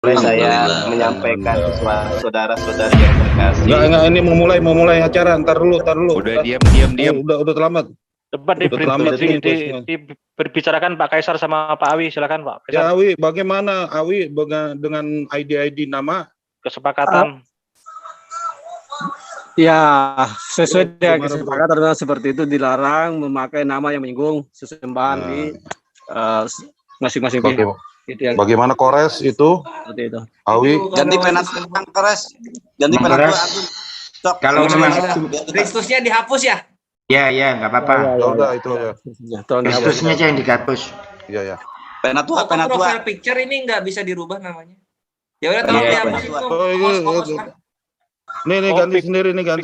Boleh saya menyampaikan sesuatu saudara-saudari yang terkasih? Enggak, ini mau mulai acara. Ntar dulu. Udah diam. Udah terlambat. Cepat berbicarakan Pak Kaisar sama Pak Awi, silakan Pak Kaisar. Ya Awi, bagaimana Awi dengan ID nama kesepakatan? Ya, sesuai dengan kesepakatan seperti itu, dilarang memakai nama yang menyinggung sesembahan di masing-masing pihak. Bagaimana Kores itu? Seperti itu. Awi. Ganti penatua Kores. Ganti penatua Agung. Kalau memang Kristusnya dihapus ya? ya nggak apa-apa. Udah itu ya. Kristusnya aja yang dihapus. Iya. Penatua. Profile picture ini nggak bisa dirubah namanya. Ya udah tolong dihapus itu. Nih ganti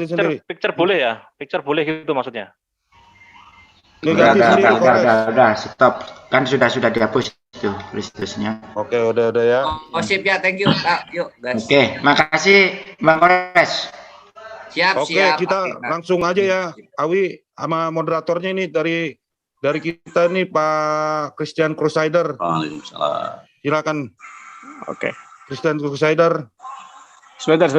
sendiri. Picture boleh ya? Picture boleh gitu maksudnya? Udah, stop. Kan sudah dihapus itu Kristusnya. Oke, udah ya. Oh, sip ya, thank you. Yuk, guys. Oke, makasih Bang Kores. Siap. Kita langsung aja ya. Awi sama moderatornya ini dari kita nih Pak Christian Crusader. Waalaikumsalam. Silakan. Oke. Christian Crusader. Sebentar.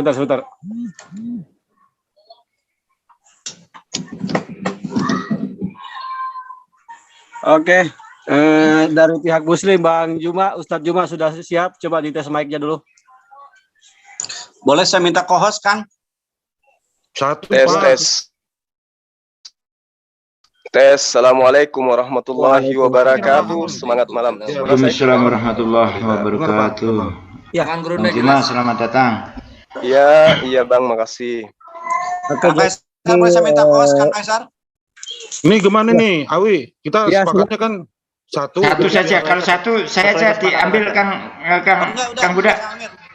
Oke, dari pihak Muslim Bang Juma, Ustadz Juma sudah siap. Coba dites mic-nya dulu. Boleh saya minta co-host, Kang? Tes. Assalamualaikum warahmatullahi wabarakatuh. Semangat malam. Waalaikumsalam warahmatullahi wabarakatuh. Ya, Bang Bang Juma, selamat datang. Iya Bang, makasih. Kang Kaisar, boleh saya minta co-host, Kang Kaisar? Ini gimana nih, Awi? Kita sepakatnya kan satu saja. Kalau satu saya aja diambil Kang Budak.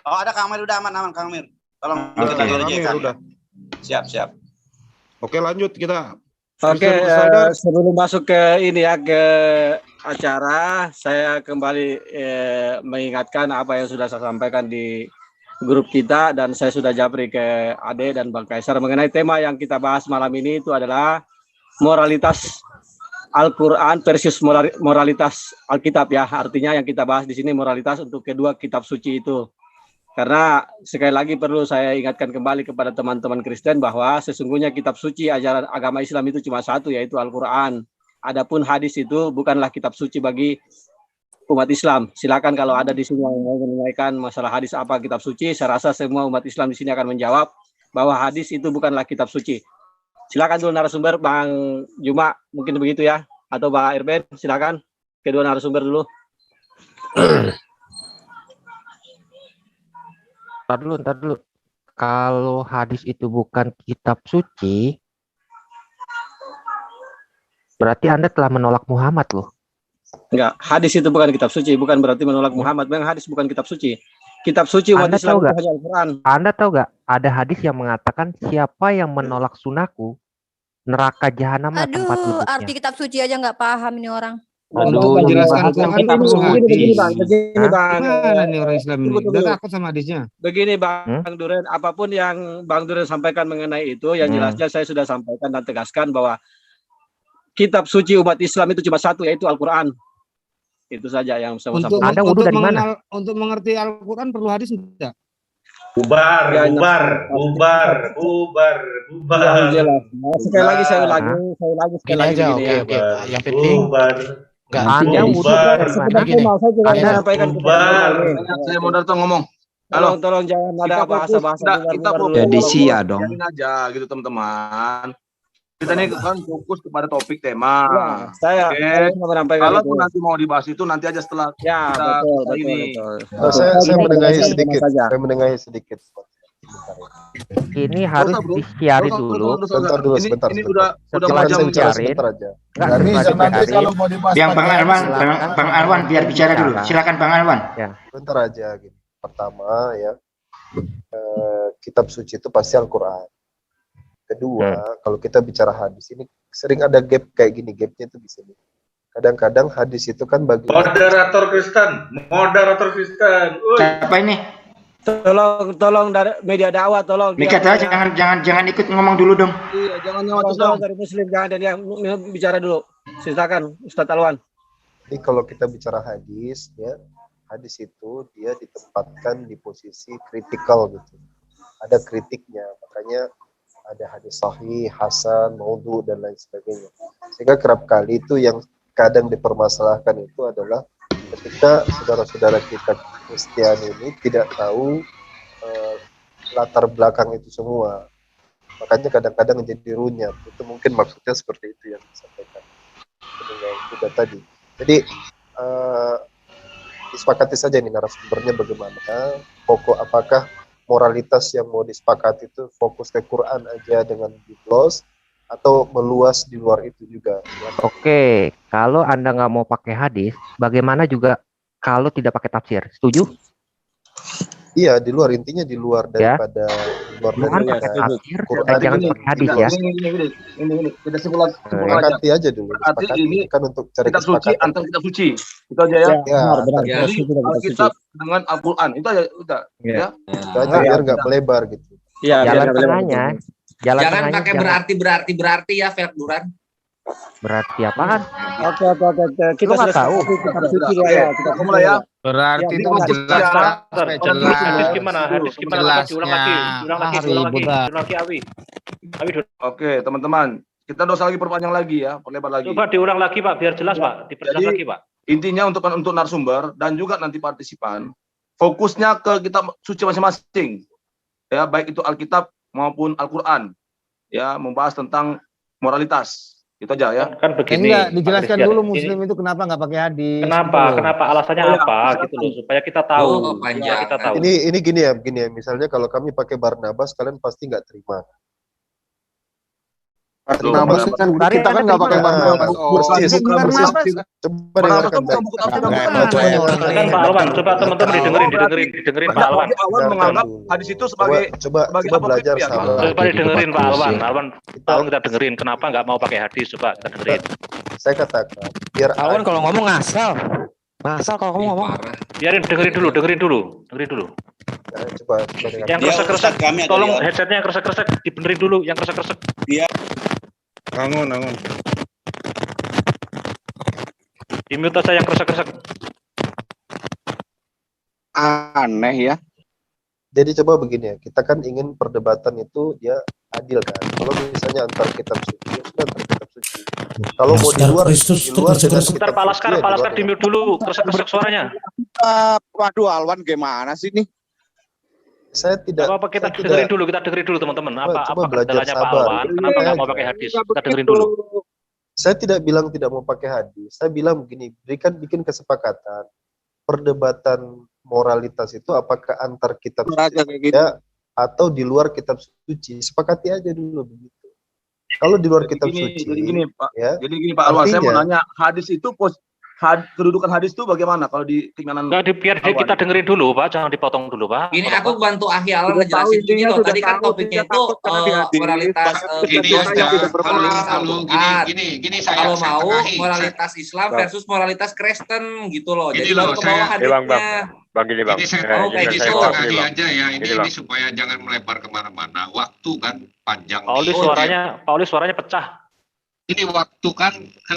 Oh, ada Kang Amir, udah aman Kang Amir. Tolong kita dulu aja Kang. Udah. Siap. Oke, lanjut kita. Oke, sebelum masuk ke ke acara, saya kembali mengingatkan apa yang sudah saya sampaikan di grup kita, dan saya sudah japri ke Ade dan Bang Kaisar mengenai tema yang kita bahas malam ini. Itu adalah moralitas Al-Quran versus moralitas Alkitab ya. Artinya yang kita bahas di sini moralitas untuk kedua kitab suci itu. Karena sekali lagi perlu saya ingatkan kembali kepada teman-teman Kristen bahwa sesungguhnya kitab suci ajaran agama Islam itu cuma satu, yaitu Al-Quran. Adapun hadis itu bukanlah kitab suci bagi umat Islam. Silakan kalau ada di sini yang mau menanyakan masalah hadis apa kitab suci, saya rasa semua umat Islam di sini akan menjawab bahwa hadis itu bukanlah kitab suci. Silakan dulu narasumber Bang Juma, mungkin begitu ya, atau Bang Irben, silakan kedua narasumber dulu. Ntar dulu. Kalau hadis itu bukan kitab suci, berarti Anda telah menolak Muhammad loh. Enggak, hadis itu bukan kitab suci, bukan berarti menolak Muhammad. Memang hadis bukan kitab suci. Kitab suci umat Islam itu hanya Al-Quran. Anda tahu gak? Ada hadis yang mengatakan siapa yang menolak sunahku, neraka jahanam tempat duduknya. Arti kitab suci aja nggak paham ini orang. Menjelaskan kitab suci. Begini Bang. Ini orang Islam ini. Udah takut sama hadisnya. Begini Bang Duren, apapun yang Bang Duren sampaikan mengenai itu, yang jelasnya saya sudah sampaikan dan tegaskan bahwa kitab suci umat Islam itu cuma satu, yaitu Al-Quran. Itu saja yang saya sampaikan. Anda wudhu dari mana? Untuk mengerti Al-Quran perlu hadis enggak? Bubar. Sekali lagi saya ulangi sekali lagi begini ya. Oke. Yang penting Anda wudhu dari mana? Saya moderator ngomong. Tolong jangan ada bahasa-bahasa. Kita jadi sia dong. Aja gitu teman-teman. Kita ini kan fokus kepada topik tema. Ya, saya menyampaikan. Kalau nanti mau dibahas itu nanti aja setelah betul. Saya mendengahi sedikit. Ini harus disiarin dulu. Sebentar. Ini udah Setelah disiarin. Yang Bang Arwan biar bicara dulu. Silakan Bang Arwan. Sebentar aja gitu. Pertama ya, kitab suci itu pasti Al-Quran. Kedua, kalau kita bicara hadis ini sering ada gap kayak gini, gapnya itu di sini. Kadang-kadang hadis itu kan bagi Moderator Kristen. Siapa ini? Tolong dari media dakwah, tolong. Mika jangan ikut ngomong dulu dong. Iya, jangan nyawat dong dari Muslim, jangan ada yang bicara dulu. Silakan Ustadz Alwan. Jadi kalau kita bicara hadis ya, hadis itu dia ditempatkan di posisi kritikal gitu. Ada kritiknya, makanya ada hadis sahih, hasan, maudhu dan lain sebagainya. Sehingga kerap kali itu yang kadang dipermasalahkan itu adalah ketika saudara-saudara kita Kristen ini tidak tahu latar belakang itu semua. Makanya kadang-kadang jadi runyam. Itu mungkin maksudnya seperti itu yang disampaikan dengan Buddha tadi. Jadi disepakati saja nih narasumbernya bagaimana, pokok apakah moralitas yang mau disepakati itu fokus ke Quran aja dengan biblos atau meluas di luar itu juga. Ya. Oke, kalau Anda nggak mau pakai hadis, bagaimana juga kalau tidak pakai tafsir? Setuju? Iya, di luar, intinya di luar daripada di luar Bukan pakai daripada tafsir, Quran. jangan pakai hadis ya. Ini kita sepakati Sepakati aja dulu. Berarti Sepakati ini kan untuk cari kitab suci kesepakatan. antar kitab suci. Itu aja ya. Ya, benar. Jadi Alkitab dengan Al-Quran itu aja udah. Ya. itu aja biar nggak melebar gitu. Iya, Jalan biar- tengahnya, jalan Jangan tengahnya pakai berarti ya, Fel Duran. berarti apaan? Oke. Kita Lu nggak sudah tahu? sepakati kitab suci Oke, lah ya. Kitab aku suci mulai ya. Berarti Ya, itu jelas. jelas, Pak. Supaya jelas. Hadis gimana? Hadis gimana? Pak? Diulang lagi. Jelasnya Diulang lagi Awi. Awi, Oke, teman-teman. Kita dosa lagi perpanjang lagi ya, perlebar lagi. coba diulang lagi Pak, biar jelas Pak. Diperjelas Jadi, lagi Pak. Intinya untuk narasumber dan juga nanti partisipan, fokusnya ke kitab suci masing-masing. Ya, baik itu Alkitab maupun Al-Qur'an. Ya, membahas tentang moralitas. Itu aja ya. Kan begini. Enggak, dijelaskan Pak dulu Christian. Muslim itu kenapa nggak pakai hadis. Kenapa? gitu loh. Kenapa? Alasannya Oh, ya. apa gitu loh, supaya kita tahu. Oh, panjang. Supaya kita tahu. Ini gini ya. Misalnya kalau kami pakai Barnabas, kalian pasti nggak terima. Barnabas kan kita kan nggak pakai Barnabas. Persis. Coba dengarkan baik. Kan Pak Alwan, coba teman-teman didengerin Pak Alwan. Berarti awal menganggap hadis itu sebagai Coba belajar apokrips ya. sahabat. Coba didengerin Pak Alwan. Alwan kita dengerin. Kenapa nggak mau pakai hadis? Coba kita dengerin. Saya katakan biar Alwan kalau ngomong ngasal. Ngasal kalau kamu ngomong. Biarin dengerin dulu. coba Yang kresek-kresek, tolong headsetnya yang kresek-kresek dibenerin dulu. Yang kresek-kresek. Angon. Di mute aja yang kresek-kresek. Aneh ya. Jadi coba begini ya, kita kan ingin perdebatan itu dia adil kan. Kalau misalnya antar kitab suci, ya sudah antar kitab suci. Kalau mau di luar dengan Bentar kitab Pak suci, Laskar, ya Pak di Laskar luar di mute dulu. Kresek-kresek suaranya. Waduh Alwan gimana sih nih? Saya tidak. Apa kita saya dengerin tidak- dulu teman-teman. Coba Apa belajar kendalanya Pak sabar. Alwan? Kenapa nggak mau pakai hadis? Kita dengerin dulu. Saya tidak bilang tidak mau pakai hadis. Saya bilang begini, bikin kesepakatan. Perdebatan moralitas itu apakah antar kitab suci ya, atau di luar kitab suci? Sepakati aja dulu begitu. Kalau di luar kitab suci, Jadi gini Pak. ya. Jadi gini Pak Alwan, saya mau Artinya- nanya, hadis itu kedudukan hadis itu bagaimana kalau di keinginan Biar kita dengerin dulu Pak, jangan dipotong dulu Pak. Ini aku bantu Ahi Alam ngejelasin gini loh. Tadi kan topiknya itu moralitas Gini kalau mau moralitas Islam versus moralitas Kristen gitu loh. Jadi baru ke bawah hadisnya. Bang gini bang. Ini saya Saya tengahi aja ya. Ini supaya jangan melebar kemana-mana. Waktu kan panjang. Paulis suaranya pecah. Ini waktu kan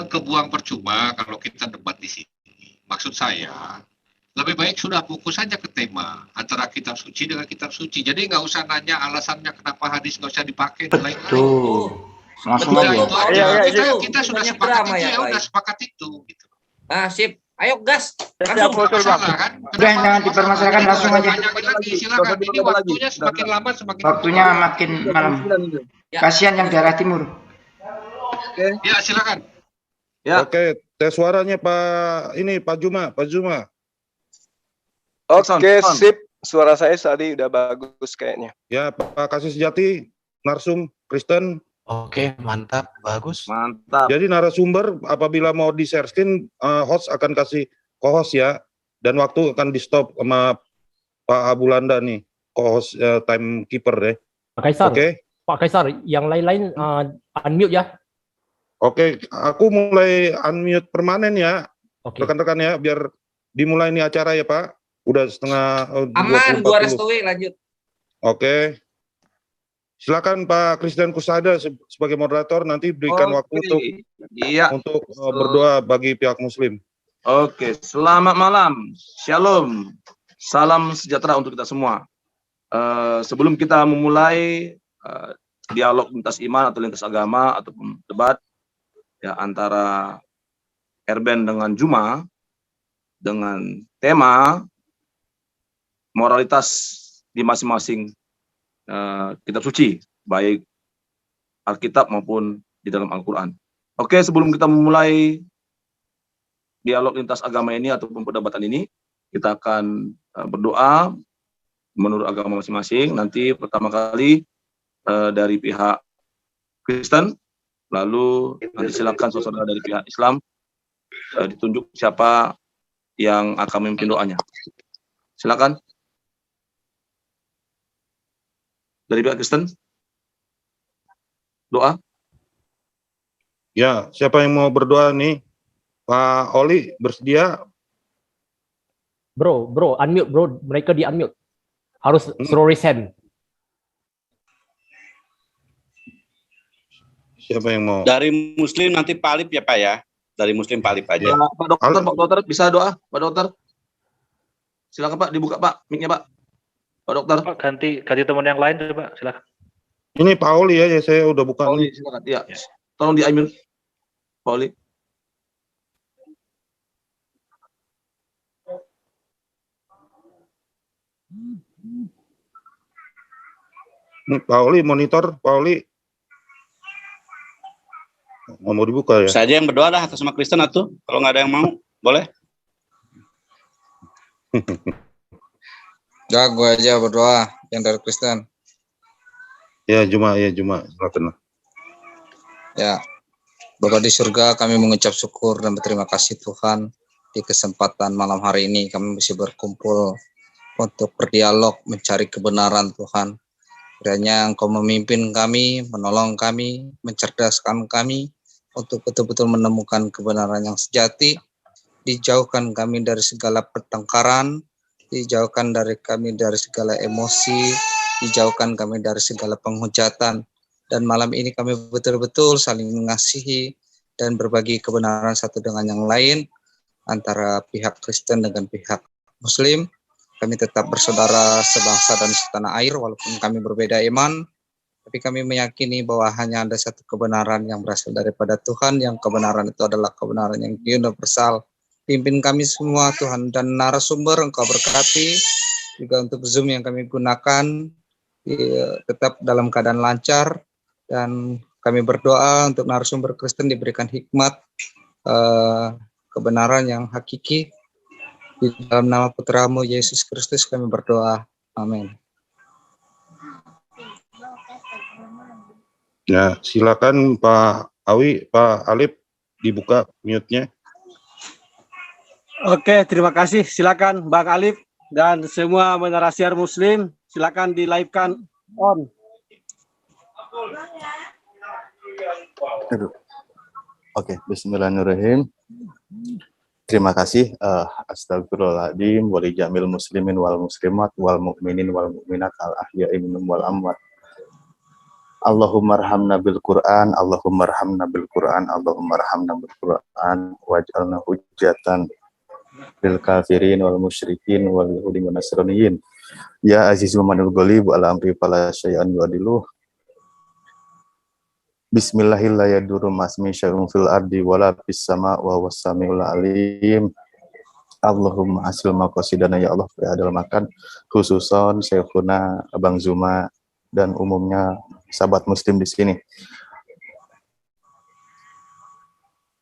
kebuang percuma kalau kita debat di sini. Maksud saya, lebih baik sudah fokus saja ke tema antara kitab suci dengan kitab suci. Jadi nggak usah nanya alasannya kenapa hadis nggak usah dipakai dan lain-lain. Langsung Udah, aja. itu aja. Iya, Kita sudah banyak sepakat drama itu ya, ya udah Pak. sepakat itu. Gitu. Nah, sip. Ayo gas. Langsung masalah kan? Udah, jangan dipermasalahkan, langsung aja. Banyakin lagi, silakan. Ini waktunya semakin lama semakin Waktunya makin malam. Kasihan yang daerah timur. Ya silakan. Ya. Oke, tes suaranya Pak Juma. Oke, sip. Suara saya tadi udah bagus kayaknya. Ya, Pak Kasih Sejati, narsum Kristen. Oke, mantap, bagus. Mantap. Jadi narasumber apabila mau di share screen, host akan kasih co-host ya, dan waktu akan di stop sama Pak Abulanda nih, co-host timekeeper deh. Pak Kaisar, Oke. Pak Kaisar, yang lain-lain unmute ya. Oke, aku mulai unmute permanen ya, Oke. rekan-rekan ya, biar dimulai nih acara ya Pak. Udah setengah Aman, 20.40. gua restui lanjut. Oke. Silakan Pak Christian Kusada sebagai moderator nanti berikan waktu untuk Iya. berdoa bagi pihak Muslim. Oke, selamat malam. Shalom. Salam sejahtera untuk kita semua. Sebelum kita memulai dialog lintas iman atau lintas agama ataupun debat ya antara Erben dengan Juma dengan tema moralitas di masing-masing kitab suci, baik Alkitab maupun di dalam Al-Quran. Oke, sebelum kita memulai dialog lintas agama ini ataupun perdebatan ini, kita akan berdoa menurut agama masing-masing. Nanti pertama kali dari pihak Kristen, lalu nanti silakan saudara dari pihak Islam ditunjuk siapa yang akan memimpin doanya. Silakan. Dari pihak Kristen, doa. Ya, siapa yang mau berdoa nih? Pak Oli bersedia? Bro, unmute bro. Mereka di unmute. Harus suruh raise hand. Siapa yang mau? Dari Muslim nanti Pak Alip ya Pak ya. Dari Muslim Pak Alip aja. Ya, Pak dokter bisa doa, Pak dokter. Silakan Pak, dibuka Pak, mic-nya Pak. Pak dokter. Pak, ganti teman yang lain coba, silakan. Ini Pak Oli ya, saya udah buka. Pak Oli, silakan. Ya. Tolong di-unmute. Pak Oli. Pak Oli monitor, Pak Oli. Mau dibuka ya? Saya aja yang berdoa dah atas nama Kristen atau kalau nggak ada yang mau, boleh? Ya, gue aja berdoa yang dari Kristen. Ya, Juma, silakan. Ya, Bapa di surga, kami mengucap syukur dan berterima kasih Tuhan di kesempatan malam hari ini kami bisa berkumpul untuk berdialog mencari kebenaran Tuhan. Kiranya Engkau memimpin kami, menolong kami, mencerdaskan kami untuk betul-betul menemukan kebenaran yang sejati, dijauhkan kami dari segala pertengkaran, dijauhkan dari kami dari segala emosi, dijauhkan kami dari segala penghujatan, dan malam ini kami betul-betul saling mengasihi dan berbagi kebenaran satu dengan yang lain antara pihak Kristen dengan pihak Muslim. Kami tetap bersaudara sebangsa dan setanah air walaupun kami berbeda iman, tapi kami meyakini bahwa hanya ada satu kebenaran yang berasal daripada Tuhan, yang kebenaran itu adalah kebenaran yang universal. Pimpin kami semua Tuhan, dan narasumber Engkau berkati juga untuk Zoom yang kami gunakan tetap dalam keadaan lancar, dan kami berdoa untuk narasumber Kristen diberikan hikmat kebenaran yang hakiki. Di dalam nama Putramu Yesus Kristus kami berdoa. Amin. Ya, silakan Pak Awi, Pak Alip dibuka mute-nya. Oke, terima kasih. Silakan Bang Alip dan semua menarasiar Muslim, silakan di-live-kan on. Oke, bismillahirrahmanirrahim. Terima kasih. Astagfirullahaladzim, wali jamil muslimin wal muslimat wal mu'minin wal mu'minat al ahya'i minhum wal amwat. Allahumma arhamna bil Qur'an, Allahumma arhamna bil Qur'an, Allahumma arhamna bil Qur'an, waj'alna hujjatan lil kafirin wal musyrikin wal yahudi wan nasraniyin. Ya azizul manul ghalib ala amri fala syai'an yu'adiluh. Bismillahirrahmanirrahim. Masmi syai'un fil ardi wala fis sama wa huwas samiul alim. Allahumma hasil maqasidana ya Allah fi adal makan, khususon Syekhuna Abang Zuma dan umumnya sahabat muslim di sini.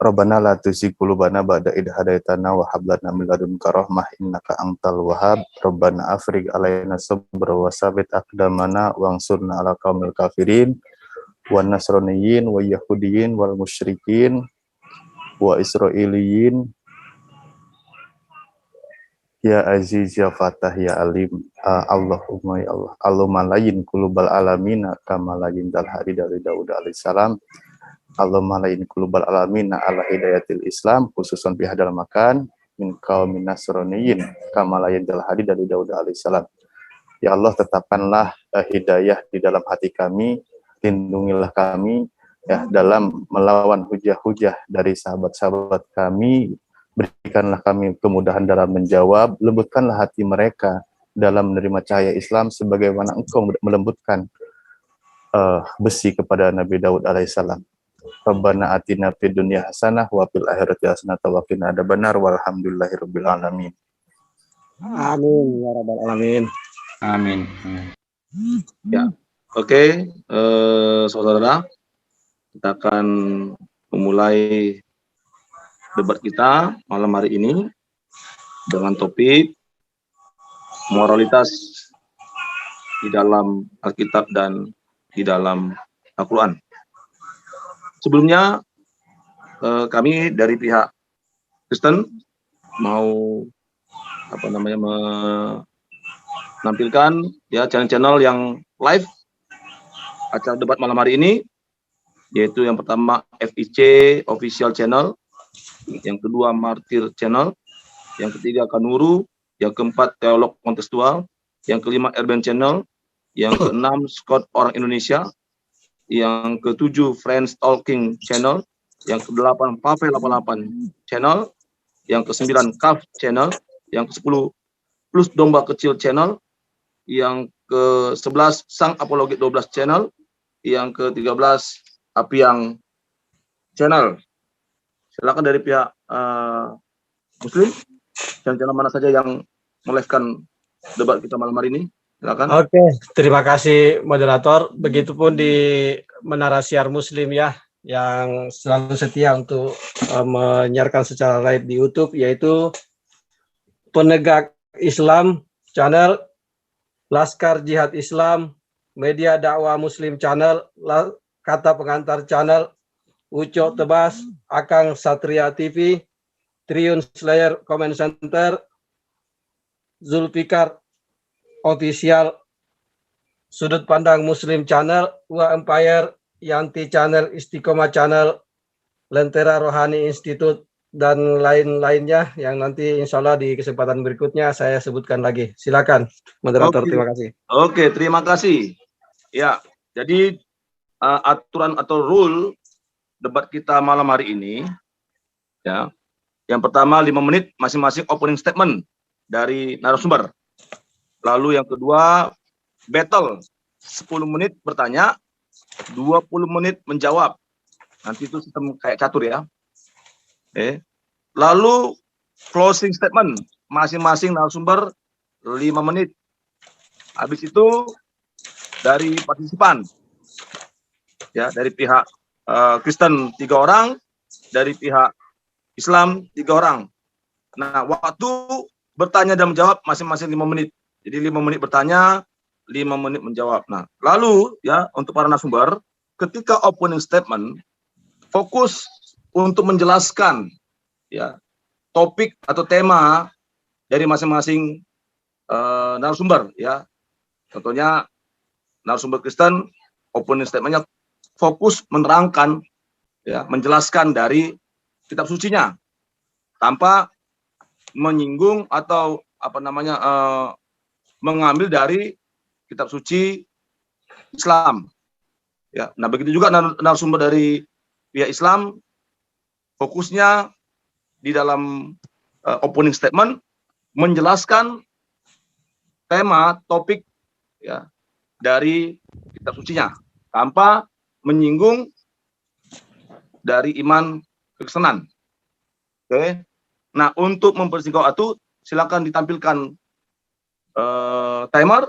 Rabbana la tuzigh qulubana ba'da idh hadaitana wa hab lana min ladunka rahmah innaka antal wahhab. Rabbana afrigh alaina sabra wa sabit aqdamana wansurna ala qaumil kafirin wan nasraniyin wa yahudiyin wal musyrikin wa israiliyin. Ya Aziz ya Fatah ya Alim. Allahumma ya Allah. Allahumma layin kulubal alamina kama layin dal hari dari Daud alaihissalam. Allahumma layin kulubal alamina ala hidayatil Islam khususan bihadal makan min qaumin nasraniyin kama layin dal hari dari Daud alaihissalam. Ya Allah, tetapkanlah hidayah di dalam hati kami, lindungilah kami ya dalam melawan hujah-hujah dari sahabat-sahabat kami Berikanlah kami kemudahan dalam menjawab, lembutkanlah hati mereka dalam menerima cahaya Islam sebagaimana Engkau melembutkan besi kepada Nabi Daud alaihissalam. Rabbana atina fid dunya hasanah wa fil akhirati hasanah wa qina adzabannar walhamdulillahirabbil alamin. Amin ya rabbal alamin. Amin. Ya, oke, saudara, kita akan memulai debat kita malam hari ini dengan topik moralitas di dalam Alkitab dan di dalam Al-Quran. Sebelumnya kami dari pihak Kristen mau menampilkan ya channel-channel yang live acara debat malam hari ini, yaitu yang pertama FIC Official Channel, yang kedua Martir Channel, yang ketiga Kanuru, yang keempat Teolog Kontekstual, yang kelima Urban Channel, yang keenam Scott Orang Indonesia, yang ketujuh Friends Talking Channel, yang kedelapan Pavel 88 Channel, yang kesembilan Kaf Channel, yang ke-10 Plus Domba Kecil Channel, yang ke-11 Sang Apologet 12 Channel, yang ke-13 Apiang Channel. Silakan dari pihak Muslim, channel mana saja yang melive-kan debat kita malam hari ini. Silakan. Oke, terima kasih moderator. Begitupun di Menara Siar Muslim ya, yang selalu setia untuk menyiarkan secara live di YouTube, yaitu Penegak Islam Channel, Laskar Jihad Islam, Media Dakwah Muslim Channel, Kata Pengantar Channel, Ucok Tebas, Akang Satria TV, Triun Slayer Comment Center, Zulfikar Official, Sudut Pandang Muslim Channel, Wa Empire, Yanti Channel, Istiqomah Channel, Lentera Rohani Institute, dan lain-lainnya yang nanti insya Allah di kesempatan berikutnya saya sebutkan lagi. Silakan, moderator. Terima kasih. Oke, terima kasih. Ya, jadi aturan atau rule debat kita malam hari ini, ya, yang pertama 5 menit masing-masing opening statement dari narasumber. Lalu yang kedua battle 10 menit bertanya, 20 menit menjawab. Nanti itu sistem kayak catur ya. Lalu closing statement masing-masing narasumber 5 menit. Habis itu dari partisipan, ya, dari pihak Kristen 3 orang, dari pihak Islam 3 orang. Nah, waktu bertanya dan menjawab masing-masing 5 menit. Jadi 5 menit bertanya, 5 menit menjawab. Nah, lalu ya untuk para narasumber, ketika opening statement, fokus untuk menjelaskan ya topik atau tema dari masing-masing narasumber ya. Contohnya narasumber Kristen, opening statementnya fokus menerangkan ya, menjelaskan dari kitab sucinya tanpa menyinggung atau mengambil dari kitab suci Islam. Ya, nah begitu juga narasumber dari pihak Islam, fokusnya di dalam opening statement menjelaskan tema topik ya dari kitab sucinya tanpa menyinggung dari iman kekristenan. Oke. Nah, untuk mempersingkat waktu, silakan ditampilkan timer.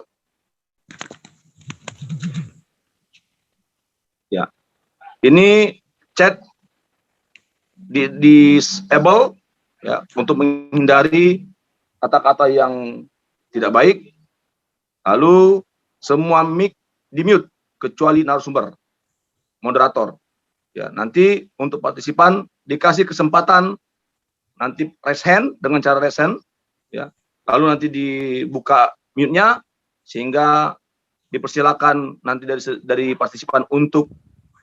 Ya, ini chat di disable ya untuk menghindari kata-kata yang tidak baik. Lalu semua mic di mute kecuali narasumber, moderator. Ya, nanti untuk partisipan dikasih kesempatan nanti raise hand dengan cara raise hand ya. Lalu nanti dibuka mute-nya sehingga dipersilakan nanti dari partisipan untuk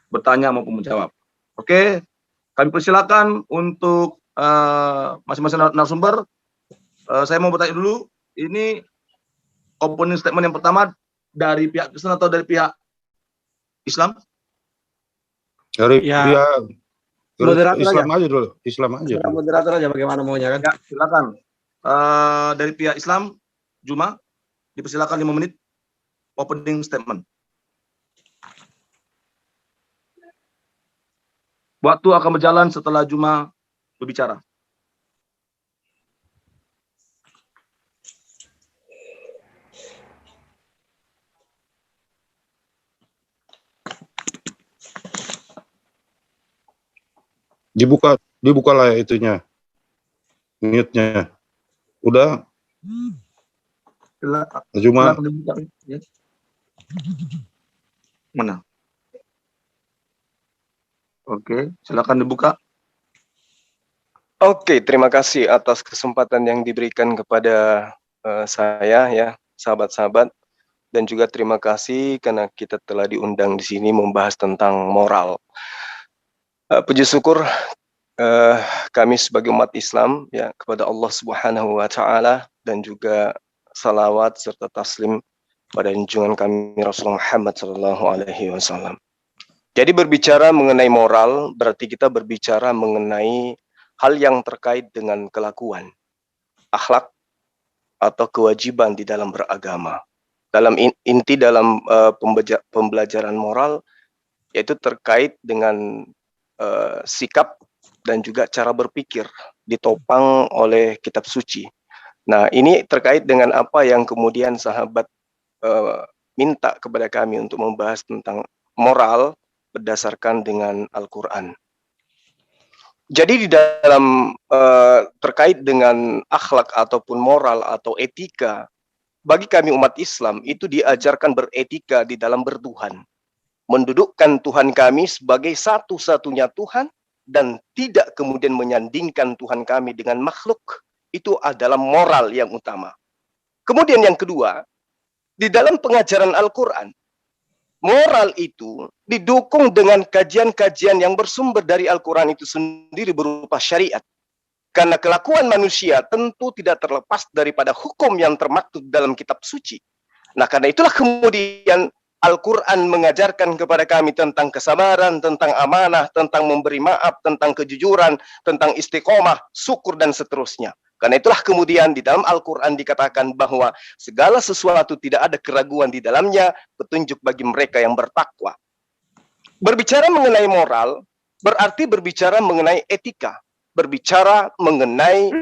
bertanya maupun menjawab. Oke, kami persilakan untuk masing-masing narasumber. Saya mau bertanya dulu, ini opening statement yang pertama dari pihak Kristen atau dari pihak Islam? Dari pihak moderator Islam aja. aja dulu, Islam aja. Serah moderator aja bagaimana maunya kan. Ya, silakan. Dari pihak Islam, Juma, dipersilakan 5 menit opening statement. Waktu akan berjalan setelah Juma berbicara. Dibuka lah itunya. Mute-nya. Udah? Juma. Mana? Oke, silakan dibuka. Oke, terima kasih atas kesempatan yang diberikan kepada saya ya, sahabat-sahabat, dan juga terima kasih karena kita telah diundang di sini membahas tentang moral. Puji syukur kami sebagai umat Islam ya kepada Allah Subhanahu wa taala dan juga salawat serta taslim pada junjungan kami Rasulullah Muhammad sallallahu alaihi wasallam. Jadi berbicara mengenai moral berarti kita berbicara mengenai hal yang terkait dengan kelakuan, akhlak atau kewajiban di dalam beragama. Dalam inti dalam pembelajaran moral yaitu terkait dengan sikap dan juga cara berpikir ditopang oleh kitab suci. Nah, ini terkait dengan apa yang kemudian sahabat minta kepada kami untuk membahas tentang moral berdasarkan dengan Al-Quran. Jadi di dalam terkait dengan akhlak ataupun moral atau etika, bagi kami umat Islam itu diajarkan beretika di dalam bertuhan. Mendudukkan Tuhan kami sebagai satu-satunya Tuhan dan tidak kemudian menyandingkan Tuhan kami dengan makhluk. Itu adalah moral yang utama. Kemudian yang kedua, di dalam pengajaran Al-Quran, moral itu didukung dengan kajian-kajian yang bersumber dari Al-Quran itu sendiri berupa syariat. Karena kelakuan manusia tentu tidak terlepas daripada hukum yang termaktub dalam kitab suci. Nah, karena itulah kemudian Al-Quran mengajarkan kepada kami tentang kesabaran, tentang amanah, tentang memberi maaf, tentang kejujuran, tentang istiqomah, syukur, dan seterusnya. Karena itulah kemudian di dalam Al-Quran dikatakan bahwa segala sesuatu tidak ada keraguan di dalamnya, petunjuk bagi mereka yang bertakwa. Berbicara mengenai moral, berarti berbicara mengenai etika, berbicara mengenai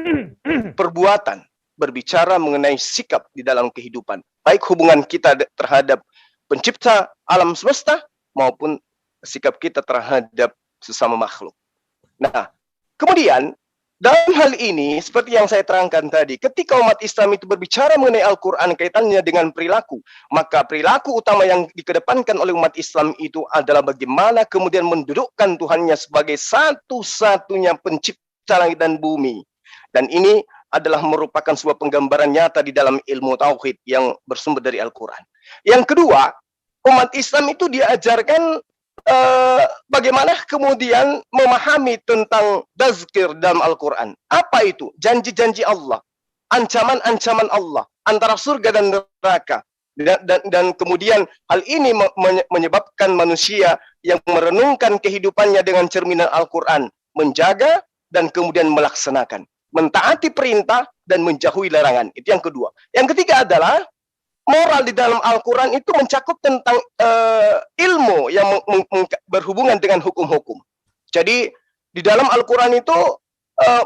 perbuatan, berbicara mengenai sikap di dalam kehidupan. Baik hubungan kita terhadap pencipta alam semesta maupun sikap kita terhadap sesama makhluk. Nah, kemudian dalam hal ini seperti yang saya terangkan tadi, ketika umat Islam itu berbicara mengenai Al-Quran kaitannya dengan perilaku, maka perilaku utama yang dikedepankan oleh umat Islam itu adalah bagaimana kemudian mendudukkan Tuhannya sebagai satu-satunya pencipta langit dan bumi. Dan ini adalah merupakan sebuah penggambaran nyata di dalam ilmu tauhid yang bersumber dari Al-Quran. Yang kedua, umat Islam itu diajarkan bagaimana kemudian memahami tentang tazkir dalam Al-Quran. Apa itu? Janji-janji Allah, ancaman-ancaman Allah antara surga dan neraka. Dan kemudian hal ini menyebabkan manusia yang merenungkan kehidupannya dengan cerminan Al-Quran, menjaga dan kemudian melaksanakan, mentaati perintah dan menjauhi larangan. Itu yang kedua. Yang ketiga adalah moral di dalam Al-Quran itu mencakup tentang ilmu yang berhubungan dengan hukum-hukum. Jadi di dalam Al-Quran itu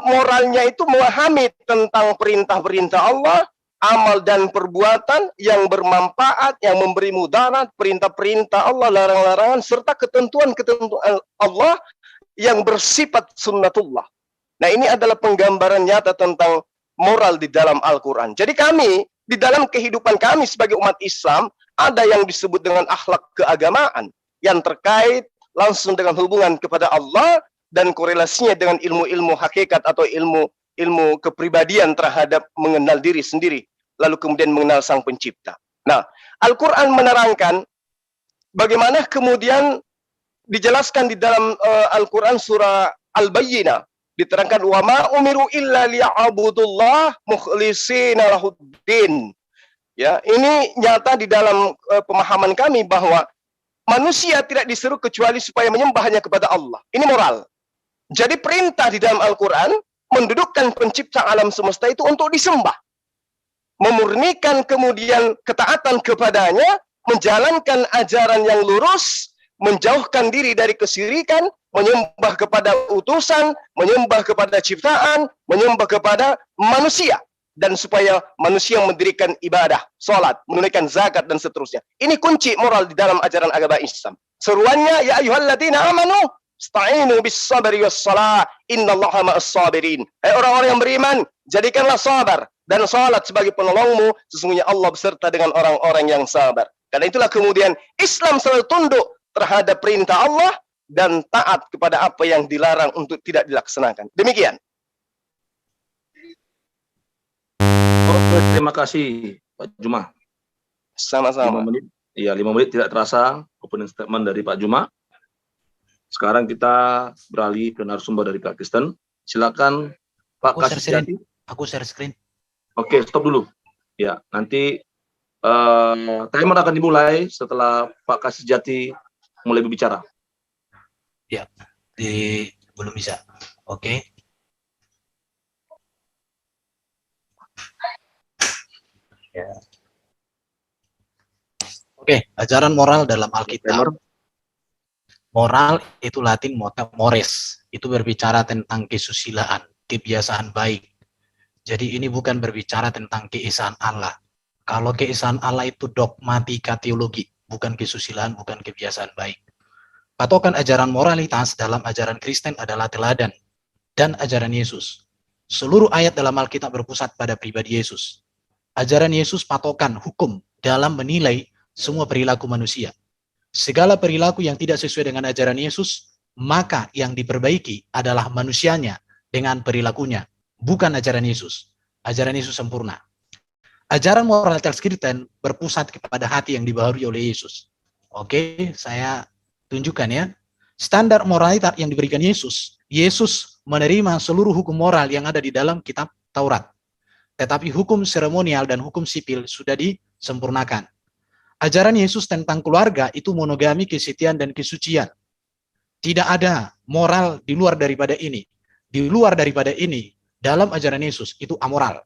moralnya itu memahami tentang perintah-perintah Allah, amal dan perbuatan yang bermanfaat, yang memberi mudarat, perintah-perintah Allah, larang-larangan, serta ketentuan-ketentuan Allah yang bersifat sunnatullah. Nah, ini adalah penggambaran nyata tentang moral di dalam Al-Quran. Jadi kami, di dalam kehidupan kami sebagai umat Islam, ada yang disebut dengan akhlak keagamaan, yang terkait langsung dengan hubungan kepada Allah, dan korelasinya dengan ilmu-ilmu hakikat atau ilmu kepribadian terhadap mengenal diri sendiri, lalu kemudian mengenal Sang Pencipta. Nah, Al-Quran menerangkan bagaimana kemudian dijelaskan di dalam Al-Quran surah Al-Bayyinah, diterangkan wa ma umiru illa liya'budullah mukhlishina lahuddin. Ya, ini nyata di dalam pemahaman kami bahwa manusia tidak disuruh kecuali supaya menyembah hanya kepada Allah. Ini moral. Jadi perintah di dalam Al-Quran mendudukkan pencipta alam semesta itu untuk disembah. Memurnikan kemudian ketaatan kepadanya, menjalankan ajaran yang lurus, menjauhkan diri dari kesyirikan, menyembah kepada utusan, menyembah kepada ciptaan, menyembah kepada manusia. Dan supaya manusia mendirikan ibadah, sholat, menunaikan zakat, dan seterusnya. Ini kunci moral di dalam ajaran agama Islam. Seruannya, ya ayyuhalladzina amanu, sta'inu bis sabri was salah, innallaha ma'as sabirin. Hai orang-orang yang beriman, jadikanlah sabar dan salat sebagai penolongmu, sesungguhnya Allah beserta dengan orang-orang yang sabar. Karena itulah kemudian Islam selalu tunduk terhadap perintah Allah dan taat kepada apa yang dilarang untuk tidak dilaksanakan. Demikian. Oke, terima kasih Pak Juma. Sama-sama. 5 menit. Iya, 5 menit tidak terasa opening statement dari Pak Juma. Sekarang kita beralih ke narasumber dari Pak Kristen. Silakan Pak Kasih. Aku share screen. Oke, stop dulu. Ya, nanti timer akan dimulai setelah Pak Kasih Jati mulai berbicara. Ya, belum bisa. Oke. Ya. Oke, ajaran moral dalam Alkitab. Moral itu Latin mores. Itu berbicara tentang kesusilaan, kebiasaan baik. Jadi ini bukan berbicara tentang keesaan Allah. Kalau keesaan Allah itu dogmatika teologi, bukan kesusilaan, bukan kebiasaan baik. Patokan ajaran moralitas dalam ajaran Kristen adalah teladan dan ajaran Yesus. Seluruh ayat dalam Alkitab berpusat pada pribadi Yesus. Ajaran Yesus patokan hukum dalam menilai semua perilaku manusia. Segala perilaku yang tidak sesuai dengan ajaran Yesus, maka yang diperbaiki adalah manusianya dengan perilakunya, bukan ajaran Yesus. Ajaran Yesus sempurna. Ajaran moralitas Kristen berpusat kepada hati yang dibaharui oleh Yesus. Oke, saya tunjukkan ya. Standar moralitas yang diberikan Yesus. Yesus menerima seluruh hukum moral yang ada di dalam kitab Taurat. Tetapi hukum seremonial dan hukum sipil sudah disempurnakan. Ajaran Yesus tentang keluarga itu monogami, kesetiaan, dan kesucian. Tidak ada moral di luar daripada ini. Di luar daripada ini, dalam ajaran Yesus, itu amoral.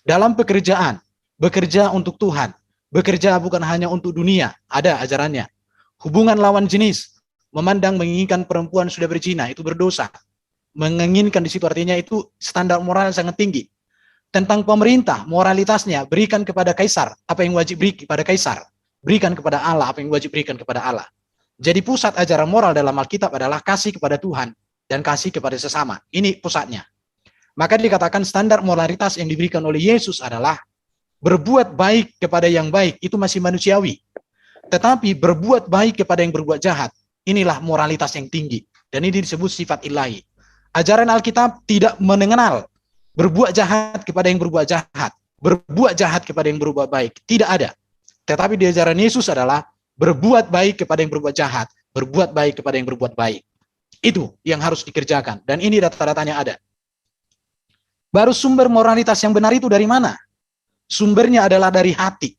Dalam pekerjaan, bekerja untuk Tuhan. Bekerja bukan hanya untuk dunia, ada ajarannya. Hubungan lawan jenis, memandang menginginkan perempuan sudah berzina, itu berdosa. Menginginkan di situ artinya itu standar moral yang sangat tinggi. Tentang pemerintah, moralitasnya, berikan kepada kaisar apa yang wajib beri kepada kaisar. Berikan kepada Allah apa yang wajib berikan kepada Allah. Jadi pusat ajaran moral dalam Alkitab adalah kasih kepada Tuhan dan kasih kepada sesama. Ini pusatnya. Maka dikatakan standar moralitas yang diberikan oleh Yesus adalah berbuat baik kepada yang baik, itu masih manusiawi. Tetapi berbuat baik kepada yang berbuat jahat, inilah moralitas yang tinggi. Dan ini disebut sifat ilahi. Ajaran Alkitab tidak mengenal berbuat jahat kepada yang berbuat jahat, berbuat jahat kepada yang berbuat baik. Tidak ada. Tetapi di ajaran Yesus adalah berbuat baik kepada yang berbuat jahat, berbuat baik kepada yang berbuat baik. Itu yang harus dikerjakan. Dan ini data-datanya ada. Baru sumber moralitas yang benar itu dari mana? Sumbernya adalah dari hati.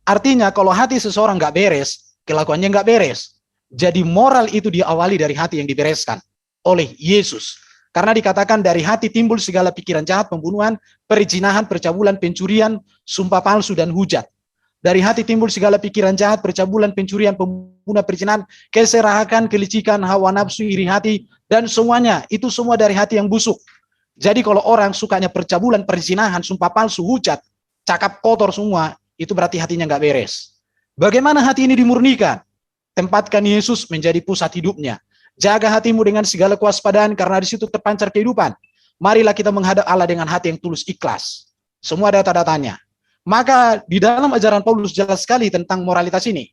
Artinya kalau hati seseorang nggak beres, kelakuannya nggak beres. Jadi moral itu diawali dari hati yang dibereskan oleh Yesus. Karena dikatakan dari hati timbul segala pikiran jahat, pembunuhan, perzinahan, percabulan, pencurian, sumpah palsu, dan hujat. Dari hati timbul segala pikiran jahat, percabulan, pencurian, pembunuhan, perzinahan, keserakan, kelicikan, hawa nafsu, iri hati, dan semuanya. Itu semua dari hati yang busuk. Jadi kalau orang sukanya percabulan, perzinahan, sumpah palsu, hujat, cakap kotor semua, itu berarti hatinya nggak beres. Bagaimana hati ini dimurnikan? Tempatkan Yesus menjadi pusat hidupnya. Jaga hatimu dengan segala kewaspadaan karena di situ terpancar kehidupan. Marilah kita menghadap Allah dengan hati yang tulus ikhlas. Semua data-datanya. Maka di dalam ajaran Paulus jelas sekali tentang moralitas ini.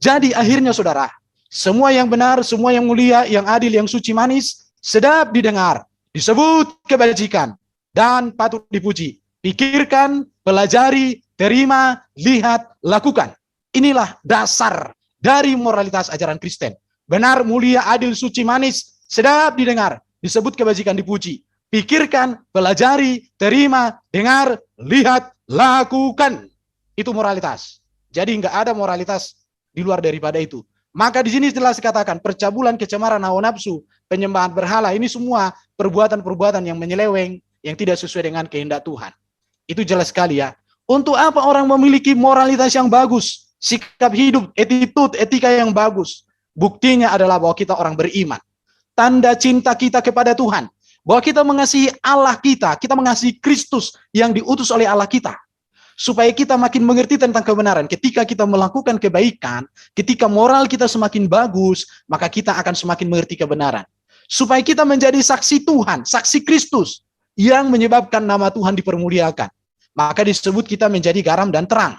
Jadi akhirnya saudara, semua yang benar, semua yang mulia, yang adil, yang suci, manis, sedap didengar, disebut kebajikan, dan patut dipuji. Pikirkan, pelajari, terima, lihat, lakukan. Inilah dasar dari moralitas ajaran Kristen. Benar, mulia, adil, suci, manis, sedap didengar, disebut kebajikan, dipuji. Pikirkan, pelajari, terima, dengar, lihat, lakukan. Itu moralitas. Jadi nggak ada moralitas di luar daripada itu. Maka di sini jelas dikatakan percabulan, kecemaran, hawa nafsu, penyembahan berhala, ini semua perbuatan-perbuatan yang menyeleweng, yang tidak sesuai dengan kehendak Tuhan. Itu jelas sekali ya. Untuk apa orang memiliki moralitas yang bagus, sikap hidup, attitude, etika yang bagus? Buktinya adalah bahwa kita orang beriman. Tanda cinta kita kepada Tuhan. Bahwa kita mengasihi Allah kita mengasihi Kristus yang diutus oleh Allah kita. Supaya kita makin mengerti tentang kebenaran. Ketika kita melakukan kebaikan, ketika moral kita semakin bagus, maka kita akan semakin mengerti kebenaran. Supaya kita menjadi saksi Tuhan, saksi Kristus, yang menyebabkan nama Tuhan dipermuliakan. Maka disebut kita menjadi garam dan terang.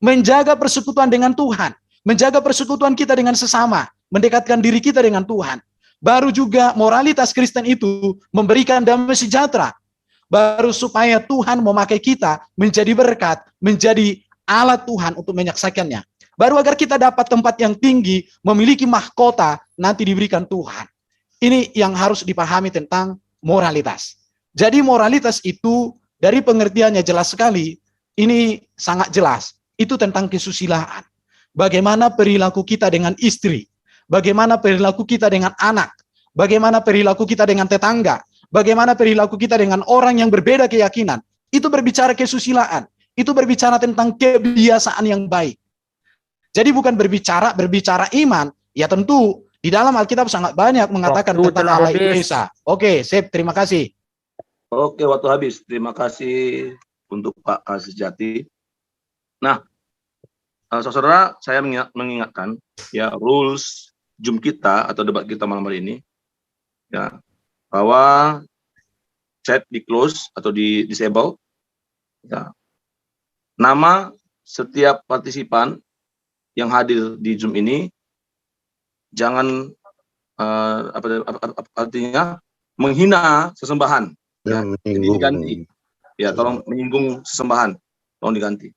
Menjaga persekutuan dengan Tuhan, menjaga persekutuan kita dengan sesama, mendekatkan diri kita dengan Tuhan. Baru juga moralitas Kristen itu memberikan damai sejahtera. Baru supaya Tuhan memakai kita menjadi berkat, menjadi alat Tuhan untuk menyaksikannya. Baru agar kita dapat tempat yang tinggi, memiliki mahkota, nanti diberikan Tuhan. Ini yang harus dipahami tentang moralitas. Jadi moralitas itu dari pengertiannya jelas sekali, ini sangat jelas. Itu tentang kesusilaan. Bagaimana perilaku kita dengan istri, bagaimana perilaku kita dengan anak, bagaimana perilaku kita dengan tetangga, bagaimana perilaku kita dengan orang yang berbeda keyakinan. Itu berbicara kesusilaan. Itu berbicara tentang kebiasaan yang baik. Jadi bukan berbicara iman. Ya tentu di dalam Alkitab sangat banyak mengatakan tentang Allah itu Esa. Oke, sip, terima kasih. Oke, waktu habis. Terima kasih untuk Pak Kasih. Nah, saudara, saya mengingatkan ya rules Zoom kita atau debat kita malam hari ini ya, bahwa chat di close atau di disable ya. Nama setiap partisipan yang hadir di Zoom ini jangan artinya menghina sesembahan ya, jadi diganti ya, tolong menyinggung sesembahan tolong diganti.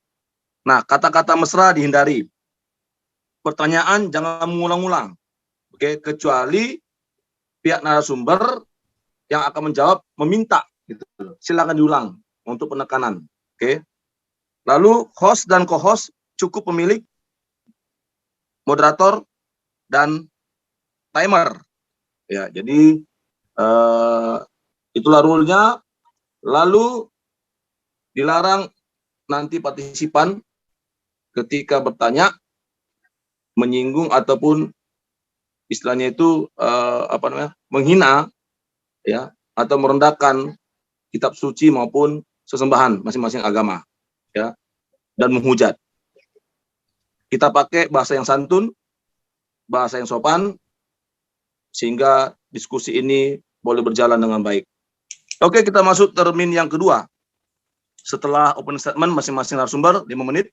Nah, kata-kata mesra dihindari, pertanyaan jangan mengulang-ulang, oke, kecuali pihak narasumber yang akan menjawab meminta gitu, silakan diulang untuk penekanan, oke. Lalu host dan co-host cukup pemilik, moderator dan timer ya. Jadi itulah rule-nya. Lalu dilarang nanti partisipan ketika bertanya menyinggung ataupun istilahnya itu menghina ya atau merendahkan kitab suci maupun sesembahan masing-masing agama ya, dan menghujat. Kita pakai bahasa yang santun, bahasa yang sopan, sehingga diskusi ini boleh berjalan dengan baik. Oke, kita masuk termin yang kedua. Setelah open statement masing-masing narasumber 5 menit,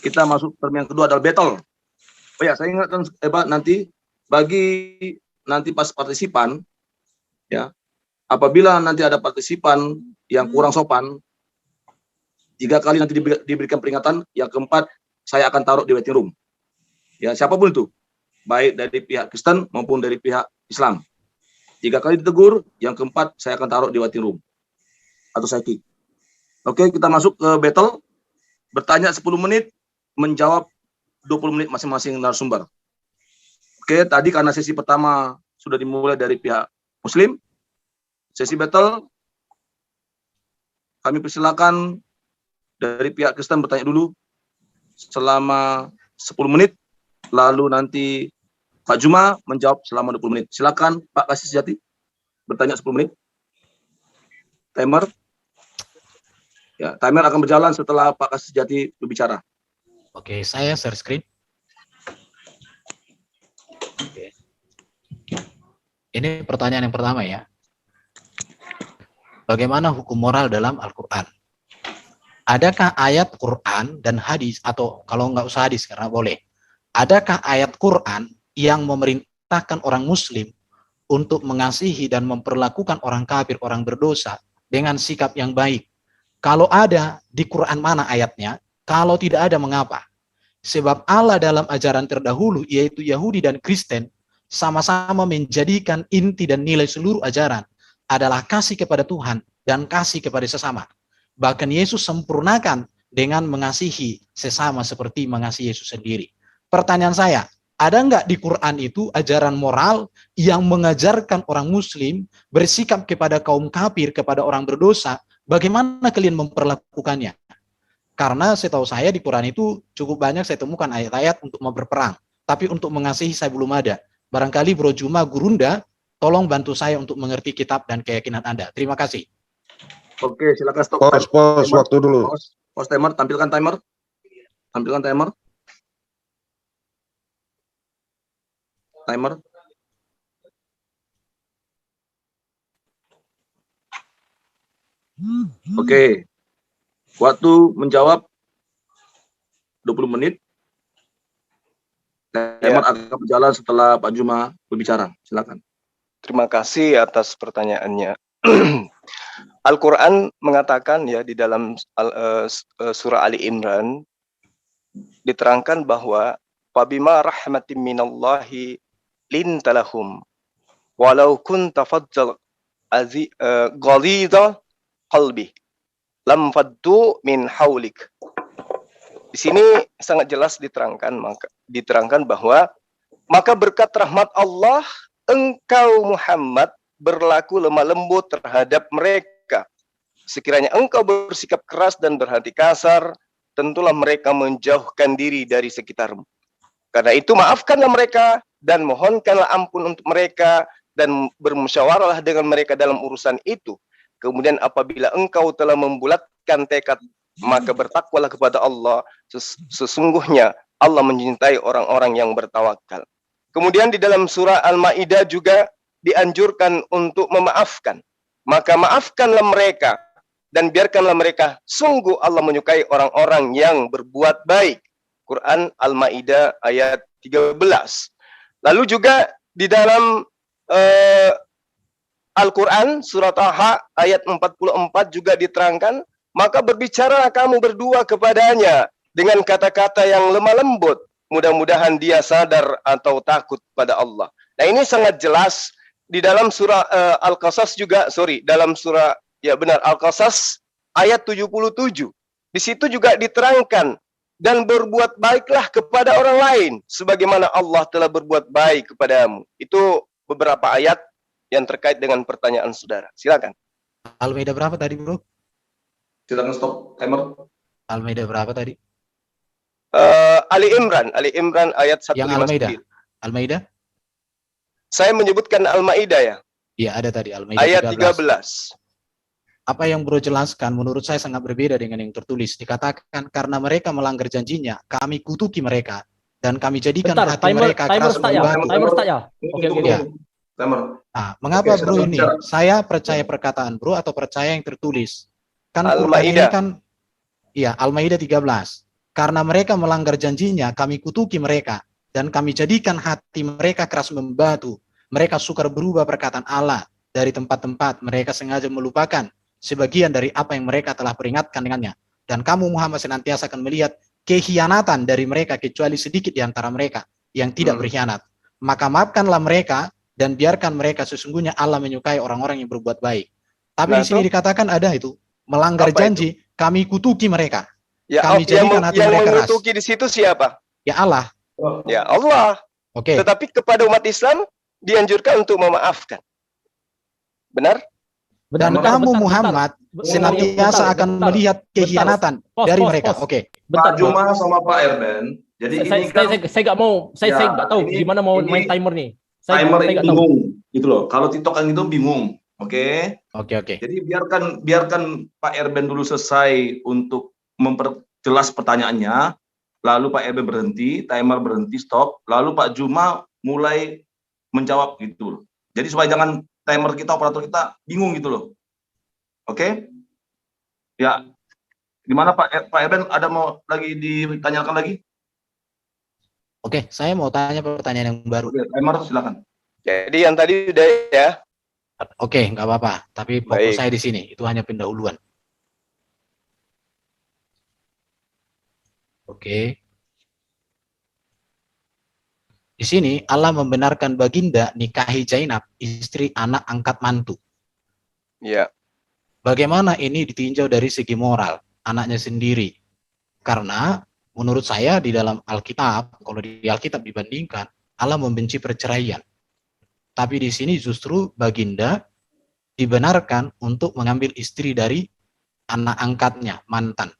kita masuk termin yang kedua adalah battle. Oh ya, saya ingatkan nanti bagi nanti pas partisipan ya, apabila nanti ada partisipan yang kurang sopan, 3 kali nanti diberikan peringatan, yang keempat saya akan taruh di waiting room. Ya, siapapun itu, baik dari pihak Kristen maupun dari pihak Islam. 3 kali ditegur, yang keempat saya akan taruh di waiting room atau saya kick. Oke, kita masuk ke battle. Bertanya 10 menit, menjawab 20 menit masing-masing narasumber. Oke, tadi karena sesi pertama sudah dimulai dari pihak Muslim, sesi battle kami persilakan dari pihak Kristen bertanya dulu selama 10 menit, lalu nanti Pak Juma menjawab selama 20 menit. Silakan Pak Kasih Sejati bertanya 10 menit. Timer. Ya, timer akan berjalan setelah Pak Kasih Sejati berbicara. Oke, saya share screen. Oke. Ini pertanyaan yang pertama ya. Bagaimana hukum moral dalam Al-Quran? Adakah ayat Quran dan hadis, atau kalau nggak usah hadis karena boleh, adakah ayat Quran yang memerintahkan orang Muslim untuk mengasihi dan memperlakukan orang kafir, orang berdosa dengan sikap yang baik? Kalau ada, di Quran mana ayatnya? Kalau tidak ada, mengapa? Sebab Allah dalam ajaran terdahulu, yaitu Yahudi dan Kristen, sama-sama menjadikan inti dan nilai seluruh ajaran adalah kasih kepada Tuhan dan kasih kepada sesama. Bahkan Yesus sempurnakan dengan mengasihi sesama seperti mengasihi Yesus sendiri. Pertanyaan saya, Ada nggak di Quran itu ajaran moral yang mengajarkan orang muslim bersikap kepada kaum kafir, kepada orang berdosa, bagaimana kalian memperlakukannya? Karena setahu saya di Quran itu cukup banyak saya temukan ayat-ayat untuk mau berperang, tapi untuk mengasihi saya belum ada. Barangkali Bro Juma, Gurunda, tolong bantu saya untuk mengerti kitab dan keyakinan Anda. Terima kasih. Oke, silakan stop. Pause waktu dulu. Pause timer, tampilkan timer. Tampilkan timer. Timer. Oke. Waktu menjawab 20 menit. Timer akan berjalan setelah Pak Juma berbicara. Silakan. Terima kasih atas pertanyaannya. Al-Quran mengatakan ya di dalam surah Ali Imran diterangkan bahwa fabima rahmatin minallahi lintalahum walau kunta fadzal ghalidha qalbi lam faddu min haulik. Di sini sangat jelas diterangkan bahwa maka berkat rahmat Allah engkau Muhammad berlaku lemah lembut terhadap mereka. Sekiranya engkau bersikap keras dan berhati kasar, tentulah mereka menjauhkan diri dari sekitarmu. Karena itu maafkanlah mereka dan mohonkanlah ampun untuk mereka dan bermusyawarahlah dengan mereka dalam urusan itu. Kemudian apabila engkau telah membulatkan tekad, maka bertakwalah kepada Allah. Sesungguhnya Allah mencintai orang-orang yang bertawakal. Kemudian di dalam surah Al-Maidah juga dianjurkan untuk memaafkan. Maka maafkanlah mereka dan biarkanlah mereka. Sungguh Allah menyukai orang-orang yang berbuat baik. Quran Al-Maidah ayat 13. Lalu juga di dalam Al-Quran surat Taha ayat 44 juga diterangkan, maka berbicara kamu berdua kepadanya dengan kata-kata yang lemah lembut. Mudah-mudahan dia sadar atau takut pada Allah. Nah ini sangat jelas di dalam surah Al-Qasas juga, dalam surah, ya benar, Al-Qasas ayat 77. Di situ juga diterangkan, dan berbuat baiklah kepada orang lain, sebagaimana Allah telah berbuat baik kepadamu. Itu beberapa ayat yang terkait dengan pertanyaan saudara. Silakan. Al-Maidah berapa tadi, Bro? Silakan stop timer. Al-Maidah berapa tadi? Ali Imran ayat 159. Yang Al-Maidah. Al-Maidah? Saya menyebutkan Al-Maidah ya. Iya, ada tadi Al-Maidah ayat 13. Apa yang Bro jelaskan menurut saya sangat berbeda dengan yang tertulis. Dikatakan karena mereka melanggar janjinya, kami kutuki mereka dan kami jadikan hati mereka keras membatu. Timer start ya. Oke. Ya. Nah, mengapa Bro ini? Saya percaya perkataan Bro atau percaya yang tertulis? Kan Quran ini kan, iya, Al-Maidah 13. Karena mereka melanggar janjinya, kami kutuki mereka dan kami jadikan hati mereka keras membatu. Mereka sukar berubah perkataan Allah dari tempat-tempat. Mereka sengaja melupakan sebagian dari apa yang mereka telah peringatkan dengannya. Dan kamu Muhammad senantiasa akan melihat kehianatan dari mereka kecuali sedikit di antara mereka yang tidak berkhianat. Maka maafkanlah mereka dan biarkan mereka, sesungguhnya Allah menyukai orang-orang yang berbuat baik. Tapi di sini dikatakan ada itu, melanggar janji, kami kutuki mereka. Ya, kami jadikan hati mereka keras. Yang mengutuki di situ siapa? Ya Allah. Ya Allah. Oke. Tetapi kepada umat Islam dianjurkan untuk memaafkan. Benar? Dan kamu Muhammad senantiasa akan melihat kehianatan dari mereka. Oke. Pak Juma sama Pak Erben. Jadi saya nggak mau, saya nggak tahu gimana mau main timer nih. Timer ini bingung, gitu loh. Kalau TikTok yang itu bingung, oke? Oke. Jadi biarkan Pak Erben dulu selesai untuk memperjelas pertanyaannya. Lalu Pak Erben berhenti, timer berhenti, stop. Lalu Pak Juma mulai menjawab gitu. Jadi supaya jangan timer kita, operator kita bingung gitu loh. Oke? Ya. Gimana Pak Erben, ada mau lagi ditanyakan lagi? Oke, saya mau tanya pertanyaan yang baru. Oke, timer silakan. Jadi yang tadi udah ya. Oke, nggak apa-apa. Tapi fokus saya di sini. Itu hanya pendahuluan. Oke. Di sini Allah membenarkan baginda nikahi Zainab, istri anak angkat mantu. Ya. Bagaimana ini ditinjau dari segi moral anaknya sendiri? Karena Menurut saya di dalam Alkitab, kalau di Alkitab dibandingkan, Allah membenci perceraian. Tapi di sini justru baginda dibenarkan untuk mengambil istri dari anak angkatnya, mantan.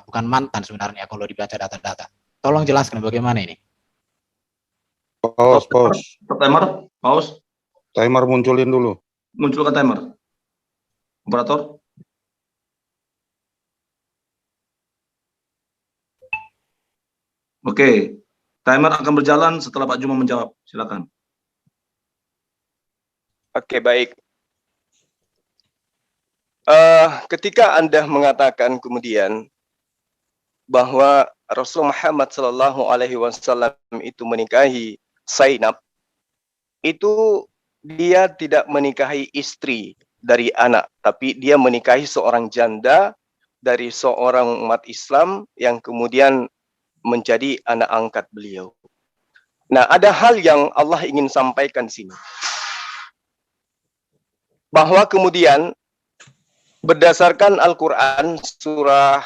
Bukan mantan sebenarnya kalau dibaca data-data. Tolong jelaskan bagaimana ini. Pause. Timer, pause. Timer munculin dulu. Munculkan timer. Operator. Oke, timer akan berjalan setelah Pak Juma menjawab. Silakan. Oke, baik. Ketika Anda mengatakan kemudian bahwa Rasulullah Muhammad Shallallahu Alaihi Wasallam itu menikahi Zainab, itu dia tidak menikahi istri dari anak, tapi dia menikahi seorang janda dari seorang umat Islam yang kemudian menjadi anak angkat beliau. Nah, ada hal yang Allah ingin sampaikan di sini. Bahwa kemudian berdasarkan Al-Quran surah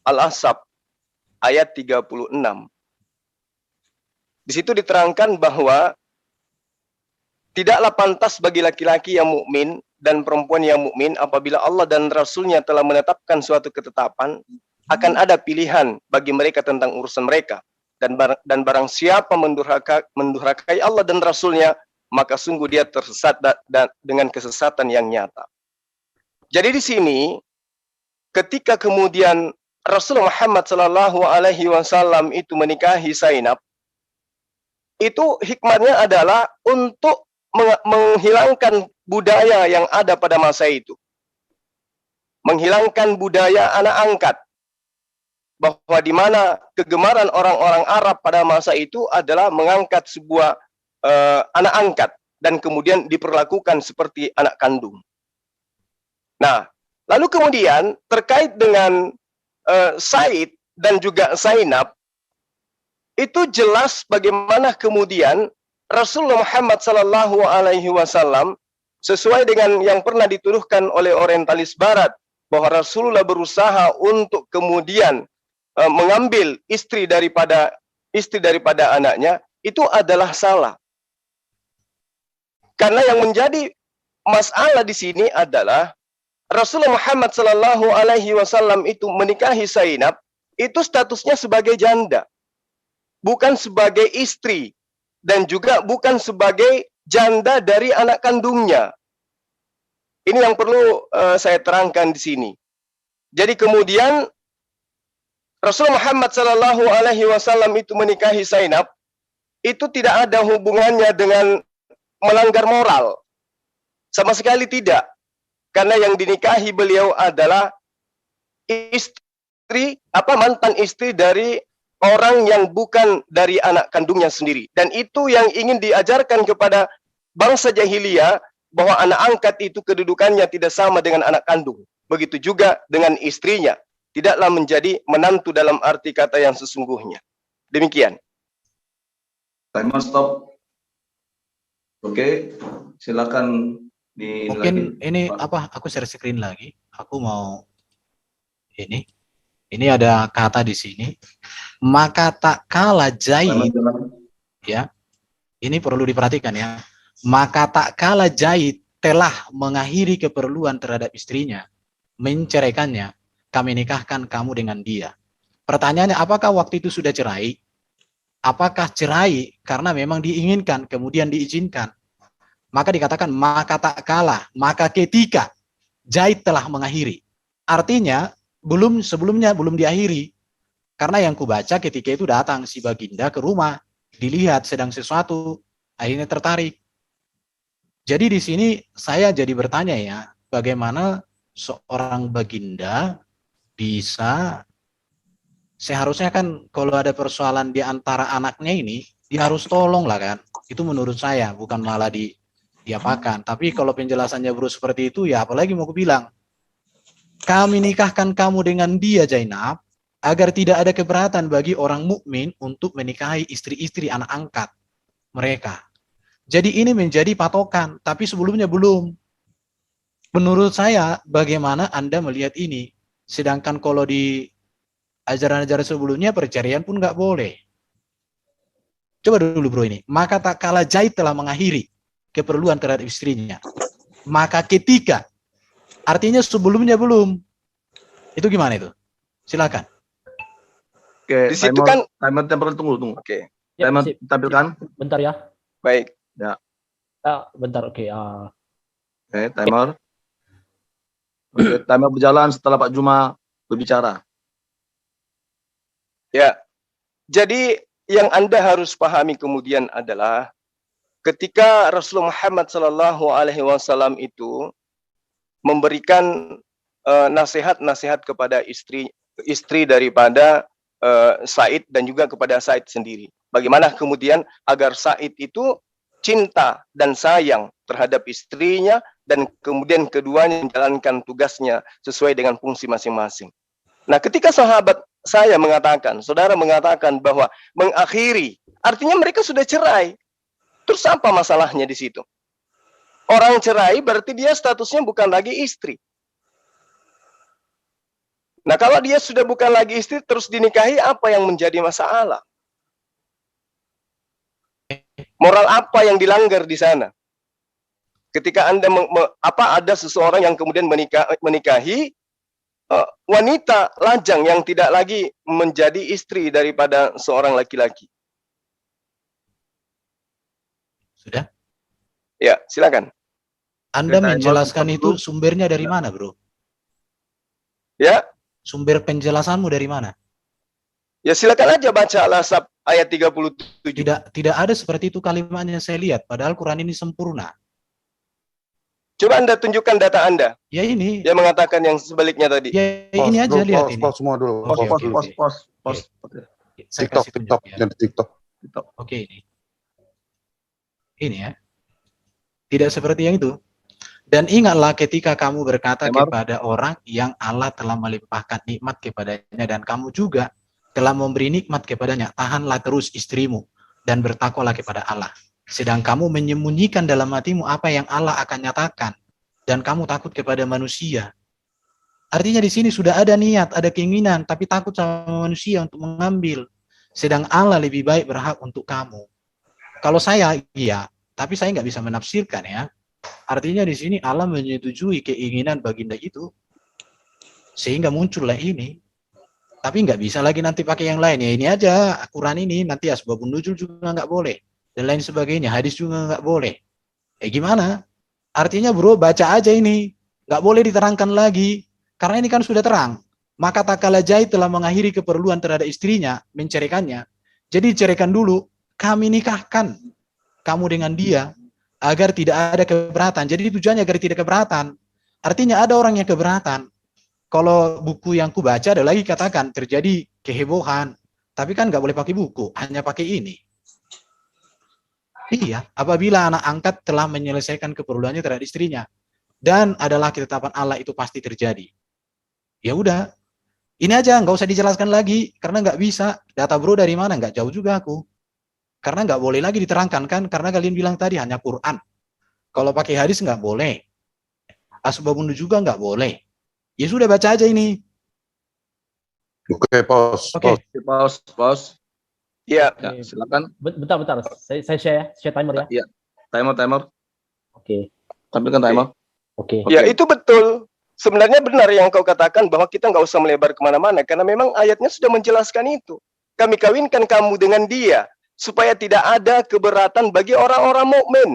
Al-Ahzab ayat 36. Di situ diterangkan bahwa tidaklah pantas bagi laki-laki yang mukmin dan perempuan yang mukmin apabila Allah dan Rasul-Nya telah menetapkan suatu ketetapan, akan ada pilihan bagi mereka tentang urusan mereka, dan barang siapa mendurhakai Allah dan Rasul-Nya, maka sungguh dia tersesat dengan kesesatan yang nyata. Jadi di sini ketika kemudian Rasulullah Muhammad Shallallahu Alaihi Wasallam itu menikahi Zainab, itu hikmahnya adalah untuk menghilangkan budaya yang ada pada masa itu, menghilangkan budaya anak angkat, bahwa di mana kegemaran orang-orang Arab pada masa itu adalah mengangkat sebuah anak angkat dan kemudian diperlakukan seperti anak kandung. Nah, lalu kemudian terkait dengan Said dan juga Zainab, itu jelas bagaimana kemudian Rasulullah Muhammad Sallallahu Alaihi Wasallam sesuai dengan yang pernah dituduhkan oleh orientalis Barat, bahwa Rasulullah berusaha untuk kemudian mengambil istri daripada anaknya, itu adalah salah. Karena yang menjadi masalah di sini adalah Rasulullah Muhammad Sallallahu Alaihi Wasallam itu menikahi Zainab, itu statusnya sebagai janda, bukan sebagai istri, dan juga bukan sebagai janda dari anak kandungnya. Ini yang perlu saya terangkan di sini. Jadi kemudian Rasulullah Muhammad Sallallahu Alaihi Wasallam itu menikahi Zainab, itu tidak ada hubungannya dengan melanggar moral, sama sekali tidak. Karena yang dinikahi beliau adalah mantan istri dari orang yang bukan dari anak kandungnya sendiri. Dan itu yang ingin diajarkan kepada bangsa jahiliyah, bahwa anak angkat itu kedudukannya tidak sama dengan anak kandung. Begitu juga dengan istrinya, tidaklah menjadi menantu dalam arti kata yang sesungguhnya. Demikian. Timer stop. Oke, silakan. Mungkin ini apa? Aku share screen lagi. Aku mau ini. Ini ada kata di sini. Maka tak kala Zaid, ya. Ini perlu diperhatikan ya. Maka tak kala Zaid telah mengakhiri keperluan terhadap istrinya, menceraikannya, kami nikahkan kamu dengan dia. Pertanyaannya, apakah waktu itu sudah cerai? Apakah cerai karena memang diinginkan, kemudian diizinkan? Maka dikatakan, maka tak kalah, maka ketika Zaid telah mengakhiri. Artinya, sebelumnya belum diakhiri. Karena yang kubaca ketika itu datang si baginda ke rumah, dilihat sedang sesuatu, akhirnya tertarik. Jadi di sini saya jadi bertanya ya, bagaimana seorang baginda bisa, seharusnya kan kalau ada persoalan di antara anaknya ini, dia harus tolong lah kan. Itu menurut saya, bukan malah diapakan. Tapi kalau penjelasannya bro seperti itu, ya apalagi mau aku bilang. Kami nikahkan kamu dengan dia Zainab, agar tidak ada keberatan bagi orang mukmin untuk menikahi istri-istri anak angkat mereka. Jadi ini menjadi patokan, tapi sebelumnya belum. Menurut saya, bagaimana Anda melihat ini? Sedangkan kalau di ajaran-ajaran sebelumnya perceraian pun nggak boleh. Coba dulu bro ini. Maka tak kala Zaid telah mengakhiri keperluan terhadap istrinya. Maka ketika, artinya sebelumnya belum. Itu gimana itu? Silakan. Oke, Di situ kan timer tunggu. Oke. Ya, Timer sip. tampilkan. Bentar ya. Baik. Ya. Bentar, oke. Oke, timer. Oke, timer berjalan setelah Pak Juma berbicara. Ya. Jadi yang Anda harus pahami kemudian adalah ketika Rasulullah Muhammad SAW itu memberikan nasihat-nasihat kepada istri daripada Said dan juga kepada Said sendiri. Bagaimana kemudian agar Said itu cinta dan sayang terhadap istrinya dan kemudian keduanya menjalankan tugasnya sesuai dengan fungsi masing-masing. Nah, ketika sahabat saya mengatakan, saudara mengatakan bahwa mengakhiri, artinya mereka sudah cerai. Terus apa masalahnya di situ? Orang cerai berarti dia statusnya bukan lagi istri. Nah, kalau dia sudah bukan lagi istri terus dinikahi, apa yang menjadi masalah? Moral apa yang dilanggar di sana? Ketika Anda ada seseorang yang kemudian menikahi wanita lajang yang tidak lagi menjadi istri daripada seorang laki-laki. Sudah? Ya, silakan. Anda menjelaskan itu sumbernya dari mana, bro? Ya. Sumber penjelasanmu dari mana? Ya, silakan aja baca Al-Ahzab ayat 37. Tidak ada seperti itu kalimatnya saya lihat, padahal Quran ini sempurna. Coba Anda tunjukkan data Anda. Ya ini. Dia mengatakan yang sebaliknya tadi. Ya ini aja lihat ini. Pause semua dulu. Pause. TikTok. Oke ini. Ini ya. Tidak seperti yang itu. Dan ingatlah ketika kamu berkata kepada orang yang Allah telah melimpahkan nikmat kepadanya dan kamu juga telah memberi nikmat kepadanya, tahanlah terus istrimu dan bertakwalah kepada Allah. Sedang kamu menyembunyikan dalam hatimu apa yang Allah akan nyatakan dan kamu takut kepada manusia. Artinya di sini sudah ada niat, ada keinginan, tapi takut sama manusia untuk mengambil. Sedang Allah lebih baik berhak untuk kamu. Kalau saya, iya, tapi saya nggak bisa menafsirkan ya. Artinya di sini Allah menyetujui keinginan baginda itu, sehingga muncullah ini. Tapi nggak bisa lagi nanti pakai yang lain ya. Ini aja Quran ini nanti asbabun nuzul juga nggak boleh dan lain sebagainya. Hadis juga nggak boleh. Gimana? Artinya bro baca aja ini, nggak boleh diterangkan lagi karena ini kan sudah terang. Maka tak kala Zaid telah mengakhiri keperluan terhadap istrinya, menceraikannya. Jadi ceraikan dulu, kami nikahkan kamu dengan dia agar tidak ada keberatan. Jadi tujuannya agar tidak keberatan. Artinya ada orang yang keberatan. Kalau buku yang ku baca ada lagi katakan terjadi kehebohan. Tapi kan nggak boleh pakai buku, hanya pakai ini. Iya, apabila anak angkat telah menyelesaikan keperluannya terhadap istrinya. Dan adalah ketetapan Allah itu pasti terjadi. Ya udah, ini aja nggak usah dijelaskan lagi. Karena nggak bisa. Data bro dari mana? Nggak jauh juga aku. Karena nggak boleh lagi diterangkan kan. Karena kalian bilang tadi hanya Quran. Kalau pakai hadis nggak boleh. Asbabun juga nggak boleh. Ya sudah baca aja ini. Oke, pause. Oke. Pause. Iya. Ya, silakan. Bentar. Saya share timer ya. Iya. Timer. Oke. Tampilkan timer. Oke. Ya, itu betul. Sebenarnya benar yang kau katakan bahwa kita nggak usah melebar kemana-mana karena memang ayatnya sudah menjelaskan itu. Kami kawinkan kamu dengan dia supaya tidak ada keberatan bagi orang-orang mukmin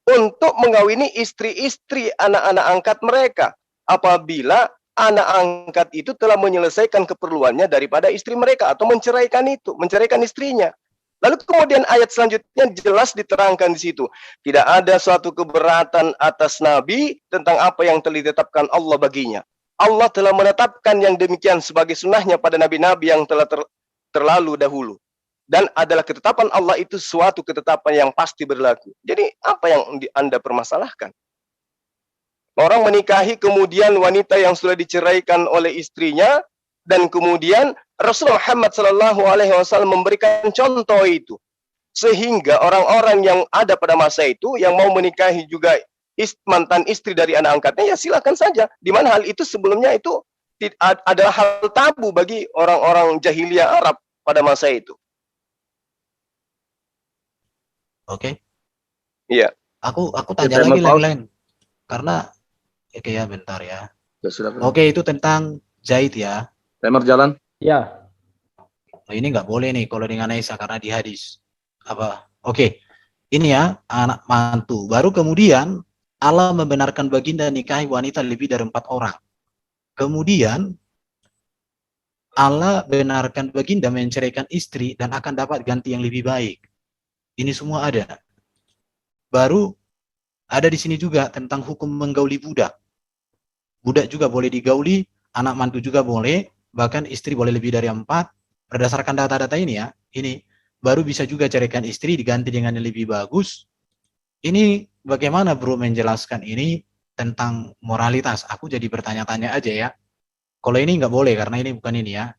untuk mengawini istri-istri anak-anak angkat mereka apabila anak angkat itu telah menyelesaikan keperluannya daripada istri mereka atau menceraikan istrinya. Lalu kemudian ayat selanjutnya jelas diterangkan di situ. Tidak ada suatu keberatan atas Nabi tentang apa yang telah ditetapkan Allah baginya. Allah telah menetapkan yang demikian sebagai sunnahnya pada nabi-nabi yang telah terlalu dahulu. Dan adalah ketetapan Allah itu suatu ketetapan yang pasti berlaku. Jadi apa yang Anda permasalahkan? Orang menikahi kemudian wanita yang sudah diceraikan oleh istrinya dan kemudian Rasulullah Muhammad SAW memberikan contoh itu sehingga orang-orang yang ada pada masa itu yang mau menikahi juga mantan istri dari anak angkatnya ya silakan saja. Di mana hal itu sebelumnya itu adalah hal tabu bagi orang-orang jahiliyah Arab pada masa itu. Oke. Iya. Aku Oke, tanya timer lagi yang pause. lain. Karena oke ya bentar ya. Ya, silakan. Oke, itu tentang Zaid ya. Timer jalan. Ya. Oh, ini nggak boleh nih kalau dengan Aisyah karena di hadis. Apa? Oke. Ini ya anak mantu. Baru kemudian Allah membenarkan baginda nikahi wanita lebih dari 4 orang. Kemudian Allah benarkan baginda menceraikan istri dan akan dapat ganti yang lebih baik. Ini semua ada. Baru ada di sini juga tentang hukum menggauli budak. Budak juga boleh digauli, anak mantu juga boleh, bahkan istri boleh lebih dari 4. Berdasarkan data-data ini ya, ini baru bisa juga ceraikan istri diganti dengan yang lebih bagus. Ini bagaimana bro menjelaskan ini tentang moralitas? Aku jadi bertanya-tanya aja ya. Kalau ini nggak boleh karena ini bukan ini ya.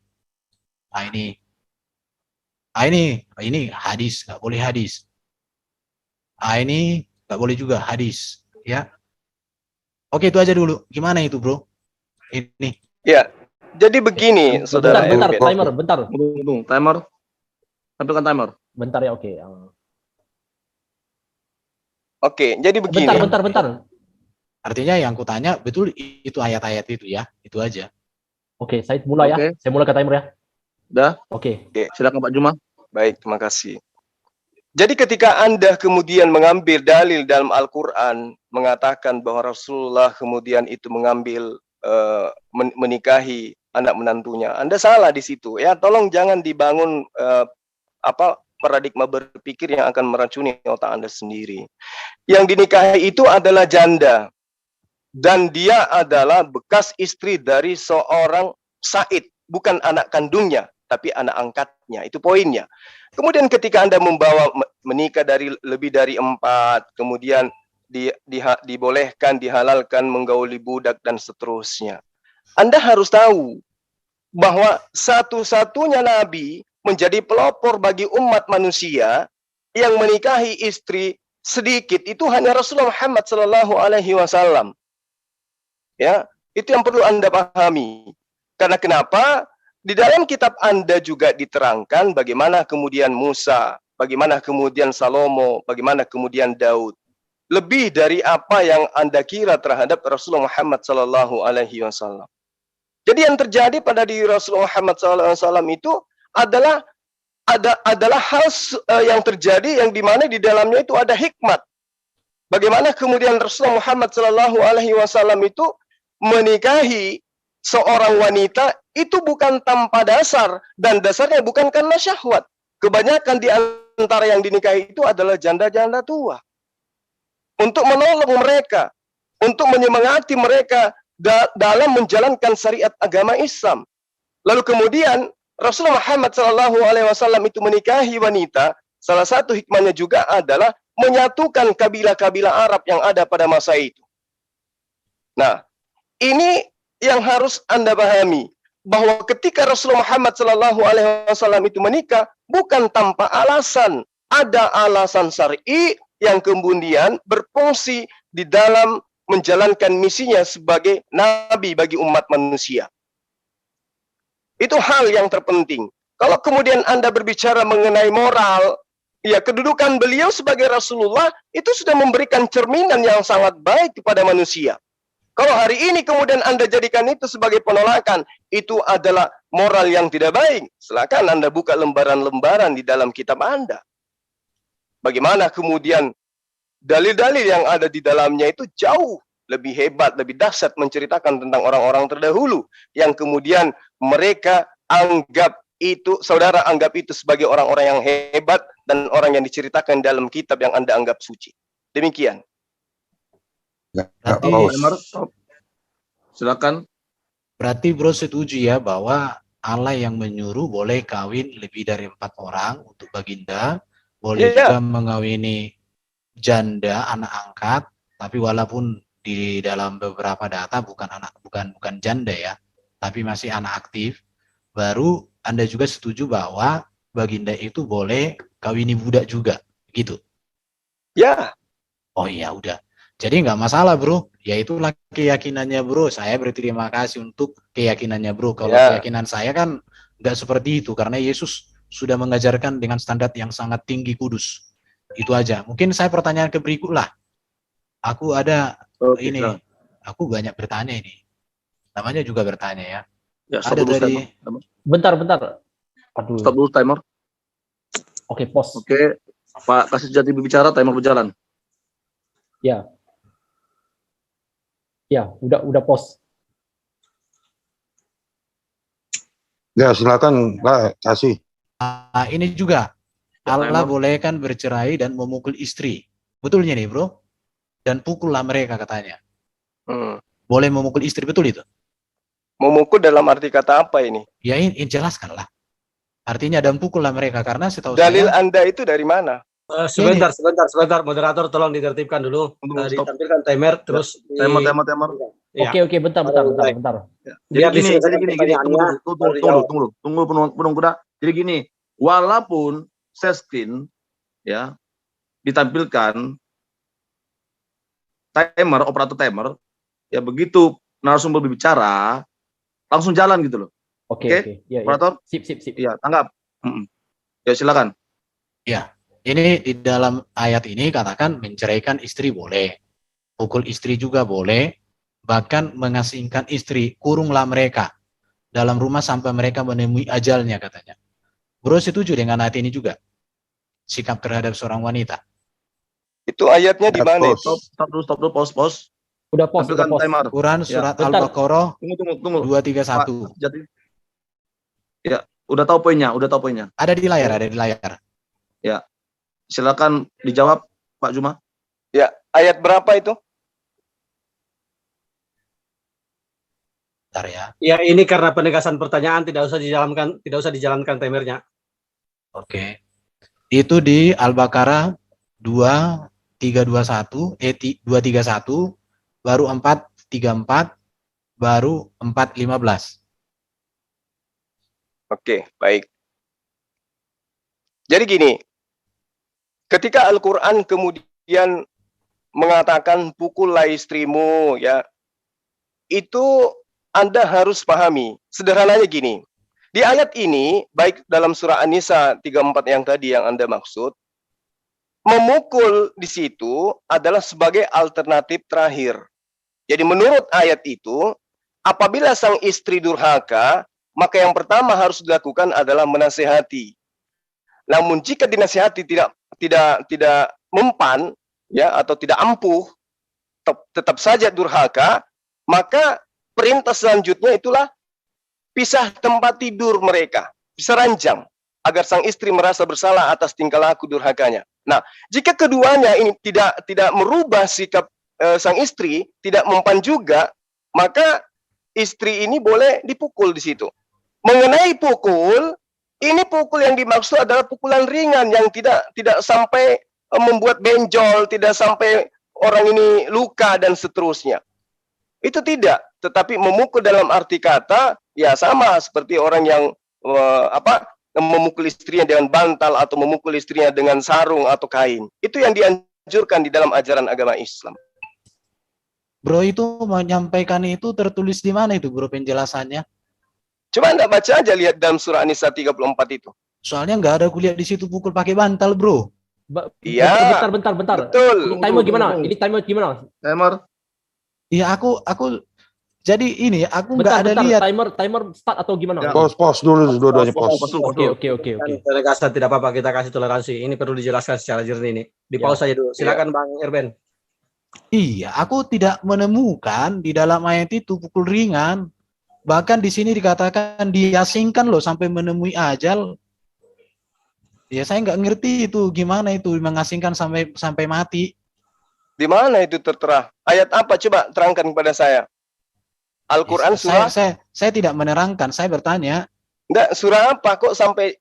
Nah ini hadis, nggak boleh hadis. Nah ini nggak boleh juga hadis ya. Oke itu aja dulu. Gimana itu bro? Ini. Ya, jadi begini saudara. Bentar, timer, bentar. Tunggu, timer. Tampilkan timer. Bentar ya, oke. Oke, jadi begini. Bentar. Artinya yang kutanya betul itu ayat-ayat itu ya, itu aja. Oke, saya mulai ya. Saya mulai ke timer ya. Udah? Oke. Silakan Pak Juma. Baik, terima kasih. Jadi ketika Anda kemudian mengambil dalil dalam Al-Quran mengatakan bahwa Rasulullah kemudian itu mengambil menikahi anak menantunya, Anda salah di situ ya. Tolong jangan dibangun paradigma berpikir yang akan meracuni otak Anda sendiri. Yang dinikahi itu adalah janda dan dia adalah bekas istri dari seorang Said, bukan anak kandungnya tapi anak angkatnya. Itu poinnya. Kemudian ketika Anda membawa menikah dari lebih dari 4, kemudian dibolehkan, dihalalkan menggauli budak dan seterusnya. Anda harus tahu bahwa satu-satunya nabi menjadi pelopor bagi umat manusia yang menikahi istri sedikit itu hanya Rasulullah Muhammad SAW. Ya, itu yang perlu Anda pahami. Karena kenapa? Di dalam kitab Anda juga diterangkan bagaimana kemudian Musa, bagaimana kemudian Salomo, bagaimana kemudian Daud. Lebih dari apa yang Anda kira terhadap Rasulullah Muhammad SAW. Jadi yang terjadi pada diri Rasulullah Muhammad SAW itu adalah hal yang terjadi yang dimana di dalamnya itu ada hikmat. Bagaimana kemudian Rasulullah Muhammad SAW itu menikahi seorang wanita itu bukan tanpa dasar dan dasarnya bukan karena syahwat. Kebanyakan di antara yang dinikahi itu adalah janda-janda tua. Untuk menolong mereka, untuk menyemangati mereka dalam menjalankan syariat agama Islam. Lalu kemudian Rasulullah Muhammad SAW itu menikahi wanita. Salah satu hikmahnya juga adalah menyatukan kabilah-kabilah Arab yang ada pada masa itu. Nah, ini yang harus Anda pahami, bahwa ketika Rasulullah Muhammad SAW itu menikah bukan tanpa alasan, ada alasan syar'i yang kemudian berfungsi di dalam menjalankan misinya sebagai nabi bagi umat manusia. Itu hal yang terpenting. Kalau kemudian Anda berbicara mengenai moral, ya kedudukan beliau sebagai Rasulullah itu sudah memberikan cerminan yang sangat baik kepada manusia. Kalau hari ini kemudian Anda jadikan itu sebagai penolakan, itu adalah moral yang tidak baik. Silakan Anda buka lembaran-lembaran di dalam kitab Anda. Bagaimana kemudian dalil-dalil yang ada di dalamnya itu jauh lebih hebat, lebih dahsyat menceritakan tentang orang-orang terdahulu yang kemudian mereka anggap itu, saudara anggap itu sebagai orang-orang yang hebat dan orang yang diceritakan dalam kitab yang Anda anggap suci. Demikian. Silakan. Berarti bro setuju ya bahwa Allah yang menyuruh boleh kawin lebih dari 4 orang untuk baginda, boleh juga mengawini janda anak angkat, tapi walaupun di dalam beberapa data bukan janda ya, tapi masih anak aktif. Baru Anda juga setuju bahwa baginda itu boleh kawini budak juga, gitu? Ya. Oh iya udah. Jadi nggak masalah bro, ya itulah keyakinannya bro. Saya berterima kasih untuk keyakinannya bro. Kalau Ya. keyakinan saya kan nggak seperti itu, karena Yesus sudah mengajarkan dengan standar yang sangat tinggi kudus. Itu aja. Mungkin saya pertanyaan ke berikut lah. Aku ada ini, aku banyak bertanya ini. Namanya juga bertanya ya. Ya, Ada dari Bentar. Aduh. Stop dulu timer. Oke, pos. Oke, Pak Kasih Sejati berbicara, timer berjalan. Ya. Ya, udah pos. Ya, silakan Pak Kasih. Ini juga Allah bolehkan bercerai dan memukul istri. Betulnya nih bro. Dan pukullah mereka katanya. Boleh memukul istri, betul itu? Memukul dalam arti kata apa ini? Ya ini jelaskanlah. Artinya dan pukullah mereka, karena setahu Dalil saya. Anda itu dari mana? Sebentar, moderator tolong ditertibkan dulu. Ditampilkan timer, terus Timer. Ya. Oke, bentar. Jadi gini, tunggu penuh kuda. Jadi gini, walaupun share screen ya ditampilkan timer, operator timer, ya begitu narasumber berbicara langsung jalan gitu loh. Oke. Ya. Operator? Sip. Iya, tanggap. Ya silakan. Ya, ini di dalam ayat ini katakan menceraikan istri boleh, pukul istri juga boleh, bahkan mengasingkan istri, kurunglah mereka dalam rumah sampai mereka menemui ajalnya katanya. Bro setuju dengan ayat ini juga? Sikap terhadap seorang wanita. Itu ayatnya di mana? Stop dulu, pause. Udah pause. Timer. Quran surat Al-Baqarah Tunggu. 231. Ya, udah tahu poinnya. Ada di layar. Ya. Silakan dijawab Pak Juma. Ya, ayat berapa itu? Bentar ya. Ya, ini karena penegasan pertanyaan tidak usah dijalankan timernya. Oke. Itu di Al-Baqarah 2321, 231, baru 434, baru 415. Oke, baik. Jadi gini, ketika Al-Quran kemudian mengatakan pukullah istrimu, ya, itu Anda harus pahami. Sederhananya gini, di ayat ini, baik dalam surah An-Nisa 34 yang tadi yang Anda maksud, memukul di situ adalah sebagai alternatif terakhir. Jadi menurut ayat itu, apabila sang istri durhaka, maka yang pertama harus dilakukan adalah menasehati. Namun jika dinasehati tidak mempan, ya, atau tidak ampuh, tetap saja durhaka, maka perintah selanjutnya itulah pisah tempat tidur mereka, pisah ranjang, agar sang istri merasa bersalah atas tingkah laku durhakanya. Nah, jika keduanya ini tidak merubah sikap sang istri, tidak mempan juga, maka istri ini boleh dipukul di situ. Mengenai pukul, ini pukul yang dimaksud adalah pukulan ringan yang tidak sampai membuat benjol, tidak sampai orang ini luka dan seterusnya. Itu tidak, tetapi memukul dalam arti kata ya sama seperti orang yang memukul istrinya dengan bantal atau memukul istrinya dengan sarung atau kain. Itu yang dianjurkan di dalam ajaran agama Islam. Bro itu menyampaikan itu tertulis di mana itu bro penjelasannya? Coba Anda baca aja, lihat dalam surah An-Nisa 34 itu. Soalnya nggak ada kuliah di situ pukul pakai bantal, bro. Iya. Bentar. Betul. Ini timer gimana? Timer. Iya, aku jadi ini aku nggak ada lihat. Timer start atau gimana? Pos dulu dua-duanya pos. Oke. Penegasan tidak apa-apa, kita kasih toleransi. Ini perlu dijelaskan secara jernih ini. Di pause saja dulu. Silakan Bang Erben. Iya, aku tidak menemukan di dalam ayat itu pukul ringan. Bahkan di sini dikatakan diasingkan loh sampai menemui ajal. Ya saya nggak ngerti itu gimana itu mengasingkan sampai mati. Di mana itu tertera? Ayat apa? Coba terangkan kepada saya. Al-Quran surah? Saya tidak menerangkan, saya bertanya. Enggak, surah apa kok sampai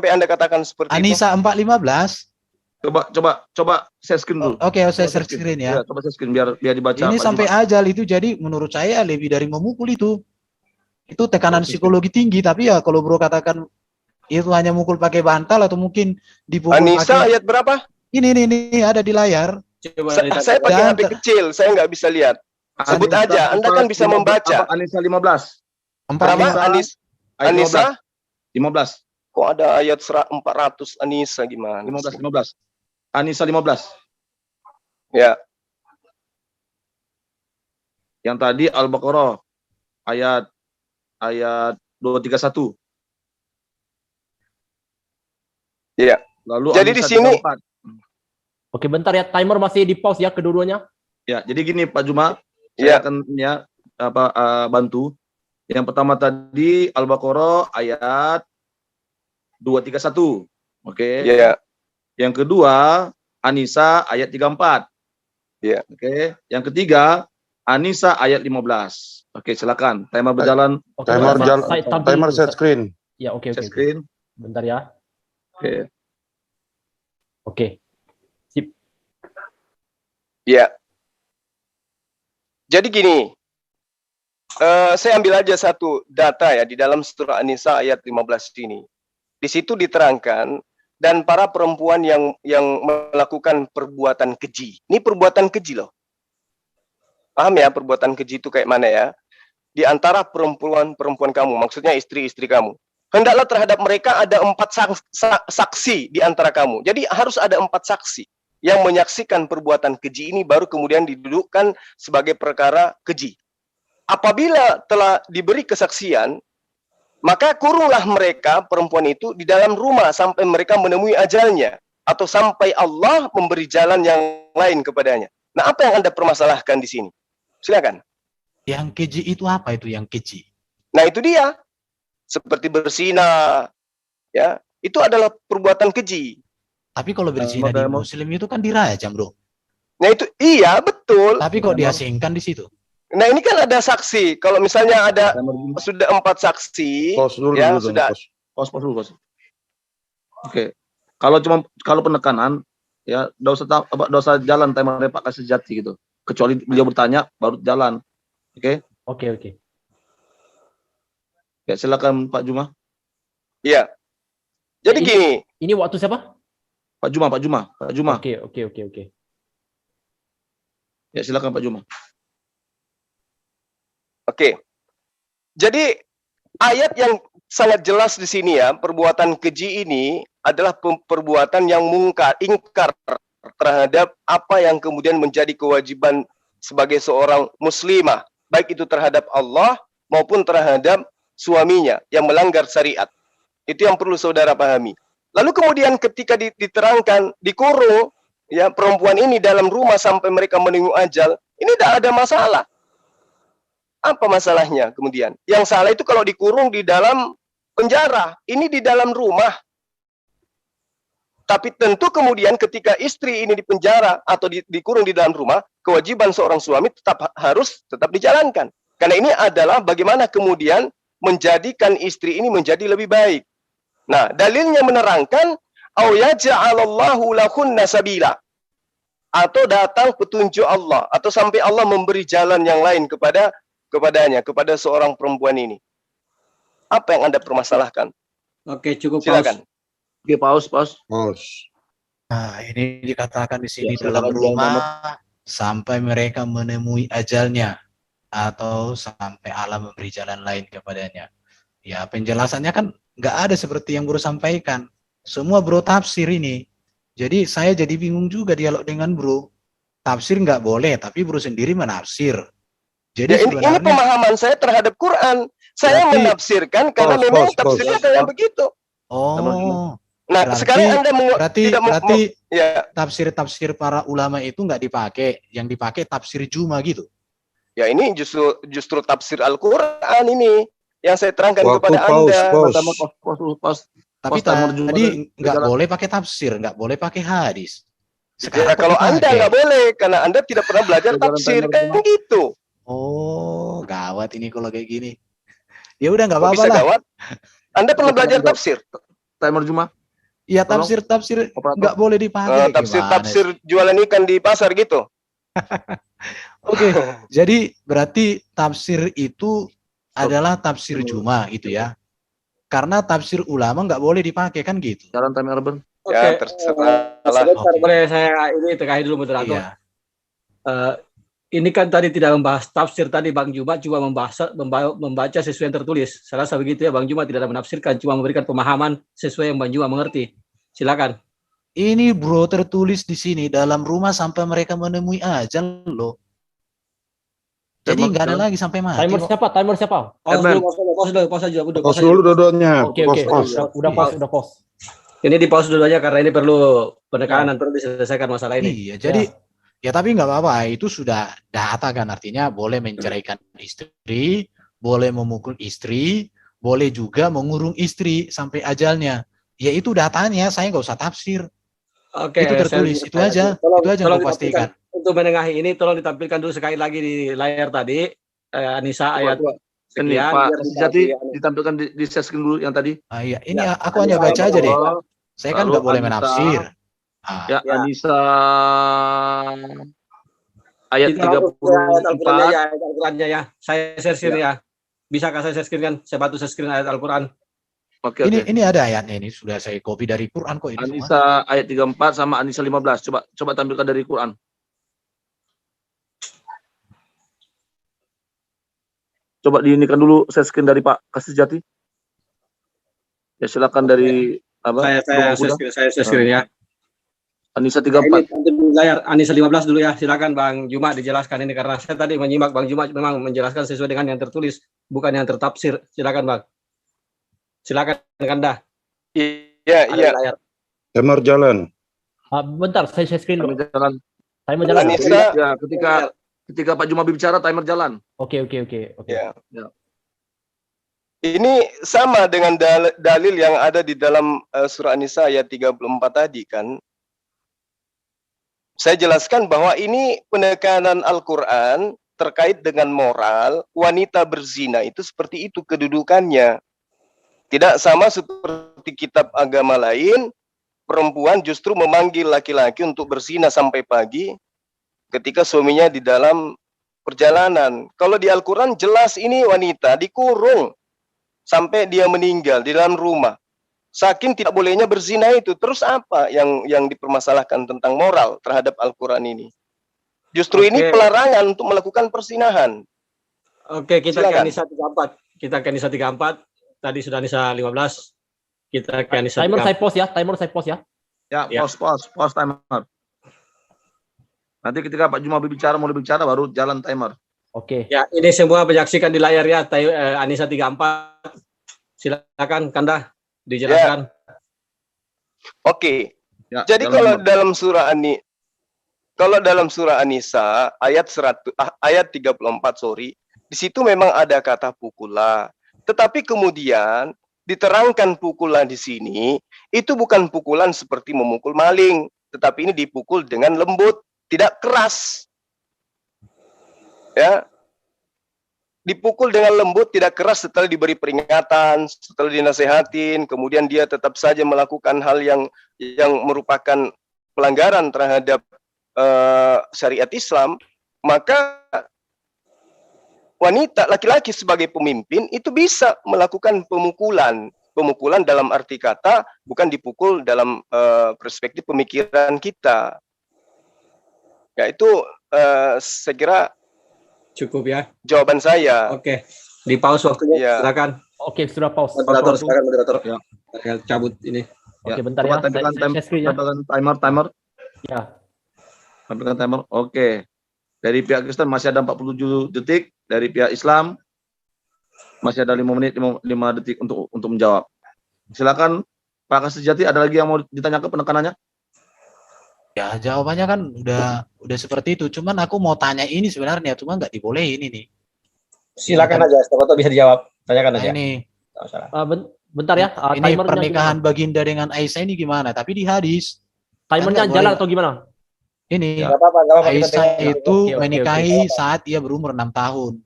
Anda katakan seperti An-Nisa itu? 4:15. Coba share screen dulu. Oke, saya share screen ya. Coba share screen biar dibaca. Ini sampai ajal itu, jadi menurut saya lebih dari memukul itu. Itu tekanan psikologi tinggi, tapi ya kalau bro katakan itu hanya mukul pakai bantal atau mungkin dipukul An-Nisa pakai... ayat berapa? Ini ada di layar. Saya pakai HP kecil, saya nggak bisa lihat. Sebut aja, Anda kan bisa membaca. Anissa 15. Berapa? Anissa 15. Kok ada ayat 400 Anissa gimana? 15. Anissa 15. Ya. Yang tadi Al-Baqarah ayat 231. Iya. Lalu jadi di sini 34. Oke, bentar ya, timer masih di pause ya kedua-duanya. Ya, jadi gini Pak Juma, ya. saya akan bantu. Yang pertama tadi Al-Baqarah ayat 231. Oke. Iya. Yang kedua Anissa ayat 34. Iya. Oke. Yang ketiga Anissa ayat 15. Oke, silakan. Timer berjalan. Oke, Timer set screen. Ya, oke. Set screen. Bentar ya. Oke. Oke. Sip. Ya. Jadi gini, saya ambil aja satu data ya di dalam surah An-Nisa ayat 15 ini. Di situ diterangkan dan para perempuan yang melakukan perbuatan keji. Ini perbuatan keji loh. Paham ya perbuatan keji itu kayak mana ya? Di antara perempuan kamu, maksudnya istri-istri kamu. Hendaklah terhadap mereka ada 4 saksi di antara kamu. Jadi harus ada 4 saksi yang menyaksikan perbuatan keji ini baru kemudian didudukkan sebagai perkara keji. Apabila telah diberi kesaksian, maka kurunglah mereka perempuan itu di dalam rumah sampai mereka menemui ajalnya atau sampai Allah memberi jalan yang lain kepadanya. Nah, apa yang Anda permasalahkan di sini? Silakan. Yang keji itu apa itu yang keji? Nah, itu dia. Seperti berzina, ya, itu adalah perbuatan keji. Tapi kalau berzina di Muslim itu kan dirajam, bro. Nah itu iya betul. Tapi kok diasingkan di situ? Nah ini kan ada saksi. Kalau misalnya ada sudah 4 saksi, ya sudah. Pos dulu. Oke. Kalau penekanan, ya, nggak usah jalan timer Pak kasih jati gitu. Kecuali beliau bertanya baru jalan. Oke? Oke. Ya, silakan Pak Juma. Iya. Jadi gini. Ini waktu siapa? Pak Juma. Oke. Ya, silakan Pak Juma. Oke. Jadi ayat yang sangat jelas di sini ya, perbuatan keji ini adalah perbuatan yang ingkar terhadap apa yang kemudian menjadi kewajiban sebagai seorang muslimah, baik itu terhadap Allah maupun terhadap suaminya yang melanggar syariat. Itu yang perlu saudara pahami. Lalu kemudian ketika diterangkan, dikurung ya perempuan ini dalam rumah sampai mereka menunggu ajal, ini tidak ada masalah. Apa masalahnya kemudian? Yang salah itu kalau dikurung di dalam penjara, ini di dalam rumah. Tapi tentu kemudian ketika istri ini di penjara atau dikurung di dalam rumah, kewajiban seorang suami harus tetap dijalankan. Karena ini adalah bagaimana kemudian menjadikan istri ini menjadi lebih baik. Nah, dalilnya menerangkan au yaj'alallahu lahunna sabila. Atau datang petunjuk Allah atau sampai Allah memberi jalan yang lain kepadanya, kepada seorang perempuan ini. Apa yang Anda permasalahkan? Oke, cukup. Silakan. Oke, pause. Nah, ini dikatakan di sini dalam rumah sampai mereka menemui ajalnya atau sampai Allah memberi jalan lain kepadanya. Ya, penjelasannya kan nggak ada seperti yang Bro sampaikan. Semua Bro tafsir ini. Jadi saya jadi bingung juga dialog dengan Bro. Tafsir nggak boleh, tapi Bro sendiri menafsir. Jadi ya, ini pemahaman saya terhadap Quran. Saya menafsirkan karena memang tafsirnya kayak begitu. Oh. Nah, sekarang Anda berarti ya, tafsir-tafsir para ulama itu nggak dipakai, yang dipakai tafsir Juma gitu. Ya, ini justru tafsir Al-Qur'an ini yang saya terangkan kepada Anda. Tapi tadi nggak boleh pakai tafsir, nggak boleh pakai hadis. Sekarang kalau Anda nggak boleh karena Anda tidak pernah belajar tafsir kan gitu. Oh, gawat ini kalau kayak gini. Ya udah nggak apa-apa lah. Gawat. Anda pernah belajar tafsir? Timer Juma. Iya, tafsir nggak boleh dipakai. Tafsir jualan ikan di pasar gitu. Oke, jadi berarti tafsir itu adalah tafsir Juma gitu ya. Karena tafsir ulama nggak boleh dipakai kan gitu. Jalan timer Urban. Ya, terserah lah. Sebentar, boleh saya ini terakhir dulu moderator. Iya. Ini kan tadi tidak membahas tafsir, tadi Bang Juma cuma membaca sesuai yang tertulis. Saya rasa begitu ya, Bang Juma tidak ada menafsirkan, cuma memberikan pemahaman sesuai yang Bang Juma mengerti. Silakan. Ini bro tertulis di sini dalam rumah sampai mereka menemui ajal loh. Jadi nggak ada lagi sampai mati. Timer siapa? Timer siapa? Pause aja. Pause dulu dua-duanya. Oke. Udah pause. Ini di pause dulu aja karena ini perlu penekanan, perlu diselesaikan masalah ini. Iya, jadi ya tapi nggak apa-apa, itu sudah data kan, artinya boleh menceraikan istri, boleh memukul istri, boleh juga mengurung istri sampai ajalnya. Ya itu datanya, saya nggak usah tafsir. Oke, itu tertulis, itu aja yang pastikan. Untuk menengahi ini, tolong ditampilkan dulu sekali lagi di layar tadi, Anissa ayat sekian. Pak Sejati ditampilkan di share screen dulu yang tadi. Iya, ini aku hanya baca aja deh. Saya kan nggak boleh menafsir. Ya, Anissa ayat 34. Ayat Al-Qur'annya ya. Saya share screen ya. Bisakah saya share screen kan? Saya bantu share screen ayat Al-Qur'an. Oke. Ini ada ayatnya, ini sudah saya copy dari Quran kok ini. Anissa ayat 34 sama Anissa 15. Coba tampilkan dari Quran. Coba diinikan dulu share screen dari Pak Kasijati. Ya silakan dari apa? Saya share screen ya. Anissa 34. Ini layar Anissa 15 dulu ya. Silakan Bang Juma dijelaskan ini, karena saya tadi menyimak Bang Juma memang menjelaskan sesuai dengan yang tertulis, bukan yang tertafsir. Silakan Bang. Silakan Anda. Iya. Layar. Timer jalan. Bentar, saya share screen dulu. Timer jalan. Ya, ketika Pak Juma bicara, timer jalan. Oke. Ya. Ini sama dengan dalil yang ada di dalam surah An-Nisa ayat 34 tadi kan. Saya jelaskan bahwa ini penekanan Al-Quran terkait dengan moral, wanita berzina itu seperti itu kedudukannya. Tidak sama seperti kitab agama lain, perempuan justru memanggil laki-laki untuk berzina sampai pagi ketika suaminya di dalam perjalanan. Kalau di Al-Quran jelas ini wanita dikurung sampai dia meninggal di dalam rumah. Saking tidak bolehnya berzina itu, terus apa yang dipermasalahkan tentang moral terhadap Al-Quran ini? Justru ini pelarangan untuk melakukan persinahan. Oke, kita ke Anissa 34. Tadi sudah Anissa 15. Kita ke Anissa 34. Timer saya pause ya. Ya, pause timer. Nanti ketika Pak Juma mulai bicara baru jalan timer. Oke. Ya, ini semua menyaksikan di layar ya, Anissa 34. Silakan Kanda dijelaskan. Ya. Oke. Ya, jadi kalau dalam surah An-Nisa ayat 34 di situ memang ada kata pukula. Tetapi kemudian diterangkan pukulan di sini itu bukan pukulan seperti memukul maling, tetapi ini dipukul dengan lembut, tidak keras. Ya. Dipukul dengan lembut, tidak keras, setelah diberi peringatan, setelah dinasehatin, kemudian dia tetap saja melakukan hal yang merupakan pelanggaran terhadap syariat Islam, maka wanita, laki-laki sebagai pemimpin itu bisa melakukan pemukulan dalam arti kata, bukan dipukul dalam perspektif pemikiran kita. Ya itu saya kira cukup ya jawaban saya. Oke, di pause waktunya ya. Silakan. Oke, sudah pause. Moderator ya. Cabut ini. Oke, bentar ya. Tampilkan timer. Ya. Tampilkan timer. Oke. Dari pihak Kristen masih ada 47 detik, dari pihak Islam masih ada 5 menit 5 detik untuk menjawab. Silakan Pak Kasijati, ada lagi yang mau ditanyakan penekanannya? Ya jawabannya kan udah seperti itu. Cuman aku mau tanya ini sebenarnya, cuma nggak dibolehin ini. Silakan aja, siapa bisa dijawab. Tanyakan aja. Ini bentar ya. Ini pernikahan Baginda dengan Aisyah ini gimana? Tapi di hadis. Timernya jalan atau gimana? Ini gak apa-apa, Aisyah itu menikahi saat ia berumur 6 tahun.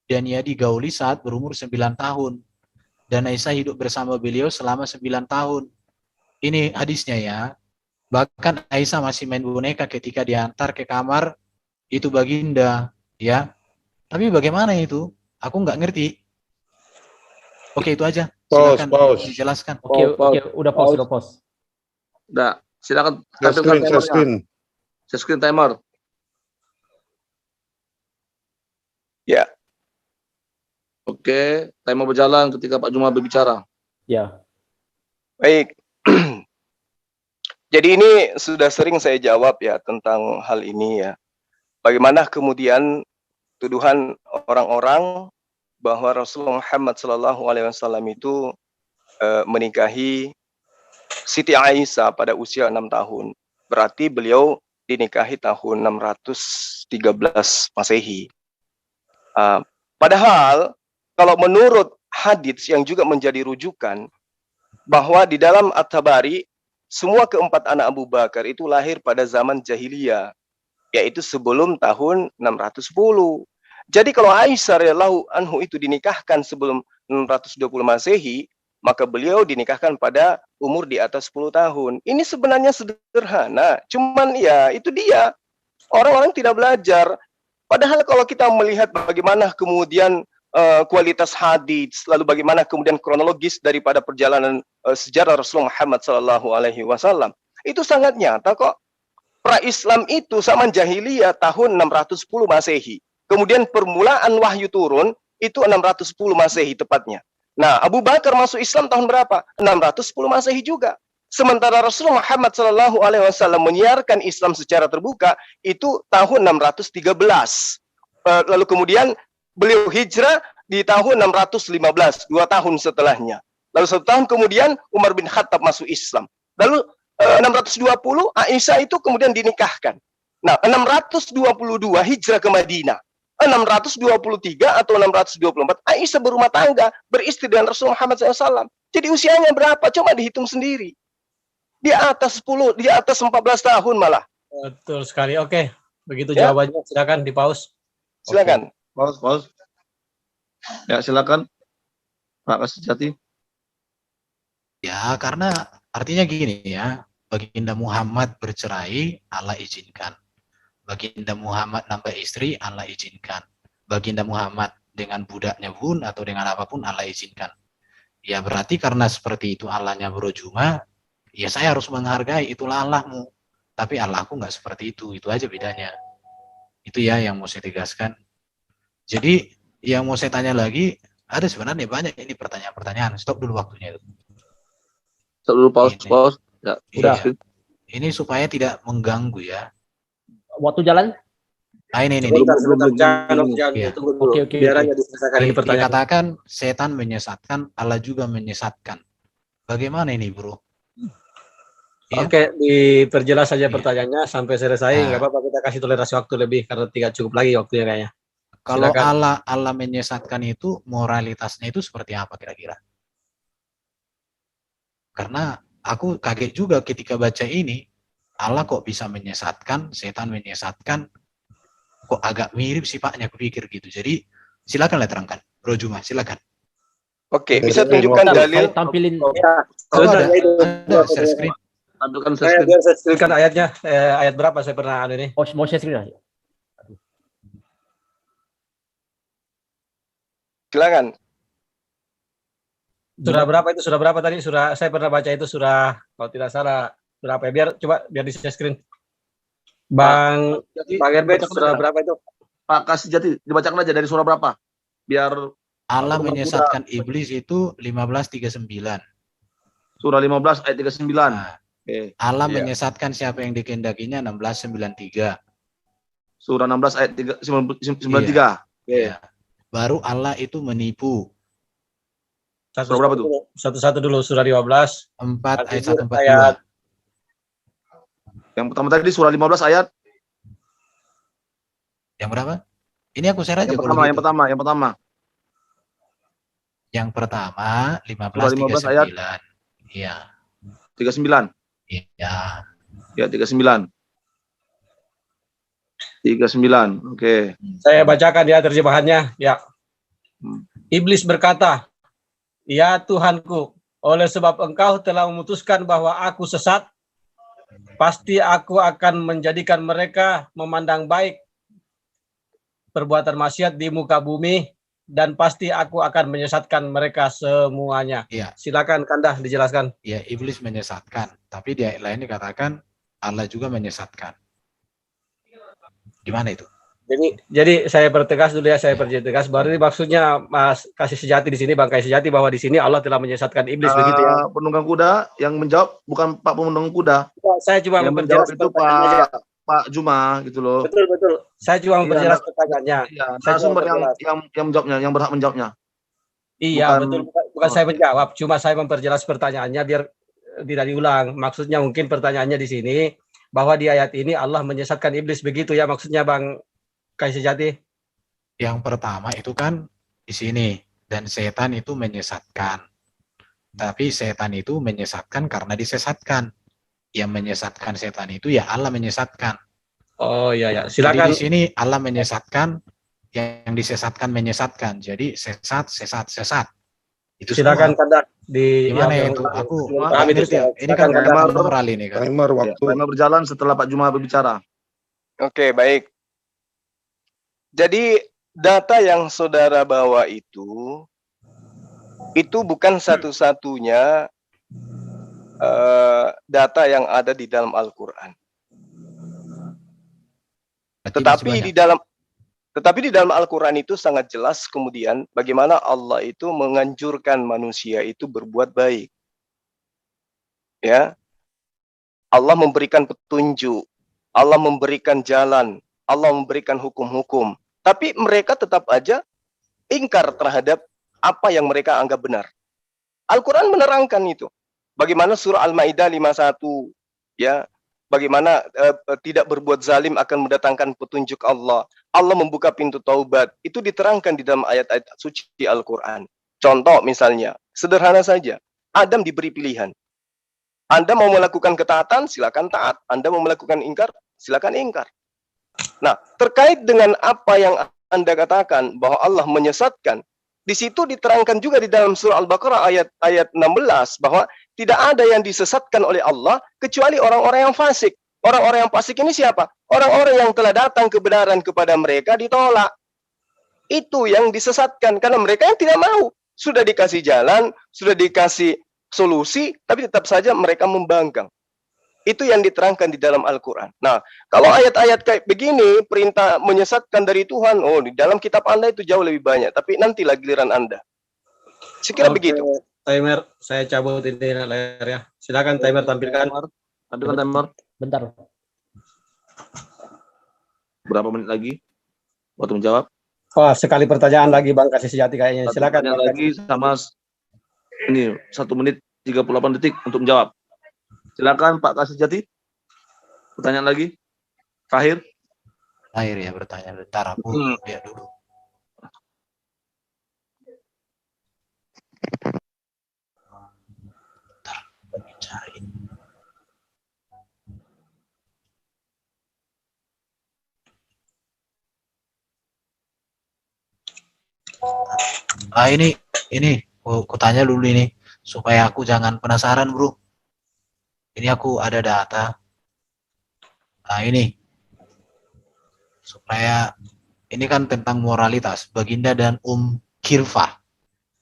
Dan ia digauli saat berumur 9 tahun. Dan Aisyah hidup bersama beliau selama 9 tahun. Ini hadisnya ya. Bahkan Aisyah masih main boneka ketika diantar ke kamar itu Baginda, ya. Tapi bagaimana itu? Aku nggak ngerti. Oke, itu aja. Silakan dijelaskan. Oke, udah pause. Udah, silakan Share tampilkan screen, share timernya. screen. Share screen timer. Ya. Oke, timer berjalan ketika Pak Jumal berbicara. Ya. Baik. Jadi ini sudah sering saya jawab ya tentang hal ini ya. Bagaimana kemudian tuduhan orang-orang bahwa Rasulullah Muhammad SAW itu menikahi Siti Aisyah pada usia 6 tahun. Berarti beliau dinikahi tahun 613 Masehi. Padahal kalau menurut hadits yang juga menjadi rujukan bahwa di dalam At-Tabari semua keempat anak Abu Bakar itu lahir pada zaman jahiliyah, yaitu sebelum tahun 610. Jadi kalau Aisyah radhiyallahu anhu itu dinikahkan sebelum 620 Masehi, maka beliau dinikahkan pada umur di atas 10 tahun. Ini sebenarnya sederhana, cuman ya itu dia. Orang-orang tidak belajar. Padahal kalau kita melihat bagaimana kemudian kualitas hadits, lalu bagaimana kemudian kronologis daripada perjalanan sejarah Rasulullah Muhammad SAW, itu sangat nyata kok. Pra-Islam itu zaman jahiliyah tahun 610 Masehi. Kemudian permulaan wahyu turun itu 610 Masehi tepatnya. Nah, Abu Bakar masuk Islam tahun berapa? 610 Masehi juga. Sementara Rasulullah Muhammad SAW menyiarkan Islam secara terbuka itu tahun 613. Lalu kemudian beliau hijrah di tahun 615, 2 tahun setelahnya. Lalu 1 tahun kemudian Umar bin Khattab masuk Islam. Lalu 620 Aisyah itu kemudian dinikahkan. Nah, 622 hijrah ke Madinah. 623 atau 624 Aisyah berumah tangga, beristri dengan Rasulullah Muhammad SAW. Jadi usianya berapa? Coba dihitung sendiri. Di atas 10, di atas 14 tahun malah. Betul sekali. Oke, begitu jawabannya. Silakan di pause. Silakan. Pause. Ya, silakan. Pak Kasijati. Ya, karena artinya gini ya, Baginda Muhammad bercerai, Allah izinkan. Baginda Muhammad nambah istri, Allah izinkan. Baginda Muhammad dengan budaknya pun atau dengan apapun Allah izinkan. Ya berarti karena seperti itu Allahnya berujuma, ya saya harus menghargai, itulah Allahmu. Tapi Allahku nggak seperti itu aja bedanya. Itu ya yang mau saya tegaskan. Jadi yang mau saya tanya lagi, ada sebenarnya banyak ini pertanyaan-pertanyaan. Stop dulu waktunya itu. Stop dulu, pause. Ya, udah. Ini supaya tidak mengganggu ya. Waktu jalan? Nah ini. Jangan Ya. tunggu dulu. Oke. Biar aja diselesaikan ini pertanyaan. Dikatakan setan menyesatkan, Allah juga menyesatkan. Bagaimana ini, bro? Ya. Oke, diperjelas saja pertanyaannya sampai selesai. Nggak apa-apa, kita kasih toleransi waktu lebih karena tidak cukup lagi waktunya kayaknya. Kalau Silakan. Allah menyesatkan itu, moralitasnya itu seperti apa kira-kira? Karena aku kaget juga ketika baca ini, Allah kok bisa menyesatkan, setan menyesatkan, kok agak mirip sifatnya, aku pikir gitu. Jadi silakanlah terangkan, Bro Juma, silakan. Oke, bisa tunjukkan dalil. Tampilin. Ada share screen. Tampilkan Saya biar saya screenkan ayatnya. Ayat berapa saya pernah ada ini? Mau share screen aja. Silakan. Surah berapa itu? Surah berapa tadi? Surah saya pernah baca itu surah kalau tidak salah berapa ya? Biar di share screen. Bang Herbert, surah berapa itu? Pak Kasijati, dibacakan aja dari surah berapa? Biar Allah menyesatkan iblis itu 15:39. Surah 15 ayat 39. Oke. Allah menyesatkan siapa yang dikehendakinya 16:93. Surah 16 ayat 93. Iya. Baru Allah itu menipu. Surah berapa tuh? Satu-satu dulu, surah 15. 4 ayat 142. Yang pertama tadi surah 15 ayat. Yang berapa? Ini aku share aja. Yang pertama. Yang pertama 15 ayat. 39. Iya. 39. Iya. Ya, 39. 39. Oke. Saya bacakan ya terjemahannya. Ya. Iblis berkata, "Ya Tuhanku, oleh sebab Engkau telah memutuskan bahwa aku sesat, pasti aku akan menjadikan mereka memandang baik perbuatan maksiat di muka bumi dan pasti aku akan menyesatkan mereka semuanya. Iya. Silakan Kandah dijelaskan. Ya, iblis menyesatkan, tapi di ayat lain dikatakan Allah juga menyesatkan. Gimana itu? Jadi saya pertegas dulu ya, saya perjelas. Berarti maksudnya Mas Kasih Sejati di sini, Bang Kasih Sejati, bahwa di sini Allah telah menyesatkan iblis begitu ya? Penunggang kuda yang menjawab bukan Pak penunggang kuda. Saya cuma yang menjawab itu Pak Juma gitu loh. Betul. Saya cuma memperjelas pertanyaannya. Iya, narasumber yang menjawabnya, yang berhak menjawabnya. Iya, betul. Bukan saya menjawab, cuma saya memperjelas pertanyaannya biar tidak diulang. Maksudnya mungkin pertanyaannya di sini bahwa di ayat ini Allah menyesatkan iblis begitu ya maksudnya Bang Kasih Sejati. Yang pertama itu kan di sini, dan setan itu menyesatkan. Tapi setan itu menyesatkan karena disesatkan. Yang menyesatkan setan itu ya Allah menyesatkan. Oh iya, silakan. Jadi di sini Allah menyesatkan, yang disesatkan menyesatkan. Jadi sesat. Itu silakan Kandak di gimana itu? Aku ngerti ya. Ini kan moral ini kan. Timer waktu. Timer berjalan setelah Pak Juma berbicara. Oke, baik. Jadi data yang saudara bawa itu bukan satu-satunya data yang ada di dalam Al-Quran. Tetapi di dalam Al-Quran itu sangat jelas kemudian bagaimana Allah itu menganjurkan manusia itu berbuat baik. Ya, Allah memberikan petunjuk, Allah memberikan jalan, Allah memberikan hukum-hukum, tapi mereka tetap aja ingkar terhadap apa yang mereka anggap benar. Al-Quran menerangkan itu. Bagaimana surah Al-Maidah 51, ya, bagaimana tidak berbuat zalim akan mendatangkan petunjuk Allah. Allah membuka pintu taubat. Itu diterangkan di dalam ayat-ayat suci Al-Quran. Contoh misalnya, sederhana saja, Adam diberi pilihan. Anda mau melakukan ketaatan, silakan taat. Anda mau melakukan ingkar, silakan ingkar. Nah, terkait dengan apa yang Anda katakan bahwa Allah menyesatkan, di situ diterangkan juga di dalam surah Al-Baqarah ayat 16 bahwa tidak ada yang disesatkan oleh Allah kecuali orang-orang yang fasik. Orang-orang yang fasik ini siapa? Orang-orang yang telah datang kebenaran kepada mereka ditolak. Itu yang disesatkan karena mereka yang tidak mau. Sudah dikasih jalan, sudah dikasih solusi, tapi tetap saja mereka membangkang. Itu yang diterangkan di dalam Al-Quran. Nah, kalau ayat-ayat kayak begini, perintah menyesatkan dari Tuhan, oh di dalam kitab Anda itu jauh lebih banyak. Tapi nantilah giliran Anda. Sekira begitu. Timer, saya cabut ini layarnya. Silakan timer tampilkan. Tampilkan timer. Bentar. Berapa menit lagi? Waktu menjawab. Wah, sekali pertanyaan lagi Bang Kasih Sejati kayaknya. Silakan. Lagi sama ini 1 menit 38 detik untuk menjawab. Silakan Pak Kasih Sejati. Pertanyaan lagi. Terakhir. Terakhir ya bertanya. Bentar aku lihat dulu. Bentar, cari. Ini, aku tanya dulu ini supaya aku jangan penasaran, bro. Ini aku ada data. Nah ini supaya ini kan tentang moralitas. Baginda dan Kirfah.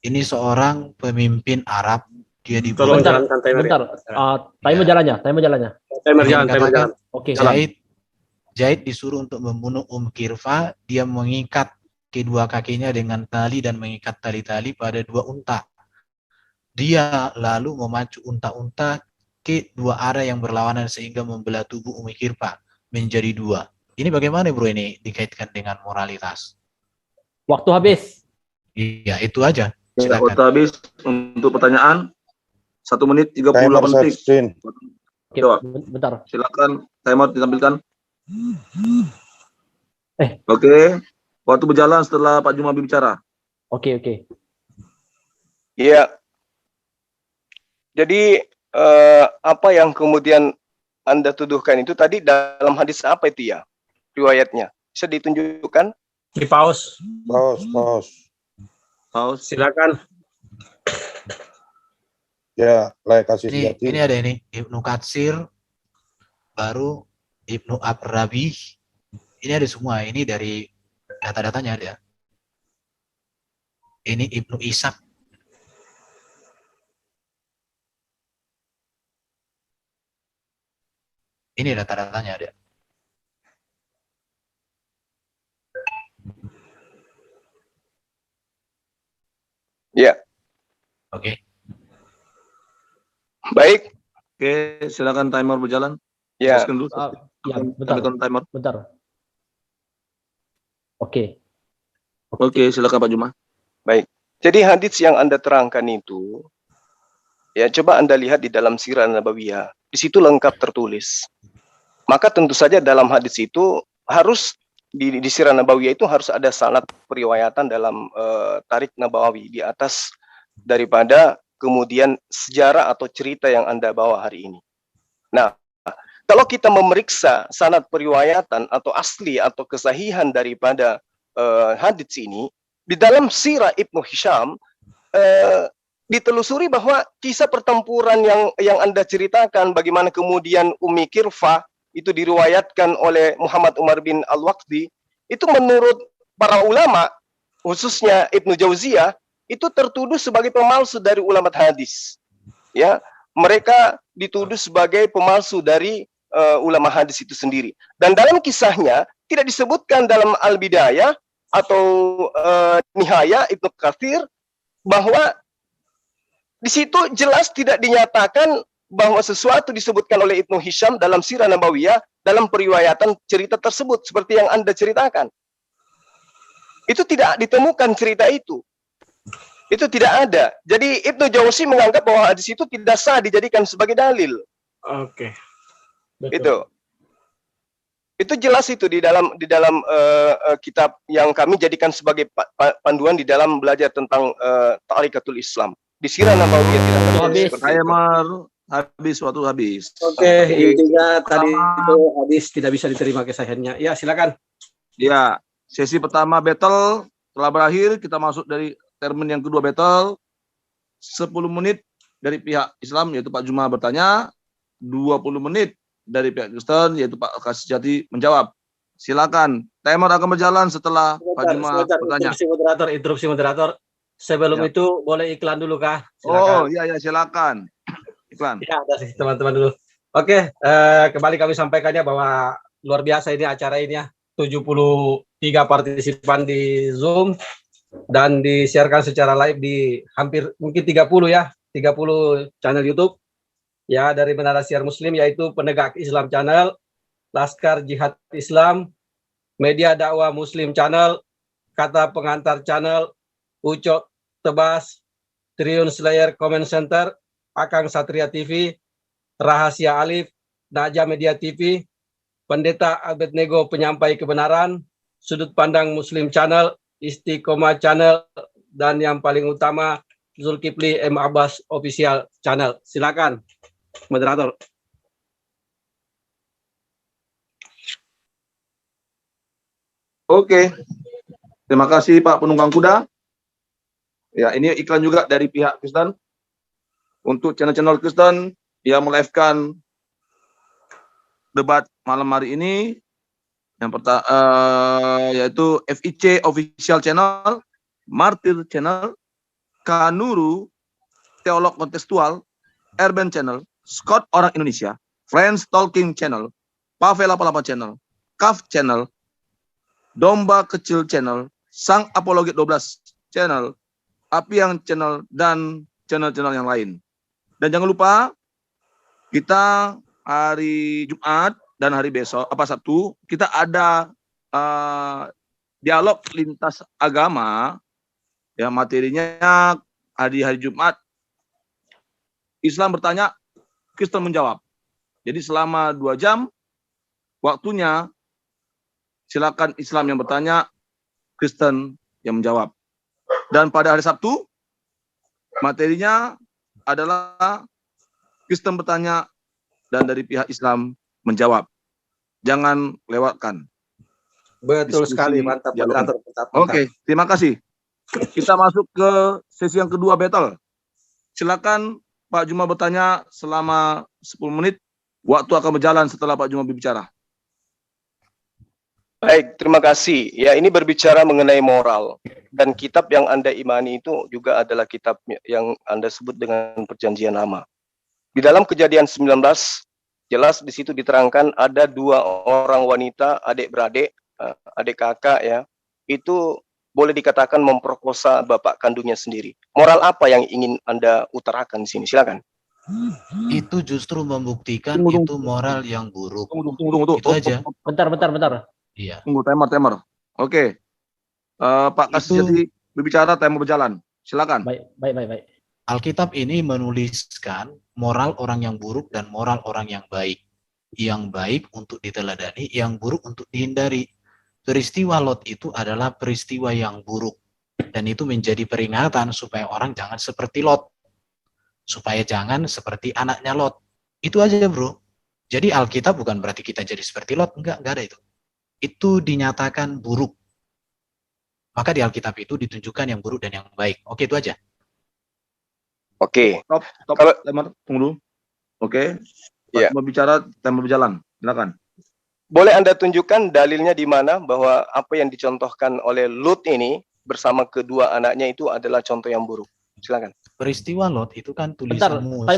Ini seorang pemimpin Arab. Dia dibunuh. Bentar. Timer jalannya. Timer jalan. Oke. Zaid disuruh untuk membunuh Kirfah. Dia mengikat kedua kakinya dengan tali dan mengikat tali-tali pada 2 unta. Dia lalu memacu unta-unta ke 2 arah yang berlawanan sehingga membelah tubuh Kirfah menjadi 2. Ini bagaimana bro ini dikaitkan dengan moralitas? Waktu habis. Iya, itu aja. Silakan. Waktu habis untuk pertanyaan 1 menit 38 detik. Oke, bentar. Silakan timer ditampilkan. Oke. Waktu berjalan setelah Pak Juma bicara. Oke. Iya. Jadi apa yang kemudian Anda tuduhkan itu tadi dalam hadis apa itu ya? Riwayatnya. Bisa ditunjukkan? Di pause. Pause. Silakan. Ya, kasih Sejati. Ini ada ini Ibnu Katsir, baru Ibnu Abrabi. Ini ada semua. Ini dari data-datanya ada. Ini Ibnu Ishaq. Ini data-datanya ada. Ya. Oke. Baik. Oke, silakan timer berjalan. Ya. Teruskan dulu. Ya, bentar. Timer. Bentar. Oke. Oke, silakan Pak Juma. Baik. Jadi hadits yang Anda terangkan itu, ya coba Anda lihat di dalam Sirah Nabawiyah. Di situ lengkap tertulis. Maka tentu saja dalam hadits itu harus di Sirah Nabawiyah itu harus ada sanad periwayatan dalam Tarik Nabawi di atas daripada kemudian sejarah atau cerita yang Anda bawa hari ini. Nah, kalau kita memeriksa sanad periwayatan atau asli atau kesahihan daripada hadits ini, di dalam Sirah Ibnu Hisham ditelusuri bahwa kisah pertempuran yang Anda ceritakan, bagaimana kemudian Umi Kirfah itu diriwayatkan oleh Muhammad Umar bin Al-Waqdi, itu menurut para ulama, khususnya Ibnu Jauziyah, itu tertuduh sebagai pemalsu dari ulama hadis. Ya, mereka dituduh sebagai pemalsu dari ulama hadis itu sendiri. Dan dalam kisahnya tidak disebutkan dalam Al-Bidayah atau Nihaya Ibnu Katsir bahwa di situ jelas tidak dinyatakan bahwa sesuatu disebutkan oleh Ibnu Hisham dalam Sirah Nabawiyah dalam periwayatan cerita tersebut seperti yang Anda ceritakan. Itu tidak ditemukan cerita itu. Itu tidak ada. Jadi Ibnu Jauzi menganggap bahwa hadis itu tidak sah dijadikan sebagai dalil. Oke. Itu jelas itu di dalam kitab yang kami jadikan sebagai panduan di dalam belajar tentang Tarikatul Islam. Di Sirah Nabawiyah tidak habis waktu habis. Oke, intinya tadi itu hadis tidak bisa diterima kesahihannya. Ya, silakan. Ya, sesi pertama battle telah berakhir, kita masuk dari termin yang kedua battle. 10 menit dari pihak Islam yaitu Pak Juma bertanya, 20 menit dari pihak Kristen yaitu Pak Kasjati menjawab. Silakan. Timer akan berjalan setelah Pak Juma bertanya. Interupsi moderator. Sebelum itu boleh iklan dulu kah? Silakan. Oh, iya silakan. Iklan. Ya, ada sih teman-teman dulu. Oke, kembali kami sampaikannya bahwa luar biasa ini acara ini ya. 73 partisipan di Zoom dan disiarkan secara live di hampir mungkin 30 ya, 30 channel YouTube. Ya, dari Menara Siar Muslim yaitu Penegak Islam Channel, Laskar Jihad Islam, Media Dakwah Muslim Channel, Kata Pengantar Channel, Ucok Tebas, Triun Slayer Comment Center, Akang Satria TV, Rahasia Alif, Naja Media TV, Pendeta Abednego Penyampai Kebenaran, Sudut Pandang Muslim Channel, Istiqomah Channel, dan yang paling utama Zulkifli M. Abbas Official Channel. Silakan, moderator. Oke, terima kasih Pak Penunggang Kuda. Ya, ini iklan juga dari pihak Kristen. Untuk channel-channel Kristen yang melive-kan debat malam hari ini, yang pertama yaitu FIC Official Channel, Martir Channel, Kanuru Teolog Kontekstual, Urban Channel, Scott Orang Indonesia, Friends Talking Channel, Pavel 88 Channel, Kaf Channel, Domba Kecil Channel, Sang Apologet 12 Channel, Apiang Channel, dan channel-channel yang lain. Dan jangan lupa, kita hari Jumat dan hari besok, Sabtu, kita ada dialog lintas agama, ya materinya hari Jumat, Islam bertanya, Kristen menjawab. Jadi selama 2 jam, waktunya, silakan Islam yang bertanya, Kristen yang menjawab. Dan pada hari Sabtu, materinya adalah Kristen bertanya dan dari pihak Islam menjawab. Jangan lewatkan. Betul diskusi sekali, mantap. Oke, terima kasih. Kita masuk ke sesi yang kedua battle. Silakan Pak Juma bertanya selama 10 menit. Waktu akan berjalan setelah Pak Juma berbicara. Baik, terima kasih. Ya, ini berbicara mengenai moral. Dan kitab yang Anda imani itu juga adalah kitab yang Anda sebut dengan Perjanjian Lama. Di dalam Kejadian 19, jelas di situ diterangkan ada 2 orang wanita, adik-beradik, adik kakak ya, itu boleh dikatakan memperkosa bapak kandungnya sendiri. Moral apa yang ingin Anda utarakan di sini? Silakan. Itu justru membuktikan itu moral yang buruk. Tunggu. Itu aja. Bentar. Iya. Tunggu, timer. Oke. Pak Kasih jadi berbicara, timer berjalan. Silakan. Baik. Alkitab ini menuliskan moral orang yang buruk dan moral orang yang baik. Yang baik untuk diteladani, yang buruk untuk dihindari. Peristiwa Lot itu adalah peristiwa yang buruk. Dan itu menjadi peringatan supaya orang jangan seperti Lot. Supaya jangan seperti anaknya Lot. Itu aja, bro. Jadi Alkitab bukan berarti kita jadi seperti Lot. Enggak ada itu. Itu dinyatakan buruk. Maka di Alkitab itu ditunjukkan yang buruk dan yang baik. Oke, itu aja. Oke. Stop. Timer, tunggu dulu. Oke. Ya. Berbicara, timer berjalan. Silakan. Boleh Anda tunjukkan dalilnya di mana bahwa apa yang dicontohkan oleh Lut ini bersama kedua anaknya itu adalah contoh yang buruk. Silakan. Peristiwa Lot itu kan Bentar, tulisan Musa.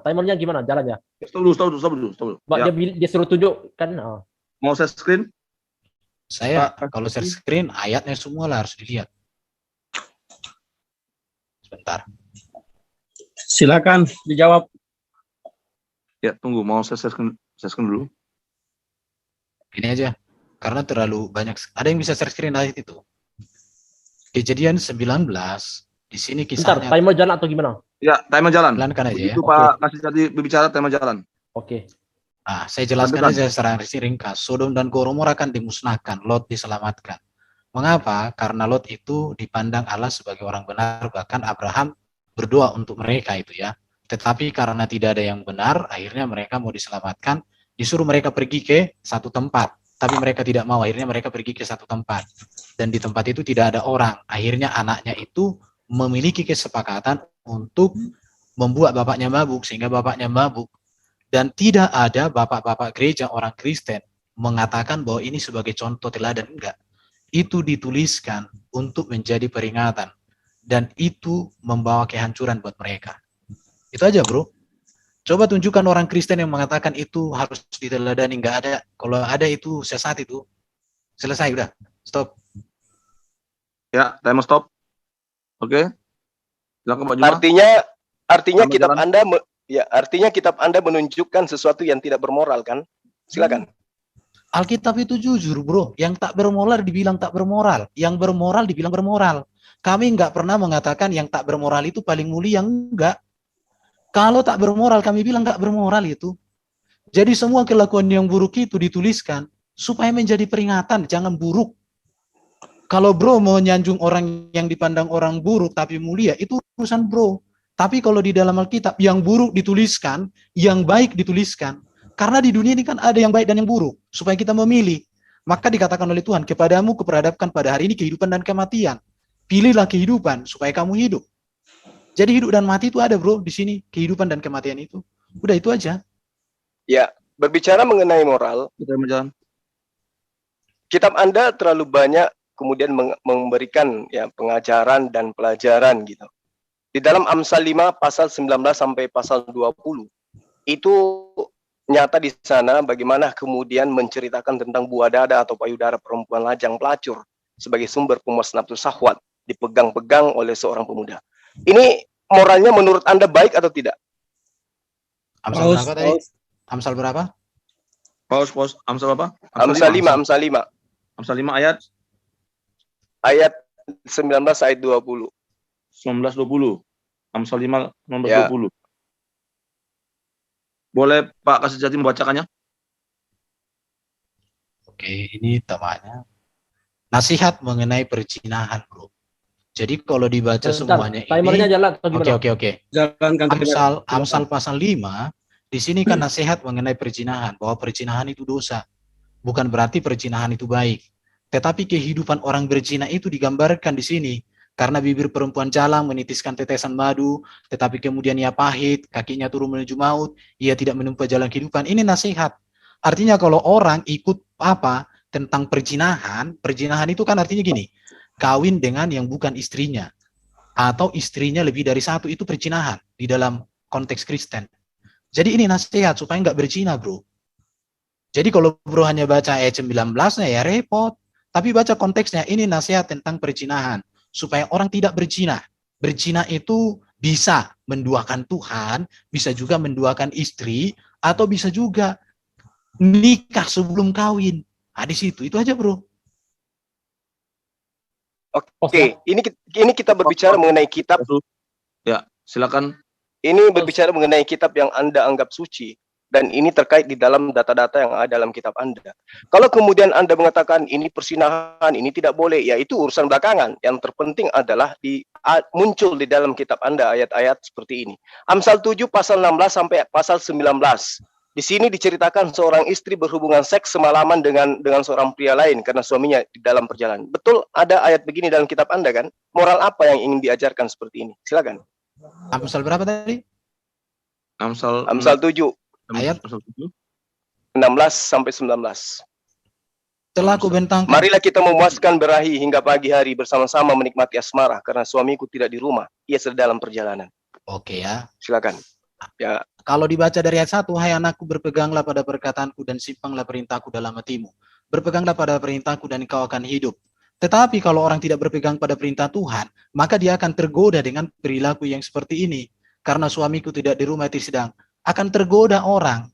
timernya gimana jalannya? Stop dulu. Mbak, Ya. dia suruh tunjuk kan. Mau share screen? Saya kalau share screen ayatnya semua lah harus dilihat. Sebentar. Silakan dijawab. Ya, tunggu. Mau share screen dulu. Ini aja. Karena terlalu banyak. Ada yang bisa share screen ayat itu. Kejadian 19 di sini Bentar, kisahnya. timer jalan atau gimana? Ya, timer jalan. Jalankan aja ya. Itu Pak Kasih jadi berbicara, timer jalan. Oke. Saya jelaskan aja secara ringkas. Sodom dan Gomora akan dimusnahkan, Lot diselamatkan. Mengapa? Karena Lot itu dipandang Allah sebagai orang benar, bahkan Abraham berdoa untuk mereka itu ya. Tetapi karena tidak ada yang benar, akhirnya mereka mau diselamatkan, disuruh mereka pergi ke satu tempat. Tapi mereka tidak mau, akhirnya mereka pergi ke satu tempat. Dan di tempat itu tidak ada orang. Akhirnya anaknya itu memiliki kesepakatan untuk membuat bapaknya mabuk, sehingga bapaknya mabuk. Dan tidak ada bapak-bapak gereja orang Kristen mengatakan bahwa ini sebagai contoh teladan, enggak. Itu dituliskan untuk menjadi peringatan. Dan itu membawa kehancuran buat mereka. Itu aja, bro. Coba tunjukkan orang Kristen yang mengatakan itu harus diteladani, enggak ada. Kalau ada itu sesat itu. Selesai, udah. Stop. Ya, timer stop. Oke. Silakan Pak Juma. Artinya kitab Anda artinya kitab Anda menunjukkan sesuatu yang tidak bermoral kan? Silakan. Alkitab itu jujur, bro. Yang tak bermoral dibilang tak bermoral. Yang bermoral dibilang bermoral. Kami nggak pernah mengatakan yang tak bermoral itu paling mulia, enggak. Kalau tak bermoral, kami bilang nggak bermoral itu. Jadi semua kelakuan yang buruk itu dituliskan supaya menjadi peringatan, jangan buruk. Kalau bro mau nyanjung orang yang dipandang orang buruk tapi mulia, itu urusan bro. Tapi kalau di dalam Alkitab, yang buruk dituliskan, yang baik dituliskan. Karena di dunia ini kan ada yang baik dan yang buruk. Supaya kita memilih. Maka dikatakan oleh Tuhan, kepadamu kuperhadapkan pada hari ini kehidupan dan kematian. Pilihlah kehidupan supaya kamu hidup. Jadi hidup dan mati itu ada bro di sini. Kehidupan dan kematian itu. Udah itu aja. Ya, berbicara mengenai moral. Kitab Anda terlalu banyak kemudian memberikan ya pengajaran dan pelajaran gitu. Di dalam Amsal 5 pasal 19 sampai pasal 20 itu nyata di sana bagaimana kemudian menceritakan tentang buah dada atau payudara perempuan lajang pelacur sebagai sumber pemuas nafsu syahwat dipegang-pegang oleh seorang pemuda. Ini moralnya menurut Anda baik atau tidak? Amsal berapa tadi? Amsal berapa? Paus. Amsal apa? Amsal 5. Amsal 5 ayat 19 ayat 20. 19-20. Amsal 5 19-20. Boleh Pak Kasih Jati membacakannya? Oke, ini temanya. Nasihat mengenai perzinahan, bro. Jadi kalau dibaca semuanya timernya ini. jalan. Oke. Jalankan. Amsal pasal 5, di sini kan nasihat mengenai perzinahan, bahwa perzinahan itu dosa. Bukan berarti perzinahan itu baik. Tetapi kehidupan orang berzina itu digambarkan di sini. Karena bibir perempuan jalang menitiskan tetesan madu, tetapi kemudian ia pahit, kakinya turun menuju maut, ia tidak menempuh jalan kehidupan. Ini nasihat. Artinya kalau orang ikut tentang perzinahan, perzinahan itu kan artinya gini, kawin dengan yang bukan istrinya, atau istrinya lebih dari satu, itu perzinahan di dalam konteks Kristen. Jadi ini nasihat supaya nggak berzina, bro. Jadi kalau bro hanya baca ayat 19-nya ya repot. Tapi baca konteksnya, ini nasihat tentang perzinahan. Supaya orang tidak berzina. Berzina itu bisa menduakan Tuhan, bisa juga menduakan istri, atau bisa juga nikah sebelum kawin. Nah, di situ, itu aja, bro. Oke, ini kita berbicara mengenai kitab. Ya, silakan. Ini berbicara mengenai kitab yang Anda anggap suci. Dan ini terkait di dalam data-data yang ada dalam kitab Anda. Kalau kemudian Anda mengatakan ini persinahan, ini tidak boleh, ya itu urusan belakangan. Yang terpenting adalah muncul di dalam kitab Anda ayat-ayat seperti ini. Amsal 7 pasal 16 sampai pasal 19. Di sini diceritakan seorang istri berhubungan seks semalaman dengan seorang pria lain karena suaminya di dalam perjalanan. Betul ada ayat begini dalam kitab Anda kan? Moral apa yang ingin diajarkan seperti ini? Silakan. Amsal berapa tadi? Amsal 7. Ayat 16 sampai 19. Telah kubentangkan. Marilah kita memuaskan berahi hingga pagi hari bersama-sama menikmati asmara karena suamiku tidak di rumah, ia sedang dalam perjalanan. Oke ya. Silakan. Ya. Kalau dibaca dari ayat 1, hai anakku berpeganglah pada perkataanku dan simpanglah perintahku dalam hatimu. Berpeganglah pada perintahku dan kau akan hidup. Tetapi kalau orang tidak berpegang pada perintah Tuhan, maka dia akan tergoda dengan perilaku yang seperti ini. Karena suamiku tidak di rumah, tidak sedang. Akan tergoda orang.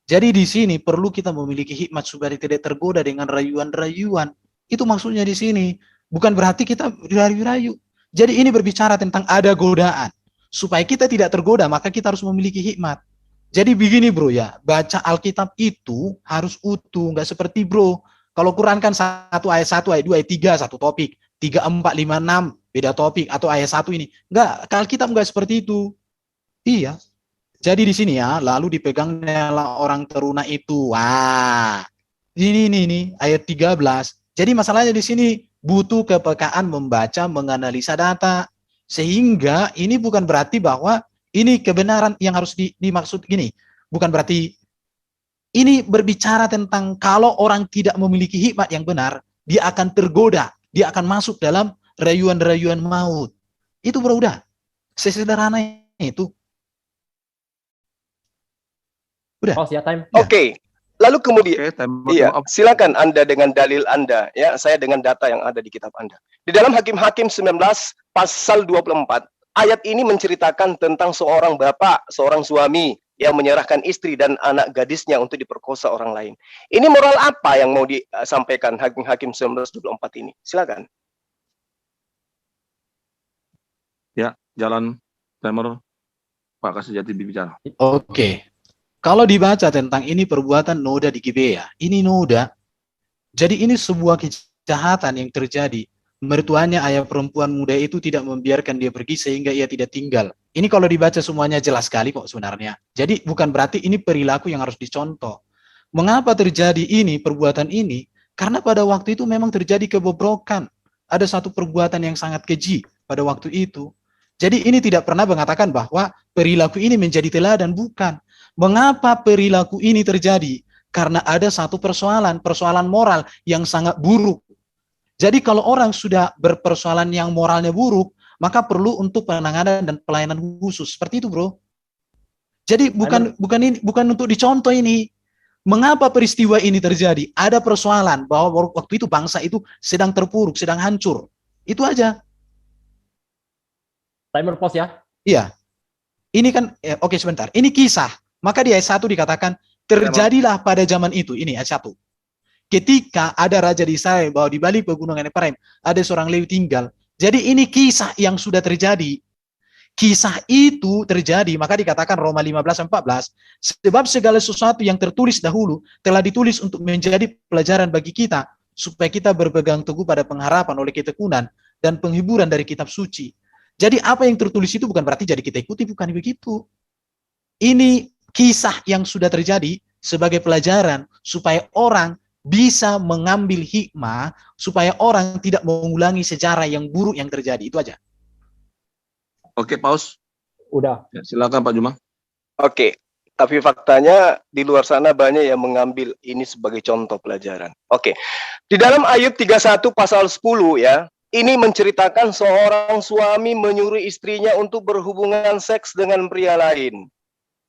Jadi di sini perlu kita memiliki hikmat supaya tidak tergoda dengan rayuan-rayuan. Itu maksudnya di sini. Bukan berarti kita rayu-rayu. Jadi ini berbicara tentang ada godaan. Supaya kita tidak tergoda, maka kita harus memiliki hikmat. Jadi begini bro ya, baca Alkitab itu harus utuh. Nggak seperti bro. Kalau Quran kan 1 ayat 1, ayat 2, ayat 3, satu topik. 3, 4, 5, 6, beda topik. Atau ayat 1 ini. Nggak, Alkitab nggak seperti itu. Iya. Jadi di sini ya, lalu dipegangnya orang teruna itu. Wah, ini ayat 13. Jadi masalahnya di sini butuh kepekaan membaca, menganalisa data. Sehingga ini bukan berarti bahwa ini kebenaran yang harus dimaksud gini. Bukan berarti ini berbicara tentang kalau orang tidak memiliki hikmat yang benar, dia akan tergoda, dia akan masuk dalam rayuan-rayuan maut. Itu bro, udah. Sesederhana itu. Udah. Ya, time. Oke. Lalu kemudian, iya, silakan Anda dengan dalil Anda, ya, saya dengan data yang ada di kitab Anda. Di dalam Hakim-Hakim 19 pasal 24, ayat ini menceritakan tentang seorang bapak, seorang suami yang menyerahkan istri dan anak gadisnya untuk diperkosa orang lain. Ini moral apa yang mau disampaikan Hakim-Hakim 19:24 ini? Silakan. Ya, jalan timer Pak Kasejati bicara. Oke. Kalau dibaca tentang ini perbuatan noda di Gibea, ini noda. Jadi ini sebuah kejahatan yang terjadi. Mertuanya ayah perempuan muda itu tidak membiarkan dia pergi sehingga ia tidak tinggal. Ini kalau dibaca semuanya jelas sekali kok sebenarnya. Jadi bukan berarti ini perilaku yang harus dicontoh. Mengapa terjadi ini, perbuatan ini? Karena pada waktu itu memang terjadi kebobrokan. Ada satu perbuatan yang sangat keji pada waktu itu. Jadi ini tidak pernah mengatakan bahwa perilaku ini menjadi teladan, bukan. Mengapa perilaku ini terjadi? Karena ada satu persoalan moral yang sangat buruk. Jadi kalau orang sudah berpersoalan yang moralnya buruk, maka perlu untuk penanganan dan pelayanan khusus. Seperti itu, bro. Jadi bukan untuk dicontoh ini. Mengapa peristiwa ini terjadi? Ada persoalan bahwa waktu itu bangsa itu sedang terpuruk, sedang hancur. Itu aja. Timer pause ya. Iya. Ini kan, oke sebentar. Ini kisah. Maka di ayat 1 dikatakan, terjadilah pada zaman itu, ini ayat 1. Ketika ada raja di Israel, bahwa di balik pegunungan Efraim, ada seorang Lewi tinggal. Jadi ini kisah yang sudah terjadi. Kisah itu terjadi, maka dikatakan Roma 15:14, sebab segala sesuatu yang tertulis dahulu, telah ditulis untuk menjadi pelajaran bagi kita, supaya kita berpegang teguh pada pengharapan oleh ketekunan, dan penghiburan dari kitab suci. Jadi apa yang tertulis itu bukan berarti jadi kita ikuti, bukan begitu. Ini kisah yang sudah terjadi sebagai pelajaran supaya orang bisa mengambil hikmah, supaya orang tidak mengulangi sejarah yang buruk yang terjadi. Itu aja. Oke, pause. Udah. Ya, silakan Pak Juma. Oke. Tapi faktanya di luar sana banyak yang mengambil ini sebagai contoh pelajaran. Oke. Di dalam Ayub 31 pasal 10 ya, ini menceritakan seorang suami menyuruh istrinya untuk berhubungan seks dengan pria lain.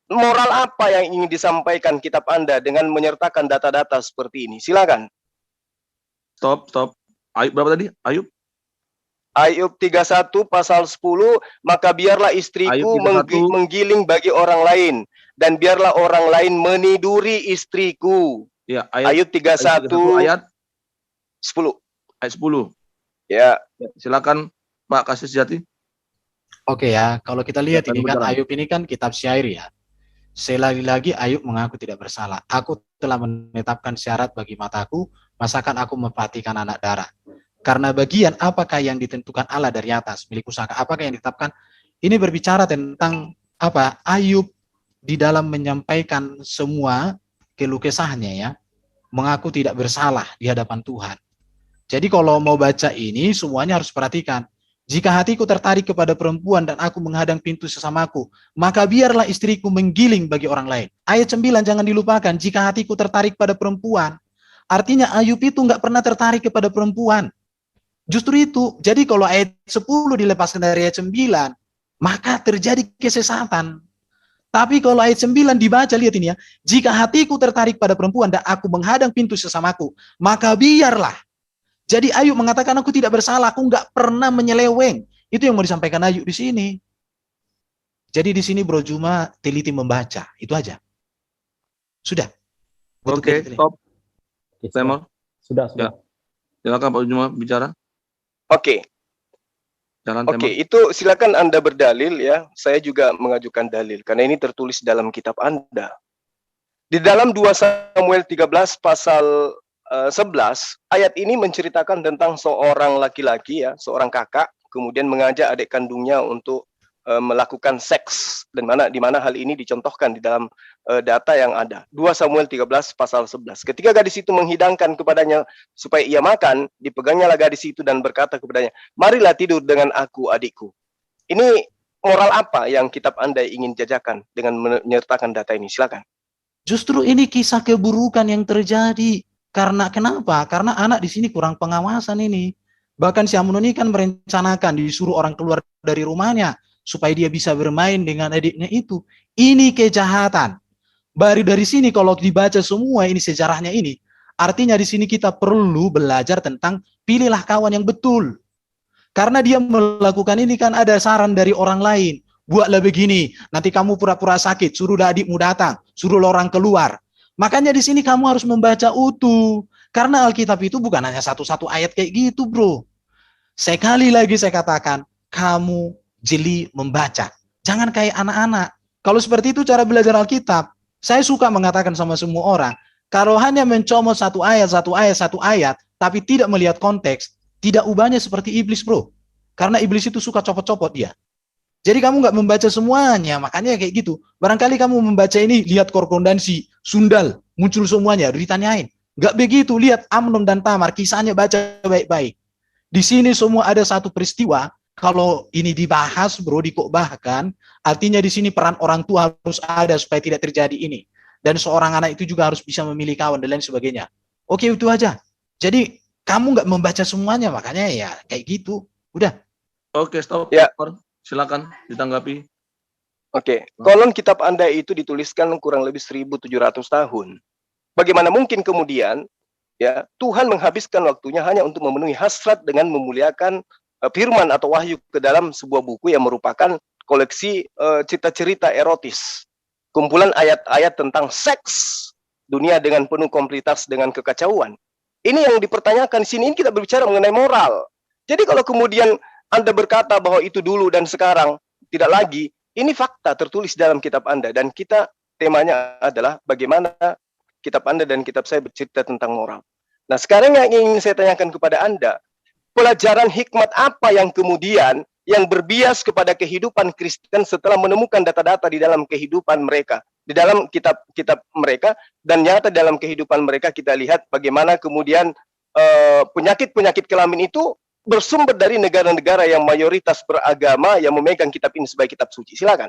Moral apa yang ingin disampaikan kitab Anda dengan menyertakan data-data seperti ini? Silakan. Stop. Ayub berapa tadi? Ayub 31 pasal 10, maka biarlah istriku menggiling bagi orang lain, dan biarlah orang lain meniduri istriku. Ya, Ayub 31 ayat 10. Ayat 10. Ya. Silakan Pak Kasus Jati. Oke ya, kalau kita lihat Silakan ini kan berjalan. Ayub ini kan kitab syair ya. Selagi-lagi Ayub mengaku tidak bersalah. Aku telah menetapkan syarat bagi mataku, masakan aku memperhatikan anak darah. Karena bagian apakah yang ditentukan Allah dari atas, milik usaha, apakah yang ditetapkan, ini berbicara tentang apa? Ayub di dalam menyampaikan semua keluh kesahnya ya, mengaku tidak bersalah di hadapan Tuhan. Jadi kalau mau baca ini, semuanya harus perhatikan. Jika hatiku tertarik kepada perempuan dan aku menghadang pintu sesamaku, maka biarlah istriku menggiling bagi orang lain. Ayat 9 jangan dilupakan, jika hatiku tertarik pada perempuan, artinya Ayub itu nggak pernah tertarik kepada perempuan. Justru itu, jadi kalau ayat 10 dilepaskan dari ayat 9, maka terjadi kesesatan. Tapi kalau ayat 9 dibaca, lihat ini ya, jika hatiku tertarik pada perempuan dan aku menghadang pintu sesamaku, maka biarlah. Jadi Ayub mengatakan aku tidak bersalah, aku nggak pernah menyeleweng. Itu yang mau disampaikan Ayub di sini. Jadi di sini Bro Juma teliti membaca, itu aja. Sudah. Oke, stop. Temor. Sudah. Ya. Silakan Pak Juma bicara. Oke. Jalan Oke, itu silakan Anda berdalil ya. Saya juga mengajukan dalil karena ini tertulis dalam kitab Anda. Di dalam 2 Samuel 13 pasal 11, ayat ini menceritakan tentang seorang laki-laki ya, seorang kakak, kemudian mengajak adik kandungnya untuk melakukan seks, dan di mana hal ini dicontohkan di dalam data yang ada. 2 Samuel 13 pasal 11. Ketika gadis itu menghidangkan kepadanya supaya ia makan, dipegangnyalah gadis itu dan berkata kepadanya, marilah tidur dengan aku adikku. Ini moral apa yang kitab Anda ingin jajakan dengan menyertakan data ini? Silakan. Justru ini kisah keburukan yang terjadi. Karena kenapa? Karena anak di sini kurang pengawasan ini. Bahkan si Amnon ini kan merencanakan disuruh orang keluar dari rumahnya supaya dia bisa bermain dengan adiknya itu. Ini kejahatan. Baru dari sini kalau dibaca semua ini sejarahnya ini, artinya di sini kita perlu belajar tentang pilihlah kawan yang betul. Karena dia melakukan ini kan ada saran dari orang lain. Buatlah begini, nanti kamu pura-pura sakit, suruhlah adikmu datang, suruhlah orang keluar. Makanya di sini kamu harus membaca utuh. Karena Alkitab itu bukan hanya satu-satu ayat kayak gitu, bro. Sekali lagi saya katakan, kamu jeli membaca. Jangan kayak anak-anak. Kalau seperti itu cara belajar Alkitab, saya suka mengatakan sama semua orang, kalau hanya mencomot satu ayat, tapi tidak melihat konteks, tidak ubahnya seperti iblis, bro. Karena iblis itu suka copot-copot dia. Jadi kamu nggak membaca semuanya, makanya kayak gitu. Barangkali kamu membaca ini, lihat korrespondensi, sundal, muncul semuanya, ditanyain. Nggak begitu, lihat Amnon dan Tamar, kisahnya baca baik-baik. Di sini semua ada satu peristiwa, kalau ini dibahas, bro, dikokbahkan, artinya di sini peran orang tua harus ada supaya tidak terjadi ini. Dan seorang anak itu juga harus bisa memilih kawan dan lain sebagainya. Oke, itu aja. Jadi kamu nggak membaca semuanya, makanya ya kayak gitu. Udah. Oke, stop. Ya. Silakan ditanggapi. Oke, kolon kitab Anda itu dituliskan kurang lebih 1700 tahun. Bagaimana mungkin kemudian ya Tuhan menghabiskan waktunya hanya untuk memenuhi hasrat dengan memuliakan firman atau wahyu ke dalam sebuah buku yang merupakan koleksi cerita-cerita erotis. Kumpulan ayat-ayat tentang seks dunia dengan penuh kompleksitas dengan kekacauan. Ini yang dipertanyakan di sini, ini kita berbicara mengenai moral. Jadi kalau kemudian Anda berkata bahwa itu dulu dan sekarang tidak lagi, ini fakta tertulis dalam kitab Anda, dan kita temanya adalah bagaimana kitab Anda dan kitab saya bercerita tentang moral. Nah, sekarang yang ingin saya tanyakan kepada Anda, pelajaran hikmat apa yang kemudian yang berbias kepada kehidupan Kristen setelah menemukan data-data di dalam kehidupan mereka, di dalam kitab-kitab mereka, dan nyata dalam kehidupan mereka kita lihat bagaimana kemudian penyakit-penyakit kelamin itu bersumber dari negara-negara yang mayoritas beragama yang memegang kitab ini sebagai kitab suci. Silakan.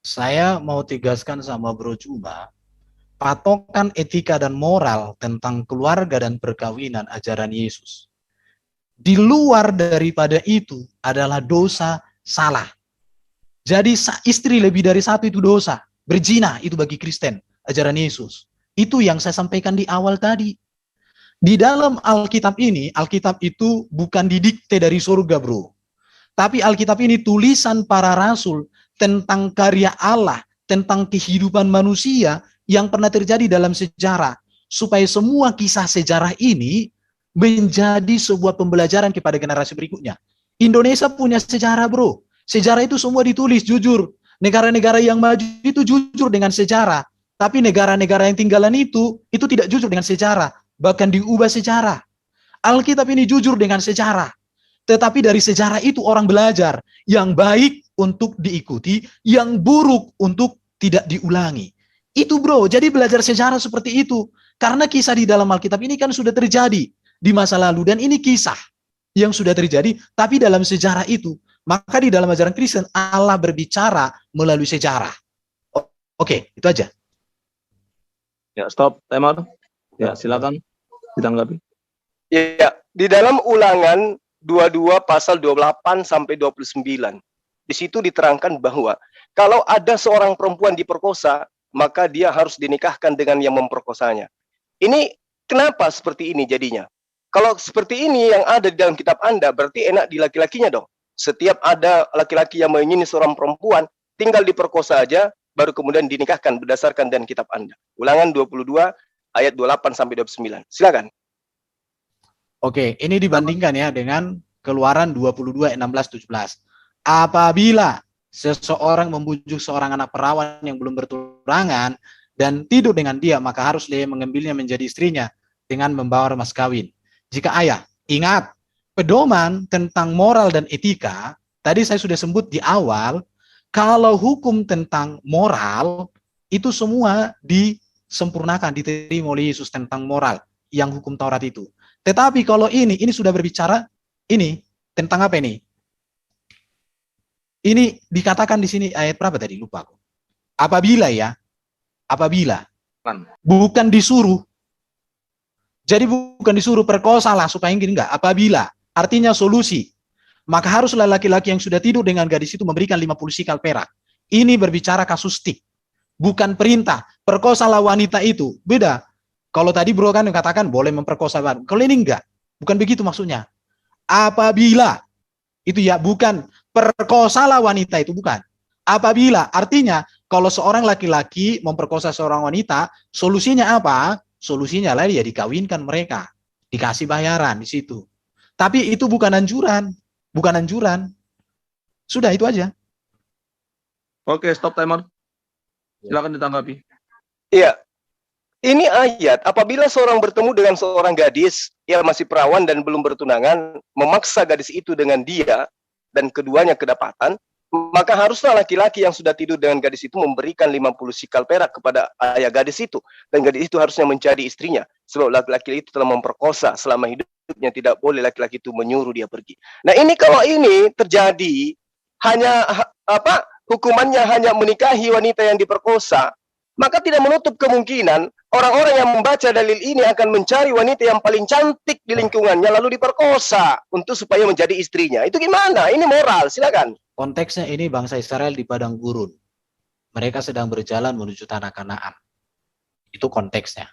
Saya mau tegaskan sama Bro Juba, patokan etika dan moral tentang keluarga dan perkawinan ajaran Yesus. Di luar daripada itu adalah dosa salah. Jadi istri lebih dari satu itu dosa. Berzina itu bagi Kristen, ajaran Yesus. Itu yang saya sampaikan di awal tadi. Di dalam Alkitab ini, Alkitab itu bukan didikte dari surga, bro. Tapi Alkitab ini tulisan para rasul tentang karya Allah, tentang kehidupan manusia yang pernah terjadi dalam sejarah. Supaya semua kisah sejarah ini menjadi sebuah pembelajaran kepada generasi berikutnya. Indonesia punya sejarah, bro. Sejarah itu semua ditulis, jujur. Negara-negara yang maju itu jujur dengan sejarah. Tapi negara-negara yang tinggalan itu tidak jujur dengan sejarah. Bahkan diubah sejarah. Alkitab ini jujur dengan sejarah. Tetapi dari sejarah itu orang belajar. Yang baik untuk diikuti, yang buruk untuk tidak diulangi. Itu bro, jadi belajar sejarah seperti itu. Karena kisah di dalam Alkitab ini kan sudah terjadi di masa lalu. Dan ini kisah yang sudah terjadi, tapi dalam sejarah itu. Maka di dalam ajaran Kristen, Allah berbicara melalui sejarah. Oke, itu aja. Ya, stop, timer. Ya, silakan ditanggapi. Ya, di dalam Ulangan 22 pasal 28 sampai 29. Di situ diterangkan bahwa kalau ada seorang perempuan diperkosa, maka dia harus dinikahkan dengan yang memperkosanya. Ini kenapa seperti ini jadinya? Kalau seperti ini yang ada di dalam kitab Anda, berarti enak di laki-lakinya dong. Setiap ada laki-laki yang mengingini seorang perempuan, tinggal diperkosa aja, baru kemudian dinikahkan berdasarkan dan kitab Anda. Ulangan 22 ayat 28 sampai 29. Silakan. Oke, ini dibandingkan ya dengan Keluaran 22 ayat 16-17. Apabila seseorang membujuk seorang anak perawan yang belum bertunangan dan tidur dengan dia, maka harus dia mengambilnya menjadi istrinya dengan membawa mas kawin. Jika ayah, ingat, pedoman tentang moral dan etika, tadi saya sudah sebut di awal, kalau hukum tentang moral, itu semua disempurnakan, diterima oleh Yesus tentang moral, yang hukum Taurat itu. Tetapi kalau ini sudah berbicara, ini, tentang apa ini? Ini dikatakan di sini, ayat berapa tadi? Lupa aku. Apabila ya, apabila, bukan disuruh. Jadi bukan disuruh perkosalah supaya gini, enggak. Apabila, artinya solusi. Maka haruslah laki-laki yang sudah tidur dengan gadis itu memberikan 50 sikal perak. Ini berbicara kasustik. Bukan perintah. Perkosalah wanita itu. Beda. Kalau tadi bro kan katakan boleh memperkosa. Kalau ini enggak. Bukan begitu maksudnya. Apabila. Itu ya bukan perkosalah wanita itu. Bukan. Apabila. Artinya kalau seorang laki-laki memperkosa seorang wanita. Solusinya apa? Solusinya lah ya dikawinkan mereka. Dikasih bayaran di situ. Tapi itu bukan anjuran. Bukan anjuran. Sudah itu aja. Oke, stop timer. Silakan ditanggapi. Iya. Ini ayat, apabila seorang bertemu dengan seorang gadis yang masih perawan dan belum bertunangan, memaksa gadis itu dengan dia, dan keduanya kedapatan, maka haruslah laki-laki yang sudah tidur dengan gadis itu memberikan 50 sikal perak kepada ayah gadis itu. Dan gadis itu harusnya mencari istrinya. Sebab laki-laki itu telah memperkosa selama hidupnya, tidak boleh laki-laki itu menyuruh dia pergi. Nah ini kalau ini terjadi, hanya hukumannya hanya menikahi wanita yang diperkosa, maka tidak menutup kemungkinan orang-orang yang membaca dalil ini akan mencari wanita yang paling cantik di lingkungannya lalu diperkosa untuk supaya menjadi istrinya. Itu gimana? Ini moral, silakan. Konteksnya ini bangsa Israel di padang gurun. Mereka sedang berjalan menuju tanah Kanaan. Itu konteksnya.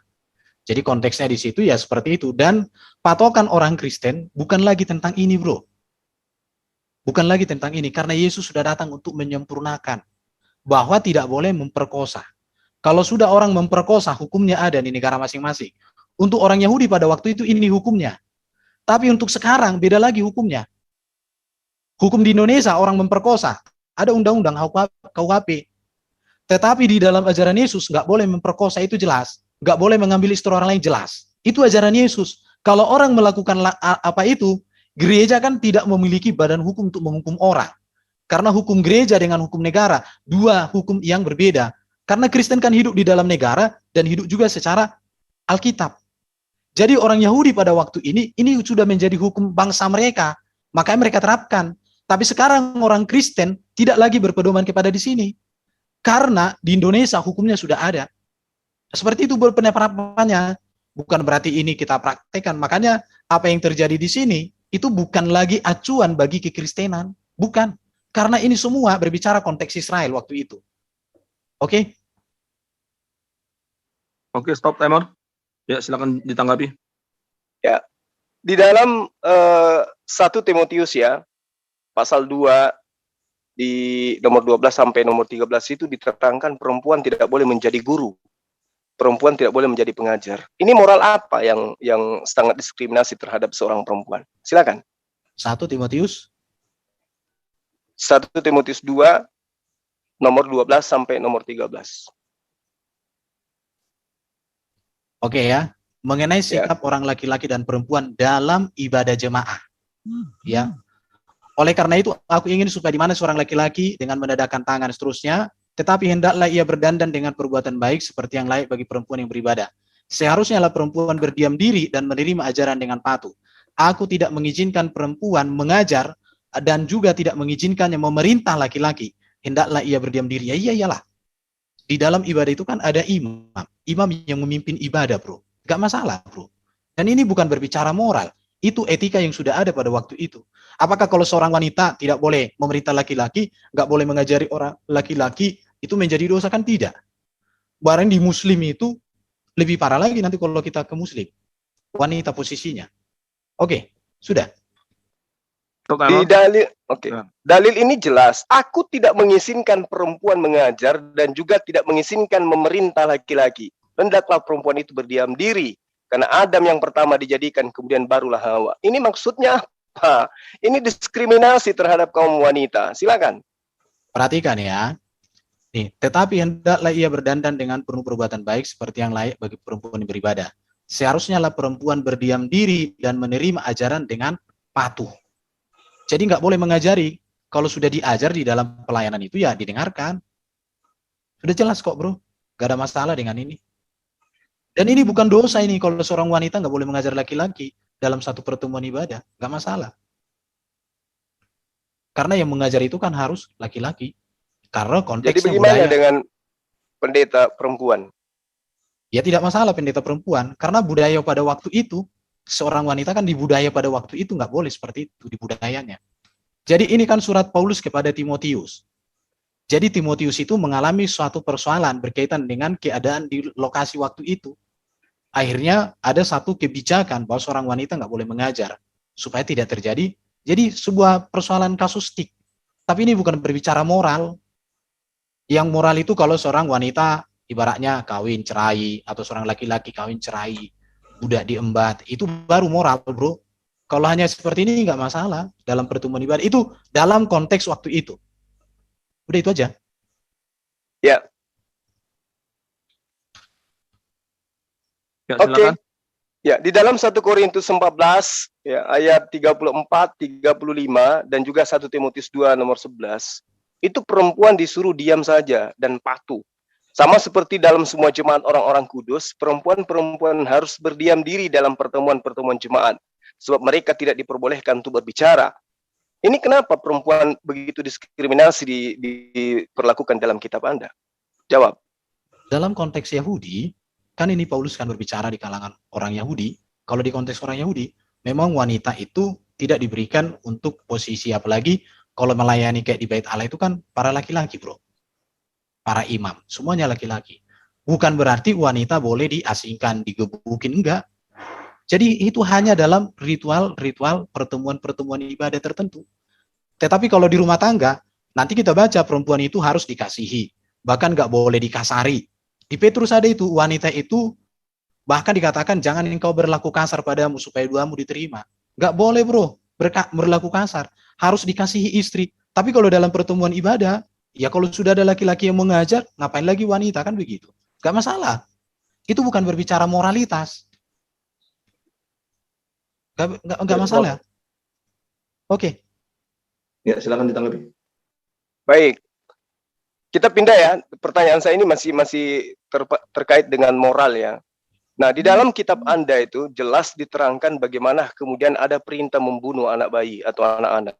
Jadi konteksnya di situ ya seperti itu. Dan patokan orang Kristen bukan lagi tentang ini bro. Bukan lagi tentang ini. Karena Yesus sudah datang untuk menyempurnakan. Bahwa tidak boleh memperkosa. Kalau sudah orang memperkosa, hukumnya ada di negara masing-masing. Untuk orang Yahudi pada waktu itu ini hukumnya. Tapi untuk sekarang beda lagi hukumnya. Hukum di Indonesia orang memperkosa. Ada undang-undang KUHP. Tetapi di dalam ajaran Yesus nggak boleh memperkosa itu jelas. Nggak boleh mengambil istri orang lain jelas. Itu ajaran Yesus. Kalau orang melakukan apa itu, gereja kan tidak memiliki badan hukum untuk menghukum orang. Karena hukum gereja dengan hukum negara, dua hukum yang berbeda. Karena Kristen kan hidup di dalam negara dan hidup juga secara Alkitab. Jadi orang Yahudi pada waktu ini sudah menjadi hukum bangsa mereka. Makanya mereka terapkan. Tapi sekarang orang Kristen tidak lagi berpedoman kepada di sini. Karena di Indonesia hukumnya sudah ada. Seperti itu penerapannya. Bukan berarti ini kita praktekkan. Makanya apa yang terjadi di sini itu bukan lagi acuan bagi kekristenan. Bukan. Karena ini semua berbicara konteks Israel waktu itu. Oke? Oke, stop timer. Ya, silakan ditanggapi. Ya, di dalam 1 Timotius ya, pasal 2 di nomor 12 sampai nomor 13 itu diterangkan perempuan tidak boleh menjadi guru. Perempuan tidak boleh menjadi pengajar. Ini moral apa yang sangat diskriminasi terhadap seorang perempuan? Silakan. 1 Timotius 1 Timotius 2 nomor 12 sampai nomor 13. Oke ya. Mengenai sikap orang laki-laki dan perempuan dalam ibadah jemaah. Ya. Oleh karena itu aku ingin supaya di mana seorang laki-laki dengan menadahkan tangan seterusnya, tetapi hendaklah ia berdandan dengan perbuatan baik seperti yang layak bagi perempuan yang beribadah. Seharusnya lah perempuan berdiam diri dan menerima ajaran dengan patuh. Aku tidak mengizinkan perempuan mengajar dan juga tidak mengizinkannya memerintah laki-laki. Hendaklah ia berdiam diri. Ya iyalah. Di dalam ibadah itu kan ada imam. Imam yang memimpin ibadah, bro. Gak masalah, bro. Dan ini bukan berbicara moral. Itu etika yang sudah ada pada waktu itu. Apakah kalau seorang wanita tidak boleh memerintah laki-laki, gak boleh mengajari orang laki-laki, itu menjadi dosa? Kan tidak. Barang di muslim itu lebih parah lagi nanti kalau kita ke muslim. Wanita posisinya. Oke, sudah. Di dalil, dalil ini jelas. Aku tidak mengizinkan perempuan mengajar dan juga tidak mengizinkan memerintah laki-laki. Hendaklah perempuan itu berdiam diri. Karena Adam yang pertama dijadikan, kemudian barulah Hawa. Ini maksudnya apa? Ini diskriminasi terhadap kaum wanita. Silakan. Perhatikan ya. Nih, tetapi hendaklah ia berdandan dengan penuh perbuatan baik seperti yang layak bagi perempuan yang beribadah. Seharusnya lah perempuan berdiam diri dan menerima ajaran dengan patuh. Jadi nggak boleh mengajari. Kalau sudah diajar di dalam pelayanan itu ya didengarkan. Sudah jelas kok, bro. Gak ada masalah dengan ini. Dan ini bukan dosa ini kalau seorang wanita nggak boleh mengajar laki-laki dalam satu pertemuan ibadah. Nggak masalah. Karena yang mengajar itu kan harus laki-laki. Karena konteksnya Jadi bagaimana budaya. dengan pendeta perempuan? Ya tidak masalah pendeta perempuan. Karena budaya pada waktu itu, seorang wanita kan di budaya pada waktu itu nggak boleh seperti itu di budayanya. Jadi ini kan surat Paulus kepada Timotius. Jadi Timotius itu mengalami suatu persoalan berkaitan dengan keadaan di lokasi waktu itu. Akhirnya ada satu kebijakan bahwa seorang wanita nggak boleh mengajar supaya tidak terjadi. Jadi sebuah persoalan kasustik. Tapi ini bukan berbicara moral. Yang moral itu kalau seorang wanita ibaratnya kawin cerai atau seorang laki-laki kawin cerai, budak diembat, itu baru moral, bro. Kalau hanya seperti ini nggak masalah dalam pertemuan ibadah. Itu dalam konteks waktu itu. Udah itu aja. Ya. Ya, Oke. silakan. Ya, di dalam 1 Korintus 14 ya, ayat 34, 35 dan juga 1 Timotius 2 nomor 11, itu perempuan disuruh diam saja dan patuh. Sama seperti dalam semua jemaat orang-orang kudus, perempuan-perempuan harus berdiam diri dalam pertemuan-pertemuan jemaat sebab mereka tidak diperbolehkan untuk berbicara. Ini kenapa perempuan begitu diskriminasi diperlakukan dalam kitab Anda? Jawab. Dalam konteks Yahudi, kan ini Paulus kan berbicara di kalangan orang Yahudi. Kalau di konteks orang Yahudi, memang wanita itu tidak diberikan untuk posisi, apalagi kalau melayani kayak di Bait Allah itu kan para laki-laki, bro. Para imam, semuanya laki-laki. Bukan berarti wanita boleh diasingkan, digebukin, enggak. Jadi itu hanya dalam ritual-ritual pertemuan-pertemuan ibadah tertentu. Tetapi kalau di rumah tangga, nanti kita baca perempuan itu harus dikasihi. Bahkan nggak boleh dikasari. Di Petrus ada itu, wanita itu bahkan dikatakan jangan engkau berlaku kasar padamu supaya duamu diterima. Nggak boleh, bro, berlaku kasar. Harus dikasihi istri. Tapi kalau dalam pertemuan ibadah, ya kalau sudah ada laki-laki yang mengajar, ngapain lagi wanita, kan begitu. Nggak masalah. Itu bukan berbicara moralitas. Nggak masalah. Oke. Ya, silakan ditanggapi. Baik. Kita pindah ya. Pertanyaan saya ini masih terkait dengan moral ya. Nah, di dalam kitab Anda itu jelas diterangkan bagaimana kemudian ada perintah membunuh anak bayi atau anak-anak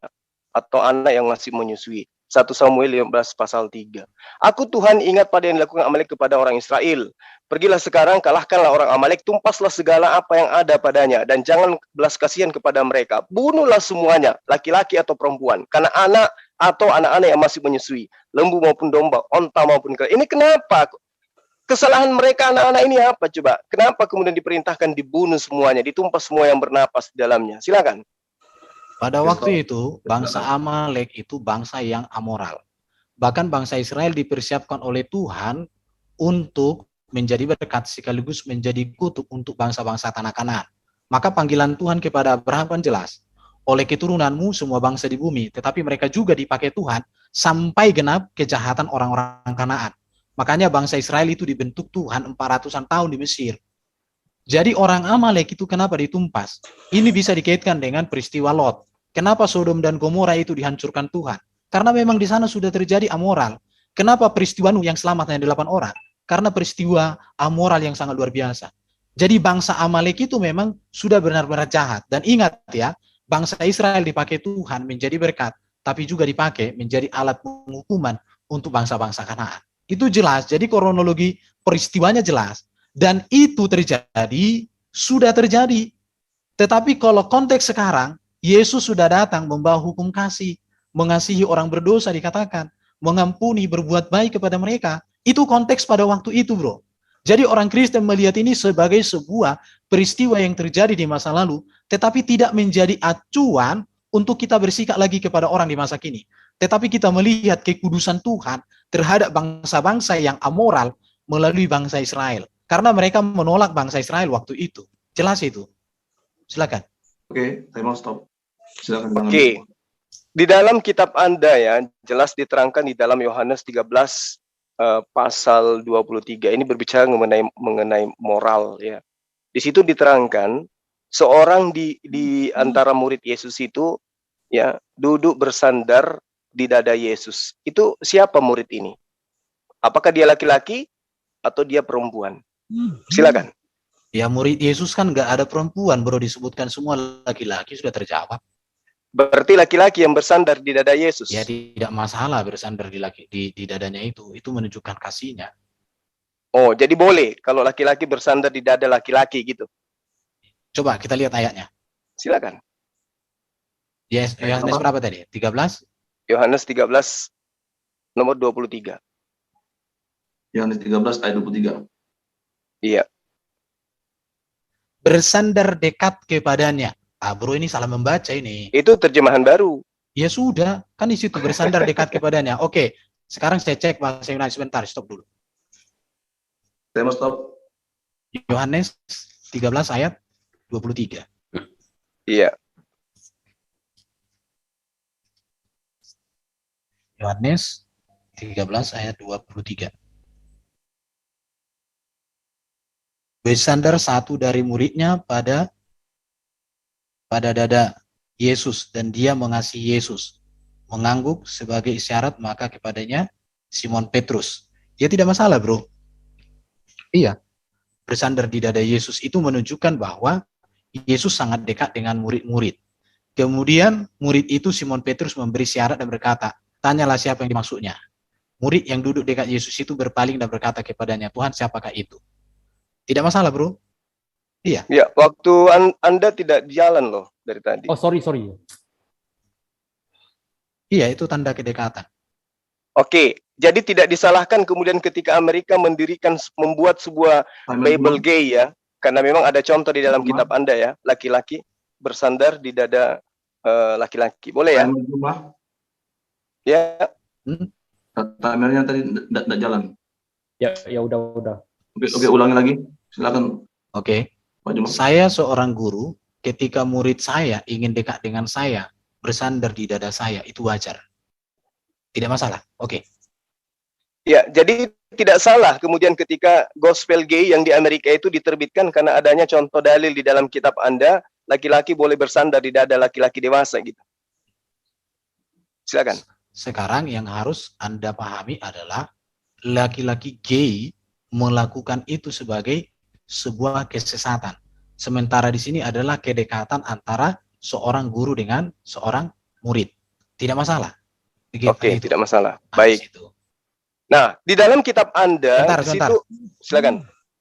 atau anak yang masih menyusui. 1 Samuel 15 pasal 3. Aku Tuhan ingat pada yang dilakukan Amalek kepada orang Israel. Pergilah sekarang, kalahkanlah orang Amalek, tumpaslah segala apa yang ada padanya, dan jangan belas kasihan kepada mereka. Bunuhlah semuanya, laki-laki atau perempuan, karena anak atau anak-anak yang masih menyusui, lembu maupun domba, onta maupun kera. Ini kenapa? Kesalahan mereka anak-anak ini apa coba? Kenapa kemudian diperintahkan dibunuh semuanya, ditumpas semua yang bernapas di dalamnya? Silakan. Pada waktu itu, bangsa Amalek itu bangsa yang amoral. Bahkan bangsa Israel dipersiapkan oleh Tuhan untuk menjadi berkat sekaligus menjadi kutuk untuk bangsa-bangsa tanah Kanaan. Maka panggilan Tuhan kepada Abraham kan jelas. Oleh keturunanmu semua bangsa di bumi, tetapi mereka juga dipakai Tuhan sampai genap kejahatan orang-orang Kanaan. Makanya bangsa Israel itu dibentuk Tuhan 400-an tahun di Mesir. Jadi orang Amalek itu kenapa ditumpas? Ini bisa dikaitkan dengan peristiwa Lot. Kenapa Sodom dan Gomora itu dihancurkan Tuhan? Karena memang di sana sudah terjadi amoral. Kenapa peristiwa Nuh yang selamat hanya 8 orang? Karena peristiwa amoral yang sangat luar biasa. Jadi bangsa Amalek itu memang sudah benar-benar jahat. Dan ingat ya, bangsa Israel dipakai Tuhan menjadi berkat, tapi juga dipakai menjadi alat penghukuman untuk bangsa-bangsa Kanaan. Itu jelas, jadi kronologi peristiwanya jelas. Dan itu terjadi, sudah terjadi. Tetapi kalau konteks sekarang, Yesus sudah datang membawa hukum kasih, mengasihi orang berdosa dikatakan, mengampuni, berbuat baik kepada mereka. Itu konteks pada waktu itu, bro. Jadi orang Kristen melihat ini sebagai sebuah peristiwa yang terjadi di masa lalu, tetapi tidak menjadi acuan untuk kita bersikap lagi kepada orang di masa kini. Tetapi kita melihat kekudusan Tuhan terhadap bangsa-bangsa yang amoral melalui bangsa Israel. Karena mereka menolak bangsa Israel waktu itu. Jelas itu. Silakan. Oke, saya mau stop. Silakan. Oke. Di dalam kitab Anda ya, jelas diterangkan di dalam Yohanes 13 pasal 23. Ini berbicara mengenai moral ya. Di situ diterangkan seorang di antara murid Yesus itu ya duduk bersandar di dada Yesus. Itu siapa murid ini? Apakah dia laki-laki atau dia perempuan? Silakan. Ya murid Yesus kan nggak ada perempuan, bro, disebutkan semua laki-laki, sudah terjawab. Berarti laki-laki yang bersandar di dada Yesus. Ya tidak masalah bersandar di dadanya itu menunjukkan kasihnya. Oh, jadi boleh kalau laki-laki bersandar di dada laki-laki gitu. Coba kita lihat ayatnya. Silakan. Yes, Yohanes berapa tadi? 13? Yohanes 13 nomor 23. Yohanes 13 ayat 23. Iya. Bersandar dekat kepadanya. Ah, bro, ini salah membaca ini. Itu terjemahan baru. Ya sudah, kan di situ bersandar dekat kepadanya. Oke, sekarang saya cek bahasa Yunani sebentar, stop dulu. Saya mau stop. Yohanes 13 ayat 23. Iya. Yohanes 13 ayat 23. Bersandar satu dari muridnya pada dada Yesus dan dia mengasihi Yesus. Mengangguk sebagai isyarat maka kepadanya Simon Petrus. Dia tidak masalah, bro. Iya. Bersandar di dada Yesus itu menunjukkan bahwa Yesus sangat dekat dengan murid-murid. Kemudian murid itu Simon Petrus memberi syarat dan berkata, tanyalah siapa yang dimaksudnya. Murid yang duduk dekat Yesus itu berpaling dan berkata kepadanya, Tuhan siapakah itu? Tidak masalah, bro. Iya. Ya, waktu Anda tidak jalan loh dari tadi. Oh, sorry. Iya, itu tanda kedekatan. Oke, jadi tidak disalahkan kemudian ketika Amerika membuat sebuah Bible gay ya, karena memang ada contoh di dalam kitab Anda ya, laki-laki bersandar di dada laki-laki. Boleh ya? Ya. Timernya tadi tidak jalan. Ya udah. Oke, ulangi lagi. Silakan. Oke. Saya seorang guru, ketika murid saya ingin dekat dengan saya, bersandar di dada saya, itu wajar. Tidak masalah. Oke. Ya, jadi tidak salah kemudian ketika gospel gay yang di Amerika itu diterbitkan karena adanya contoh dalil di dalam kitab Anda, laki-laki boleh bersandar di dada laki-laki dewasa gitu. Silakan. Sekarang yang harus Anda pahami adalah laki-laki gay melakukan itu sebagai sebuah kesesatan. Sementara di sini adalah kedekatan antara seorang guru dengan seorang murid. Tidak masalah. Oke, tidak masalah. Baik. Nah, di dalam kitab Anda, Sebentar, di situ, silakan.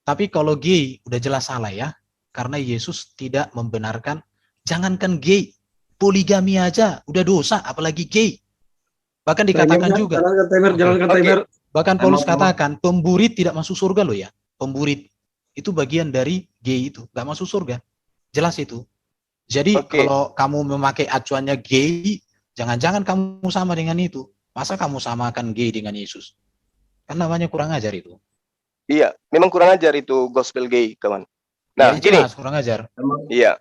Tapi kalau gay udah jelas salah ya, karena Yesus tidak membenarkan, jangankan gay, poligami aja udah dosa, apalagi gay. Bahkan dikatakan juga, bahkan Paulus katakan, pemburit tidak masuk surga loh ya, pemburit itu bagian dari gay itu, nggak masuk surga, jelas itu. Jadi kalau kamu memakai acuannya gay, jangan-jangan kamu sama dengan itu. Masa kamu samakan gay dengan Yesus? Kan namanya kurang ajar itu. Iya, memang kurang ajar itu gospel gay, kawan. Nah, Ya, gini. jelas, kurang ajar. Iya.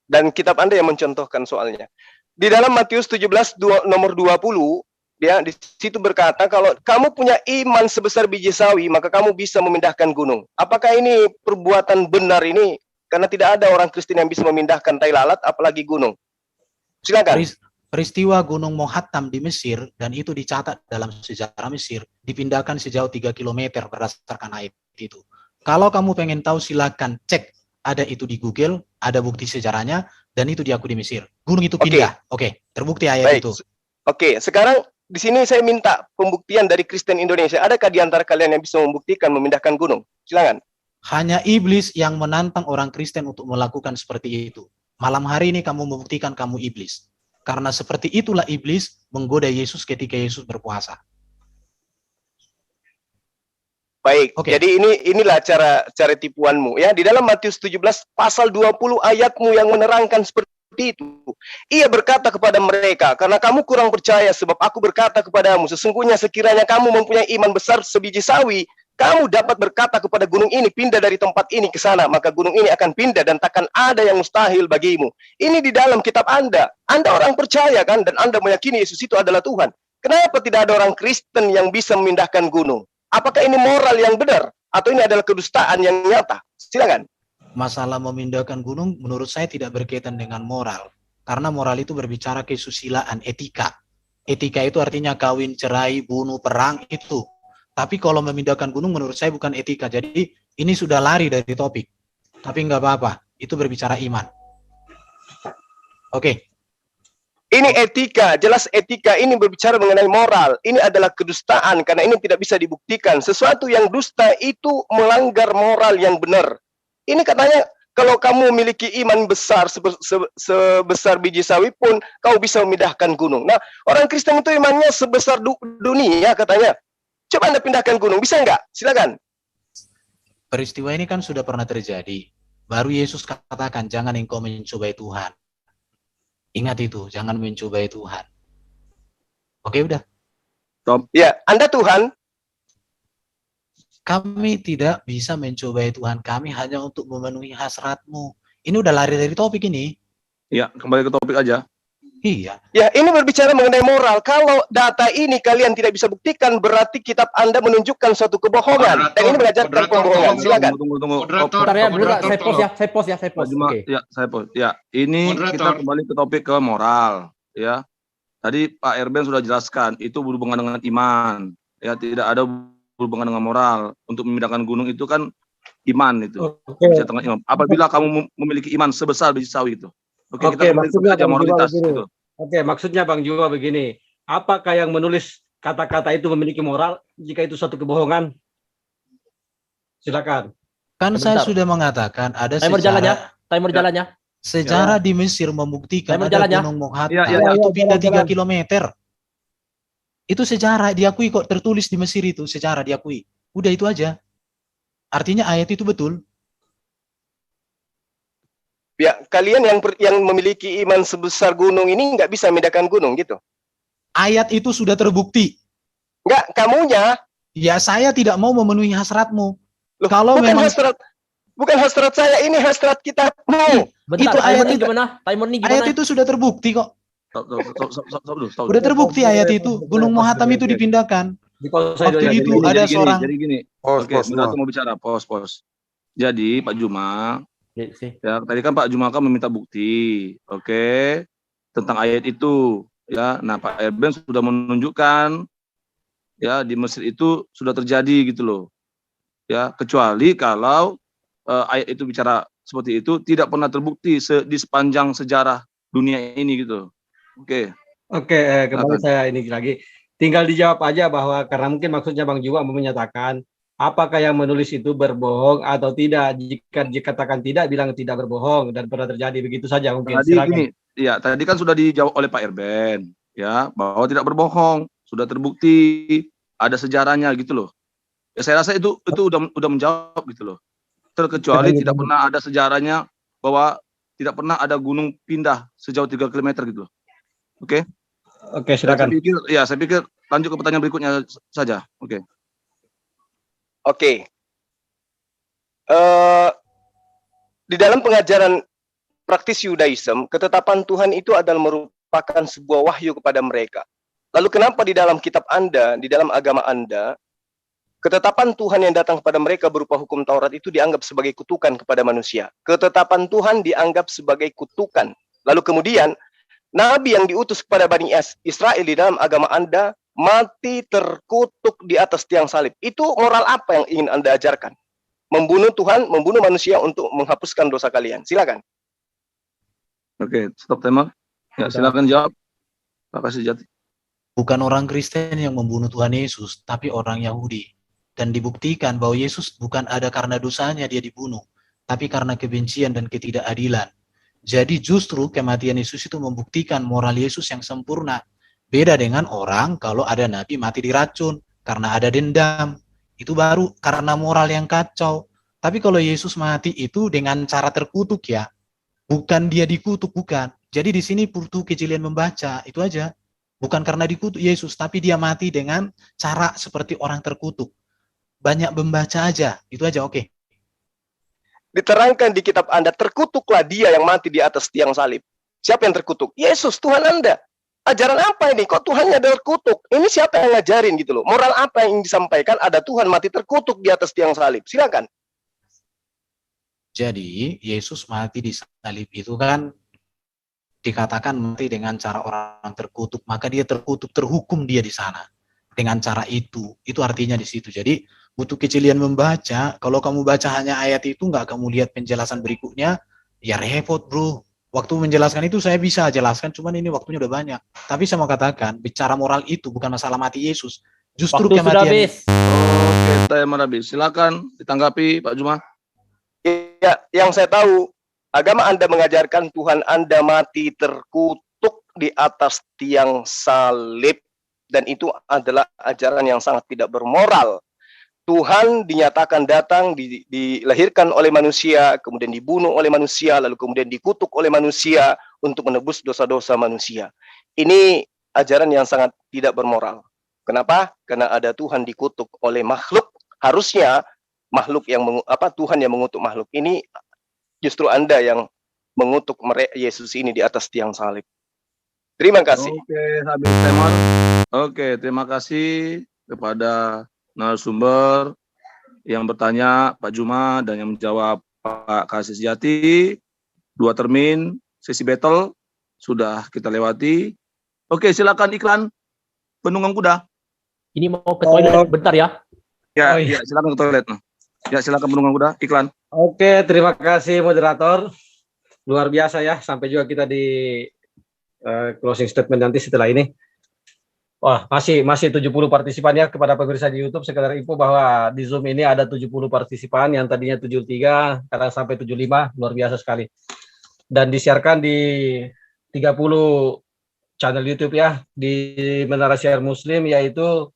Dan kitab Anda yang mencontohkan soalnya. Di dalam Matius 17 nomor 20, dia di situ berkata kalau kamu punya iman sebesar biji sawi, maka kamu bisa memindahkan gunung. Apakah ini perbuatan benar ini? Karena tidak ada orang Kristen yang bisa memindahkan tai lalat, apalagi gunung. Silakan. Peristiwa Gunung Mohattam di Mesir, dan itu dicatat dalam sejarah Mesir, dipindahkan sejauh 3 km berdasarkan ayat itu. Kalau kamu pengen tahu, silakan cek. Ada itu di Google, ada bukti sejarahnya, dan itu diakui di Mesir. Gunung itu pindah. Oke, terbukti ayat itu. Oke, sekarang di sini saya minta pembuktian dari Kristen Indonesia. Adakah di antara kalian yang bisa membuktikan memindahkan gunung? Silakan. Hanya iblis yang menantang orang Kristen untuk melakukan seperti itu. Malam hari ini kamu membuktikan kamu iblis. Karena seperti itulah iblis menggoda Yesus ketika Yesus berpuasa. Baik, jadi inilah cara tipuanmu ya. Di dalam Matius 17 pasal 20 ayatmu yang menerangkan seperti itu. Ia berkata kepada mereka, karena kamu kurang percaya sebab aku berkata kepadamu, sesungguhnya sekiranya kamu mempunyai iman besar sebiji sawi, kamu dapat berkata kepada gunung ini, pindah dari tempat ini ke sana, maka gunung ini akan pindah dan takkan ada yang mustahil bagimu. Ini di dalam kitab Anda. Anda orang percaya kan, dan Anda meyakini Yesus itu adalah Tuhan. Kenapa tidak ada orang Kristen yang bisa memindahkan gunung? Apakah ini moral yang benar? Atau ini adalah kedustaan yang nyata? Silakan. Masalah memindahkan gunung menurut saya tidak berkaitan dengan moral. Karena moral itu berbicara kesusilaan, etika. Etika itu artinya kawin, cerai, bunuh, perang, itu. Tapi kalau memindahkan gunung menurut saya bukan etika. Jadi ini sudah lari dari topik. Tapi nggak apa-apa. Itu berbicara iman. Oke. Ini etika. Jelas etika ini berbicara mengenai moral. Ini adalah kedustaan karena ini tidak bisa dibuktikan. Sesuatu yang dusta itu melanggar moral yang benar. Ini katanya kalau kamu memiliki iman besar sebesar biji sawi pun kau bisa memindahkan gunung. Nah, orang Kristen itu imannya sebesar dunia katanya. Coba Anda pindahkan gunung, bisa nggak? Silakan. Peristiwa ini kan sudah pernah terjadi. Baru Yesus katakan, jangan engkau mencobai Tuhan. Ingat itu, jangan mencobai Tuhan. Oke, udah. Ya, Anda Tuhan. Kami tidak bisa mencobai Tuhan. Kami hanya untuk memenuhi hasratmu. Ini udah lari dari topik ini. Ya, kembali ke topik aja. Iya. Ya, ini berbicara mengenai moral. Kalau data ini kalian tidak bisa buktikan, berarti kitab Anda menunjukkan suatu kebohongan. Dan ini mengajarkan pembohongan. Silakan. Tunggu. Saya post. Ya, saya post. Ya, ini kita kembali ke topik ke moral. Ya, tadi Pak Erben sudah jelaskan itu berhubungan dengan iman. Ya, tidak ada berhubungan dengan moral. Untuk memindahkan gunung itu kan iman itu. Apabila kamu memiliki iman sebesar biji sawi itu. Oke, kita maksudnya saja moralitas itu. Oke, maksudnya Bang Juma begini. Apakah yang menulis kata-kata itu memiliki moral jika itu suatu kebohongan? Silakan. Kan saya sudah mengatakan ada timer jalannya. Sejarah di Mesir membuktikan ada Gunung Mohattam itu pindah 3 km. Itu sejarah diakui kok, tertulis di Mesir itu sejarah diakui. Udah itu aja. Artinya ayat itu betul. Ya, kalian yang memiliki iman sebesar gunung ini nggak bisa memindahkan gunung gitu. Ayat itu sudah terbukti. Nggak, kamunya. Ya, saya tidak mau memenuhi hasratmu. Loh, kalau memang bukan hasrat saya, ini hasrat kitabmu. Bentar, itu ayat itu gimana? Timernya gimana? Ayat itu sudah terbukti kok. Sudah terbukti ayat itu. Gunung Mohattam itu dipindahkan. Waktu itu ada seorang. Jadi gini. Oke, mau bicara pos. Jadi Pak Juma. Ya, tadi kan Pak Jumaka meminta bukti, oke, tentang ayat itu, ya. Nah, Pak Erben sudah menunjukkan, ya, di Mesir itu sudah terjadi gitu loh, ya. Kecuali kalau ayat itu bicara seperti itu tidak pernah terbukti di sepanjang sejarah dunia ini gitu, oke. Oke, kembali saya ini lagi. tinggal dijawab aja bahwa karena mungkin maksudnya Bang Juma mau menyatakan apakah yang menulis itu berbohong atau tidak. Jika dikatakan tidak, bilang tidak berbohong dan pernah terjadi, begitu saja mungkin. Tadi Silakan. gini, ya tadi kan sudah dijawab oleh Pak Irben, ya bahwa tidak berbohong, sudah terbukti, ada sejarahnya gitu loh. Ya, saya rasa itu udah menjawab gitu loh. Terkecuali tidak pernah ada sejarahnya bahwa tidak pernah ada gunung pindah sejauh 3 km gitu loh. Oke? Oke, silakan. Saya pikir lanjut ke pertanyaan berikutnya saja. Oke. Oke. Di dalam pengajaran praktis Yudaism, ketetapan Tuhan itu adalah merupakan sebuah wahyu kepada mereka. Lalu kenapa di dalam kitab Anda, di dalam agama Anda, ketetapan Tuhan yang datang kepada mereka berupa hukum Taurat itu dianggap sebagai kutukan kepada manusia. Ketetapan Tuhan dianggap sebagai kutukan. Lalu kemudian, Nabi yang diutus kepada Bani Israel di dalam agama Anda mati terkutuk di atas tiang salib. Itu moral apa yang ingin Anda ajarkan? Membunuh Tuhan, membunuh manusia untuk menghapuskan dosa kalian. Silakan. Oke, stop timer. Ya, silakan jawab. Pak Kasih Jati. Bukan orang Kristen yang membunuh Tuhan Yesus, tapi orang Yahudi. Dan dibuktikan bahwa Yesus bukan ada karena dosanya dia dibunuh, tapi karena kebencian dan ketidakadilan. Jadi justru kematian Yesus itu membuktikan moral Yesus yang sempurna. Beda dengan orang kalau ada nabi mati diracun karena ada dendam. Itu baru karena moral yang kacau. Tapi kalau Yesus mati itu dengan cara terkutuk ya. Bukan dia dikutuk, bukan. Jadi di sini butuh kejelian membaca, itu aja. Bukan karena dikutuk Yesus, tapi dia mati dengan cara seperti orang terkutuk. Banyak membaca aja, itu aja, oke. Diterangkan di kitab Anda, terkutuklah dia yang mati di atas tiang salib. Siapa yang terkutuk? Yesus, Tuhan Anda. Ajaran apa ini? Kok Tuhannya terkutuk? Ini siapa yang ngajarin gitu loh? Moral apa yang disampaikan? Ada Tuhan mati terkutuk di atas tiang salib. Silakan. Jadi, Yesus mati di salib itu kan dikatakan mati dengan cara orang terkutuk, maka dia terkutuk, terhukum dia di sana. Dengan cara itu artinya di situ. Jadi, butuh kejelian membaca. Kalau kamu baca hanya ayat itu, nggak kamu lihat penjelasan berikutnya, ya repot bro. Waktu menjelaskan itu saya bisa jelaskan, cuman ini waktunya udah banyak. Tapi saya mau katakan, bicara moral itu bukan masalah mati Yesus. Justru waktu kematian. Sudah habis. Oke, timer habis. Silakan ditanggapi Pak Juma. Ya, yang saya tahu, agama Anda mengajarkan Tuhan Anda mati terkutuk di atas tiang salib. Dan itu adalah ajaran yang sangat tidak bermoral. Tuhan dinyatakan datang, dilahirkan oleh manusia, kemudian dibunuh oleh manusia, lalu kemudian dikutuk oleh manusia untuk menebus dosa-dosa manusia. Ini ajaran yang sangat tidak bermoral. Kenapa? Karena ada Tuhan dikutuk oleh makhluk. Harusnya makhluk yang Tuhan yang mengutuk makhluk. Ini justru Anda yang mengutuk Yesus ini di atas tiang salib. Terima kasih. Oke, habis timer. Oke, terima kasih kepada narasumber yang bertanya Pak Juma dan yang menjawab Pak Kasih Sejati. 2 termin sesi battle sudah kita lewati. Oke, silakan iklan penunggang kuda. Ini mau ke toilet bentar ya. Ya, ya silakan ke toilet. Ya, silakan penunggang kuda iklan. Oke, terima kasih moderator. Luar biasa ya, sampai juga kita di closing statement nanti setelah ini. Wah, masih 70 partisipan ya. Kepada pemirsa di YouTube sekedar info bahwa di Zoom ini ada 70 partisipan yang tadinya 73 sekarang sampai 75, luar biasa sekali. Dan disiarkan di 30 channel YouTube ya, di Menara Siar Muslim, yaitu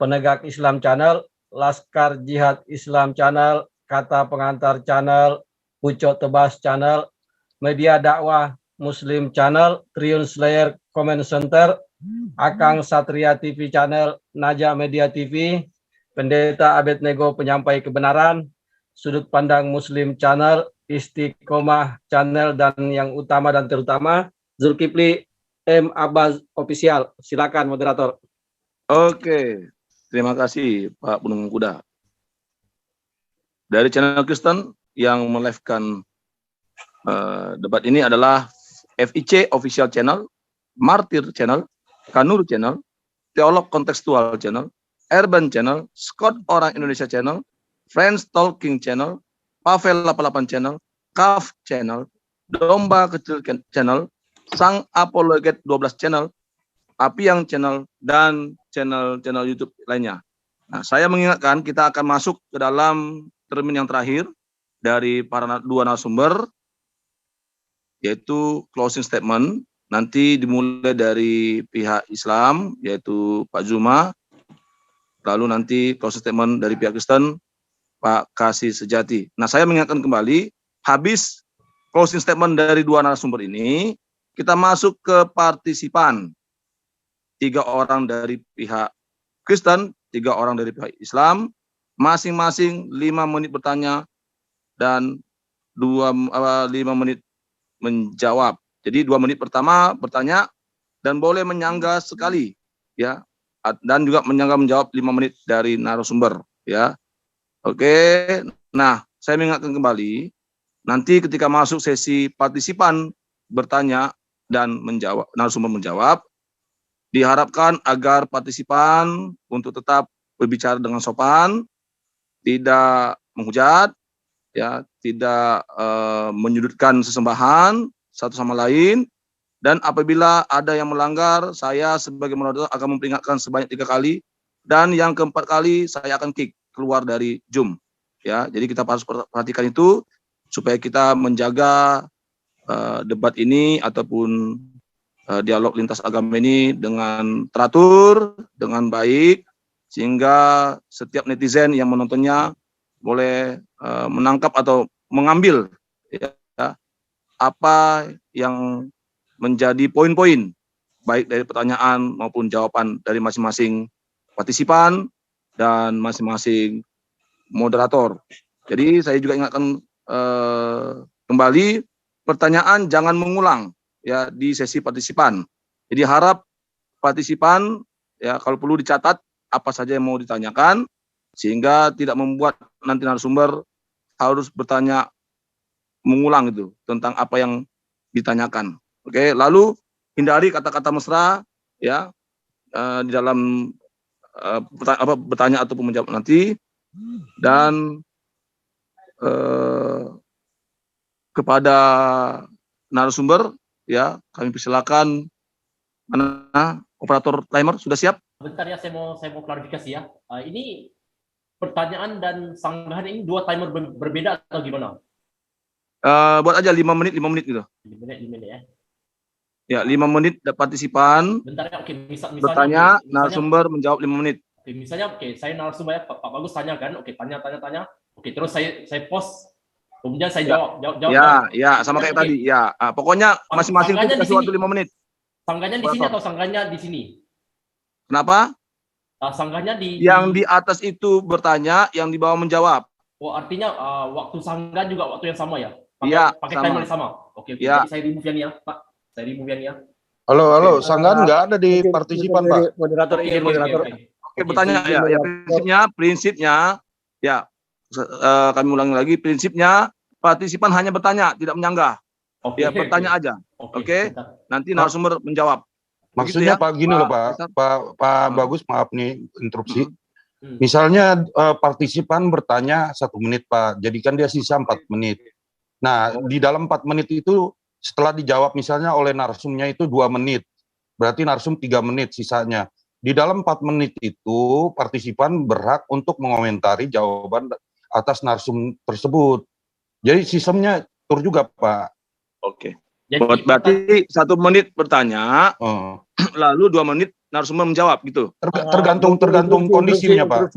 Penegak Islam Channel, Laskar Jihad Islam Channel, Kata Pengantar Channel, Pucuk Tebas Channel, Media Dakwah Muslim Channel, Triun Slayer Comment Center, Akang Satria TV Channel, Naja Media TV, Pendeta Abednego Penyampai Kebenaran, Sudut Pandang Muslim Channel, Istiqomah Channel, dan yang utama dan terutama Zulkifli M. Abbas Official. Silakan moderator. Oke, terima kasih Pak Penunggang Kuda. Dari channel Kristen yang melive-kan debat ini adalah FIC Official Channel, Martir Channel, Kanur Channel, Teolog Kontekstual Channel, Urban Channel, Scott Orang Indonesia Channel, Friends Talking Channel, Pavel 88 Channel, Kaf Channel, Domba Kecil Channel, Sang Apologet 12 Channel, Apiang Channel, dan channel YouTube lainnya. Nah, saya mengingatkan kita akan masuk ke dalam termin yang terakhir dari dua narasumber, yaitu closing statement. Nanti dimulai dari pihak Islam, yaitu Pak Zuma, lalu nanti closing statement dari pihak Kristen, Pak Kasih Sejati. Nah, saya mengingatkan kembali, habis closing statement dari dua narasumber ini, kita masuk ke partisipan. 3 orang dari pihak Kristen, 3 orang dari pihak Islam, masing-masing 5 menit bertanya dan 5 menit menjawab. Jadi 2 menit pertama bertanya dan boleh menyangga sekali, ya, dan juga menyangga menjawab 5 menit dari narasumber, ya. Oke, nah saya mengingatkan kembali, nanti ketika masuk sesi partisipan bertanya dan menjawab, narasumber menjawab, diharapkan agar partisipan untuk tetap berbicara dengan sopan, tidak menghujat, ya, tidak menyudutkan sesembahan satu sama lain, dan apabila ada yang melanggar, saya sebagai moderator akan memperingatkan sebanyak 3 kali, dan yang keempat kali saya akan kick keluar dari Zoom, ya. Jadi kita harus perhatikan itu supaya kita menjaga debat ini ataupun dialog lintas agama ini dengan teratur, dengan baik, sehingga setiap netizen yang menontonnya boleh menangkap atau mengambil, ya, apa yang menjadi poin-poin baik dari pertanyaan maupun jawaban dari masing-masing partisipan dan masing-masing moderator. Jadi saya juga ingatkan kembali, pertanyaan jangan mengulang, ya, di sesi partisipan. Jadi harap partisipan, ya, kalau perlu dicatat apa saja yang mau ditanyakan, sehingga tidak membuat nanti narasumber harus bertanya mengulang itu tentang apa yang ditanyakan. Oke, lalu hindari kata-kata mesra, ya, di dalam bertanya ataupun menjawab nanti, dan kepada narasumber, ya, kami persilakan, mana operator timer sudah siap? Bentar ya, saya mau klarifikasi ya. Ini pertanyaan dan sanggahan ini 2 timer berbeda atau gimana? Buat aja 5 menit gitu. 5 menit ya. Ya, 5 menit partisipan. Bentar ya, oke. Misalnya, bertanya, narasumber menjawab 5 menit. Oke, misalnya, oke, saya narasumber ya, Pak Bagus tanya kan, oke, tanya. Oke, terus saya pause. Kemudian saya jawab. Ya, sama kayak tadi. Ya, pokoknya masing-masing itu kasih waktu 5 menit. Sanggahnya di sini atau sanggahnya di sini? Kenapa? Sanggahnya yang di atas itu bertanya, yang di bawah menjawab. Oh, artinya waktu sanggah juga waktu yang sama ya? Iya, pakai timer yang sama. Oke. Ya. Jadi saya remove yang ya, Pak. Saya remove yang ya. Halo, sanggahan nggak ada di partisipan, Pak. Moderator. Oke, bertanya ya, prinsipnya ya, kami ulangi lagi, prinsipnya partisipan hanya bertanya, tidak menyanggah. Ya, bertanya aja. Oke. Nanti narasumber menjawab. Maksudnya, Begitu ya, Pak, gini loh, Pak Bagus, maaf nih interupsi. Misalnya partisipan bertanya 1 menit, Pak. Jadi kan dia sisa 4 menit. Nah, di dalam 4 menit itu setelah dijawab misalnya oleh narsumnya itu 2 menit. Berarti narsum 3 menit sisanya. Di dalam 4 menit itu partisipan berhak untuk mengomentari jawaban atas narsum tersebut. Jadi sistemnya tur juga, Pak. Oke. Berarti 1 menit bertanya, lalu 2 menit narasumber menjawab gitu. Tergantung kondisinya, Pak.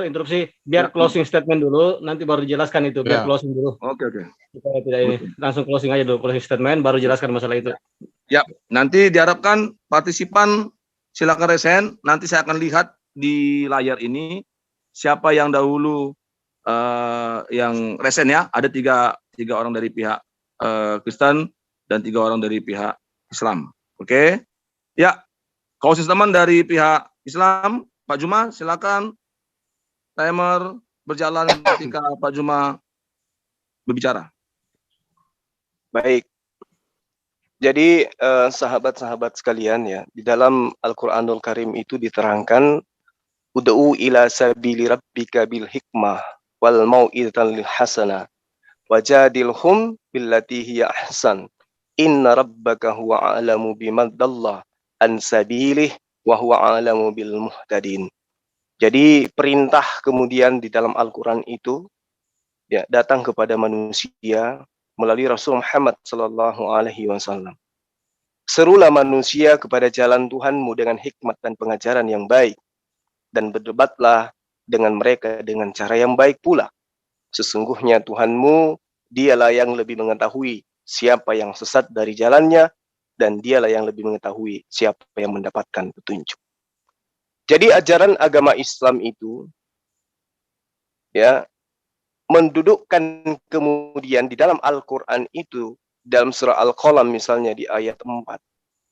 Interupsi. Biar closing statement dulu, nanti baru dijelaskan itu. Biar closing dulu. Oke. Supaya tidak ini. Langsung closing aja dulu, closing statement, baru jelaskan masalah itu. Ya, nanti diharapkan partisipan silakan resen. Nanti saya akan lihat di layar ini siapa yang dahulu yang resen ya. Ada tiga orang dari pihak Kristen dan 3 orang dari pihak Islam. Oke. Ya. Closing statement dari pihak Islam, Pak Juma, silakan. Timer berjalan ketika Pak Juma berbicara. Baik. Jadi sahabat-sahabat sekalian ya, di dalam Al-Qur'anul Karim itu diterangkan ud'u ila sabili rabbika bil hikmah wal mau'izatil hasanah wajadilhum billati hiya ahsan inna rabbaka huwa a'lamu biman dalla an sabilih wa huwa a'lamu bil muhtadin. Jadi perintah kemudian di dalam Al-Qur'an itu ya datang kepada manusia melalui Rasul Muhammad sallallahu alaihi wasallam. Serulah manusia kepada jalan Tuhanmu dengan hikmat dan pengajaran yang baik, dan berdebatlah dengan mereka dengan cara yang baik pula. Sesungguhnya Tuhanmu, dialah yang lebih mengetahui siapa yang sesat dari jalannya, dan dialah yang lebih mengetahui siapa yang mendapatkan petunjuk. Jadi ajaran agama Islam itu ya mendudukkan kemudian di dalam Al-Qur'an itu, dalam surah Al-Qalam misalnya di ayat 4,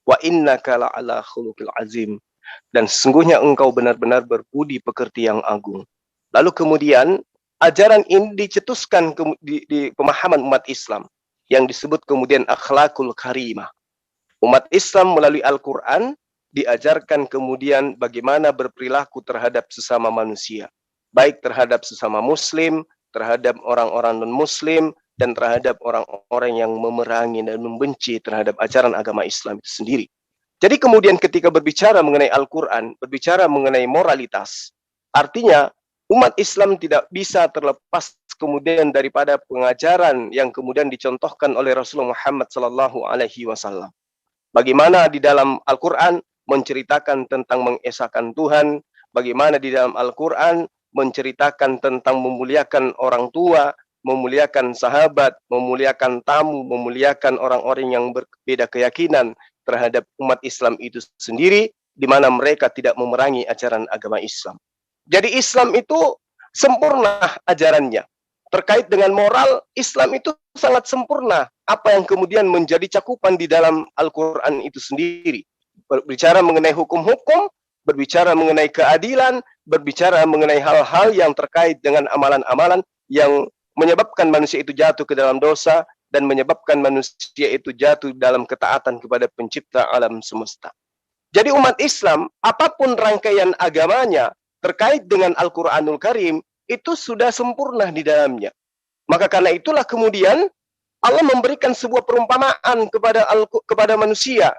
wa innaka la'ala khuluqil azim, dan sesungguhnya engkau benar-benar berbudi pekerti yang agung. Lalu kemudian ajaran ini dicetuskan di pemahaman umat Islam yang disebut kemudian akhlakul karimah. Umat Islam melalui Al-Qur'an diajarkan kemudian bagaimana berperilaku terhadap sesama manusia, baik terhadap sesama muslim, terhadap orang-orang non-muslim, dan terhadap orang-orang yang memerangi dan membenci terhadap ajaran agama Islam itu sendiri. Jadi kemudian ketika berbicara mengenai Al-Quran, berbicara mengenai moralitas, artinya umat Islam tidak bisa terlepas kemudian daripada pengajaran yang kemudian dicontohkan oleh Rasulullah Muhammad SAW. Bagaimana di dalam Al-Quran menceritakan tentang mengesahkan Tuhan, bagaimana di dalam Al-Quran menceritakan tentang memuliakan orang tua, memuliakan sahabat, memuliakan tamu, memuliakan orang-orang yang berbeda keyakinan terhadap umat Islam itu sendiri, di mana mereka tidak memerangi ajaran agama Islam. Jadi Islam itu sempurna ajarannya. Terkait dengan moral, Islam itu sangat sempurna. Apa yang kemudian menjadi cakupan di dalam Al-Quran itu sendiri. Berbicara mengenai hukum-hukum, berbicara mengenai keadilan, berbicara mengenai hal-hal yang terkait dengan amalan-amalan yang menyebabkan manusia itu jatuh ke dalam dosa dan menyebabkan manusia itu jatuh dalam ketaatan kepada pencipta alam semesta. Jadi umat Islam, apapun rangkaian agamanya terkait dengan Al-Quranul Karim, itu sudah sempurna di dalamnya. Maka karena itulah kemudian Allah memberikan sebuah perumpamaan kepada manusia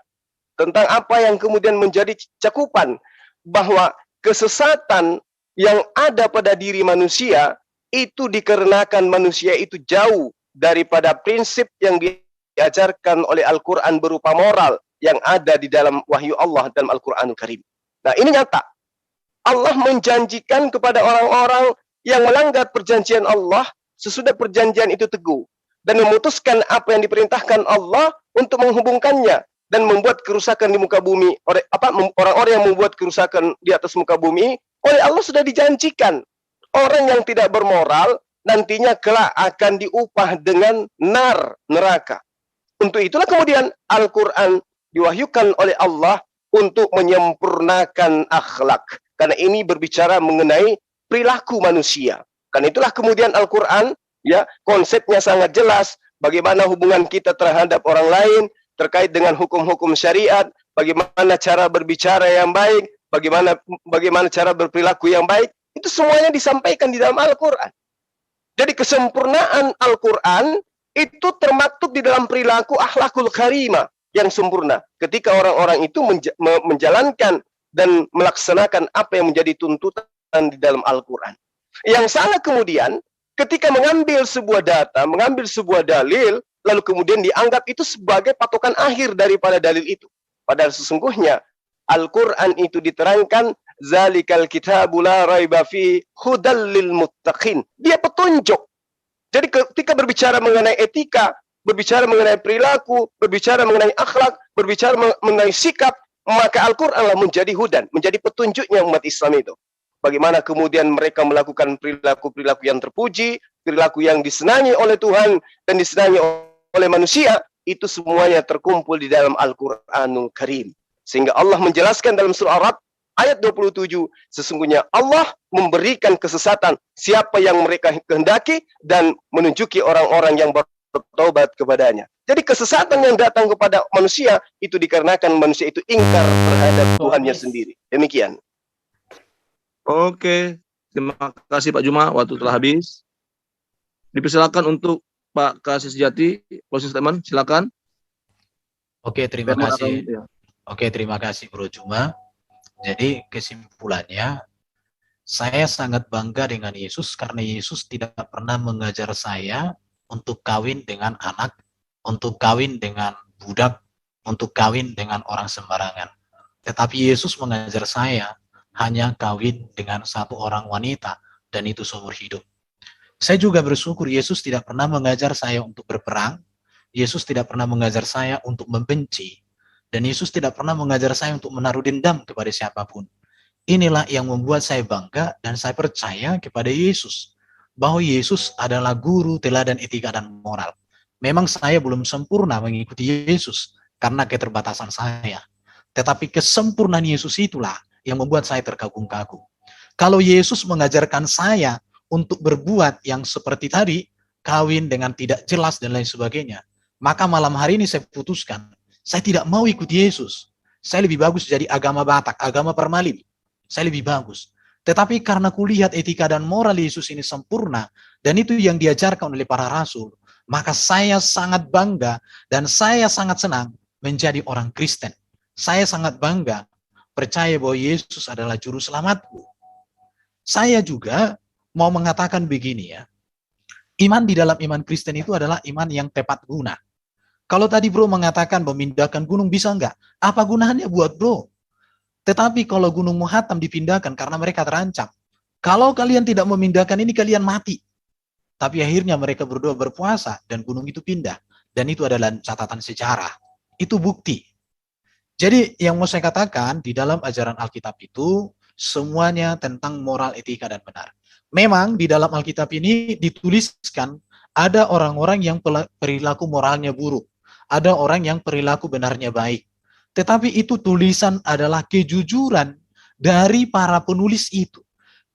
tentang apa yang kemudian menjadi cakupan, bahwa kesesatan yang ada pada diri manusia itu dikarenakan manusia itu jauh daripada prinsip yang diajarkan oleh Al-Quran berupa moral yang ada di dalam wahyu Allah dalam Al-Quranul Karim. Nah ini nyata. Allah menjanjikan kepada orang-orang yang melanggar perjanjian Allah sesudah perjanjian itu teguh dan memutuskan apa yang diperintahkan Allah untuk menghubungkannya dan membuat kerusakan di muka bumi, orang-orang yang membuat kerusakan di atas muka bumi, oleh Allah sudah dijanjikan. Orang yang tidak bermoral nantinya kelak akan diupah dengan neraka. Untuk itulah kemudian Al-Quran diwahyukan oleh Allah untuk menyempurnakan akhlak. Karena ini berbicara mengenai perilaku manusia. Karena itulah kemudian Al-Quran, ya, konsepnya sangat jelas. Bagaimana hubungan kita terhadap orang lain, terkait dengan hukum-hukum syariat, bagaimana cara berbicara yang baik, bagaimana cara berperilaku yang baik, itu semuanya disampaikan di dalam Al-Quran. Jadi kesempurnaan Al-Quran itu termaktub di dalam perilaku akhlakul karimah yang sempurna. Ketika orang-orang itu menjalankan dan melaksanakan apa yang menjadi tuntutan di dalam Al-Quran. Yang salah kemudian, ketika mengambil sebuah data, mengambil sebuah dalil, lalu kemudian dianggap itu sebagai patokan akhir daripada dalil itu. Padahal sesungguhnya Al-Quran itu diterangkan, zalikal kitabu la raiba fi hudal lil muttaqin. Dia petunjuk. Jadi ketika berbicara mengenai etika, berbicara mengenai perilaku, berbicara mengenai akhlak, berbicara mengenai sikap, maka Al-Quran menjadi hudan, menjadi petunjuknya umat Islam itu. Bagaimana kemudian mereka melakukan perilaku-perilaku yang terpuji, perilaku yang disenangi oleh Tuhan dan disenangi oleh manusia, itu semuanya terkumpul di dalam Al-Quranul Karim. Sehingga Allah menjelaskan dalam surah Ar-Ra'd ayat 27, sesungguhnya Allah memberikan kesesatan siapa yang mereka kehendaki dan menunjuki orang-orang yang bertobat kepadanya. Jadi kesesatan yang datang kepada manusia itu dikarenakan manusia itu ingkar terhadap Tuhannya sendiri. Demikian. Oke, terima kasih Pak Juma, waktu telah habis. Dipersilakan untuk Pak Kasih Sejati, closing statement, silakan. Oke, terima kasih. Oke, terima kasih Bro Juma. Jadi kesimpulannya, saya sangat bangga dengan Yesus karena Yesus tidak pernah mengajar saya untuk kawin dengan anak, untuk kawin dengan budak, untuk kawin dengan orang sembarangan. Tetapi Yesus mengajar saya hanya kawin dengan satu orang wanita, dan itu seumur hidup. Saya juga bersyukur Yesus tidak pernah mengajar saya untuk berperang, Yesus tidak pernah mengajar saya untuk membenci, dan Yesus tidak pernah mengajar saya untuk menaruh dendam kepada siapapun. Inilah yang membuat saya bangga dan saya percaya kepada Yesus, bahwa Yesus adalah guru, teladan etika dan moral. Memang saya belum sempurna mengikuti Yesus karena keterbatasan saya. Tetapi kesempurnaan Yesus itulah yang membuat saya terkagum-kagum. Kalau Yesus mengajarkan saya untuk berbuat yang seperti tadi, kawin dengan tidak jelas dan lain sebagainya, maka malam hari ini saya putuskan, saya tidak mau ikut Yesus. Saya lebih bagus jadi agama Batak, agama Permalim. Saya lebih bagus. Tetapi karena kulihat etika dan moral Yesus ini sempurna, dan itu yang diajarkan oleh para rasul, maka saya sangat bangga dan saya sangat senang menjadi orang Kristen. Saya sangat bangga, percaya bahwa Yesus adalah juru selamatku. Saya juga mau mengatakan begini ya, iman di dalam iman Kristen itu adalah iman yang tepat guna. Kalau tadi bro mengatakan memindahkan gunung bisa enggak? Apa gunanya buat bro? Tetapi kalau gunung Muhatam dipindahkan karena mereka terancam. Kalau kalian tidak memindahkan ini kalian mati. Tapi akhirnya mereka berdua berpuasa dan gunung itu pindah. Dan itu adalah catatan sejarah. Itu bukti. Jadi yang mau saya katakan di dalam ajaran Alkitab itu semuanya tentang moral, etika, dan benar. Memang di dalam Alkitab ini dituliskan ada orang-orang yang perilaku moralnya buruk. Ada orang yang perilaku benarnya baik. Tetapi itu tulisan adalah kejujuran dari para penulis itu.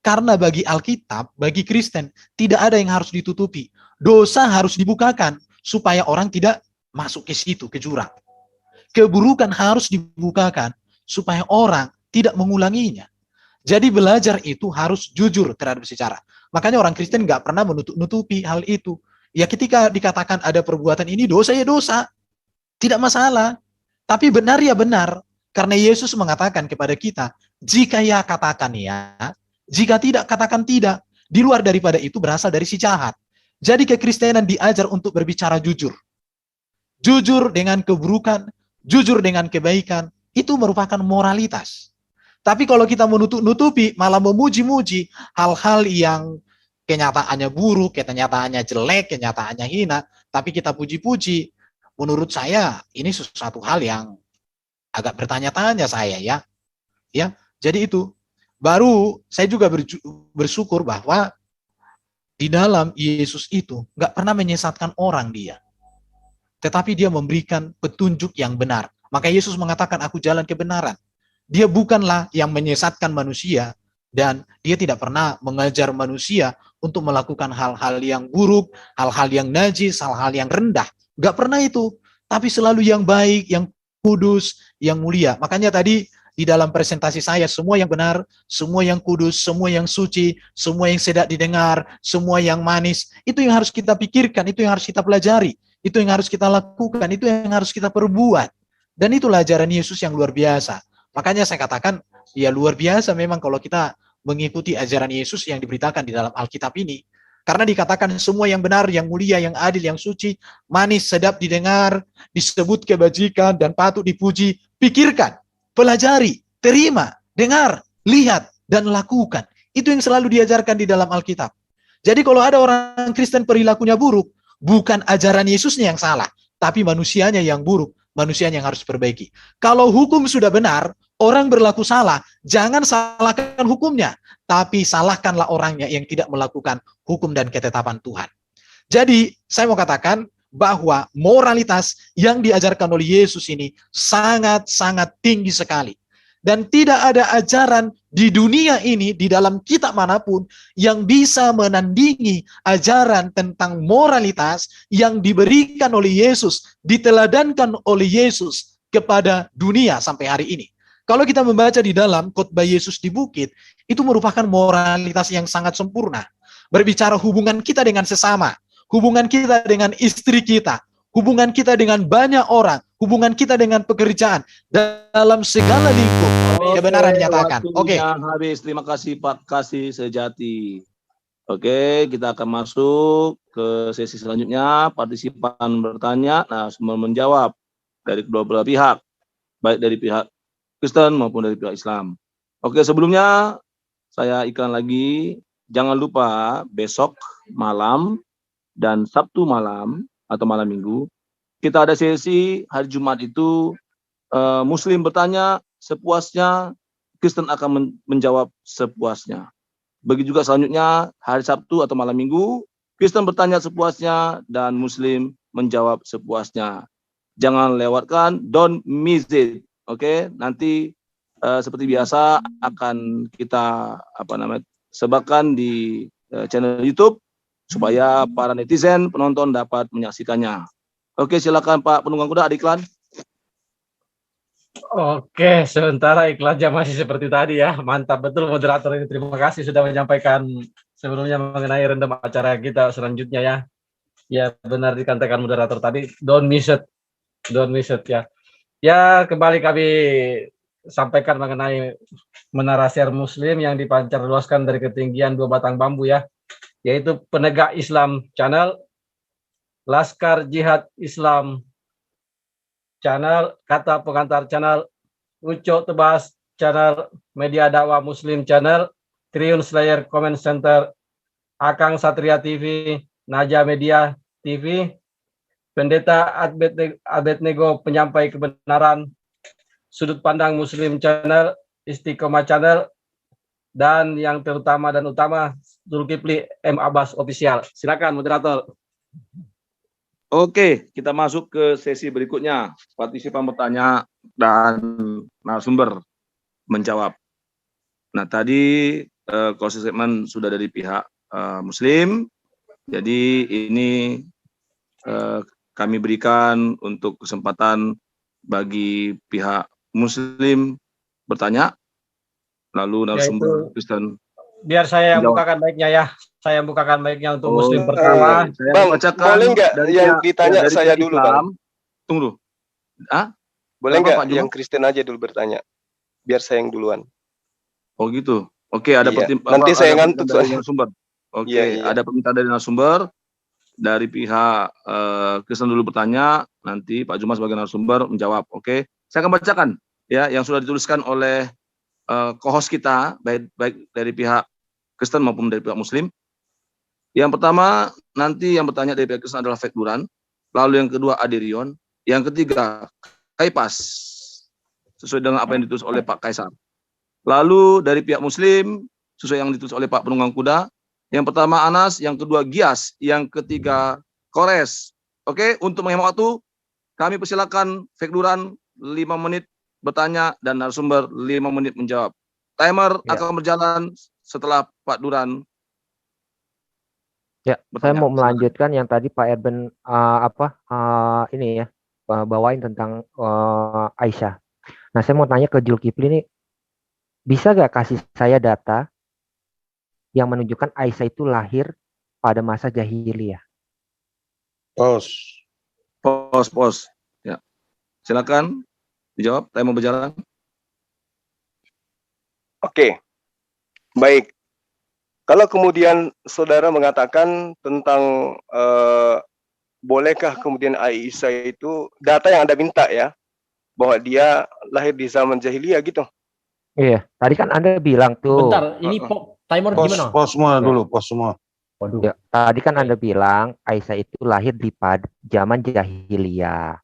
Karena bagi Alkitab, bagi Kristen, tidak ada yang harus ditutupi. Dosa harus dibukakan supaya orang tidak masuk ke situ, ke jurang. Keburukan harus dibukakan supaya orang tidak mengulanginya. Jadi belajar itu harus jujur terhadap sejarah. Makanya orang Kristen nggak pernah menutupi hal itu. Ya ketika dikatakan ada perbuatan ini dosa ya dosa. Tidak masalah. Tapi benar ya benar. Karena Yesus mengatakan kepada kita, jika ya katakan ya, jika tidak katakan tidak. Di luar daripada itu berasal dari si jahat. Jadi kekristenan diajar untuk berbicara jujur. Jujur dengan keburukan, jujur dengan kebaikan, itu merupakan moralitas. Tapi kalau kita menutupi, malah memuji-muji hal-hal yang kenyataannya buruk, kenyataannya jelek, kenyataannya hina, tapi kita puji-puji, menurut saya ini sesuatu hal yang agak bertanya-tanya saya ya. Ya, jadi itu. Baru saya juga bersyukur bahwa di dalam Yesus itu nggak pernah menyesatkan orang dia. Tetapi dia memberikan petunjuk yang benar. Maka Yesus mengatakan, aku jalan kebenaran. Dia bukanlah yang menyesatkan manusia, dan dia tidak pernah mengajar manusia untuk melakukan hal-hal yang buruk, hal-hal yang najis, hal-hal yang rendah. Nggak pernah itu, tapi selalu yang baik, yang kudus, yang mulia. Makanya tadi di dalam presentasi saya, semua yang benar, semua yang kudus, semua yang suci, semua yang sedap didengar, semua yang manis, itu yang harus kita pikirkan, itu yang harus kita pelajari, itu yang harus kita lakukan, itu yang harus kita perbuat. Dan itulah ajaran Yesus yang luar biasa. Makanya saya katakan, ya luar biasa memang kalau kita mengikuti ajaran Yesus yang diberitakan di dalam Alkitab ini. Karena dikatakan semua yang benar, yang mulia, yang adil, yang suci, manis, sedap didengar, disebut kebajikan, dan patut dipuji. Pikirkan, pelajari, terima, dengar, lihat, dan lakukan. Itu yang selalu diajarkan di dalam Alkitab. Jadi kalau ada orang Kristen perilakunya buruk, bukan ajaran Yesusnya yang salah, tapi manusianya yang buruk. Manusia yang harus perbaiki. Kalau hukum sudah benar, orang berlaku salah, jangan salahkan hukumnya, tapi salahkanlah orangnya yang tidak melakukan hukum dan ketetapan Tuhan. Jadi, saya mau katakan bahwa moralitas yang diajarkan oleh Yesus ini sangat-sangat tinggi sekali. Dan tidak ada ajaran di dunia ini, di dalam kitab manapun, yang bisa menandingi ajaran tentang moralitas yang diberikan oleh Yesus, diteladankan oleh Yesus kepada dunia sampai hari ini. Kalau kita membaca di dalam khotbah Yesus di bukit, itu merupakan moralitas yang sangat sempurna. Berbicara hubungan kita dengan sesama, hubungan kita dengan istri kita, hubungan kita dengan banyak orang, hubungan kita dengan pekerjaan, dalam segala lingkup kebenaran dinyatakan. Oke. Habis. Terima kasih Pak Kasih Sejati. Oke, kita akan masuk ke sesi selanjutnya. Partisipan bertanya, nah semua menjawab dari kedua belah pihak, baik dari pihak Kristen maupun dari pihak Islam. Oke, sebelumnya saya iklan lagi. Jangan lupa besok malam dan Sabtu malam atau malam Minggu kita ada sesi hari Jumat itu Muslim bertanya sepuasnya, Kristen akan menjawab sepuasnya. Begitu juga selanjutnya hari Sabtu atau malam Minggu, Kristen bertanya sepuasnya dan Muslim menjawab sepuasnya. Jangan lewatkan, don't miss it. Oke, nanti seperti biasa akan kita sebarkan di channel YouTube supaya para netizen penonton dapat menyaksikannya. Oke, silakan Pak Penunggang Kuda, ada iklan. Oke, sementara iklannya masih seperti tadi ya. Mantap betul moderator ini. Terima kasih sudah menyampaikan sebelumnya mengenai random acara kita selanjutnya ya. Ya, benar dikatakan moderator tadi. Don't miss it. Don't miss it ya. Ya, kembali kami sampaikan mengenai Menara Siar Muslim yang dipancarluaskan dari ketinggian 2 batang bambu ya. Yaitu Penegak Islam Channel, Laskar Jihad Islam Channel, Kata Pengantar Channel, Ucok Tebas Channel, Media Dakwah Muslim Channel, Triun Slayer Comment Center, Akang Satria TV, Naja Media TV, Pendeta Abednego Penyampai Kebenaran, Sudut Pandang Muslim Channel, Istiqomah Channel, dan yang terutama dan utama Zulkifli M. Abbas Official. Silakan moderator. Oke, kita masuk ke sesi berikutnya. Partisipan bertanya dan narasumber menjawab. Nah, tadi closing statement sudah dari pihak Muslim. Jadi ini kami berikan untuk kesempatan bagi pihak Muslim bertanya, lalu narasumber Kristen. Biar saya yang bukakan mic-nya ya. Saya bukakan mic-nya untuk Muslim pertama. Bang, boleh nggak yang ditanya saya dulu, Bang? Tunggu. Boleh nggak yang Kristen aja dulu bertanya? Biar saya yang duluan. Oh gitu. Oke, ada Nanti saya ngantuk dari narasumber. Oke, ada permintaan dari narasumber. Dari pihak Kristen dulu bertanya, nanti Pak Juma sebagai narasumber menjawab. Oke, saya akan bacakan ya yang sudah dituliskan oleh co-host kita, baik dari pihak Kristen maupun dari pihak Muslim. Yang pertama, nanti yang bertanya dari pihak Kristen adalah Fek Duran, lalu yang kedua Adirion, yang ketiga Kaipas, sesuai dengan apa yang ditulis oleh Pak Kaisar. Lalu dari pihak Muslim, sesuai yang ditulis oleh Pak Penunggang Kuda, yang pertama Anas, yang kedua Gias, yang ketiga Kores. Oke, untuk menghemat waktu, kami persilakan Fek Duran 5 menit bertanya dan narasumber 5 menit menjawab. Timer akan berjalan setelah Pak Duran. Ya, saya mau melanjutkan yang tadi Pak Erben ini ya, bawain tentang Aisyah. Nah, saya mau tanya ke Zulkifli nih, bisa gak kasih saya data yang menunjukkan Aisyah itu lahir pada masa jahiliyah? Pos. Ya. Silakan dijawab, saya mau berjalan. Oke. Baik. Kalau kemudian saudara mengatakan tentang bolehkah kemudian Aisyah itu data yang Anda minta ya, bahwa dia lahir di zaman jahiliyah gitu. Iya, tadi kan Anda bilang tuh. Bentar, ini timer gimana? Pos semua dulu, pos semua. Waduh. Ya, tadi kan Anda bilang Aisyah itu lahir di zaman jahiliyah.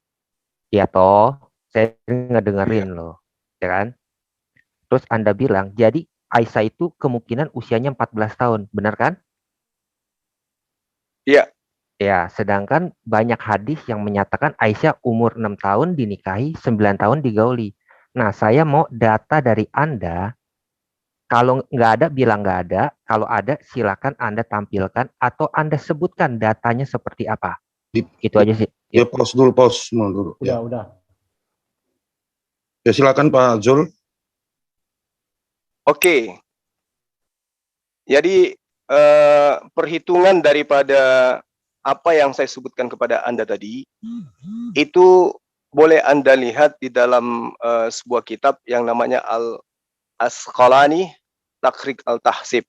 Ya toh, saya ngedengerin loh, ya kan? Terus Anda bilang, jadi Aisyah itu kemungkinan usianya 14 tahun, benar kan? Iya. Ya, sedangkan banyak hadis yang menyatakan Aisyah umur 6 tahun dinikahi, 9 tahun digauli. Nah, saya mau data dari Anda. Kalau nggak ada, bilang nggak ada. Kalau ada, silakan Anda tampilkan atau Anda sebutkan datanya seperti apa. Itu aja sih. Ya, pos semua dulu. Udah. Ya, silakan Pak Zul. Oke. Jadi perhitungan daripada apa yang saya sebutkan kepada Anda tadi, itu boleh Anda lihat di dalam sebuah kitab yang namanya Al-Asqalani Takhriq Al-Tahsib,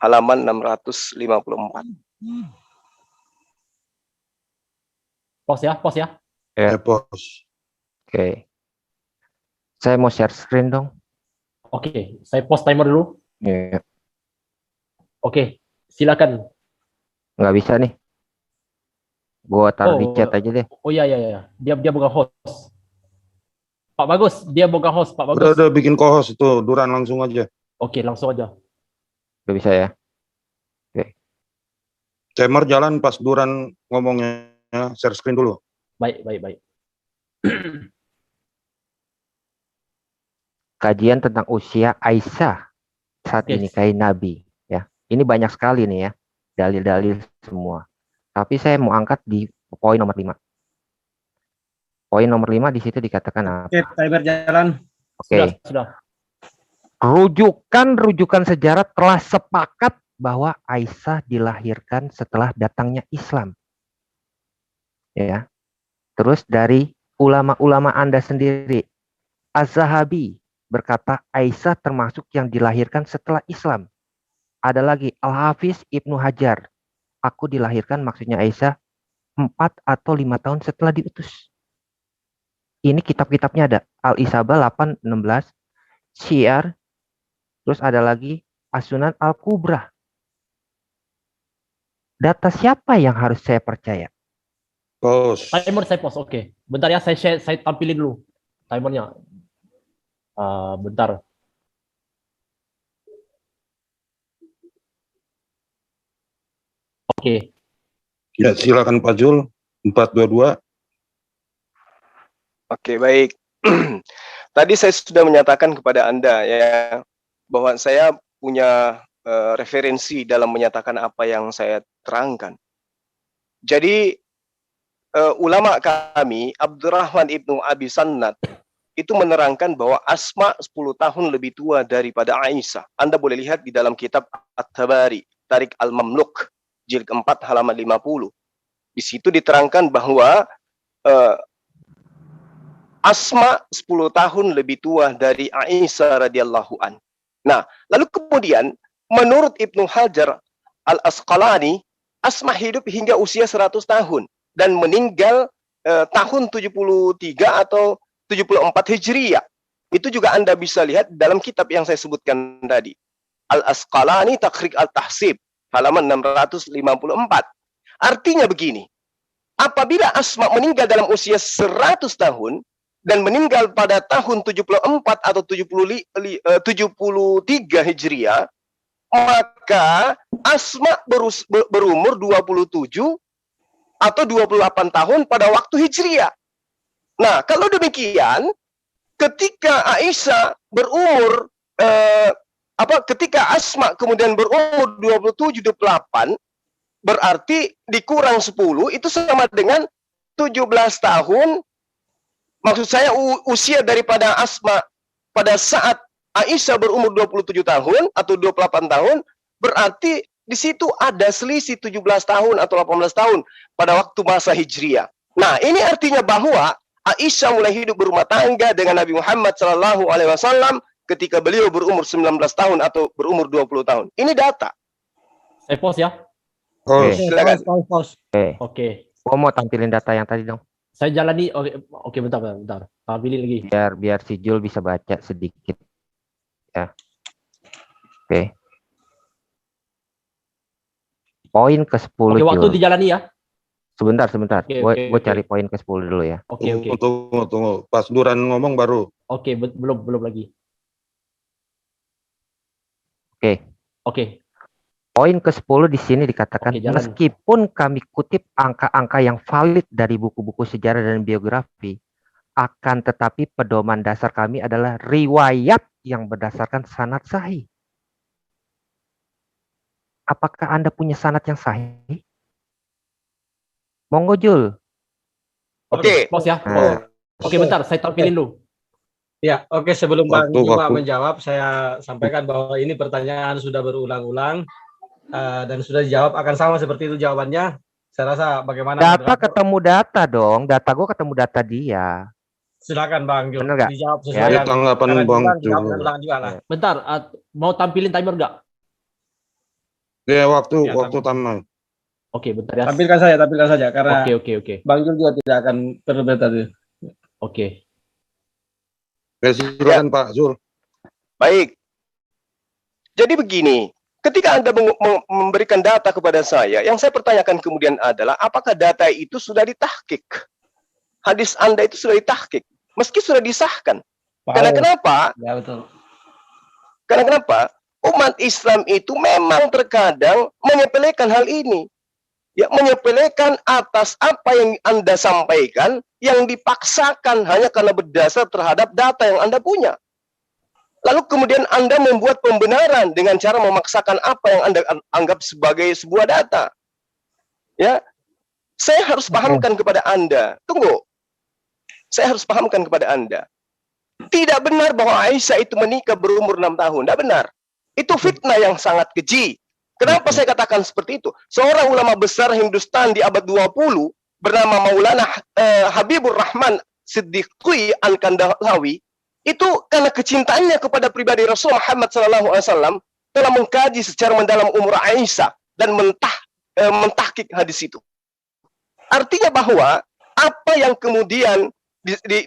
halaman 654. Pause ya, pause ya. Pos. Oke. Saya mau share screen dong. Oke, saya pause timer dulu. Iya. Oke, silakan. Nggak bisa nih. Gua taruh di chat aja deh. Oh iya. Dia bukan host. Pak Bagus, dia bukan host, Pak Bagus. Udah bikin co-host itu, Duran langsung aja. Oke, langsung aja. Udah bisa ya. Oke. Timer jalan pas Duran ngomongnya, share screen dulu. Baik. Kajian tentang usia Aisyah saat dinikahi Nabi. Ya, ini banyak sekali nih ya, dalil-dalil semua. Tapi saya mau angkat di poin nomor 5. Poin nomor 5 di situ dikatakan apa? Oke, timer jalan. Oke. Sudah. Rujukan sejarah telah sepakat bahwa Aisyah dilahirkan setelah datangnya Islam. Ya. Terus dari ulama-ulama Anda sendiri, Az-Zahabi berkata Aisyah termasuk yang dilahirkan setelah Islam. Ada lagi Al-Hafiz Ibnu Hajar. Aku dilahirkan maksudnya Aisyah 4 atau 5 tahun setelah diutus. Ini kitab-kitabnya ada. Al-Isabah 8:16, Syiar, terus ada lagi As-Sunan Al-Kubra. Data siapa yang harus saya percaya? Pause. Timer saya pause. Oke. Bentar ya, saya tampilin dulu timernya. Bentar. Oke. Ya, silakan Pak Jul. 422. Oke, baik. Tadi saya sudah menyatakan kepada Anda ya bahwa saya punya referensi dalam menyatakan apa yang saya terangkan. Jadi ulama kami Abdurrahman Ibnu Abi Sannad itu menerangkan bahwa Asma 10 tahun lebih tua daripada Aisyah. Anda boleh lihat di dalam kitab At-Tabari, Tarik Al-Mamluk, jilid 4 halaman 50. Di situ diterangkan bahwa Asma 10 tahun lebih tua dari Aisyah radhiyallahu an. Nah, lalu kemudian menurut Ibnu Hajar Al-Asqalani, Asma hidup hingga usia 100 tahun dan meninggal tahun 73 atau 74 Hijriyah. Itu juga Anda bisa lihat dalam kitab yang saya sebutkan tadi. Al-Asqalani Takhriq Al-Tahsib, halaman 654. Artinya begini, apabila Asma meninggal dalam usia 100 tahun, dan meninggal pada tahun 74 atau 73 Hijriah, maka Asma berumur 27 atau 28 tahun pada waktu Hijriah. Nah, kalau demikian, ketika Aisyah berumur ketika Asma kemudian berumur 27-28, berarti dikurang 10 itu sama dengan 17 tahun. Maksud saya usia daripada Asma pada saat Aisyah berumur 27 tahun atau 28 tahun, berarti di situ ada selisih 17 tahun atau 18 tahun pada waktu masa Hijriah. Nah, ini artinya bahwa Aisyah mulai hidup berumah tangga dengan Nabi Muhammad SAW ketika beliau berumur 19 tahun atau berumur 20 tahun. Ini data. Saya pause ya. Silakan. Oke. Gua mau tampilin data yang tadi dong. Saya jalani. Oke, bentar. Tampilin lagi. Biar si Jul bisa baca sedikit. Ya. Oke. Poin ke-10. Oke, waktu dijalani ya. Sebentar. Oke, Gue cari poin ke-10 dulu ya. Oke. Tunggu. Pas Duran ngomong baru. Oke, belum lagi. Oke. Poin ke-10 di sini dikatakan, meskipun kami kutip angka-angka yang valid dari buku-buku sejarah dan biografi, akan tetapi pedoman dasar kami adalah riwayat yang berdasarkan sanad sahih. Apakah Anda punya sanad yang sahih? Monggo Jul. Oke. Pause ya. Oke, bentar. Saya tampilin dulu. Ya, oke. Sebelum Bang Juma menjawab, saya sampaikan bahwa ini pertanyaan sudah berulang-ulang dan sudah dijawab akan sama seperti itu jawabannya. Saya rasa bagaimana Data moderator? ketemu data dong. Data gue ketemu data dia. Silakan Bang Jul. Bener nggak? Dijawab Ya. sesuai dengan Tanggapan cara Bang diulang, Jul. dijawab dengan ulang juga lah. Bentar, mau tampilin timer nggak? Ya, waktu Ya, tamat. Oke, bentar ya. Tampilkan saja karena Oke. Bang Jul juga tidak akan terlibat tadi. Oke. Ya, silakan Pak Zul. Baik. Jadi begini, ketika Anda memberikan data kepada saya, yang saya pertanyakan kemudian adalah apakah data itu sudah ditahkik? Hadis Anda itu sudah ditahkik, meski sudah disahkan. Karena kenapa? Ya, betul. Karena kenapa? Umat Islam itu memang terkadang menyepelekan hal ini. Ya, menyepelekan atas apa yang Anda sampaikan yang dipaksakan hanya karena berdasar terhadap data yang Anda punya. Lalu kemudian Anda membuat pembenaran dengan cara memaksakan apa yang Anda anggap sebagai sebuah data. Ya, saya harus pahamkan kepada Anda. Tunggu. Saya harus pahamkan kepada Anda. Tidak benar bahwa Aisyah itu menikah berumur 6 tahun. Tidak benar. Itu fitnah yang sangat keji. Kenapa saya katakan seperti itu? Seorang ulama besar Hindustan di abad 20 bernama Maulana Habibur Rahman Siddiqui Al-Kandhlawi itu karena kecintaannya kepada pribadi Rasul Muhammad SAW telah mengkaji secara mendalam umur Aisyah dan mentahkik hadis itu. Artinya bahwa apa yang kemudian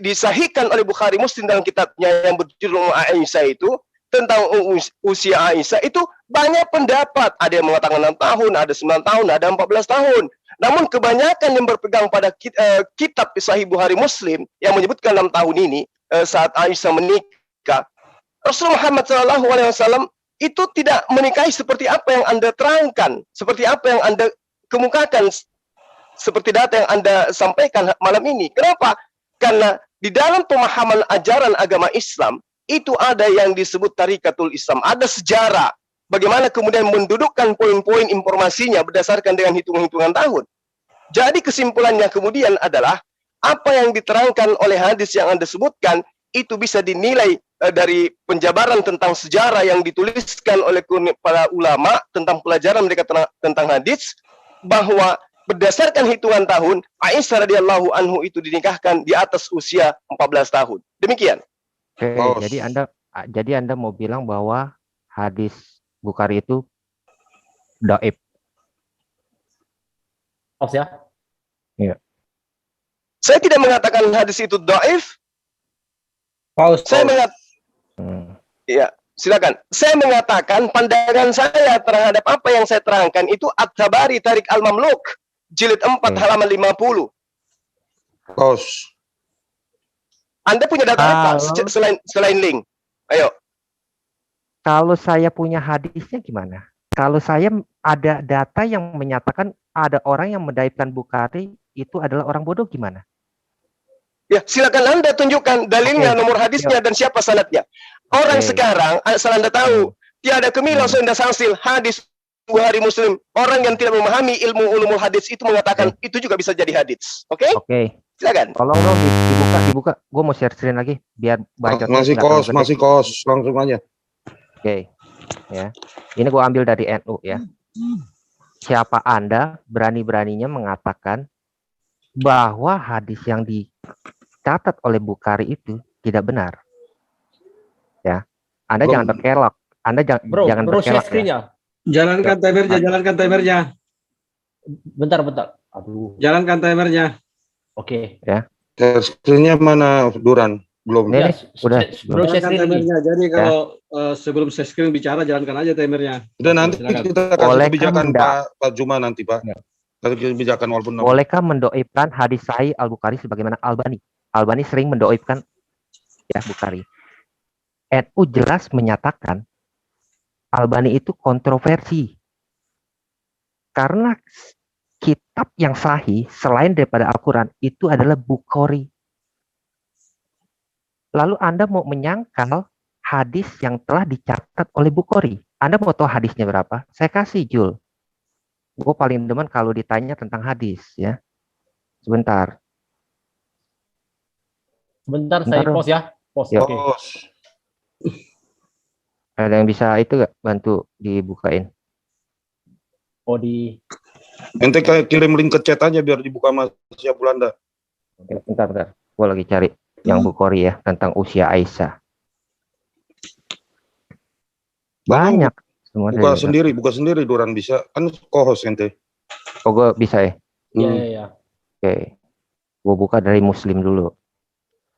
disahihkan oleh Bukhari Muslim dalam kitabnya yang berjudul Aisyah itu tentang usia Aisyah itu banyak pendapat. Ada yang mengatakan 6 tahun, ada 9 tahun, ada 14 tahun. Namun kebanyakan yang berpegang pada kitab Sahih Bukhari Muslim yang menyebutkan 6 tahun ini saat Aisyah menikah, Rasulullah Muhammad SAW itu tidak menikahi seperti apa yang Anda terangkan, seperti apa yang Anda kemukakan, seperti data yang Anda sampaikan malam ini. Kenapa? Karena di dalam pemahaman ajaran agama Islam itu ada yang disebut tarikatul Islam, ada sejarah. Bagaimana kemudian mendudukkan poin-poin informasinya berdasarkan dengan hitung-hitungan tahun. Jadi kesimpulannya kemudian adalah apa yang diterangkan oleh hadis yang Anda sebutkan itu bisa dinilai dari penjabaran tentang sejarah yang dituliskan oleh para ulama tentang pelajaran mereka tentang hadis, bahwa berdasarkan hitungan tahun Aisyah radhiyallahu anhu itu dinikahkan di atas usia 14 tahun. Demikian. Oke, jadi Anda mau bilang bahwa hadis Bukhari itu dhaif. Ya? Iya. Saya tidak mengatakan hadis itu dhaif. Ya, silakan. Saya mengatakan pandangan saya terhadap apa yang saya terangkan itu At-Tabari Tarik Al-Mamluk jilid 4 halaman 50. Anda punya data apa selain link? Ayo. Kalau saya punya hadisnya gimana? Kalau saya ada data yang menyatakan ada orang yang mendaifkan Bukhari itu adalah orang bodoh gimana? Ya, silakan Anda tunjukkan dalilnya, nomor hadisnya, dan siapa sanadnya. Orang sekarang, asal Anda tahu, tiada kemilau senda sangsil hadis Bukhari Muslim. Orang yang tidak memahami ilmu ulumul hadis itu mengatakan itu juga bisa jadi hadis. Oke? Oke. Silakan. Tolong dong dibuka. Gue mau share screen lagi biar baca. Masih kos, langsung aja. Oke. Ya. Ini gue ambil dari NU ya. Siapa Anda berani-beraninya mengatakan bahwa hadis yang dicatat oleh Bukhari itu tidak benar? Ya. Anda jangan berkelok. Anda jangan berkelok ya. Jalankan timernya. Bentar. Aduh. Jalankan timernya. Oke. Ya. Screen-nya mana, Duran? Belum. Ini udah. Jalankan timernya. Jadi kalau sebelum share screen bicara, jalankan aja timernya. Udah, nanti kita kasih kebijakan Pak Juma nanti, Pak. Kasih kebijakan walaupun. Bolehkah mendoibkan hadis Sahih Al-Bukhari sebagaimana Albani? Albani sering mendoibkan ya Bukhari. NU jelas menyatakan Albani itu kontroversi. Karena kitab yang sahih selain daripada Al-Quran itu adalah Bukhari. Lalu Anda mau menyangkal hadis yang telah dicatat oleh Bukhari. Anda mau tahu hadisnya berapa? Saya kasih, Jul. Gue paling demen kalau ditanya tentang hadis ya. Sebentar, saya pause ya. Pause. Oke. Ada yang bisa itu gak bantu dibukain? Oh, di Ente kayak kirim link ke chat aja biar dibuka Mas Syabulanda. Oke, bentar. Gue lagi cari yang Bukhari ya tentang usia Aisyah. Banyak. Semua Buka sendiri Duran bisa. Kan co-host ente. Oh, gue bisa ya? Iya. Oke. Gue buka dari Muslim dulu.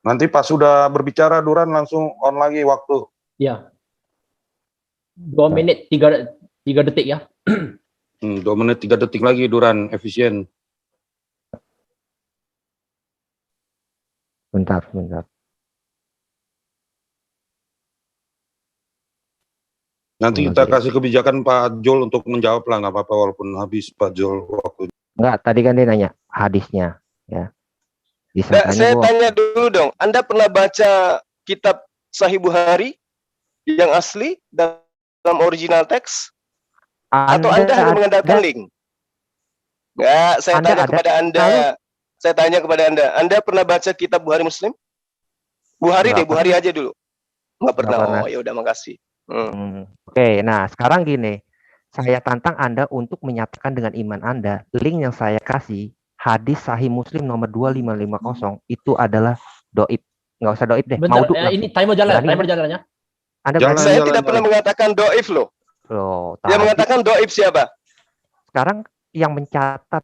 Nanti pas sudah berbicara Duran langsung on lagi waktu. Iya. 2 menit 3 detik ya. 2 menit 3 detik lagi Duran, efisien. Bentar. Nanti kita kasih kebijakan Pak Jol untuk menjawab lah, nggak apa-apa walaupun habis Pak Jol waktu. Enggak, tadi kan dia nanya hadisnya, ya. Saya tanya dulu dong, Anda pernah baca kitab Sahih Bukhari yang asli dalam original teks? Atau Anda hanya mengandalkan link? Enggak, saya tanya kepada Anda. Saya tanya kepada Anda pernah baca kitab Bukhari Muslim? Bukhari deh, Bukhari aja dulu. Nggak pernah. Oh, ya udah, makasih. Oke, nah sekarang gini, saya tantang Anda untuk menyatakan dengan iman Anda, link yang saya kasih, hadis Sahih Muslim nomor 2550, itu adalah doib. Nggak usah doib deh. Bentar, ini timer jalannya. Saya tidak pernah mengatakan doib loh. Yang mengatakan doib siapa? Sekarang yang mencatat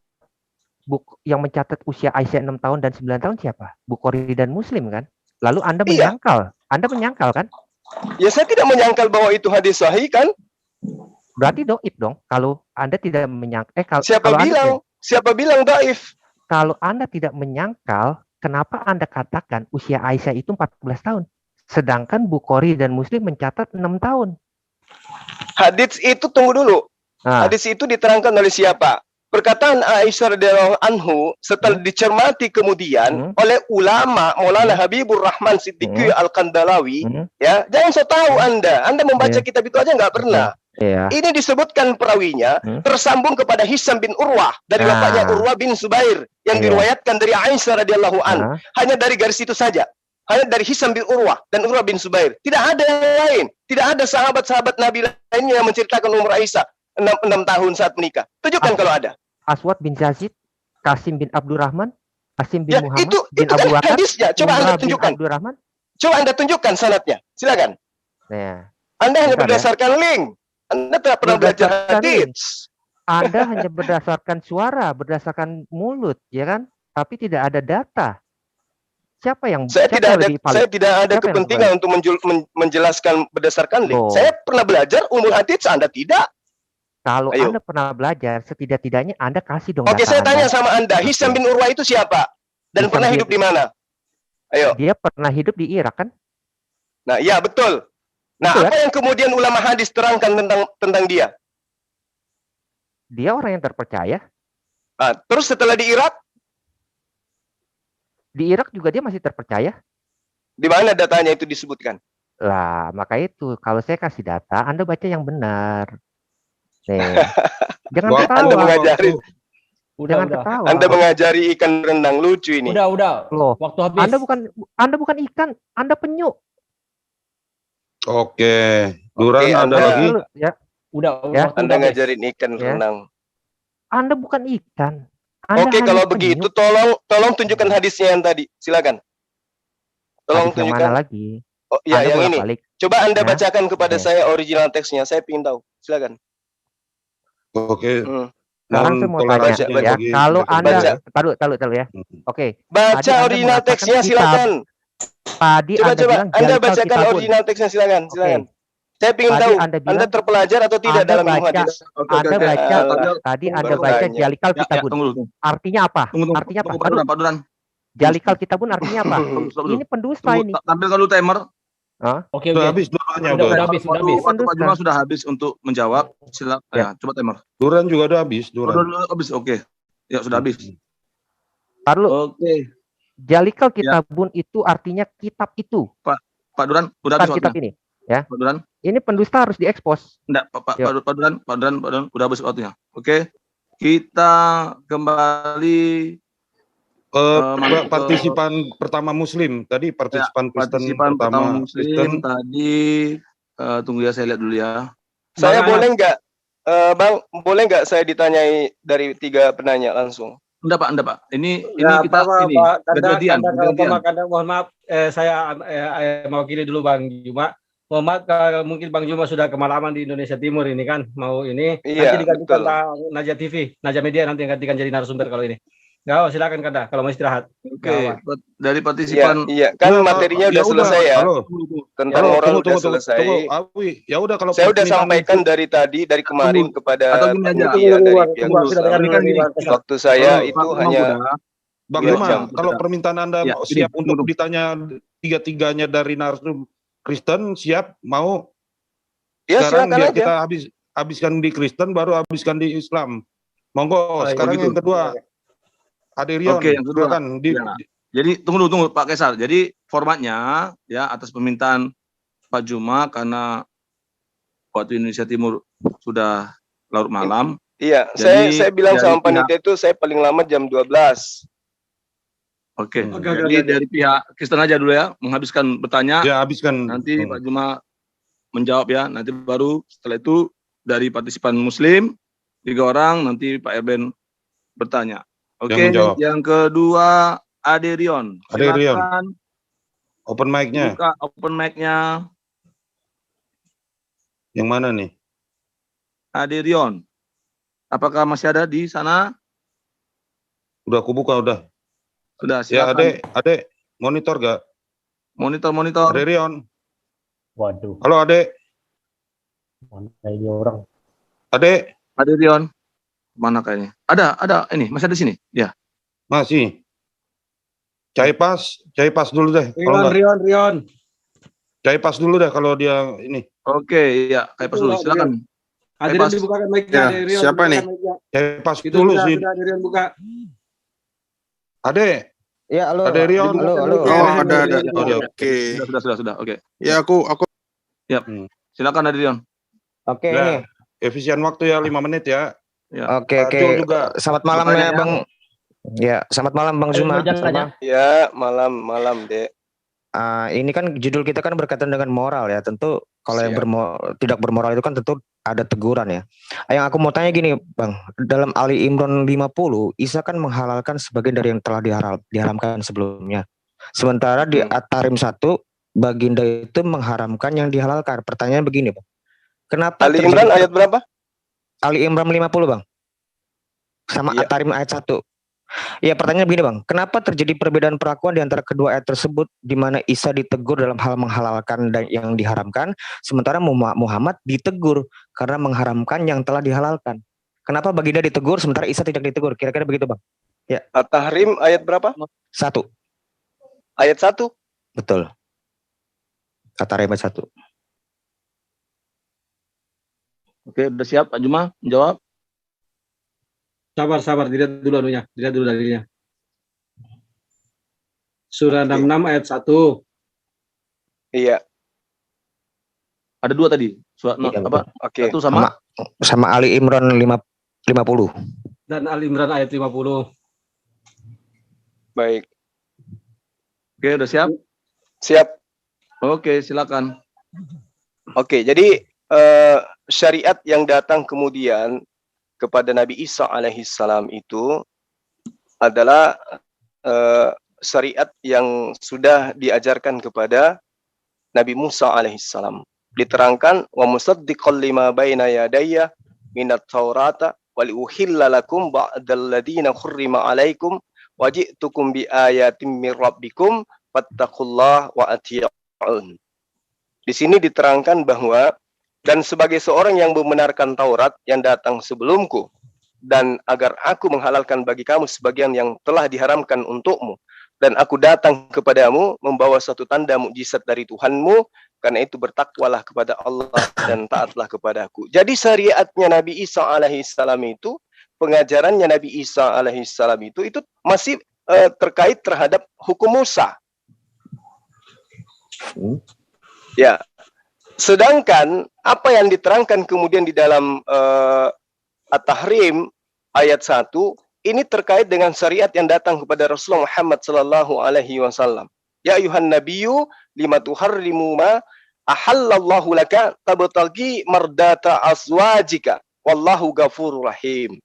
usia Aisyah 6 tahun dan 9 tahun siapa? Bukhari dan Muslim kan? Lalu Anda menyangkal. Anda menyangkal kan? Ya saya tidak menyangkal bahwa itu hadis sahih kan? Berarti doib dong. Kalau Anda tidak menyangkal. Siapa bilang doif? Kalau Anda tidak menyangkal, kenapa Anda katakan usia Aisyah itu 14 tahun? Sedangkan Bukhari dan Muslim mencatat 6 tahun. Hadis itu tunggu dulu. Hadis itu diterangkan oleh siapa? Perkataan Aisyah radhiyallahu anhu setelah dicermati kemudian oleh ulama Maulana Habibur Rahman Siddiqi Al-Kandalawi, ya, jangan so tahu Anda membaca kitab itu aja nggak pernah. Ini disebutkan perawinya tersambung kepada Hisam bin Urwah dari bapaknya Urwah bin Zubair yang diriwayatkan dari Aisyah radhiyallahu an. Hanya dari garis itu saja. Hanya dari Hisam bin Urwah dan Urwah bin Zubair. Tidak ada yang lain. Tidak ada sahabat-sahabat Nabi lainnya yang menceritakan umur Aisyah 6 tahun saat menikah. Tunjukkan kalau ada. Aswad bin Yazid, Qasim bin Abdurrahman, Qasim bin Muhammad bin itu Abu kan Bakar. hadisnya. Coba Anda tunjukkan. Coba Anda tunjukkan sanadnya. Silakan. Nah, Anda hanya berdasarkan link. Anda tidak pernah belajar hadis. Anda hanya berdasarkan suara, berdasarkan mulut, ya kan? Tapi tidak ada data. Saya tidak ada kepentingan untuk menjelaskan berdasarkan link. Saya pernah belajar umul hadis, Anda tidak. Kalau Anda pernah belajar, setidak-tidaknya Anda kasih dong. Oke, saya tanya sama Anda, Hisam bin Urwah itu siapa? Dan pernah hidup di mana? Ayo. Dia pernah hidup di Irak kan? Nah, iya betul. Nah, apa yang kemudian ulama hadis terangkan tentang dia? Dia orang yang terpercaya. Nah, terus setelah di Irak? Di Irak juga dia masih terpercaya. Di mana datanya itu disebutkan? Lah, maka itu kalau saya kasih data, Anda baca yang benar. Nih. Jangan ketawa. Anda mengajari. Jangan ketawa. Anda mengajari ikan berenang, lucu ini. Udah. Loh, waktu habis. Anda bukan ikan, Anda penyu. Oke, Duran Anda lagi. Ya. Udah. Anda ngajarin ikan berenang. Anda bukan ikan. Oke, kalau begitu tolong tunjukkan hadisnya yang tadi. Silakan. Tolong tunjukkan. Mana lagi? Oh, ya, yang ini. Coba Anda bacakan kepada saya original teksnya. Saya ingin tahu. Silakan. Oke. Sekarang saya mau tanya ya. Kalau Anda taruh ya. Oke. Baca original teksnya silakan. Tadi coba Anda bacakan original teksnya silakan. Saya ingin tahu Anda terpelajar atau tidak dalam ilmu hadis. Tadi Anda baca Jalikal Kitabun. Artinya apa? Artinya apa? Pak Duran. Jalikal Kitabun artinya apa? Ini pendusta ini. Tampilkan dulu timer. Oke. Sudah habis dua-duanya. Udah habis. Waktu Pak Juma sudah habis untuk menjawab. Silakan. Ya, coba timer. Duran juga udah habis. Duran habis. Oke. Ya, sudah habis. Taruh. Oke. Jalikal Kitabun itu artinya kitab itu. Pak Duran, udah habis kitab ini. Ya. Pak Duran. Ini pendusta harus diekspos. Enggak, Pak Duran, udah habis waktunya. Oke. Kita kembali partisipan pertama Muslim tadi, partisipan Kristen pertama Muslim Kristen. Tadi tunggu ya, saya lihat dulu ya. Saya boleh nggak Bang, boleh nggak saya ditanyai dari 3 penanya langsung? Enggak Pak. Ini Ya, kita ini gantian. Mohon maaf, saya mewakili dulu Bang Juma. Mohon maaf kalau mungkin Bang Juma sudah kemalaman di Indonesia Timur ini kan, mau ini Iya, nanti digantikan betul. Bang Naja TV, Naja Media nanti yang gantikan jadi narasumber kalau ini. Nggak, silakan Kanda kalau mau istirahat. Oke, dari partisipan. Iya, kan materinya udah selesai ya. Tentang moral udah selesai. Ya udah kalau saya udah sampaikan dari tadi, dari kemarin kepada Iya, dari pihak Islam. Waktu saya itu hanya Bang Juma, kalau permintaan Anda siap untuk ditanya 3-3-nya dari narsum Kristen, siap mau? Ya, sekarang silakan biar aja. kita habiskan di Kristen, baru habiskan di Islam. Monggo, sekarang yang kedua. Aderion, Oke, yang kedua. silakan. Jadi tunggu Pak Kaisar. Jadi formatnya ya atas permintaan Pak Juma karena waktu Indonesia Timur sudah larut malam. Iya, Jadi, saya bilang dari sama panitia itu saya paling lama jam 12. Oke. Jadi dari pihak Kristen aja dulu ya, menghabiskan bertanya. Ya, habiskan. Nanti Pak Juma menjawab ya. Nanti baru setelah itu dari partisipan Muslim 3 orang, nanti Pak Erben bertanya. Oke, yang kedua Aderion. Silakan. Open mic-nya. Buka open mic-nya. Yang mana nih? Aderion. Apakah masih ada di sana? Udah aku buka udah. Sudah, Ya, silakan. Adek, monitor gak? Monitor. Aderion. Waduh. Halo, Adek. Mana ini orang? Adek. Aderion. Mana kayaknya? Ada ini, masih ada di sini. Ya. Masih. Cai pas dulu deh. Rion. Cai pas dulu deh kalau dia ini. Oke, ya, Cai pas dulu. Silakan. Aderion dibukakan mic-nya. Ya, siapa nih? Cai pas dulu sih. Aderion buka. Adek. Ya, halo. Aderion. Halo. Oh, ada. Oke. Sudah. Oke. Ya, aku. Ya. Silakan Aderion. Oke. Ya, efisien waktu ya 5 menit ya. Ya. Oke. Juga. Selamat malam ya, Bang. Ya, selamat malam Bang Zuma. Ya, malam, Dek. Ini kan judul kita kan berkaitan dengan moral ya. Tentu kalau yang tidak bermoral itu kan tentu ada teguran ya. Yang aku mau tanya gini, Bang. Dalam Ali Imran 50, Isa kan menghalalkan sebagian dari yang telah diharamkan sebelumnya. Sementara di At-Tahrim 1, baginda itu mengharamkan yang dihalalkan. Pertanyaan begini, Bang. Kenapa Ali Imran ayat berapa? Ali Imran 50, Bang. Sama At-Tahrim ayat 1. Ya, pertanyaan begini, Bang. Kenapa terjadi perbedaan perlakuan di antara kedua ayat tersebut di mana Isa ditegur dalam hal menghalalkan dan yang diharamkan, sementara Muhammad ditegur karena mengharamkan yang telah dihalalkan. Kenapa baginda ditegur sementara Isa tidak ditegur? Kira-kira begitu, Bang. Ya. At-Tahrim ayat berapa? 1. Ayat 1? Betul. At-Tahrim ayat 1. Oke, udah siap Pak Juma menjawab? Sabar, dilihat dulu anunya, dilihat dulu dalilnya. Surah 66 ayat 1. Iya. Ada 2 tadi. Surah apa? Oke. Satu sama Ali Imran 50. Dan Ali Imran ayat 50. Baik. Oke, udah siap? Siap. Oke, silakan. Oke, jadi syariat yang datang kemudian kepada Nabi Isa alaihissalam itu adalah syariat yang sudah diajarkan kepada Nabi Musa alaihissalam. Diterangkan wa musaddiqal lima baina yadayya minat taurata wa liuhilla lakum ba'dal ladina khurrima alaikum wa ji'tukum bi ayatin mir rabbikum fattaqullaha wa ati'un. Di sini diterangkan bahwa dan sebagai seorang yang membenarkan Taurat yang datang sebelumku, dan agar aku menghalalkan bagi kamu sebagian yang telah diharamkan untukmu, dan aku datang kepadamu membawa suatu tanda mukjizat dari Tuhanmu, karena itu bertakwalah kepada Allah dan taatlah kepadaku. Jadi syariatnya Nabi Isa alaihissalam itu, pengajarannya Nabi Isa alaihissalam itu masih terkait terhadap hukum Musa. Ya. Sedangkan apa yang diterangkan kemudian di dalam At-Tahrim ayat 1 ini terkait dengan syariat yang datang kepada Rasulullah Muhammad sallallahu alaihi wasallam. Ya ayuhan nabiyyu lima tuharrimu ma ahallallahu laka tabtaghi mardata azwajika Wallahu ghafurur rahim.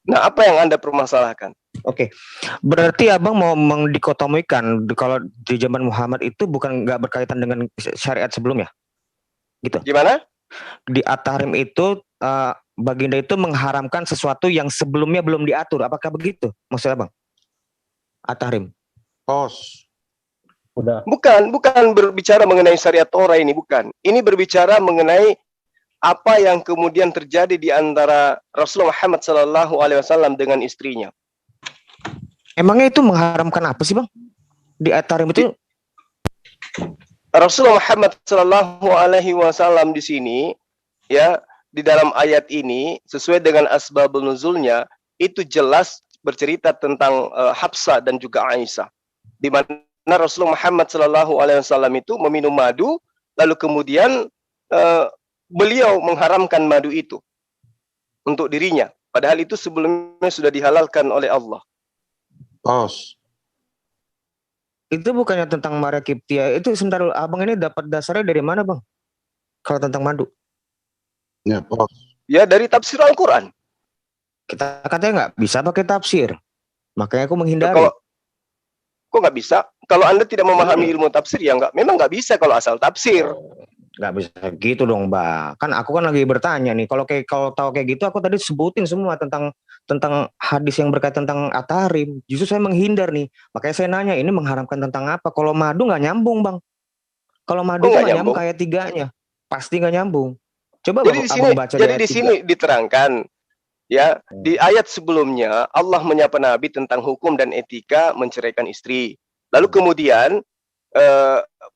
Nah, apa yang Anda permasalahkan? Oke, berarti abang mau mendikotomikan kalau di zaman Muhammad itu bukan nggak berkaitan dengan syariat sebelumnya, gitu? Gimana? Di At-Tahrim itu baginda itu mengharamkan sesuatu yang sebelumnya belum diatur. Apakah begitu maksud abang? At-Tahrim. Udah. Bukan berbicara mengenai syariat Torah ini, bukan. Ini berbicara mengenai apa yang kemudian terjadi di antara Rasulullah Muhammad SAW dengan istrinya. Emangnya itu mengharamkan apa sih, Bang? Di At-Tahrim itu Rasulullah Muhammad SAW di sini, ya, di dalam ayat ini sesuai dengan asbabul nuzulnya itu jelas bercerita tentang Hafsah dan juga Aisyah, di mana Rasulullah Muhammad SAW itu meminum madu, lalu kemudian beliau mengharamkan madu itu untuk dirinya, padahal itu sebelumnya sudah dihalalkan oleh Allah. Itu bukannya tentang Maria Kiptia. Itu sebentar, abang ini dapat dasarnya dari mana, Bang? Kalau tentang madu? Ya, dari tafsir Al-Quran. Kita katanya nggak bisa pakai tafsir, makanya aku menghindari. Kok nggak bisa? Kalau Anda tidak memahami ilmu tafsir, ya memang nggak bisa kalau asal tafsir. Nggak bisa gitu dong, Mbak. Kan aku kan lagi bertanya nih. Kalau tahu kayak gitu, aku tadi sebutin semua tentang hadis yang berkaitan tentang At-Tahrim. Justru saya menghindar nih. Makanya saya nanya, ini mengharamkan tentang apa? Kalau madu nggak nyambung, Bang. Kalau madu nggak nyambung kayak tiganya, pasti nggak nyambung. Coba jadi di sini diterangkan, ya, di ayat sebelumnya Allah menyapa Nabi tentang hukum dan etika menceraikan istri. Lalu kemudian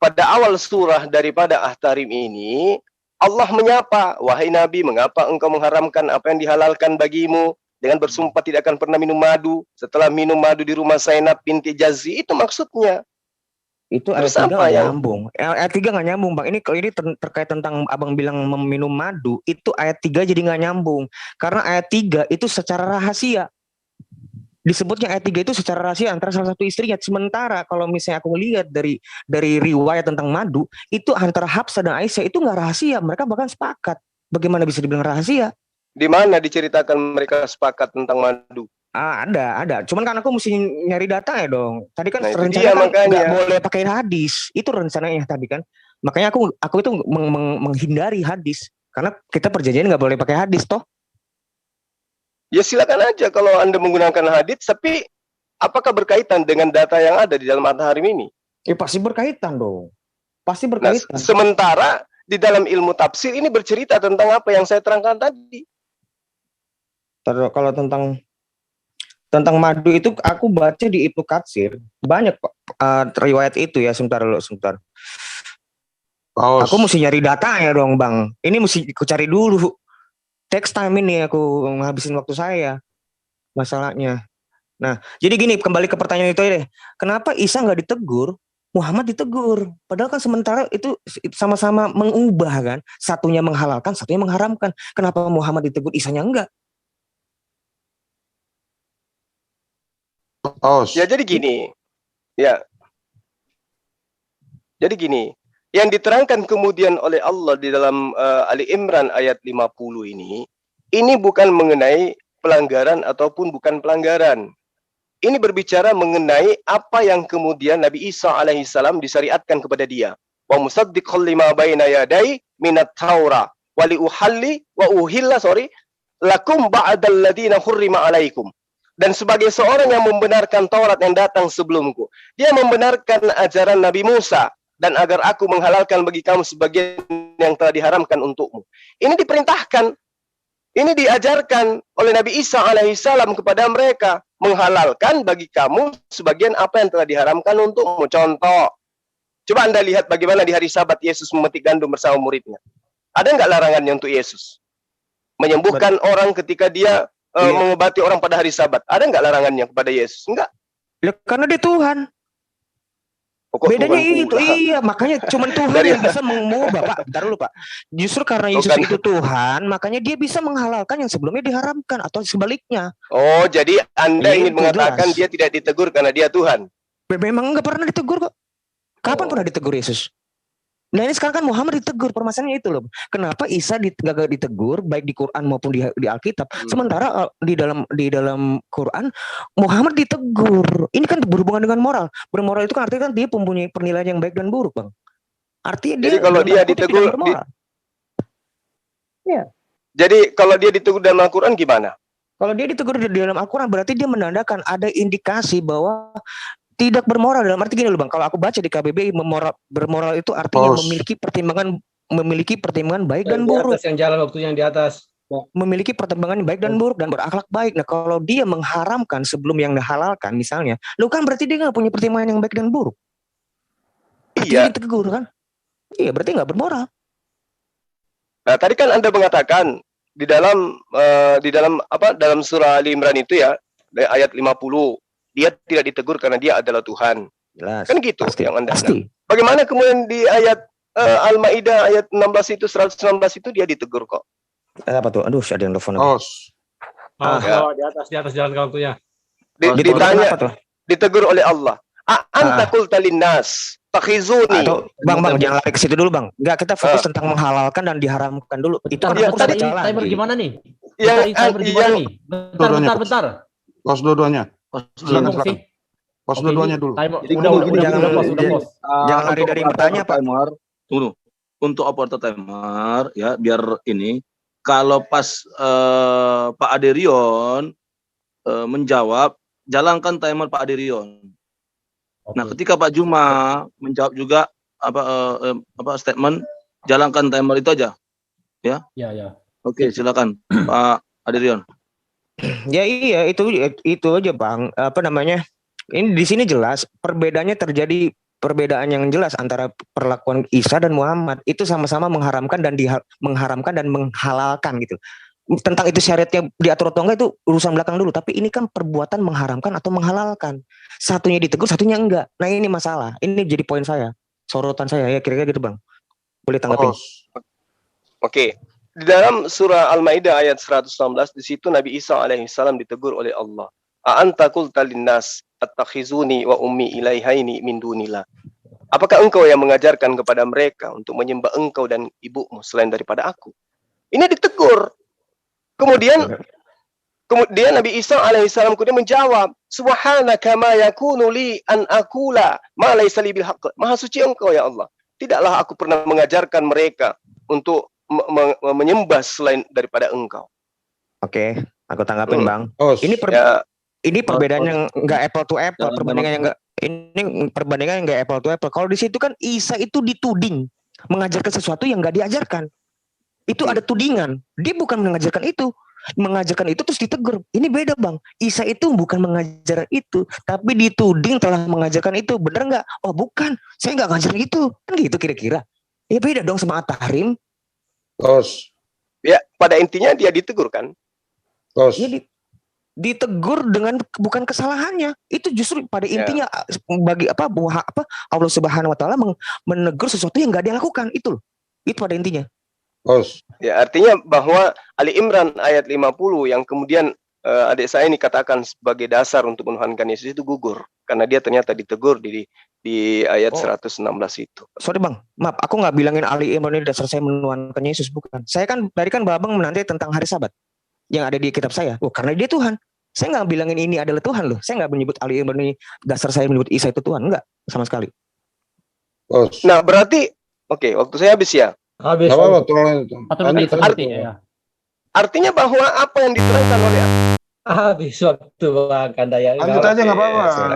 pada awal surah daripada At-Tahrim ini Allah menyapa, wahai Nabi, mengapa engkau mengharamkan apa yang dihalalkan bagimu dengan bersumpah tidak akan pernah minum madu setelah minum madu di rumah Zainab binti Jazzi? Itu maksudnya. Itu ayat 3 nggak nyambung. Ayat 3 nggak nyambung, Bang. Ini terkait tentang abang bilang meminum madu, itu ayat 3 jadi nggak nyambung. Karena ayat 3 itu secara rahasia. Disebutnya ayat 3 itu secara rahasia antara salah satu istrinya. Sementara kalau misalnya aku melihat dari riwayat tentang madu, itu antara Hafsah dan Aisyah itu nggak rahasia. Mereka bahkan sepakat. Bagaimana bisa dibilang rahasia? Di mana diceritakan mereka sepakat tentang madu? Ada. Cuman kan aku mesti nyari data ya dong. Tadi kan rencana kan nggak boleh pakai hadis. Itu rencananya tadi kan. Makanya aku itu menghindari hadis. Karena kita perjanjian nggak boleh pakai hadis toh. Ya silakan aja kalau Anda menggunakan hadis, tapi apakah berkaitan dengan data yang ada di dalam At-Tahrim ini? Ya pasti berkaitan dong. Pasti berkaitan. Nah, sementara di dalam ilmu tafsir ini bercerita tentang apa yang saya terangkan tadi. Kalau tentang madu itu aku baca di Ibnu Katsir banyak riwayat itu ya. Sebentar. Aku mesti nyari datanya dong, Bang. Ini mesti aku cari dulu. Text time ini aku menghabisin waktu saya masalahnya. Nah, jadi gini, kembali ke pertanyaan itu deh. Kenapa Isa nggak ditegur, Muhammad ditegur? Padahal kan sementara itu sama-sama mengubah kan. Satunya menghalalkan, satunya mengharamkan. Kenapa Muhammad ditegur, Isanya enggak? Ya jadi gini. Ya. Jadi gini. Yang diterangkan kemudian oleh Allah di dalam Ali Imran ayat 50 ini bukan mengenai pelanggaran ataupun bukan pelanggaran. Ini berbicara mengenai apa yang kemudian Nabi Isa alaihissalam disyariatkan kepada dia. Wa musaddiqan lima baina yadai minat taura wa li uhalli wa uhilla lakum ba'dal ladina hurrima alaikum. Dan sebagai seorang yang membenarkan Taurat yang datang sebelumku, dia membenarkan ajaran Nabi Musa, dan agar aku menghalalkan bagi kamu sebagian yang telah diharamkan untukmu. Ini diperintahkan, ini diajarkan oleh Nabi Isa alaihissalam kepada mereka, menghalalkan bagi kamu sebagian apa yang telah diharamkan untukmu. Contoh, coba Anda lihat bagaimana di hari Sabat Yesus memetik gandum bersama muridnya. Ada nggak larangannya untuk Yesus? Menyembuhkan orang ketika dia mengobati orang pada hari Sabat. Ada nggak larangannya kepada Yesus? Enggak. Karena dia Tuhan. Bedanya itu, iya, makanya cuman Tuhan yang bisa mengubah, Pak. Bentar dulu, Pak. Justru karena Yesus itu Tuhan, makanya dia bisa menghalalkan yang sebelumnya diharamkan atau sebaliknya. Oh, jadi Anda ingin mengatakan dia tidak ditegur karena dia Tuhan? Memang nggak pernah ditegur kok. Kapan pernah ditegur Yesus? Nah ini sekarang kan Muhammad ditegur, permasalahannya itu loh. Kenapa Isa gak ditegur baik di Quran maupun di Alkitab? Sementara di dalam Quran Muhammad ditegur. Ini kan berhubungan dengan moral. Bermoral itu kan artinya kan dia mempunyai penilaian yang baik dan buruk, Bang. Artinya Jadi kalau dia ditegur ya. Jadi kalau dia ditegur dalam Al-Quran gimana? Kalau dia ditegur di dalam Al-Quran berarti dia menandakan ada indikasi bahwa tidak bermoral. Dalam arti gini loh Bang, kalau aku baca di KBBI bermoral itu artinya memiliki pertimbangan baik dan buruk. Yang jalan waktu yang di atas. Memiliki pertimbangan baik dan buruk dan berakhlak baik. Nah kalau dia mengharamkan sebelum yang dihalalkan misalnya, lu kan berarti dia nggak punya pertimbangan yang baik dan buruk. Artinya Iya. ditegur kan? Iya berarti nggak bermoral. Nah, tadi kan Anda mengatakan di dalam dalam surah Ali Imran itu ya, ayat 50, dia tidak ditegur karena dia adalah Tuhan. Jelas. Kan gitu Pasti, yang Anda. pasti. Nah, bagaimana kemudian di ayat Al-Maidah ayat 16 itu 116 itu dia ditegur kok? Apa tuh? Aduh, ada yang telepon. Di atas jalan waktunya. Ditanya, ditegur oleh Allah. Anta qulta linnas takhizuni. Bang, jangan lari ke situ dulu, Bang. Enggak, kita fokus tentang menghalalkan dan diharamkan dulu. Itu kan Bentar, ada ini jalan. timer gimana nih? Dua-duanya. Bentar. Pos dua-duanya. Silakan. Pos dua-duanya dulu. Jangan lari dari bertanya, Pak. Tunggu. Untuk operator timer ya, biar ini kalau pas Pak Aderion menjawab, jalankan timer Pak Aderion. Nah, ketika Pak Juma menjawab juga statement, jalankan timer itu aja. Ya? Ya. Oke, silakan Pak Aderion. Ya iya, itu aja, Bang. Apa namanya? Ini di sini jelas perbedaannya terjadi perbedaan yang jelas antara perlakuan Isa dan Muhammad. Itu sama-sama mengharamkan dan menghalalkan gitu. Tentang itu syariatnya diatur atau enggak itu urusan belakang dulu, tapi ini kan perbuatan mengharamkan atau menghalalkan. Satunya ditegur, satunya enggak. Nah, ini masalah. Ini jadi poin saya, sorotan saya ya kira-kira gitu, Bang. Boleh tanggapin. Oke. Di dalam surah Al-Maidah ayat 116 di situ Nabi Isa alaihissalam ditegur oleh Allah. A'anta qulta linnas attakhizuni wa ummi ilaihaini min dunillah. Apakah engkau yang mengajarkan kepada mereka untuk menyembah engkau dan ibumu selain daripada aku? Ini ditegur. Kemudian Nabi Isa alaihissalam kemudian menjawab, Subhanaka ma yakunu li an aqula ma laysa li bil haqq. Maha suci engkau ya Allah. Tidaklah aku pernah mengajarkan mereka untuk menyembah selain daripada engkau. Oke, aku tanggapin, Bang. Ini perbedaan yang enggak apple to apple, perbandingan yang enggak apple to apple. Kalau di situ kan Isa itu dituding mengajarkan sesuatu yang enggak diajarkan. Itu ada tudingan. Dia bukan mengajarkan itu. Mengajarkan itu terus ditegur. Ini beda, Bang. Isa itu bukan mengajarkan itu, tapi dituding telah mengajarkan itu. Bener nggak? Oh bukan, saya nggak ngajarin itu. Kan gitu kira-kira. Ya beda dong sama At-Tahrim. Ya, pada intinya dia ditegur kan? Ya, ditegur dengan bukan kesalahannya. Itu justru pada intinya bagi Allah Subhanahu wa taala menegur sesuatu yang nggak dia lakukan. Itu loh. Itu pada intinya. Ya, artinya bahwa Ali Imran ayat 50 yang kemudian adik saya ini katakan sebagai dasar untuk menuhankan Yesus itu gugur karena dia ternyata ditegur di ayat 116 itu. Sorry Bang, maaf aku nggak bilangin Ali Imran ini dasar saya menuhankan Yesus, bukan. Saya kan tadi kan Babang menanti tentang hari Sabat yang ada di kitab saya. Karena dia Tuhan. Saya nggak bilangin ini adalah Tuhan loh. Saya nggak menyebut Ali Imran ini dasar saya menyebut Isa itu Tuhan, enggak sama sekali. Nah berarti waktu saya habis ya. Habis. Artinya bahwa apa yang diterangkan oleh habis waktu Bang Kandaya. Lanjut aja nggak apa-apa.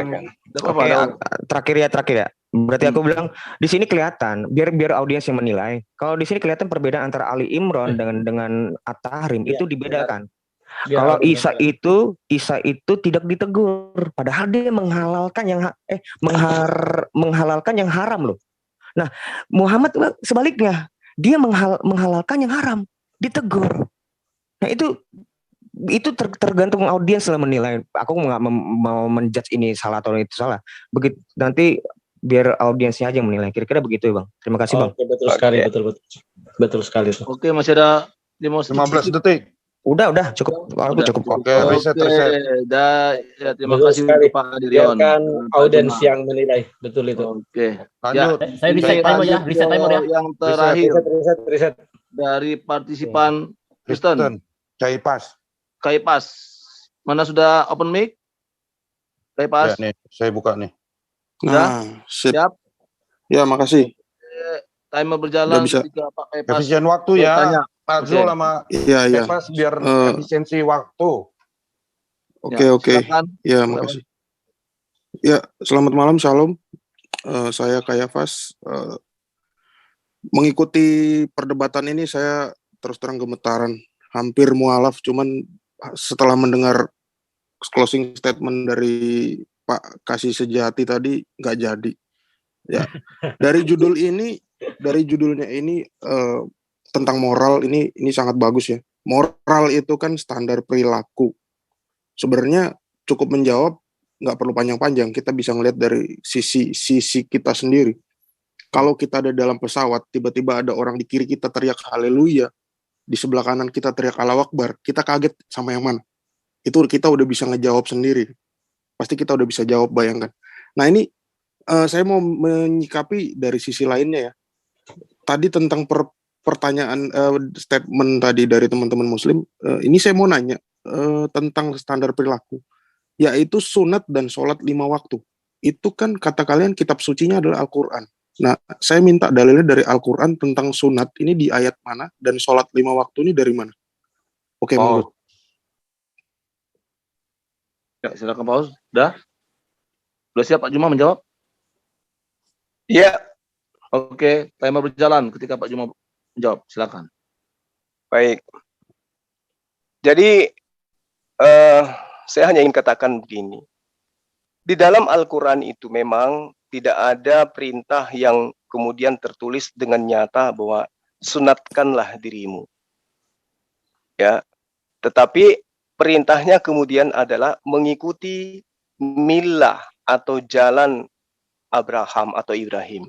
Terakhir ya. Berarti aku bilang di sini kelihatan biar audiens yang menilai. Kalau di sini kelihatan perbedaan antara Ali Imran dengan At-Tahrim itu dibedakan. Kalau Isa itu tidak ditegur, padahal dia menghalalkan yang haram loh. Nah, Muhammad sebaliknya, dia menghalalkan yang haram, ditegur. Nah, itu tergantung audiens lah menilai. Aku nggak mau menjudge ini salah atau itu salah. Begitu nanti biar audiensnya aja yang menilai. Kira-kira begitu ya, Bang. Terima kasih, Bang. Betul sekali. Oke, masih ada 15 detik. Udah cukup. Aku Udah, cukup kok. Oke, riset. Ya, terima Betul kasih sekali. untuk Pak Adirion. Biarkan Pak audiens Juma. yang menilai. Betul itu. Oke. Lanjut. Saya reset timer ya, reset timer ya. Yang terakhir Riset. dari partisipan Kristen. Caipas. Kaipas. Mana sudah open mic? Kaipas. Ya, nih, saya buka nih. Sudah? Siap? Ya, makasih. Timer berjalan Udah bisa. ketika Pak Kaipas Efisien waktu ya. bertanya. Pak Zul sama Iya. Kaipas biar efisiensi waktu. Oke. Silakan. Ya, makasih. Ya, selamat malam, Shalom. Saya Kayafas. Mengikuti perdebatan ini saya terus terang gemetaran. Hampir mualaf, cuman setelah mendengar closing statement dari Pak Kasih Sejati tadi nggak jadi. Ya, dari judulnya ini tentang moral ini sangat bagus ya. Moral itu kan standar perilaku. Sebenarnya cukup menjawab, nggak perlu panjang-panjang. Kita bisa ngelihat dari sisi kita sendiri. Kalau kita ada dalam pesawat, tiba-tiba ada orang di kiri kita teriak haleluya, di sebelah kanan kita teriak Allahu Akbar, kita kaget sama yang mana? Itu kita udah bisa ngejawab sendiri. Pasti kita udah bisa jawab, bayangkan. Nah ini saya mau menyikapi dari sisi lainnya ya. Tadi tentang pertanyaan statement tadi dari teman-teman Muslim, ini saya mau nanya tentang standar perilaku, yaitu sunat dan sholat 5 waktu. Itu kan kata kalian kitab sucinya adalah Al-Quran. Nah, saya minta dalilnya dari Al-Quran tentang sunat ini di ayat mana dan sholat 5 waktu ini dari mana? Oke, monggo. Ya, silakan Pak Aus. Sudah siap Pak Juma menjawab? Iya. Oke, timer berjalan ketika Pak Juma menjawab. Silakan. Baik. Jadi saya hanya ingin katakan begini. Di dalam Al-Quran itu memang tidak ada perintah yang kemudian tertulis dengan nyata bahwa sunatkanlah dirimu. Ya. Tetapi perintahnya kemudian adalah mengikuti milah atau jalan Abraham atau Ibrahim.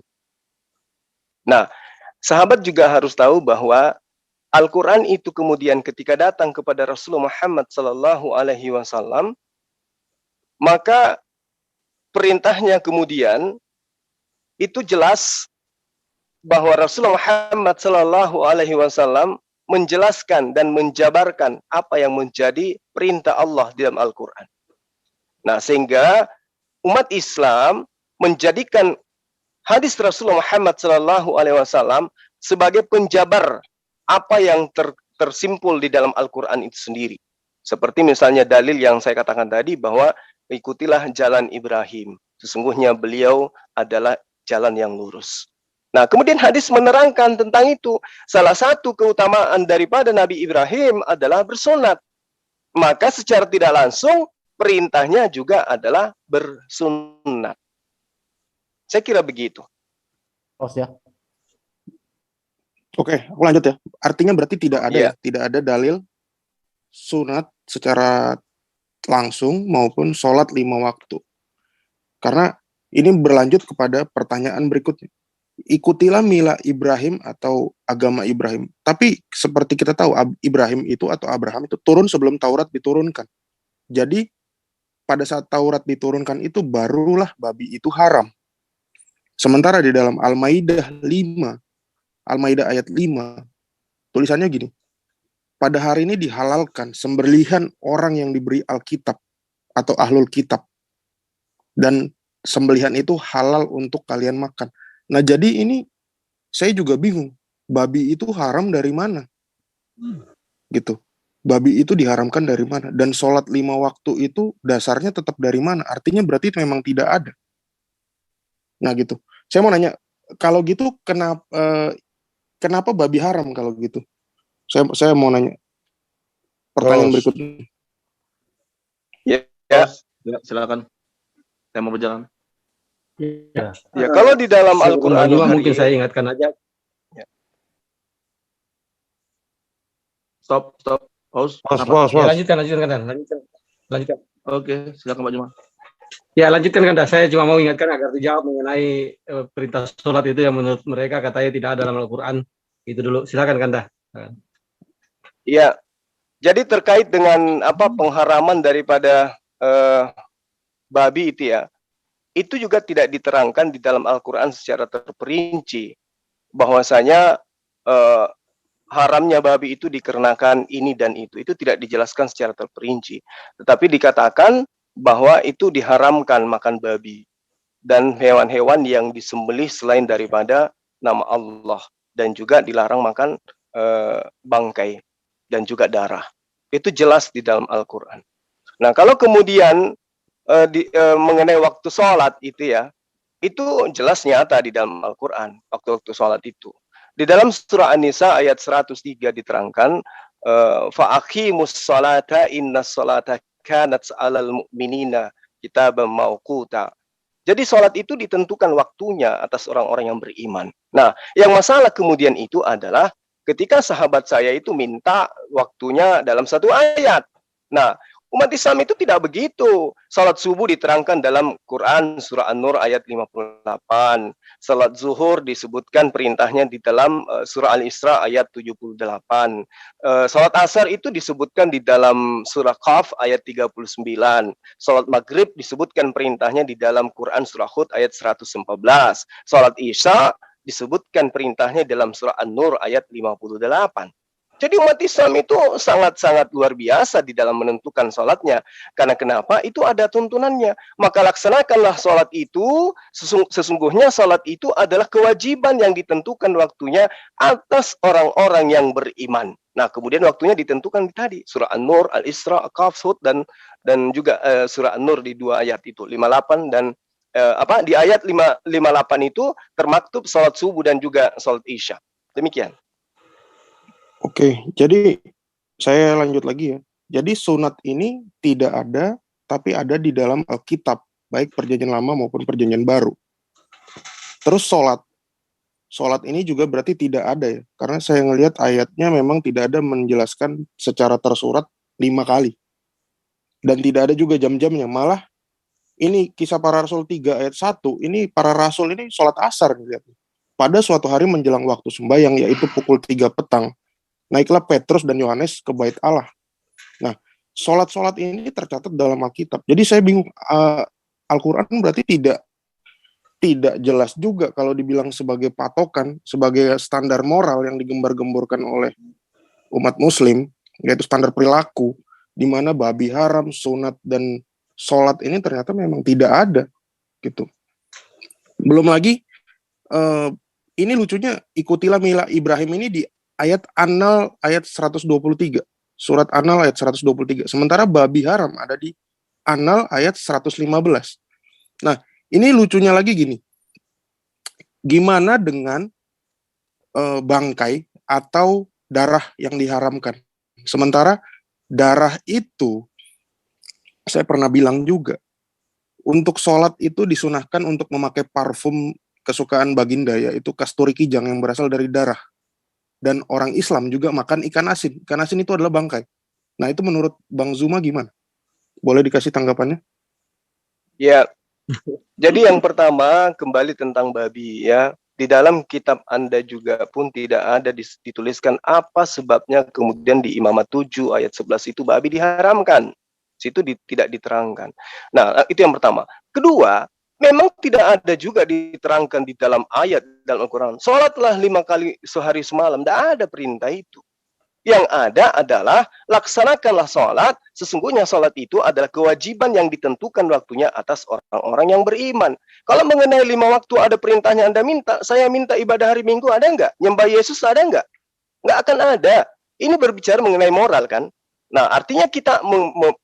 Nah, sahabat juga harus tahu bahwa Al-Quran itu kemudian ketika datang kepada Rasulullah Muhammad SAW, maka perintahnya kemudian itu jelas bahwa Rasulullah Muhammad SAW menjelaskan dan menjabarkan apa yang menjadi perintah Allah di dalam Al-Quran. Nah, sehingga umat Islam menjadikan hadis Rasulullah Muhammad SAW sebagai penjabar apa yang tersimpul di dalam Al-Quran itu sendiri. Seperti misalnya dalil yang saya katakan tadi bahwa ikutilah jalan Ibrahim. Sesungguhnya beliau adalah jalan yang lurus. Nah, kemudian hadis menerangkan tentang itu. Salah satu keutamaan daripada Nabi Ibrahim adalah bersunat. Maka secara tidak langsung perintahnya juga adalah bersunat. Saya kira begitu. Ya. Oke, aku lanjut ya. Artinya berarti tidak ada tidak ada dalil sunat secara langsung maupun sholat 5 waktu. Karena ini berlanjut kepada pertanyaan berikutnya. Ikutilah milah Ibrahim atau agama Ibrahim. Tapi seperti kita tahu Ibrahim itu atau Abraham itu turun sebelum Taurat diturunkan. Jadi pada saat Taurat diturunkan itu barulah babi itu haram. Sementara di dalam Al-Maidah 5, Al-Maidah ayat 5, tulisannya gini. Pada hari ini dihalalkan sembelihan orang yang diberi Alkitab atau Ahlul Kitab. Dan sembelihan itu halal untuk kalian makan. Nah, jadi ini saya juga bingung. Babi itu haram dari mana? Gitu. Babi itu diharamkan dari mana? Dan sholat 5 waktu itu dasarnya tetap dari mana? Artinya berarti itu memang tidak ada. Nah, gitu. Saya mau nanya, kalau gitu kenapa babi haram kalau gitu? Saya mau nanya. Pertanyaan berikutnya. Ya, silakan. Saya mau berjalan. Ya, kalau di dalam Al-Quran mungkin saya ingatkan aja. Ya. Stop. Pause. Ya, lanjutkan. Oke, silakan Pak Juma. Ya, lanjutkan Kanda. Saya cuma mau ingatkan agar dijawab mengenai perintah sholat itu yang menurut mereka katanya tidak ada dalam Al-Quran. Itu dulu. Silakan Kanda. Iya. Jadi terkait dengan pengharaman daripada babi itu ya, itu juga tidak diterangkan di dalam Al-Quran secara terperinci bahwasanya haramnya babi itu dikarenakan ini dan itu tidak dijelaskan secara terperinci, tetapi dikatakan bahwa itu diharamkan makan babi dan hewan-hewan yang disembelih selain daripada nama Allah, dan juga dilarang makan bangkai dan juga darah. Itu jelas di dalam Al-Quran. Nah, kalau kemudian mengenai waktu sholat itu ya, itu jelas nyata di dalam Al-Quran, waktu-waktu sholat itu. Di dalam surah An-Nisa ayat 103 diterangkan, fa'aqimus sholata innas sholata kanat 'alal mu'minina kitaban mauquta. Jadi sholat itu ditentukan waktunya atas orang-orang yang beriman. Nah, yang masalah kemudian itu adalah ketika sahabat saya itu minta waktunya dalam satu ayat. Nah, umat Islam itu tidak begitu. Salat subuh diterangkan dalam Quran surah An-Nur ayat 58. Salat zuhur disebutkan perintahnya di dalam surah Al-Isra ayat 78. Salat asar itu disebutkan di dalam surah Qaf ayat 39. Salat maghrib disebutkan perintahnya di dalam Quran surah Hud ayat 114. Salat isya disebutkan perintahnya dalam surah An-Nur ayat 58. Jadi umat Islam itu sangat-sangat luar biasa di dalam menentukan sholatnya. Karena kenapa? Itu ada tuntunannya. Maka laksanakanlah sholat itu, sesungguhnya sholat itu adalah kewajiban yang ditentukan waktunya atas orang-orang yang beriman. Nah, kemudian waktunya ditentukan tadi. Surah An-Nur, Al-Isra, Qaf, Hud, dan juga surah An-Nur di 2 ayat itu. 58 dan di ayat 58 itu termaktub sholat subuh dan juga sholat isya. Demikian. Oke, jadi saya lanjut lagi ya. Jadi sunat ini tidak ada, tapi ada di dalam Alkitab, baik perjanjian lama maupun perjanjian baru. Terus sholat ini juga berarti tidak ada ya, karena saya ngelihat ayatnya memang tidak ada menjelaskan secara tersurat 5 kali. Dan tidak ada juga jam-jamnya, malah ini kisah para rasul 3 ayat 1, ini para rasul ini sholat asar nih, lihat. Pada suatu hari menjelang waktu sembahyang, yaitu pukul 3 petang, naiklah Petrus dan Yohanes ke bait Allah. Nah, sholat-sholat ini tercatat dalam Alkitab. Jadi saya bingung, Al-Quran berarti tidak jelas juga kalau dibilang sebagai patokan, sebagai standar moral yang digembar-gemborkan oleh umat muslim, yaitu standar perilaku, di mana babi haram, sunat, dan sholat ini ternyata memang tidak ada. Gitu. Belum lagi, ini lucunya, ikutilah milah Ibrahim ini di ayat An-Nahl ayat 123. Surat An-Nahl ayat 123. Sementara babi haram ada di An-Nahl ayat 115. Nah, ini lucunya lagi gini. Gimana dengan bangkai atau darah yang diharamkan? Sementara darah itu, saya pernah bilang juga, untuk sholat itu disunahkan untuk memakai parfum kesukaan baginda, yaitu kasturi kijang yang berasal dari darah. Dan orang Islam juga makan ikan asin. Ikan asin itu adalah bangkai. Nah, itu menurut Bang Zuma gimana? Boleh dikasih tanggapannya? Ya, jadi yang pertama kembali tentang babi ya. Di dalam kitab Anda juga pun tidak ada dituliskan apa sebabnya kemudian di Imamat 7 ayat 11 itu babi diharamkan. Situ tidak diterangkan. Nah, itu yang pertama. Kedua, memang tidak ada juga diterangkan di dalam ayat dalam Al-Quran. Sholatlah 5 kali sehari semalam. Tidak ada perintah itu. Yang ada adalah laksanakanlah sholat. Sesungguhnya sholat itu adalah kewajiban yang ditentukan waktunya atas orang-orang yang beriman. Kalau mengenai 5 waktu ada perintahnya Anda minta, saya minta ibadah hari Minggu, ada nggak? Nyembah Yesus ada nggak? Nggak akan ada. Ini berbicara mengenai moral kan? Nah, artinya kita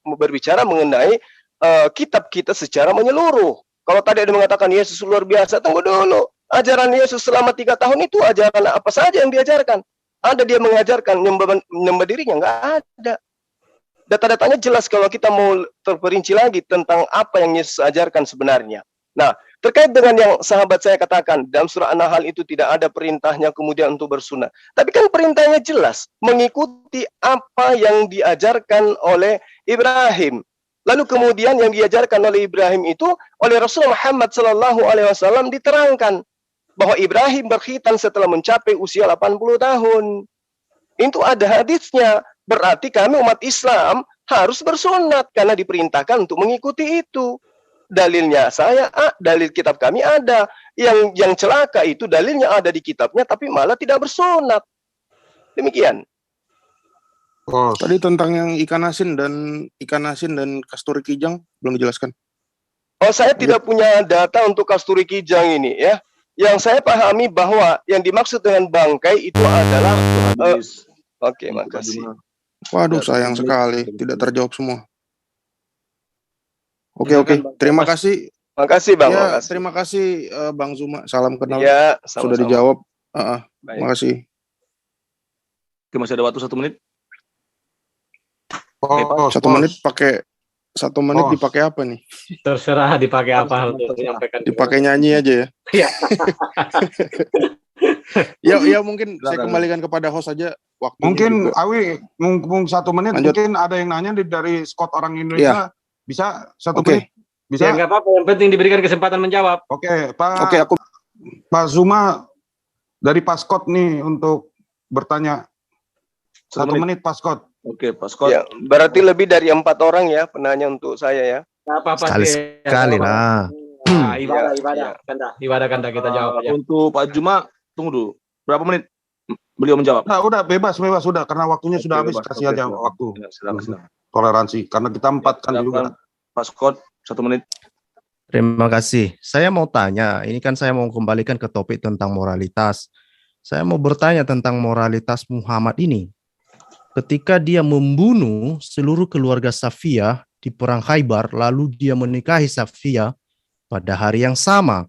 berbicara mengenai kitab kita secara menyeluruh. Kalau tadi ada mengatakan Yesus luar biasa, tunggu dulu. Ajaran Yesus selama 3 tahun itu ajaran apa saja yang diajarkan? Ada dia mengajarkan nyembah dirinya? Nggak ada. Data-datanya jelas kalau kita mau terperinci lagi tentang apa yang Yesus ajarkan sebenarnya. Nah, terkait dengan yang sahabat saya katakan, dalam surah An-Nahl itu tidak ada perintahnya kemudian untuk bersunat. Tapi kan perintahnya jelas, mengikuti apa yang diajarkan oleh Ibrahim. Lalu kemudian yang diajarkan oleh Ibrahim itu oleh Rasulullah Muhammad SAW diterangkan bahwa Ibrahim berkhitan setelah mencapai usia 80 tahun. Itu ada hadisnya. berarti kami umat Islam harus bersunat karena diperintahkan untuk mengikuti itu. Dalilnya saya, dalil kitab kami ada. Yang celaka itu dalilnya ada di kitabnya tapi malah tidak bersunat. Demikian. Tadi tentang yang ikan asin dan kasturi kijang belum dijelaskan. Oh, saya tidak punya data untuk kasturi kijang ini ya. Yang saya pahami bahwa yang dimaksud dengan bangkai itu adalah oke, makasih. Waduh, sayang sekali tidak terjawab semua. Oke, terima kasih. Makasih Bang. Ya, makasih. terima kasih Bang Zuma. Salam kenal. Ya, sudah sama-sama. dijawab. Baik. Terima kasih. Oke, masih ada waktu 1 menit. Pakai 1 menit dipakai apa nih? Terserah dipakai apa untuk menyampaikan. Dipakai nyanyi aja ya. Iya. Ya mungkin saya kembalikan kepada host saja. Mungkin Awi mumpung 1 menit. Lanjut. Mungkin ada yang nanya dari Scott orang Indonesia. Bisa 1 menit? Bisa. Ya nggak apa-apa. Yang penting diberikan kesempatan menjawab. Oke, Pak Zuma dari Pak Scott nih untuk bertanya. 1 menit Pak Scott. Oke, Pak Scott. Ya, berarti lebih dari 4 orang ya penanya untuk saya ya. Sekali lah. Ibadah. Ibadah kanda kita jawab aja. Untuk Pak Juma, tunggu dulu. Berapa menit beliau menjawab? Nah, udah bebas sudah karena waktunya sudah habis. Kasih aja waktu. Silakan. Toleransi karena kita 4 kan juga. Pak Scott, 1 menit. Terima kasih. Saya mau tanya, ini kan saya mau kembalikan ke topik tentang moralitas. Saya mau bertanya tentang moralitas Muhammad ini. Ketika dia membunuh seluruh keluarga Safiyah di perang Khaybar, lalu dia menikahi Safiyah pada hari yang sama.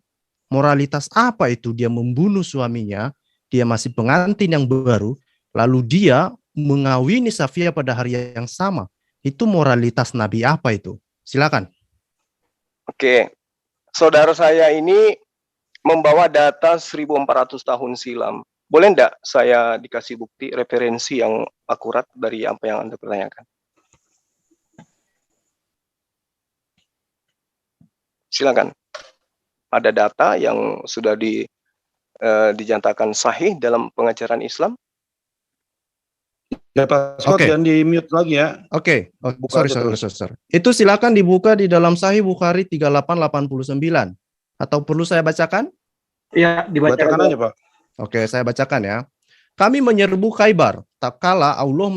Moralitas apa itu dia membunuh suaminya, dia masih pengantin yang baru, lalu dia mengawini Safiyah pada hari yang sama. Itu moralitas Nabi apa itu? Silakan. Oke. Saudara saya ini membawa data 1400 tahun silam. Boleh enggak saya dikasih bukti referensi yang akurat dari apa yang Anda pertanyakan? Silakan. Ada data yang sudah dinyatakan sahih dalam pengajaran Islam? Ya Pak Scott, jangan di mute lagi ya. Oke. Sorry. Itu silakan dibuka di dalam Sahih Bukhari 3889. Atau perlu saya bacakan? Iya, dibacakan aja, Pak. Oke, saya bacakan ya. Kami menyerbu Khaybar, tak kala Allah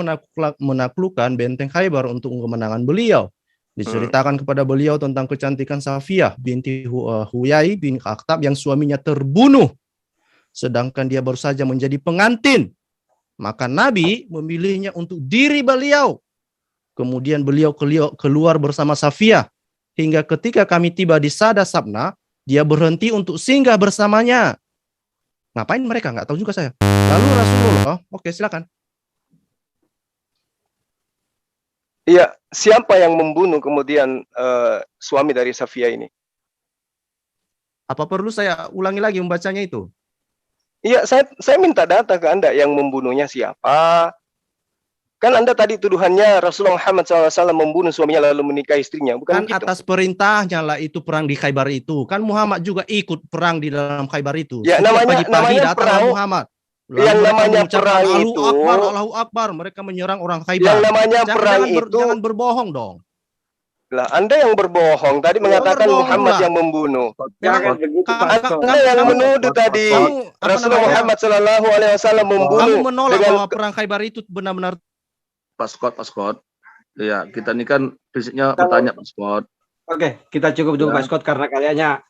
menaklukkan benteng Khaybar untuk kemenangan beliau. Diceritakan kepada beliau tentang kecantikan Safiyah binti Huyai bin Akhtab yang suaminya terbunuh. Sedangkan dia baru saja menjadi pengantin. Maka Nabi memilihnya untuk diri beliau. Kemudian beliau keluar bersama Safiyah. Hingga ketika kami tiba di Sada Sabna, dia berhenti untuk singgah bersamanya. Ngapain mereka? Nggak tahu juga saya. Lalu Rasulullah, oke silakan. Iya, siapa yang membunuh kemudian suami dari Safiyah ini? Apa perlu saya ulangi lagi membacanya itu? Iya, saya minta data ke Anda yang membunuhnya siapa. Kan Anda tadi tuduhannya Rasulullah Muhammad SAW membunuh suaminya lalu menikah istrinya, bukan Kan begitu? atas perintahnya lah itu perang di Khaybar itu. Kan Muhammad juga ikut perang di dalam Khaybar itu. Ya, Setiap namanya pagi-pagi datang perang. Muhammad. Lalu Yang mereka namanya mengucapkan perang Allahu itu, Akbar, Allahu Akbar. Mereka menyerang orang Khaybar. Yang namanya perang itu, jangan berbohong dong. lah Anda yang berbohong tadi mengatakan berbohong Muhammad lah. yang membunuh. Jangan begitu, Pak Scott. Anda yang menuduh tadi Rasulullah Muhammad SAW membunuh Kamu menolak dengan bahwa perang Khaybar itu benar-benar. Pak Scott. Ya, kita ini kan prinsipnya bertanya Pak Scott. Oke, kita cukup dulu Pak Scott karena kayaknya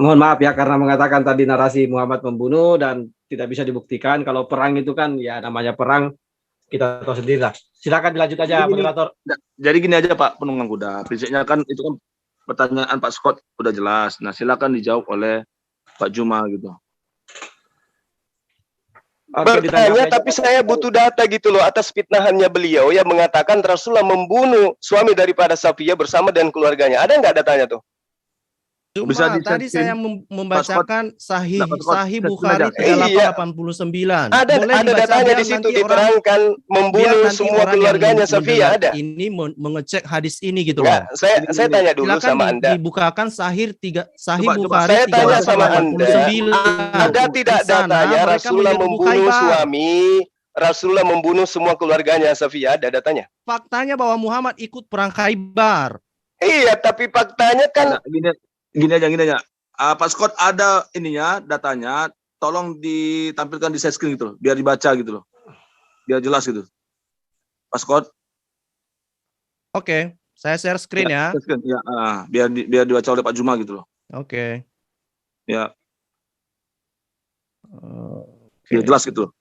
mohon maaf ya karena mengatakan tadi narasi Muhammad membunuh dan tidak bisa dibuktikan. Kalau perang itu kan ya namanya perang, kita tahu sendiri lah. Silakan dilanjut aja moderator. Jadi gini aja Pak penunggang kuda. Prinsipnya kan itu kan pertanyaan Pak Scott udah jelas. Nah, silakan dijawab oleh Pak Juma gitu. Bertanya, tapi saya butuh data gitu loh atas fitnahannya beliau yang mengatakan Rasulullah membunuh suami daripada Safiyah bersama dengan keluarganya. Ada nggak datanya tuh? Bisa tadi saya membacakan Sahih Bukhari 3889. Ada datanya di situ diterangkan membunuh semua keluarganya Safiyah ada. Ini mengecek hadis ini gitu loh. Saya tanya dulu sama Anda. Dibukakan Sahih Bukhari. Saya tanya sama Anda. Ada tidak datanya Rasulullah membunuh suami Rasulullah membunuh semua keluarganya, Safia? Ada datanya? Faktanya bahwa Muhammad ikut perang Khaybar. Iya, tapi faktanya kan Gini aja. Pak Scott ada ininya, datanya, tolong ditampilkan di share screen gitu loh, biar dibaca gitu loh. Biar jelas gitu. Pak Scott. Oke, saya share screen ya. Share screen, ya, biar dibaca oleh Pak Juma gitu loh. Oke. Ya. Biar jelas gitu loh.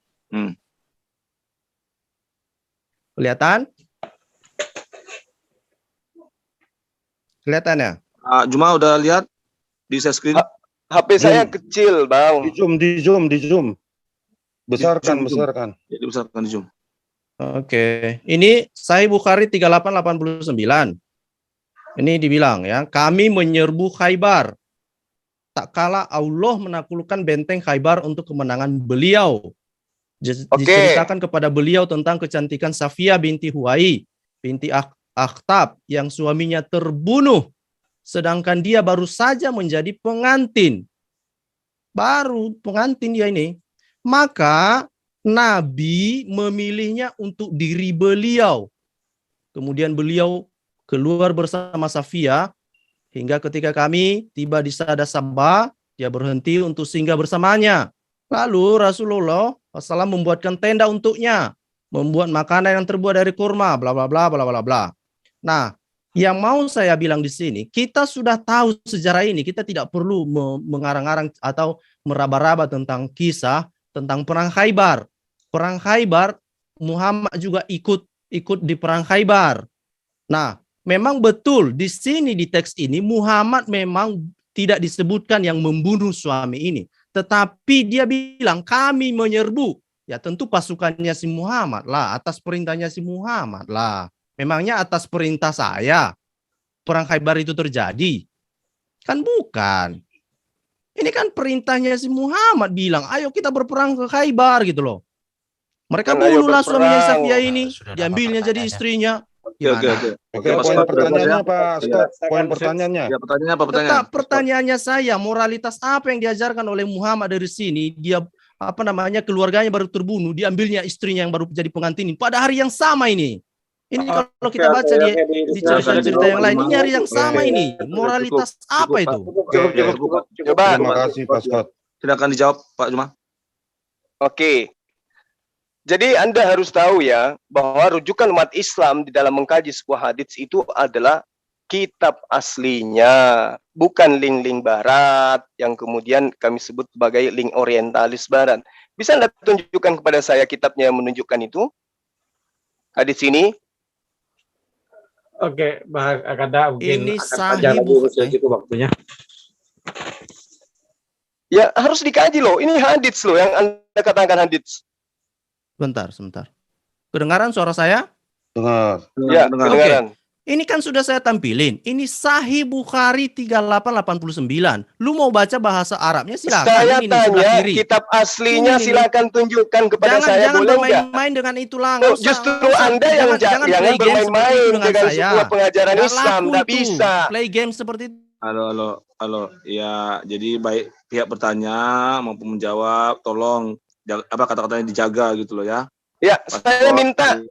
Kelihatan? Kelihatan ya? Juma udah lihat di share screen? HP saya kecil, Bang. Di zoom. Besarkan. Jadi besarkan di zoom. Oke. Ini Sahih Bukhari 3889. Ini dibilang ya, kami menyerbu Khaybar. Tak kala Allah menaklukkan benteng Khaybar untuk kemenangan beliau. Diceritakan kepada beliau tentang kecantikan Safiyah binti Huwai, binti Akhtab yang suaminya terbunuh. Sedangkan dia baru saja menjadi pengantin. Baru pengantin dia ini. Maka Nabi memilihnya untuk diri beliau. Kemudian beliau keluar bersama Safiyah. Hingga ketika kami tiba di Sada Sabah, dia berhenti untuk singgah bersamanya. Lalu Rasulullah SAW membuatkan tenda untuknya. Membuat makanan yang terbuat dari kurma, bla bla bla bla bla bla. Nah, yang mau saya bilang di sini, kita sudah tahu sejarah ini, kita tidak perlu mengarang-arang atau meraba-raba tentang kisah tentang perang Khaybar. Perang Khaybar, Muhammad juga ikut di perang Khaybar. Nah, memang betul di sini di teks ini Muhammad memang tidak disebutkan yang membunuh suami ini, tetapi dia bilang kami menyerbu. Ya tentu pasukannya si Muhammad lah, atas perintahnya si Muhammad lah. Memangnya atas perintah saya perang Khaybar itu terjadi? Kan bukan. Ini kan perintahnya si Muhammad bilang, ayo kita berperang ke Khaybar gitu loh. Mereka bunuhlah suaminya Safiyah ini, diambilnya jadi istrinya. Oke, poin pertanyaannya Pak Scott, poin pertanyaannya. Ya, pertanyaannya apa pertanyaan? Tetap pertanyaannya saya, moralitas apa yang diajarkan oleh Muhammad dari sini? Dia keluarganya baru terbunuh, diambilnya istrinya yang baru jadi pengantin pada hari yang sama ini. Ini kalau kita baca di cerita-cerita yang lain, ini hari yang sama ini. Moralitas apa itu? Cukup. Terima kasih Pak Scott. Silakan dijawab Pak Juma. Oke. Jadi Anda harus tahu ya, bahwa rujukan umat Islam di dalam mengkaji sebuah hadits itu adalah kitab aslinya, bukan link-link barat yang kemudian kami sebut sebagai link orientalis barat. Bisa Anda tunjukkan kepada saya kitabnya yang menunjukkan itu? Hadits ini? Oke, Kanda mungkin ini Sahih Bukhari cukup waktunya. Ya harus dikaji loh. Ini hadits loh yang Anda katakan hadits. Sebentar. Kedengaran suara saya? Dengar. Ya, kedengaran. Ini kan sudah saya tampilin. Ini Sahih Bukhari 3889. Lu mau baca bahasa Arabnya silakan. Saya ini tanya kitab aslinya silakan tunjukkan kepada saya, jangan boleh enggak? Jangan bermain dengan itulah. Justru Anda yang jangan bermain-main dengan sebuah pengajaran Islam. Tidak bisa. Play game seperti itu. Halo. Ya, jadi baik pihak bertanya maupun menjawab, tolong kata-katanya dijaga gitu loh ya. Ya, saya minta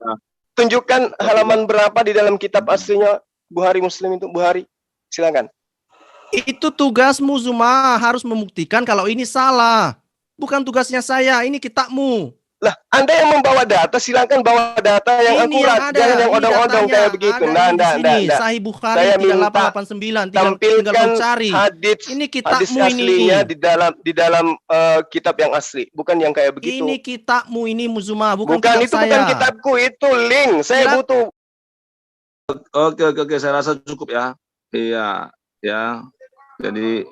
tunjukkan halaman berapa di dalam kitab aslinya Bukhari Muslim itu, Bukhari. Silakan. Itu tugasmu Zuma, harus membuktikan kalau ini salah. Bukan tugasnya saya, ini kitabmu. Lah, Anda yang membawa data, silakan bawa data yang akurat, jangan yang odong-odong kayak begitu. Nah. Sahih Bukhari saya minta 3889, tinggal cari. Hadits aslinya di dalam kitab yang asli, bukan yang kayak begitu. Ini kitabmu ini Muzuma, bukan itu saya. Bukan kitabku, itu link. Saya butuh. Oke, saya rasa cukup ya. Iya, ya. Jadi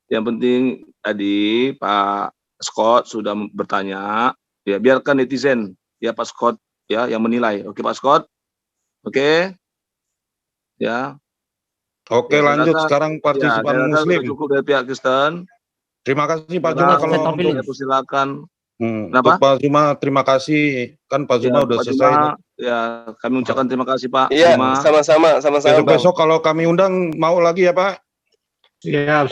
yang penting tadi Pak Scott sudah bertanya. Ya, biarkan netizen ya Pak Scott ya yang menilai. Oke Pak Scott. Oke. Ya. Oke, lanjut sekarang partisipan Muslim. Cukup dari pihak Kristen. Terima kasih Pak Juma kalau silakan. Untuk Pak Juma terima kasih, kan Pak Juma udah selesai. Ya, kami ucapkan terima kasih Pak. Iya, sama-sama. Besok kalau kami undang mau lagi ya Pak. Siap.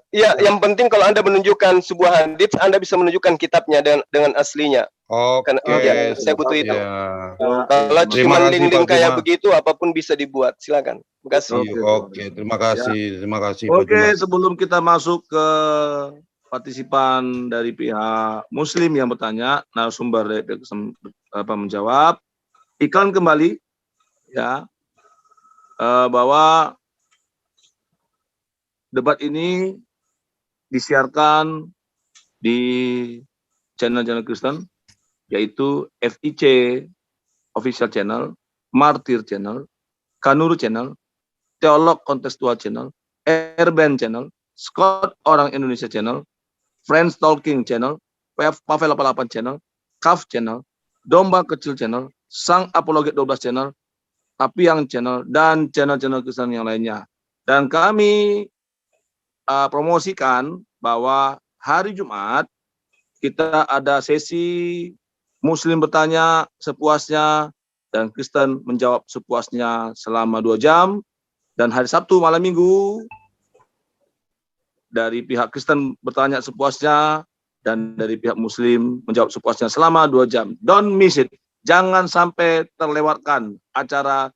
Ya, yang penting kalau Anda menunjukkan sebuah hadits, Anda bisa menunjukkan kitabnya dengan aslinya. Karena ya, saya butuh itu. Ya. Kalau Terima cuma kasih, link-link Pak kayak Juma. begitu, apapun bisa dibuat. Silakan. Terima kasih. Oke, terima kasih, terima kasih Pak Oke, Juma. sebelum kita masuk ke partisipan dari pihak Muslim yang bertanya, narasumber dari pihak menjawab, iklan kembali ya bahwa debat ini disiarkan di channel-channel Kristen, yaitu FIC Official Channel, Martir Channel, Kanuru Channel, Teolog Kontekstual Channel, Airban Channel, Scott Orang Indonesia Channel, Friends Talking Channel, Pavel 88 Channel, KAF Channel, Domba Kecil Channel, Sang Apologet 12 Channel, Tapiang Channel, dan channel-channel Kristen yang lainnya. Dan kami promosikan bahwa hari Jumat kita ada sesi Muslim bertanya sepuasnya dan Kristen menjawab sepuasnya selama 2 jam. Dan hari Sabtu malam Minggu dari pihak Kristen bertanya sepuasnya dan dari pihak Muslim menjawab sepuasnya selama 2 jam. Don't miss it. Jangan sampai terlewatkan acara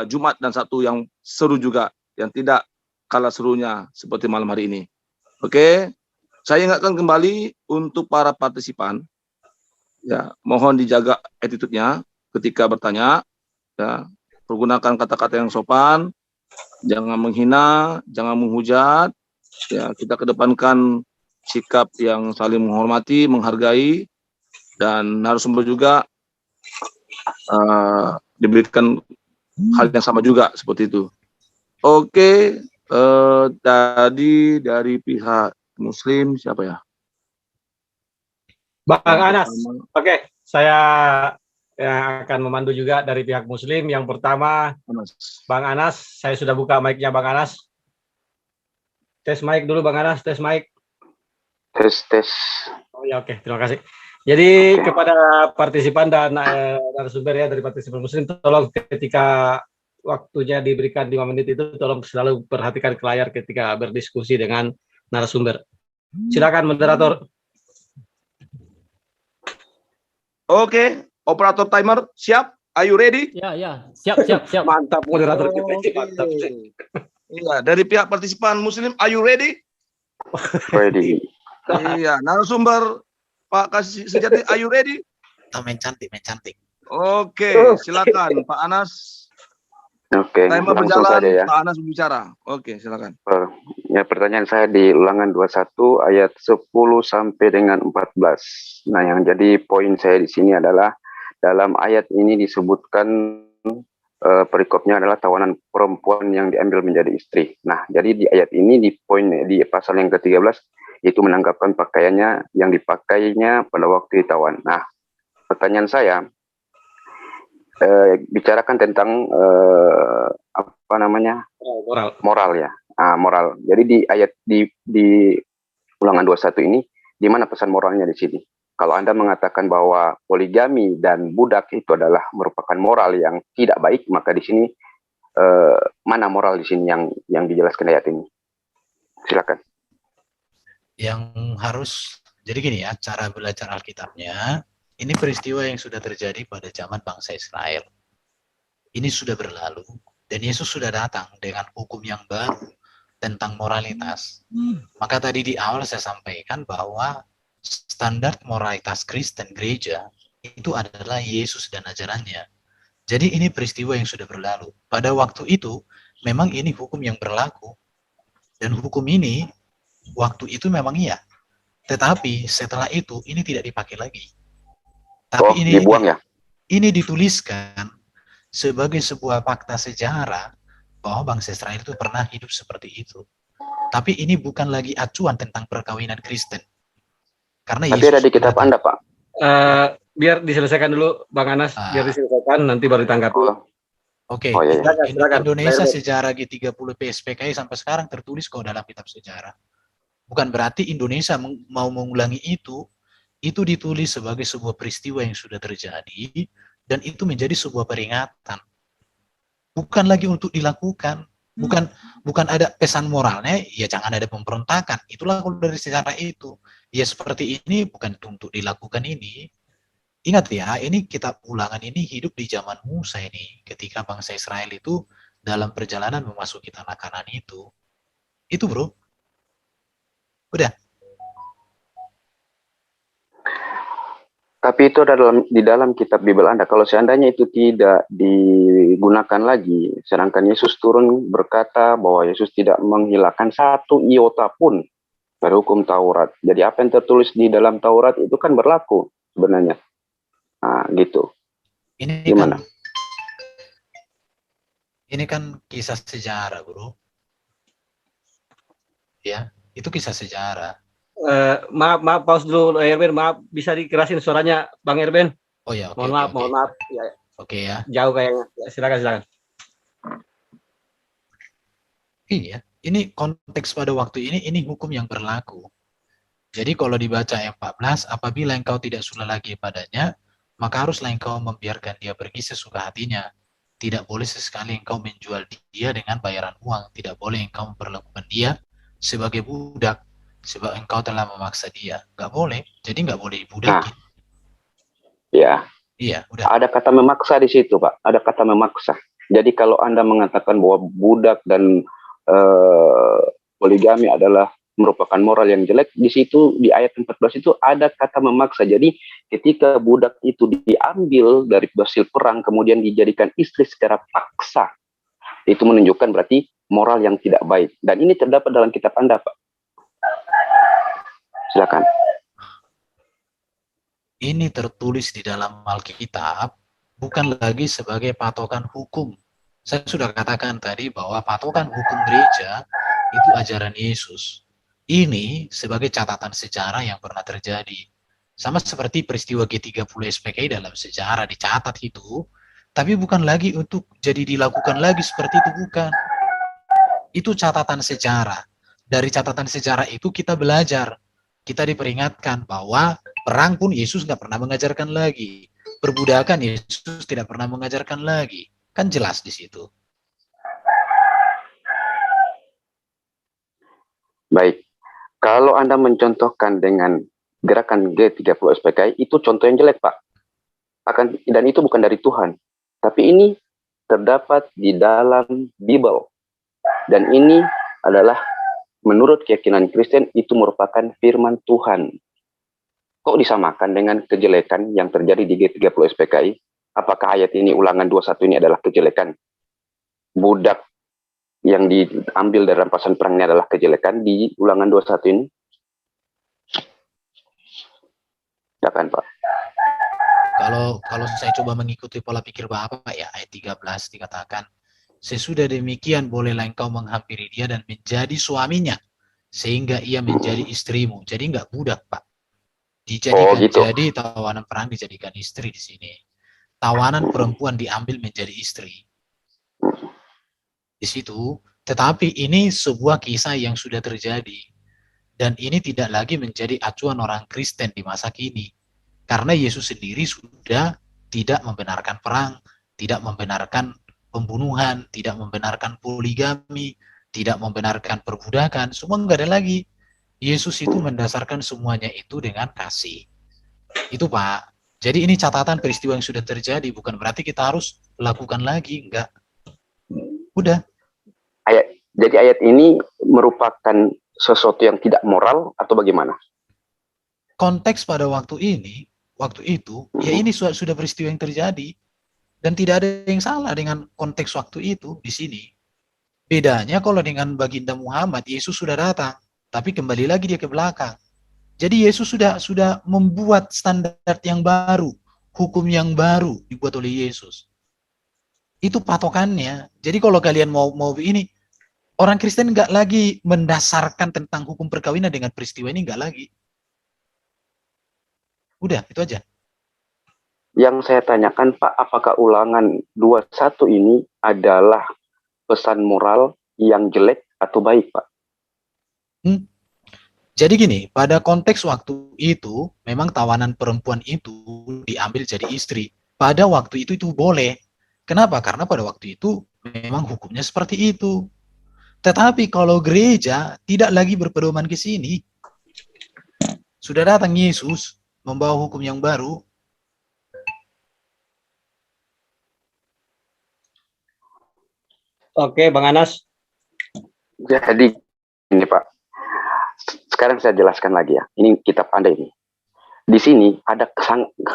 Jumat dan Sabtu yang seru juga, yang tidak kalah serunya seperti malam hari ini. Oke, saya ingatkan kembali untuk para partisipan, ya mohon dijaga attitude-nya ketika bertanya, ya pergunakan kata-kata yang sopan, jangan menghina, jangan menghujat, ya kita kedepankan sikap yang saling menghormati, menghargai, dan narasumber juga diberikan hal yang sama juga seperti itu. Oke, tadi dari pihak Muslim siapa ya? Bang Anas. Oke, saya yang akan memandu juga dari pihak Muslim. Yang pertama, Bang Anas. Saya sudah buka mic-nya Bang Anas. Tes mic dulu Bang Anas, tes mic. Tes. Oh ya, oke, terima kasih. Jadi kepada partisipan dan narasumber ya dari partisipan Muslim, tolong ketika waktunya diberikan 5 menit itu tolong selalu perhatikan ke layar ketika berdiskusi dengan narasumber. Silakan moderator. Oke, operator timer siap? Are you ready? Ya, siap. Mantap moderator kita ini, mantap. Iya, dari pihak partisipan Muslim, are you ready? Ready. Iya, narasumber Pak Kasih Sejati, are you ready? Main cantik. Oke, silakan Pak Anas. Oke, Timer langsung berjalan, saja ya. Pak Anas berbicara. Oke, silakan. Ya, pertanyaan saya di Ulangan 21 ayat 10 sampai dengan 14. Nah, yang jadi poin saya di sini adalah dalam ayat ini disebutkan perikopnya adalah tawanan perempuan yang diambil menjadi istri. Nah, jadi di ayat ini di pasal yang ke-13 itu menangkapkan pakaiannya yang dipakainya pada waktu ditawan. Nah, pertanyaan saya bicarakan tentang moral ya. Moral. Jadi di ayat di Ulangan 21 ini di mana pesan moralnya di sini? Kalau Anda mengatakan bahwa poligami dan budak itu adalah merupakan moral yang tidak baik, maka di sini mana moral di sini yang dijelaskan ayat ini? Silakan. Yang harus jadi gini ya, cara belajar Alkitabnya. Ini peristiwa yang sudah terjadi pada zaman bangsa Israel. Ini sudah berlalu dan Yesus sudah datang dengan hukum yang baru tentang moralitas. Maka tadi di awal saya sampaikan bahwa standar moralitas Kristen gereja itu adalah Yesus dan ajarannya. Jadi ini peristiwa yang sudah berlalu. Pada waktu itu memang ini hukum yang berlaku dan hukum ini waktu itu memang iya. Tetapi setelah itu ini tidak dipakai lagi. Tapi dibuang ya? Ini dituliskan sebagai sebuah fakta sejarah bahwa bangsa Israel itu pernah hidup seperti itu. Tapi ini bukan lagi acuan tentang perkawinan Kristen. Karena Tapi ada di kitab Anda, Pak. Biar diselesaikan dulu, Bang Anas. Biar diselesaikan, nanti baru ditanggapi. Oke, iya. Silakan. Indonesia sejarah G30 PSPKI sampai sekarang tertulis kok dalam kitab sejarah. Bukan berarti Indonesia mau mengulangi itu ditulis sebagai sebuah peristiwa yang sudah terjadi dan itu menjadi sebuah peringatan. Bukan lagi untuk dilakukan, bukan ada pesan moralnya, ya jangan ada pemberontakan. Itulah kalau dari sejarah itu. Ya seperti ini bukan untuk dilakukan ini, Ingat ya, ini kitab Ulangan ini hidup di zaman Musa ini, ketika bangsa Israel itu dalam perjalanan memasuki tanah Kanaan itu. Itu bro. Udah. Tapi itu ada di dalam kitab Bible Anda. Kalau seandainya itu tidak digunakan lagi, sedangkan Yesus turun berkata bahwa Yesus tidak menghilangkan satu iota pun dari hukum Taurat. Jadi apa yang tertulis di dalam Taurat itu kan berlaku sebenarnya. Nah, gitu. Ini gimana? Ini kan kisah sejarah, bro. Ya, itu kisah sejarah. Maaf, pause dulu, Erben. Maaf, bisa dikerasin suaranya, Bang Erben? Oh ya, oke. Mohon maaf. Ya. Oke ya. Jauh kayaknya. Ya, silakan. Iya, ini konteks pada waktu ini hukum yang berlaku. Jadi kalau dibaca ayat 14, apabila engkau tidak suka lagi padanya, maka haruslah engkau membiarkan dia pergi sesuka hatinya. Tidak boleh sesekali engkau menjual dia dengan bayaran uang. Tidak boleh engkau memperlakukan dia sebagai budak, sebab engkau telah memaksa dia. Nggak boleh. Jadi nggak boleh dibudakin. Ya. Iya, udah. Ada kata memaksa di situ, Pak. Ada kata memaksa. Jadi kalau Anda mengatakan bahwa budak dan poligami adalah merupakan moral yang jelek, di situ di ayat 14 itu ada kata memaksa. Jadi ketika budak itu diambil dari hasil perang kemudian dijadikan istri secara paksa, itu menunjukkan berarti moral yang tidak baik. Dan ini terdapat dalam kitab Anda, Pak. Silakan. Ini tertulis di dalam Alkitab, bukan lagi sebagai patokan hukum. Saya sudah katakan tadi bahwa patokan hukum gereja itu ajaran Yesus. Ini sebagai catatan sejarah yang pernah terjadi. Sama seperti peristiwa G30 SPKI dalam sejarah dicatat itu, tapi bukan lagi untuk jadi dilakukan lagi seperti itu, bukan. Itu catatan sejarah. Dari catatan sejarah itu kita belajar. Kita diperingatkan bahwa perang pun Yesus nggak pernah mengajarkan lagi. Perbudakan Yesus tidak pernah mengajarkan lagi. Kan jelas di situ. Baik. Kalau Anda mencontohkan dengan gerakan G30 SPKI, itu contoh yang jelek, Pak. Dan itu bukan dari Tuhan. Tapi ini terdapat di dalam Bible. Dan ini adalah menurut keyakinan Kristen itu merupakan firman Tuhan. Kok disamakan dengan kejelekan yang terjadi di G30 SPKI? Apakah ayat ini Ulangan 21 ini adalah kejelekan? Budak yang diambil dari rampasan perangnya adalah kejelekan di Ulangan 21 ini? Silakan, Pak. Kalau saya coba mengikuti pola pikir Bapak ya, ayat 13 dikatakan, sesudah demikian bolehlah engkau menghampiri dia dan menjadi suaminya, sehingga ia menjadi istrimu. Jadi nggak budak, Pak. Dijadikan jadi tawanan perang dijadikan istri di sini. Tawanan perempuan diambil menjadi istri. Di situ, tetapi ini sebuah kisah yang sudah terjadi. Dan ini tidak lagi menjadi acuan orang Kristen di masa kini. Karena Yesus sendiri sudah tidak membenarkan perang, tidak membenarkan pembunuhan, tidak membenarkan poligami, tidak membenarkan perbudakan, semua enggak ada lagi. Yesus itu mendasarkan semuanya itu dengan kasih. Itu, Pak. Jadi ini catatan peristiwa yang sudah terjadi, bukan berarti kita harus lakukan lagi, enggak. Udah. Jadi ayat ini merupakan sesuatu yang tidak moral atau bagaimana? Konteks pada waktu itu, ya ini sudah peristiwa yang terjadi. Dan tidak ada yang salah dengan konteks waktu itu di sini. Bedanya kalau dengan baginda Muhammad, Yesus sudah datang, tapi kembali lagi dia ke belakang. Jadi Yesus sudah membuat standar yang baru, hukum yang baru dibuat oleh Yesus. Itu patokannya. Jadi kalau kalian mau ini, orang Kristen nggak lagi mendasarkan tentang hukum perkawinan dengan peristiwa ini, nggak lagi. Udah, itu aja. Yang saya tanyakan, Pak, apakah Ulangan 21 ini adalah pesan moral yang jelek atau baik, Pak? Jadi gini, pada konteks waktu itu, memang tawanan perempuan itu diambil jadi istri. Pada waktu itu boleh. Kenapa? Karena pada waktu itu memang hukumnya seperti itu. Tetapi kalau gereja tidak lagi berpedoman ke sini, sudah datang Yesus membawa hukum yang baru, Oke, Bang Anas. Jadi ini Pak, sekarang saya jelaskan lagi ya. Ini kitab Anda ini. Di sini ada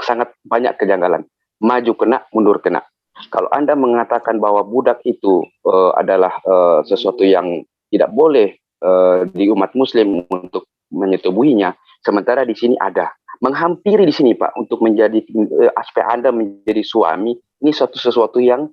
sangat banyak kejanggalan. Maju kena, mundur kena. Kalau Anda mengatakan bahwa budak itu adalah sesuatu yang tidak boleh di umat Muslim untuk menyetubuhinya, sementara di sini ada menghampiri di sini Pak untuk menjadi aspek Anda menjadi suami, ini sesuatu yang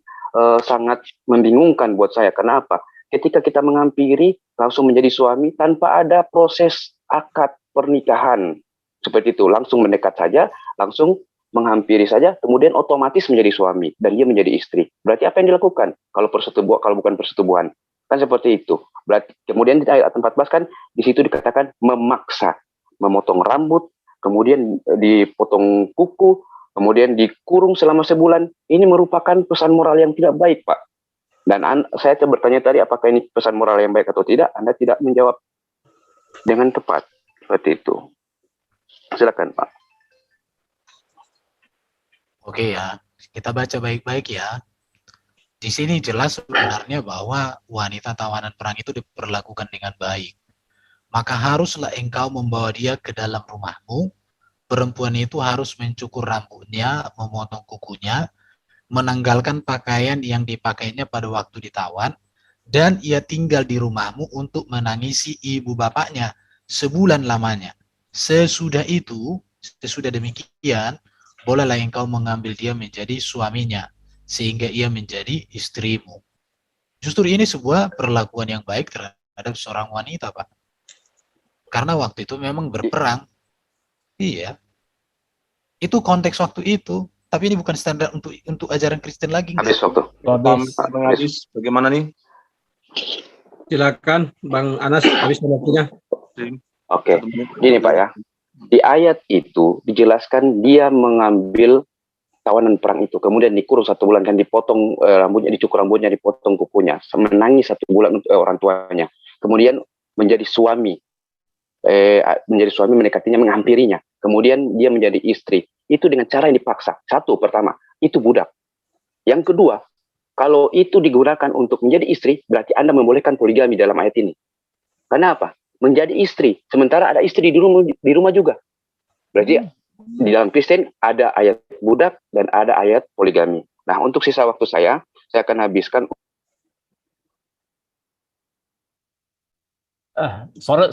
sangat membingungkan buat saya. Kenapa? Ketika kita menghampiri langsung menjadi suami tanpa ada proses akad pernikahan seperti itu, langsung mendekat saja, langsung menghampiri saja, kemudian otomatis menjadi suami dan dia menjadi istri. Berarti apa yang dilakukan kalau bukan persetubuhan? Kan seperti itu. Berarti kemudian di ayat 14 kan di situ dikatakan memaksa, memotong rambut, kemudian dipotong kuku, kemudian dikurung selama sebulan. Ini merupakan pesan moral yang tidak baik, Pak. Dan saya bertanya tadi apakah ini pesan moral yang baik atau tidak, Anda tidak menjawab dengan tepat. Seperti itu. Silakan, Pak. Oke ya, kita baca baik-baik ya. Di sini jelas sebenarnya bahwa wanita tawanan perang itu diperlakukan dengan baik. Maka haruslah engkau membawa dia ke dalam rumahmu. Perempuan itu harus mencukur rambutnya, memotong kukunya, menanggalkan pakaian yang dipakainya pada waktu ditawan, dan ia tinggal di rumahmu untuk menangisi ibu bapaknya sebulan lamanya. Sesudah demikian, bolehlah engkau mengambil dia menjadi suaminya, sehingga ia menjadi istrimu. Justru ini sebuah perlakuan yang baik terhadap seorang wanita, Pak. Karena waktu itu memang berperang. Iya. Itu konteks waktu itu. Tapi ini bukan standar untuk ajaran Kristen lagi. Habis waktu. Bang Aziz, bagaimana nih? Silakan, Bang Anas, habis waktunya. Oke, gini Pak ya. Di ayat itu dijelaskan dia mengambil tawanan perang itu, kemudian dikurung 1 bulan, kan dipotong rambutnya, dicukur rambutnya, dipotong kukunya, menangis 1 bulan untuk orang tuanya, kemudian menjadi suami, mendekatinya, menghampirinya, kemudian dia menjadi istri. Itu dengan cara yang dipaksa. Satu, pertama, itu budak. Yang kedua, kalau itu digunakan untuk menjadi istri, berarti Anda membolehkan poligami dalam ayat ini. Kenapa? Menjadi istri, sementara ada istri di rumah juga. Berarti di dalam Kristen ada ayat budak dan ada ayat poligami. Nah, untuk sisa waktu saya akan habiskan. Suara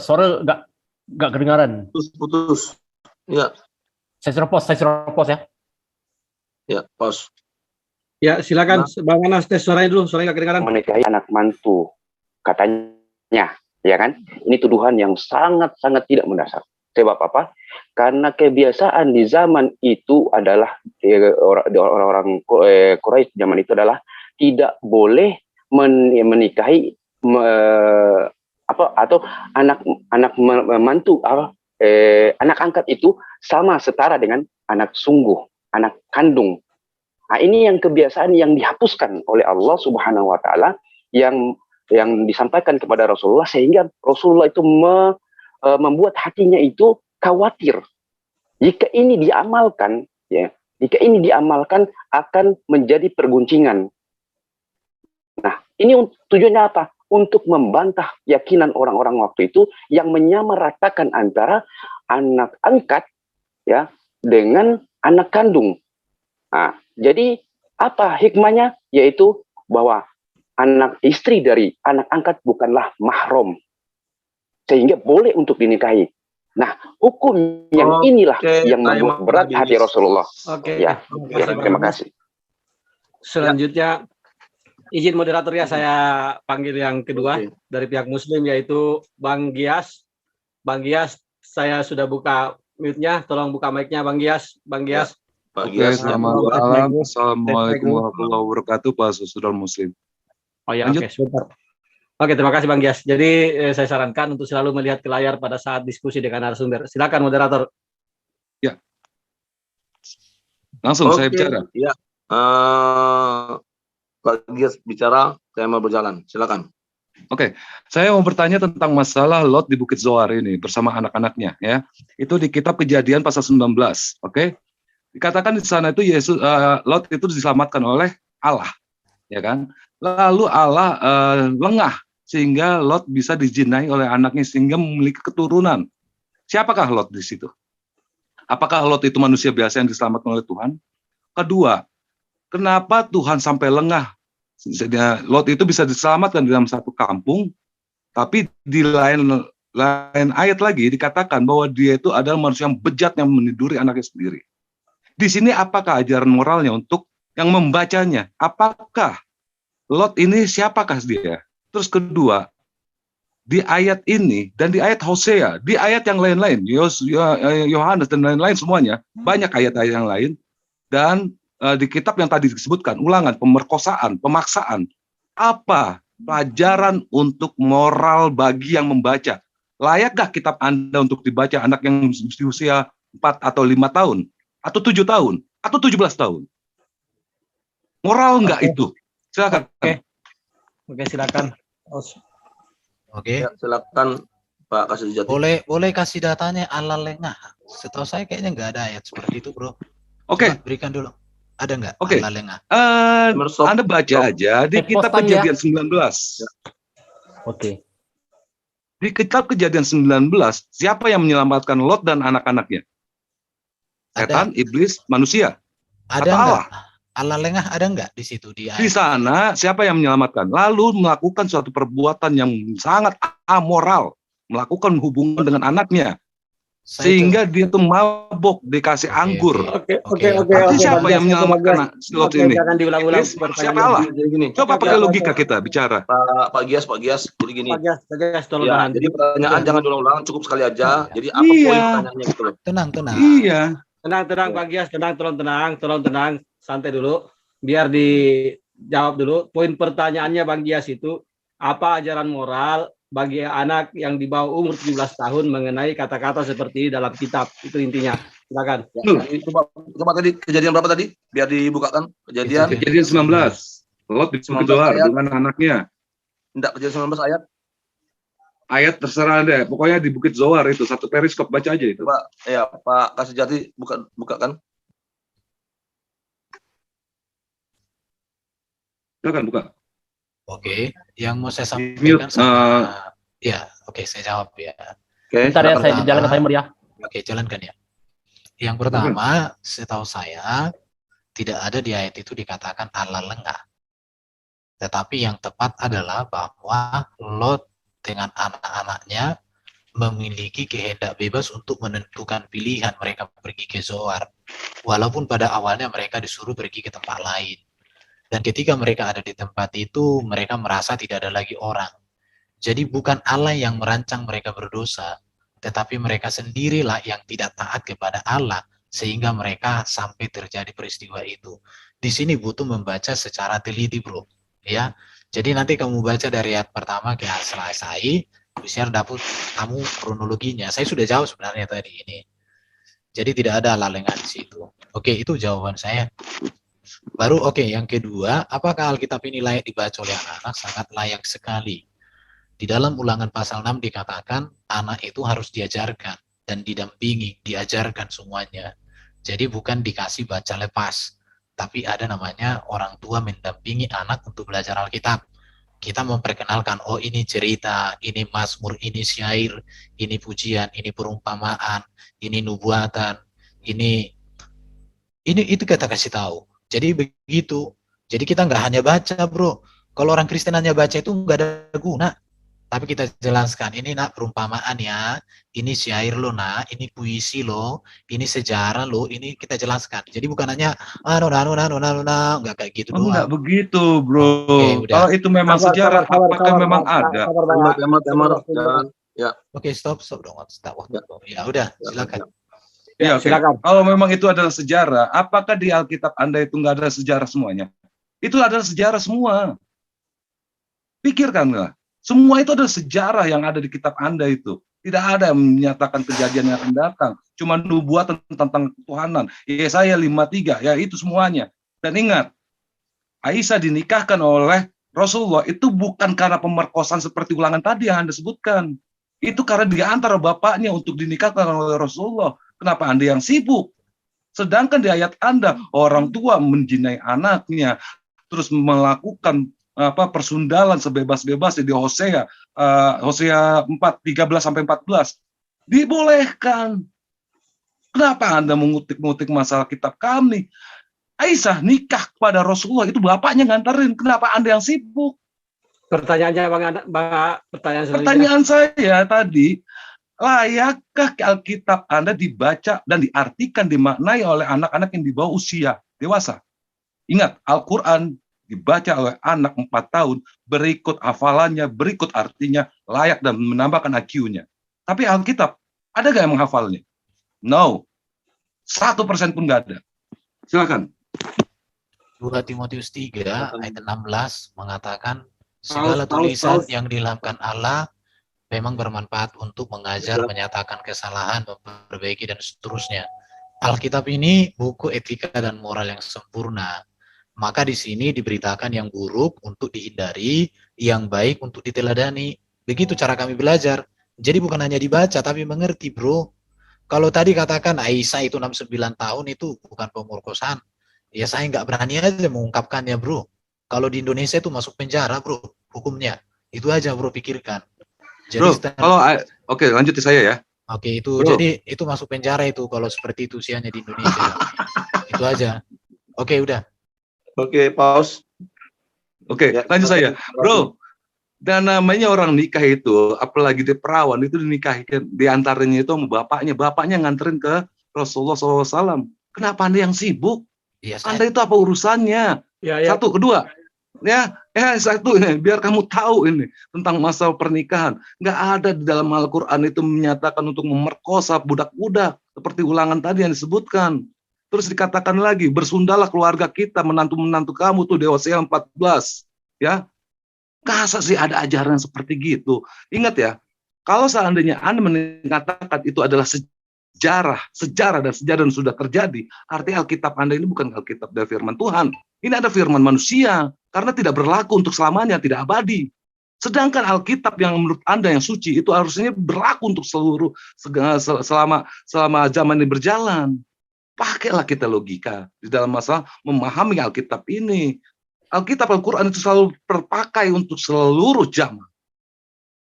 nggak kedengaran. Putus. Ya. Saya pause ya. Ya, pause. Ya, silakan Bang Anas, tes suaranya dulu, suaranya nggak kedengaran. Menikahi anak mantu, katanya, ya kan? Ini tuduhan yang sangat-sangat tidak mendasar. Sebab apa? Karena kebiasaan di zaman itu adalah orang-orang Quraisy zaman itu adalah tidak boleh menikahi atau anak mantu anak angkat itu sama setara dengan anak sungguh, anak kandung. Nah, ini yang kebiasaan yang dihapuskan oleh Allah Subhanahu wa taala yang disampaikan kepada Rasulullah, sehingga Rasulullah itu membuat hatinya itu khawatir. Jika ini diamalkan, ya, akan menjadi perguncingan. Nah, ini tujuannya apa? Untuk membantah keyakinan orang-orang waktu itu yang menyamaratakan antara anak angkat, ya, dengan anak kandung. Nah, jadi apa hikmahnya? Yaitu bahwa anak istri dari anak angkat bukanlah mahram, sehingga boleh untuk dinikahi. Nah, hukum yang inilah yang membuat berat hati Rasulullah. Ya, terima kasih. Selanjutnya, izin moderator ya, saya panggil yang kedua dari pihak Muslim, yaitu Bang Gias. Bang Gias, saya sudah buka mute-nya, tolong buka mic-nya Bang Gias. Bang Gias. Oke, selamat malam. Assalamualaikum warahmatullahi wabarakatuh, Pak Saudara Muslim. Oh ya, oke, sebentar. Oke, terima kasih Bang Gias. Jadi saya sarankan untuk selalu melihat ke layar pada saat diskusi dengan narasumber. Silakan moderator. Ya. Langsung saya bicara. Ya. Pak Gias bicara, saya mau berjalan. Silakan. Oke, saya mau bertanya tentang masalah Lot di Bukit Zoar ini bersama anak-anaknya, ya. Itu di kitab Kejadian pasal 19, oke? Dikatakan di sana itu Lot itu diselamatkan oleh Allah, ya kan? Lalu Allah lengah sehingga Lot bisa dijinai oleh anaknya sehingga memiliki keturunan. Siapakah Lot di situ? Apakah Lot itu manusia biasa yang diselamatkan oleh Tuhan? Kedua, kenapa Tuhan sampai lengah? Lot itu bisa diselamatkan dalam satu kampung, tapi di lain ayat lagi dikatakan bahwa dia itu adalah manusia yang bejat yang meniduri anaknya sendiri. Di sini apakah ajaran moralnya untuk yang membacanya? Apakah Lot ini siapakah dia? Terus kedua, di ayat ini dan di ayat Hosea, di ayat yang lain-lain, Yohanes dan lain-lain semuanya, banyak ayat-ayat yang lain, dan di kitab yang tadi disebutkan, ulangan, pemerkosaan, pemaksaan, apa pelajaran untuk moral bagi yang membaca? Layakkah kitab Anda untuk dibaca anak yang di usia 4 atau 5 tahun, atau 7 tahun, atau 17 tahun? Moral enggak itu? Silakan. Oke, silakan. Oke. Ya, silakan Pak Kasih Jati. Boleh kasih datanya ala lengah. Setahu saya kayaknya nggak ada ayat seperti itu, bro. Oke. Berikan dulu. Ada nggak Oke. ala lengah? Anda baca aja di kitab Kejadian 19. Oke. Di kitab Kejadian 19, siapa yang menyelamatkan Lot dan anak-anaknya? Setan, iblis, manusia. Ada atau Allah? Ala lengah ada nggak di situ di ayat? Di sana siapa yang menyelamatkan? Lalu melakukan suatu perbuatan yang sangat amoral, melakukan hubungan dengan anaknya, sehingga dia tuh mabok dikasih anggur. Berarti siapa yang menyelamatkan Lot ini? Jangan diulang-ulang. Siapa Allah? Coba pakai logika kita bicara. Pak Gias, jadi gini. Pak Gias, tolong Ya, tahan. jadi pertanyaan jangan diulang-ulang, cukup sekali aja. Jadi apa poin pertanyaannya gitu loh? Tenang. Iya. Tenang Pak Gias, tolong tenang, santai dulu. Biar dijawab dulu. Poin pertanyaannya Bang Gias itu, apa ajaran moral bagi anak yang di bawah umur 17 tahun mengenai kata-kata seperti ini dalam kitab? Itu intinya. Silakan. Coba tadi kejadian berapa tadi? Biar dibukakan. Kejadian 19. Lot di Bukit Zoar dengan anaknya. Enggak, kejadian 19 ayat. Ayat terserah Anda. Pokoknya di Bukit Zoar itu satu periskop, baca aja itu. Coba ya Pak Kasih Jati bukakan. Silakan buka. Oke, yang mau saya sampaikan saya jawab ya. Bentar ya, saya jalankan timer ya. Oke, jalankan ya. Yang pertama, setahu saya tidak ada di ayat itu dikatakan ala lengah. Tetapi yang tepat adalah bahwa Lot dengan anak-anaknya memiliki kehendak bebas untuk menentukan pilihan mereka pergi ke Zoar. Walaupun pada awalnya mereka disuruh pergi ke tempat lain. Dan ketika mereka ada di tempat itu, mereka merasa tidak ada lagi orang. Jadi bukan Allah yang merancang mereka berdosa, tetapi mereka sendirilah yang tidak taat kepada Allah, sehingga mereka sampai terjadi peristiwa itu. Di sini butuh membaca secara teliti, bro. Ya, jadi nanti kamu baca dari ayat pertama ke ayat selesai, biar dapat kamu kronologinya. Saya sudah jawab sebenarnya tadi ini. Jadi tidak ada lalengan di situ. Oke, itu jawaban saya. Baru yang kedua, apakah Alkitab ini layak dibaca oleh anak-anak? Sangat layak sekali. Di dalam Ulangan pasal 6 dikatakan anak itu harus diajarkan dan didampingi, diajarkan semuanya. Jadi bukan dikasih baca lepas, tapi ada namanya orang tua mendampingi anak untuk belajar Alkitab. Kita memperkenalkan, oh ini cerita, ini mazmur, ini syair, ini pujian, ini perumpamaan, ini nubuatan, ini itu kita kasih tahu. Jadi begitu. Jadi kita nggak hanya baca, bro. Kalau orang Kristen hanya baca itu nggak ada guna. Tapi kita jelaskan, ini nak perumpamaan ya, ini syair lo nak, ini puisi lo, ini sejarah lo, ini kita jelaskan. Jadi bukan hanya nggak kayak gitu doang. Enggak begitu, bro. Kalau itu memang sejarah, apakah memang ada? Oke, stop dong. Ya udah, silakan. Ya, silakan. Kalau memang itu adalah sejarah, apakah di Alkitab Anda itu nggak ada sejarah semuanya? Itu adalah sejarah semua. Pikirkan nggak? Semua itu adalah sejarah yang ada di kitab Anda itu. Tidak ada yang menyatakan kejadian yang akan datang. Cuma nubuatan tentang ketuhanan. Yesaya 53, ya itu semuanya. Dan ingat, Aisyah dinikahkan oleh Rasulullah itu bukan karena pemerkosaan seperti Ulangan tadi yang Anda sebutkan. Itu karena dia antara bapaknya untuk dinikahkan oleh Rasulullah. Kenapa Anda yang sibuk? Sedangkan di ayat Anda, orang tua menjinai anaknya, terus melakukan persundalan sebebas-bebasnya di Hosea 4:13-14 dibolehkan. Kenapa Anda mengutik-ngutik masalah kitab kami? Aisyah nikah kepada Rasulullah itu bapaknya nganterin. Kenapa Anda yang sibuk? Pertanyaannya pertanyaan selanjutnya. Pertanyaan saya tadi, layakkah Alkitab Anda dibaca dan diartikan, dimaknai oleh anak-anak yang di bawah usia dewasa? Ingat, Al-Quran dibaca oleh anak 4 tahun, berikut hafalannya, berikut artinya, layak dan menambahkan IQ-nya. Tapi Alkitab, ada nggak yang menghafalnya? No. 1% pun nggak ada. Silakan. 2 Timotius 3 ayat 16 mengatakan segala tulisan yang diilhamkan Allah memang bermanfaat untuk mengajar, menyatakan kesalahan, memperbaiki dan seterusnya. Alkitab ini buku etika dan moral yang sempurna. Maka di sini diberitakan yang buruk untuk dihindari, yang baik untuk diteladani. Begitu cara kami belajar. Jadi bukan hanya dibaca tapi mengerti, bro. Kalau tadi katakan Aisyah itu 69 tahun itu bukan pemerkosaan. Ya saya nggak berani aja mengungkapkannya, bro. Kalau di Indonesia itu masuk penjara, bro, hukumnya. Itu aja, bro, pikirkan. Jadi Bro, kalau oke, lanjut ke saya ya. Oke, itu Bro. jadi itu masuk penjara itu kalau seperti itu usianya di Indonesia. Itu aja. Oke, udah. Oke, pause. Oke, lanjut saya. Bro, dan namanya orang nikah itu, apalagi di perawan itu dinikahin, diantaranya itu sama bapaknya nganterin ke Rasulullah SAW. Kenapa Anda yang sibuk? Iya, Anda itu apa urusannya? Satu, kedua, satu ini, biar kamu tahu ini tentang masalah pernikahan. Nggak ada di dalam Al-Quran itu menyatakan untuk memerkosa budak-budak seperti ulangan tadi yang disebutkan. Terus dikatakan lagi, bersundalah keluarga kita, menantu-menantu kamu tuh di Hosea 14, ya. Masa sih ada ajaran seperti gitu? Ingat ya, kalau seandainya Anda mengatakan itu adalah sejarah dan sudah terjadi, artinya Alkitab Anda ini bukan Alkitab dari firman Tuhan. Ini ada firman manusia, karena tidak berlaku untuk selamanya, tidak abadi. Sedangkan Alkitab yang menurut Anda yang suci, itu harusnya berlaku untuk selama zaman ini berjalan. Pakailah kita logika di dalam masalah memahami Alkitab ini. Alkitab Al-Quran itu selalu terpakai untuk seluruh zaman.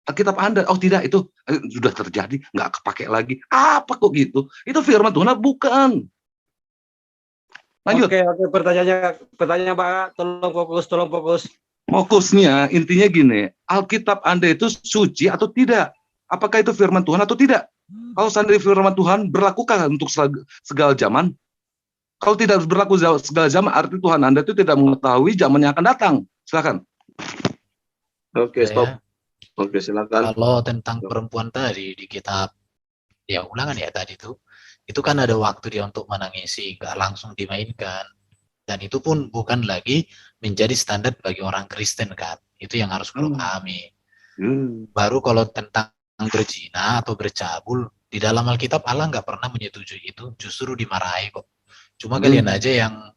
Alkitab Anda, oh tidak, itu sudah terjadi, nggak kepake lagi. Apa kok gitu? Itu firman Tuhan, bukan. Lanjut. Oke, pertanyaannya Pak, tolong fokus. Fokusnya, intinya gini, Alkitab Anda itu suci atau tidak? Apakah itu firman Tuhan atau tidak? Kalau seandainya firman Tuhan, berlakukah untuk segala zaman? Kalau tidak berlaku segala zaman, arti Tuhan Anda itu tidak mengetahui zaman yang akan datang. Silakan. Oke, stop. Oke, silakan. Kalau tentang perempuan tadi di kitab ya ulangan ya tadi itu kan ada waktu dia untuk menangisi, nggak langsung dimainkan. Dan itu pun bukan lagi menjadi standar bagi orang Kristen kan. Itu yang harus perlu pahami. Baru kalau tentang berzina atau bercabul, di dalam Alkitab Allah nggak pernah menyetujui itu, justru dimarahi kok. Cuma kalian aja yang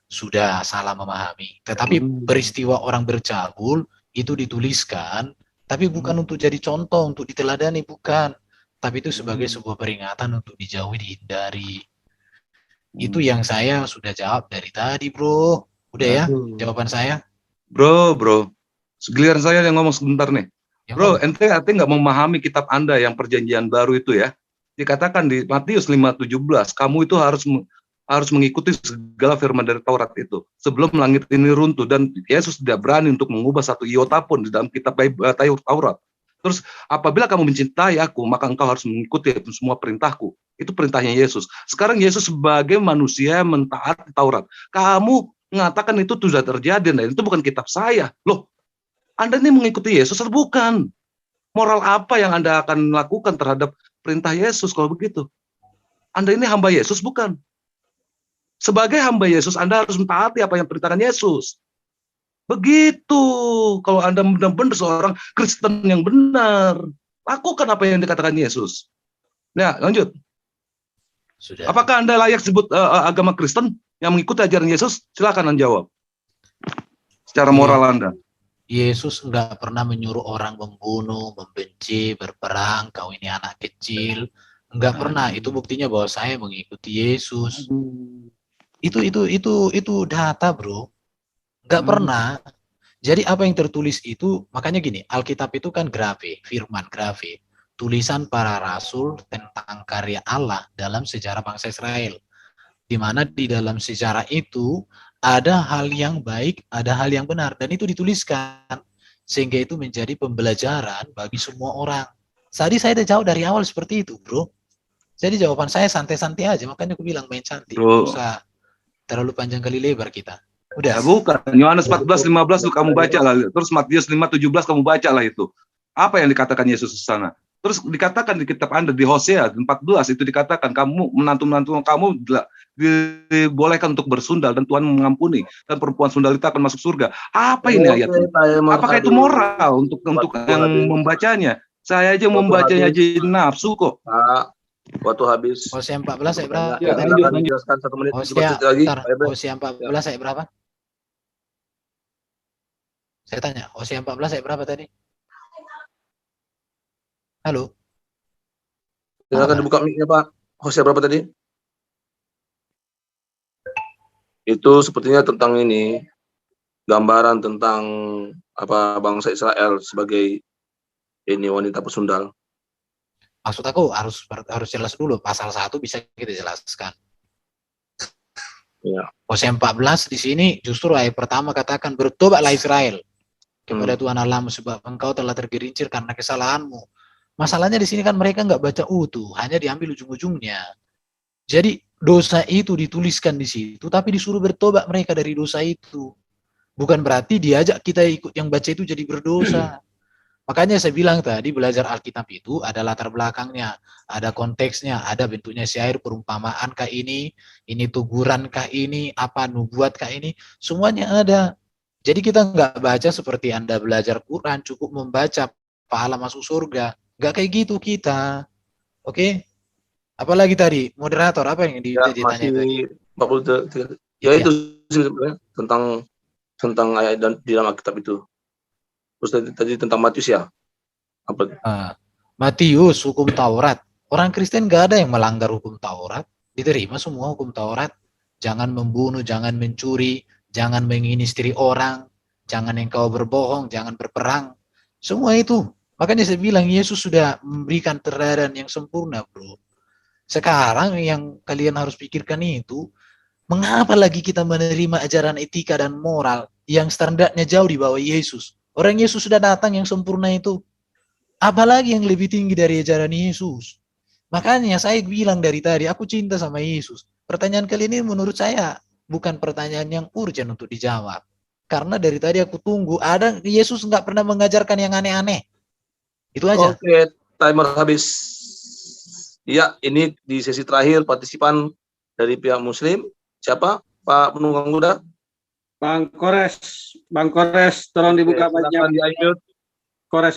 sudah salah memahami. Tetapi peristiwa orang bercabul itu dituliskan, tapi bukan untuk jadi contoh, untuk diteladani, bukan. Tapi itu sebagai sebuah peringatan untuk dijauhi, dihindari. Itu yang saya sudah jawab dari tadi, bro. Udah ya jawaban saya? Bro. Segiliran saya yang ngomong sebentar nih. Bro, ente artinya nggak memahami kitab Anda yang perjanjian baru itu ya. Dikatakan di Matius 5:17, kamu itu harus mengikuti segala firman dari Taurat itu sebelum langit ini runtuh, dan Yesus tidak berani untuk mengubah satu iota pun di dalam kitab Taurat. Terus apabila kamu mencintai aku, maka engkau harus mengikuti semua perintahku. Itu perintahnya Yesus. Sekarang Yesus sebagai manusia mentaati Taurat. Kamu mengatakan itu sudah terjadi dan itu bukan kitab saya. Loh, Anda ini mengikuti Yesus atau bukan? Moral apa yang Anda akan lakukan terhadap perintah Yesus kalau begitu? Anda ini hamba Yesus bukan? Sebagai hamba Yesus, Anda harus mentaati apa yang perintahkan Yesus. Begitu. Kalau Anda benar-benar seorang Kristen yang benar, lakukan apa yang dikatakan Yesus. Ya, lanjut. Sudah. Apakah Anda layak sebut agama Kristen yang mengikuti ajaran Yesus? Silakan Anda jawab. Secara moral Anda. Yesus nggak pernah menyuruh orang membunuh, membenci, berperang, kau ini anak kecil. Nggak pernah. Itu buktinya bahwa saya mengikuti Yesus. Itu data, bro. Nggak pernah. Jadi apa yang tertulis itu, makanya gini, Alkitab itu kan grafe, firman grafe, tulisan para rasul tentang karya Allah dalam sejarah bangsa Israel. Di mana di dalam sejarah itu ada hal yang baik, ada hal yang benar, dan itu dituliskan. Sehingga itu menjadi pembelajaran bagi semua orang. Tadi saya udah jauh dari awal seperti itu, bro. Jadi jawaban saya santai-santai aja, makanya aku bilang main cantik. Nggak usah terlalu panjang kali lebar kita. Udah. Ya bukan. Yohanes 14:15 kamu baca lah. Terus Matius 5:17 kamu baca lah itu. Apa yang dikatakan Yesus di sana? Terus dikatakan di kitab Anda di Hosea 14 itu dikatakan kamu menantu-menantu kamu dibolehkan untuk bersundal dan Tuhan mengampuni dan perempuan sundal itu akan masuk surga. Apa ini ayatnya? Apakah itu moral untuk yang membacanya? Saya aja membacanya aja nafsu kok. Waktu habis. Hosea 14 ayat berapa? Ya, silakan dijelaskan 1 menit lagi. Hosea 14 ayat berapa? Saya tanya, Hosea 14 ayat berapa tadi? Halo? Silakan dibuka mic-nya, Pak. Hosea berapa tadi? Itu sepertinya tentang ini, gambaran tentang apa bangsa Israel sebagai ini wanita pesundal. Maksud aku harus jelas dulu, pasal 1 bisa kita jelaskan. Ya. Hosea 14 di sini justru ayat pertama katakan bertobatlah Israel kepada Tuhan Allahmu sebab engkau telah tergerincir karena kesalahanmu. Masalahnya di sini kan mereka nggak baca utuh, hanya diambil ujung-ujungnya. Jadi dosa itu dituliskan di situ, tapi disuruh bertobat mereka dari dosa itu. Bukan berarti diajak kita ikut yang baca itu jadi berdosa. Makanya saya bilang tadi belajar Alkitab itu ada latar belakangnya, ada konteksnya, ada bentuknya syair, perumpamaan kah ini teguran kah ini, apa nubuat kah ini, semuanya ada. Jadi kita nggak baca seperti Anda belajar Quran, cukup membaca pahala masuk surga. Nggak kayak gitu kita. Oke? Apalagi tadi, moderator, apa yang ditanya tadi? 43. Ya itu sebenarnya tentang ayat di dalam Alkitab itu. Terus tadi tentang Matius ya? Apa? Matius, hukum Taurat. Orang Kristen nggak ada yang melanggar hukum Taurat. Diterima semua hukum Taurat. Jangan membunuh, jangan mencuri, jangan mengistri orang, jangan engkau berbohong, jangan berperang. Semua itu. Makanya saya bilang Yesus sudah memberikan teladan yang sempurna, bro. Sekarang yang kalian harus pikirkan itu, mengapa lagi kita menerima ajaran etika dan moral yang standarnya jauh di bawah Yesus? Orang Yesus sudah datang yang sempurna itu. Apalagi yang lebih tinggi dari ajaran Yesus? Makanya saya bilang dari tadi, aku cinta sama Yesus. Pertanyaan kali ini menurut saya bukan pertanyaan yang urgent untuk dijawab. Karena dari tadi aku tunggu, ada Yesus nggak pernah mengajarkan yang aneh-aneh. Itu aja. Oke, timer habis. Iya, ini di sesi terakhir partisipan dari pihak Muslim. Siapa? Pak penunggang kuda? Bang Kores, tolong dibuka mic-nya. Silakan di-unmute. Kores.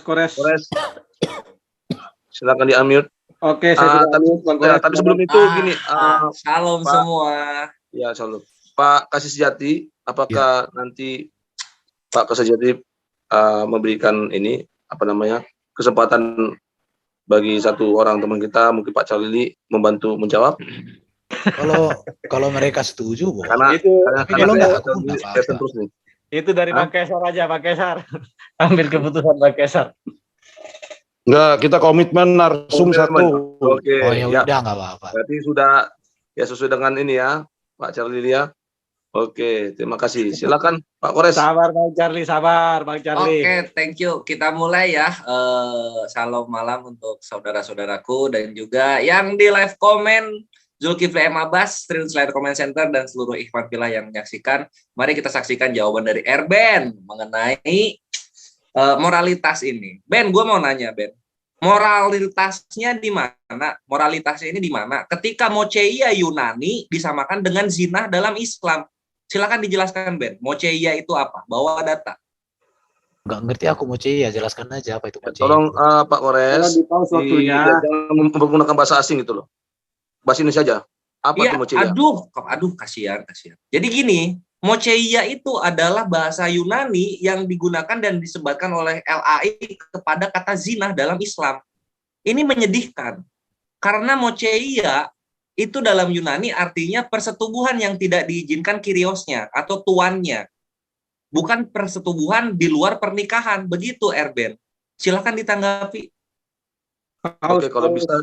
Silakan di-unmute. Oke, saya sudah unmute, Bang Kores. Tapi sebelum itu gini, Shalom Pak, semua. Ya, shalom. Pak Kasih Sejati, apakah nanti Pak Kasih Sejati memberikan ini kesempatan bagi satu orang teman kita, mungkin Pak Charlie membantu menjawab? Kalau mereka setuju, karena kalau enggak terus nih. Itu dari Bang Kesar aja, Bang Kesar. Ambil keputusan Bang Kesar. Enggak, kita komitmen narsum satu. Oke. Oh ya udah enggak apa-apa. Berarti sudah ya sesuai dengan ini ya, Pak Charlie ya. Oke, terima kasih. Silakan Pak Kores. Sabar Bang Charlie, sabar Bang Charlie. Oke, thank you. Kita mulai ya. Salam malam untuk saudara-saudaraku dan juga yang di live comment, Zulkifli M. Abbas, Translate Comment Center, dan seluruh ikhwan fillah yang menyaksikan. Mari kita saksikan jawaban dari Erben mengenai moralitas ini. Ben, gue mau nanya, Ben. Moralitasnya di mana? Moralitasnya ini di mana? Ketika mocheia Yunani disamakan dengan zina dalam Islam. Silakan dijelaskan, Ben. Mocheia itu apa? Bawa data. Nggak ngerti aku mocheia, jelaskan aja apa itu mocheia. Tolong Pak Kores, jangan menggunakan bahasa asing gitu loh. Bahasa Indonesia aja. Apa itu mocheia? Aduh, kasihan. Jadi gini, mocheia itu adalah bahasa Yunani yang digunakan dan disebatkan oleh LAI kepada kata zina dalam Islam. Ini menyedihkan. Karena mocheia itu dalam Yunani artinya persetubuhan yang tidak diizinkan kyriosnya atau tuannya. bukan persetubuhan di luar pernikahan. Begitu Erben. Silakan ditanggapi. Oke, kalau bisa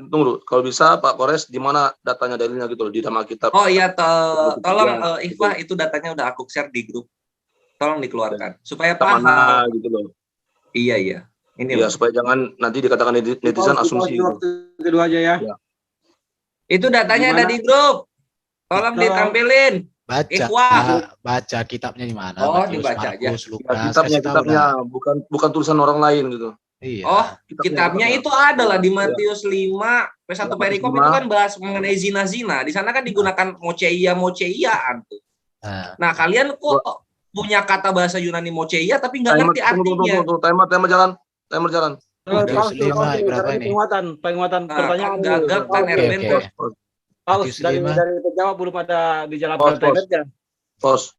tunggu dulu. Kalau bisa Pak Kores di mana datanya dalilnya gitu loh di dalam Alkitab. Oh iya, tolong Ikhwah itu datanya udah aku share di grup. Tolong dikeluarkan supaya paham. Mana gitu loh. Iya. Ini ya, supaya jangan nanti dikatakan netizen asumsi. Kedua aja ya. Itu datanya ada di grup. Tolong ditampilin. Baca kitabnya di mana? Oh, Matius, dibaca Markus, aja. Lukas, Kitabnya bukan tulisan orang lain gitu. Iya. Oh, kitabnya itu adalah di Matius 5 P1 perikop itu kan bahas mengenai zina-zina. Di sana kan digunakan moceia-moceiyaan tuh. Nah, kalian kok punya kata bahasa Yunani moceia tapi nggak ngerti artinya. Timer jalan. Berapa ini? Penguatan pertanyaan. Gagap kan Erben. Paus dari penjawab belum ada dijawab timernya.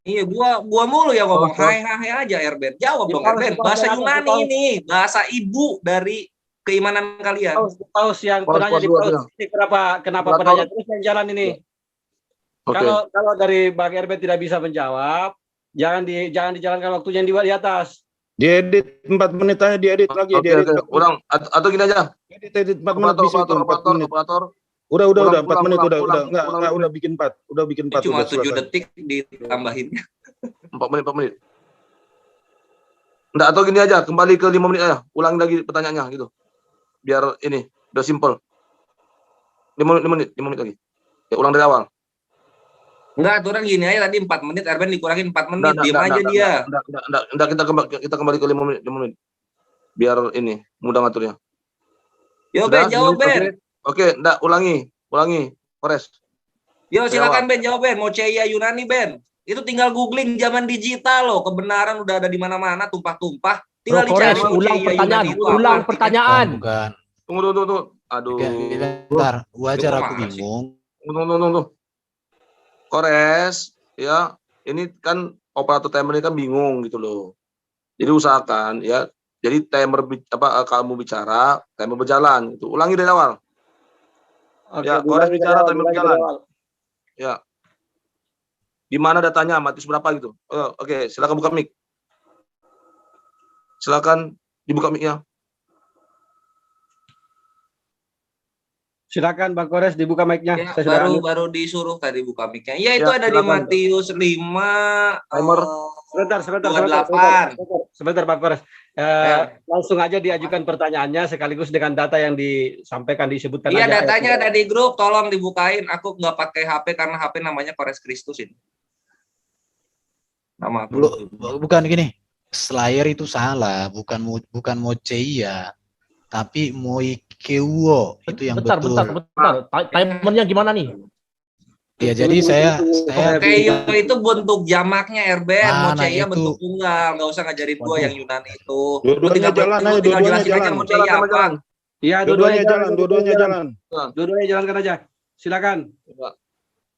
Iya, gua mulu ya ngomong hai aja Erben. Jawab dong Erben. Bahasa Yunani ini, bahasa ibu dari keimanan kalian. Paus yang penanya di Paus ini kenapa penanya terus yang jalan ini? Kalau dari Bang Erben tidak bisa menjawab, jangan dijalankan waktunya yang di atas. Diedit 4 menit aja, diedit lagi, Kurang atau gini aja. Edit 4 menit bisa itu 4 menit. Udah 4 menit udah bikin 4. Udah bikin 4. Cuma 7 detik ditambahin. 4 menit. Enggak, atau gini aja, kembali ke 5 menit aja. Ulangi lagi pertanyaannya gitu. Biar ini udah simple. 5 menit lagi. Ya, ulang dari awal. Enggak, aturan gini aja tadi 4 menit, Erben dikurangin 4 menit, diam aja dia. Enggak, kita kembali ke 5 menit. Biar ini mudah ngaturnya. Yo Ben, jawab Ben. Oke, enggak, ulangi, Kores. Yo silakan Ben, jawab Ben. Moceia Yunani Ben. Itu tinggal googling zaman digital loh, kebenaran udah ada di mana-mana, tumpah-tumpah. Tinggal dicari ulang pertanyaan. Bukan. Tunggu. Aduh. Bentar, wajar aku bingung. Tunggu. Kores, ya, ini kan operator timer ini kan bingung gitu loh. Jadi usahakan ya. Jadi timer kamu bicara, timer berjalan. Itu ulangi dari awal. Oke, Ya, Kores bicara, timer berjalan. Ya. Di mana datanya? Matius berapa gitu? Oke, silakan buka mic. Silakan dibuka mic-nya. Silakan Bang Kores dibuka mic-nya. Ya, baru disuruh tadi buka mic-nya. Iya, itu ada di Matius 5 timer. Sebentar Bang Kores. Langsung aja diajukan pertanyaannya sekaligus dengan data yang disampaikan disebutkan. Iya, datanya ada di grup, tolong dibukain. Aku nggak pakai HP karena HP namanya Kores Kristus ini. Nama bukan gini. Slayer itu salah, bukan moceia, tapi moikeuo itu yang betul. Bentar. Timernya gimana nih? Ya, jadi saya Moceia itu bentuk jamaknya Erben, moceia bentuk tunggal. Nggak usah ngajarin gua yang Yunani itu. Dua-duanya jalan aja, dua-duanya jalan. Iya, dua-duanya jalan. Dua-duanya jalankan aja. Silakan.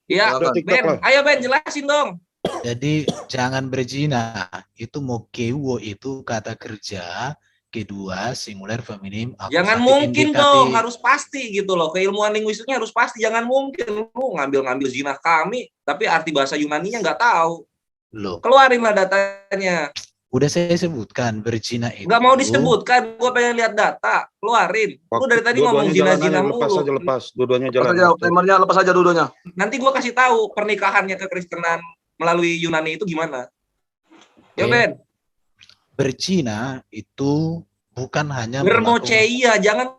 Iya, Ben. Ayo Ben, jelasin dong. Jadi jangan berzina. Itu mokeuo itu kata kerja kedua singular feminim. Jangan mungkin dong, harus pasti gitu loh. Keilmuan linguistiknya harus pasti. Jangan mungkin lu ngambil zina kami, tapi arti bahasa Yunaninya nggak tahu. Loh. Keluarinlah datanya. Udah saya sebutkan berzina itu. Nggak mau disebutkan. Gue pengen lihat data. Keluarin. Lu dari tadi ngomong zina mulu. Lepas. Dua-duanya jalan. Timernya lepas aja dua-duanya. Nanti gue kasih tahu pernikahannya kekristenan melalui Yunani itu gimana. Ya Ben. Berzina itu bukan hanya bermoceia, jangan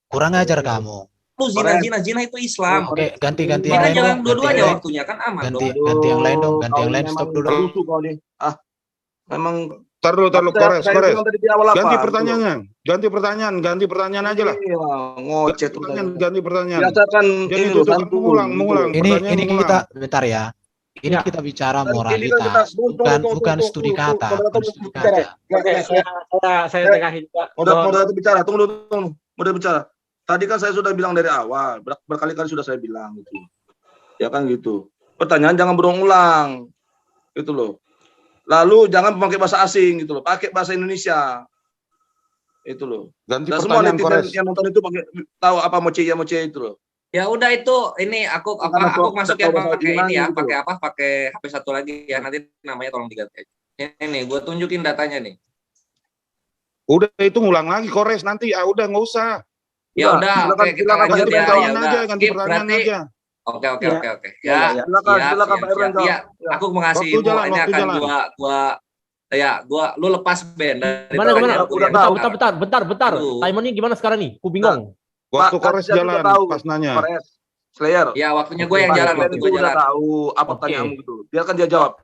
kurang ajar kamu. Lu zina itu Islam. Oke, ganti yang lain. Kita jalan dong. dua-duanya waktunya kan aman. Ganti yang lain dong, ganti yang lain, stop dulu. Memang taruh Kores. Ganti pertanyaan aja lah. Ngocet ganti pertanyaan. Biasakan ini mengulang. Ini kita bentar ya. Ini kita bicara moralitas, bukan studi kata. Saya tengahin Pak. Moderator bicara, tunggu. Moderator bicara. Tadi kan saya sudah bilang dari awal, berkali-kali sudah saya bilang gitu. Ya kan gitu. Pertanyaan jangan berulang-ulang. Gitu loh. Lalu jangan memakai bahasa asing gitu loh, pakai bahasa Indonesia. Itu loh. Ganti semua pertanyaan, netizen yang nonton itu pakai tahu apa moceia itu loh. Ya udah itu ini aku masuk ya pakai ini ya, pakai apa? Pakai HP satu lagi ya. Nanti namanya tolong diganti aja. Ini gue tunjukin datanya nih. Udah itu ngulang lagi Kores nanti. Ah udah nggak usah. Ya udah, oke kita lanjut ya. Ya udah. Ganti pertanyaan aja. Oke. Ya, silakan Pak Ebren. Ya, aku mau ngasih info ini akan lu lepas Ben. Gimana? Bentar. Timernya gimana sekarang nih? Aku bingung. Waktu Kores jalan pas nanya. Slayer. Ya, waktunya gue yang jalan. Waktu gue jalan. Tahu apa pertanyaanmu gitu. Biarkan dia jawab.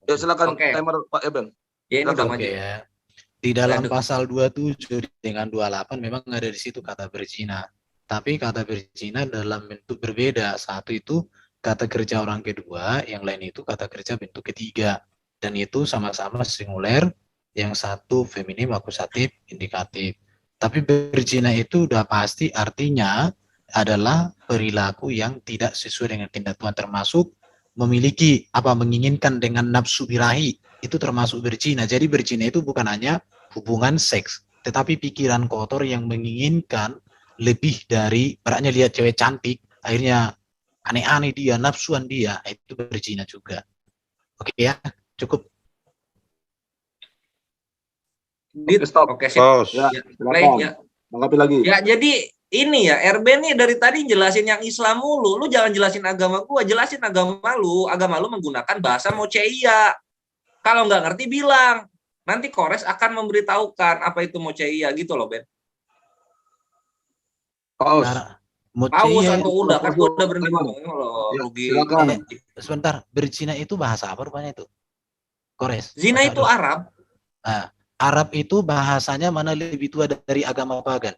Ya silakan timer Pak Ebren. Ya ini udah ya. Di dalam pasal 27 dengan 28 memang ada di situ kata berzina. Tapi kata berzina dalam bentuk berbeda. Satu itu kata kerja orang kedua, yang lain itu kata kerja bentuk ketiga. Dan itu sama-sama singuler, yang satu feminim, akusatif, indikatif. Tapi berzina itu udah pasti artinya adalah perilaku yang tidak sesuai dengan tindak Tuhan, termasuk memiliki menginginkan dengan nafsu birahi, itu termasuk berzina. Jadi berzina itu bukan hanya hubungan seks, tetapi pikiran kotor yang menginginkan lebih dari beratnya lihat cewek cantik, akhirnya aneh-aneh dia, nafsuan dia, itu berzina juga. Oke ya, cukup. Oke, sip. Ya. Tanggapi lagi. Ya, jadi ini ya, RB nih dari tadi jelasin yang Islam mulu. Lu jangan jelasin agama gua, jelasin agama lu. Agama lu menggunakan bahasa moceia. Kalau nggak ngerti bilang. Nanti Kores akan memberitahukan apa itu moceia gitu loh, Ben. Paus. Paus atau udah kan gua udah berhenti ngomong loh. Sebentar, berzina itu bahasa apa rupanya itu? Kores. Zina itu Arab. Nah, Arab itu bahasanya mana lebih tua dari agama pagan?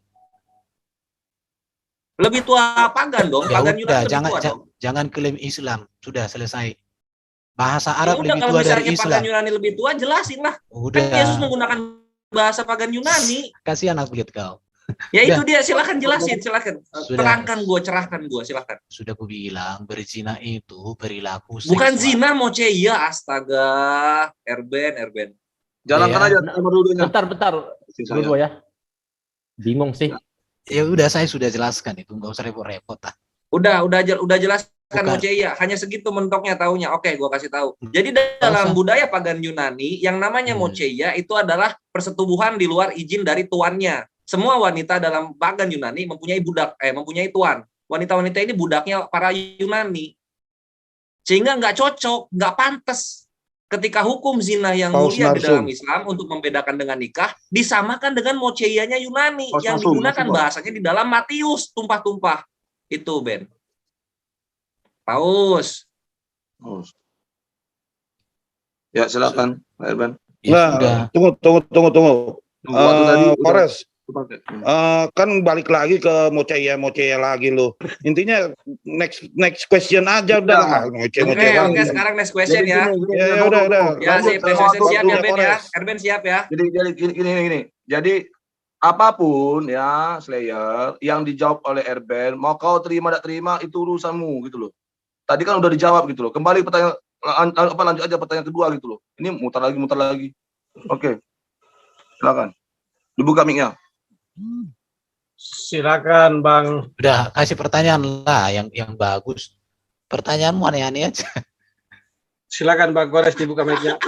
Lebih tua pagan dong. Ya pagan udah, jangan klaim Islam. Sudah selesai. Bahasa Arab lebih tua dari Islam. Pagan Yunani lebih tua, jelasin lah. Udah. Kan Yesus menggunakan bahasa pagan Yunani. Kasihan aku lihat kau. Ya itu dia, silakan jelasin, silakan. Terangkan gue, cerahkan gue, silakan. Sudah aku bilang, berzina itu perilaku seksual. Bukan zina, moceia, astaga. Erben. Jalankan aja nomor dulunya. Bentar. Dulu ya. Bingung sih. Ya udah, saya sudah jelaskan itu, nggak usah repot-repot lah. Udah jelaskan moceia. Hanya segitu mentoknya taunya. Oke, gua kasih tahu. Jadi dalam budaya pagan Yunani, yang namanya moceia itu adalah persetubuhan di luar izin dari tuannya. Semua wanita dalam pagan Yunani mempunyai tuan. Wanita-wanita ini budaknya para Yunani. Sehingga nggak cocok, nggak pantas. Ketika hukum zina yang mulia di dalam Islam untuk membedakan dengan nikah disamakan dengan moceianya Yunani yang digunakan bahasanya di dalam Matius tumpah-tumpah. Itu Ben. Paus. Ya silakan Pak Erben. Nah, tunggu. Kores. Kan balik lagi ke moceia lagi lo. Intinya next question aja udah. Oke, sekarang next question ya. Ya udah. Ya sip, next question siap ya Ben ya. Erben siap ya. Jadi gini. Jadi apapun ya Slayer yang dijawab oleh Erben, mau kau terima tidak terima itu urusanmu gitu loh. Tadi kan udah dijawab gitu loh. Kembali pertanyaan lanjut aja pertanyaan kedua gitu loh. Ini muter lagi. Oke. Silakan. Dibuka mic-nya. Silakan Bang. Udah kasih pertanyaan lah yang bagus. Pertanyaanmu aneh-aneh aja. Silakan Bang Kores dibuka mic-nya.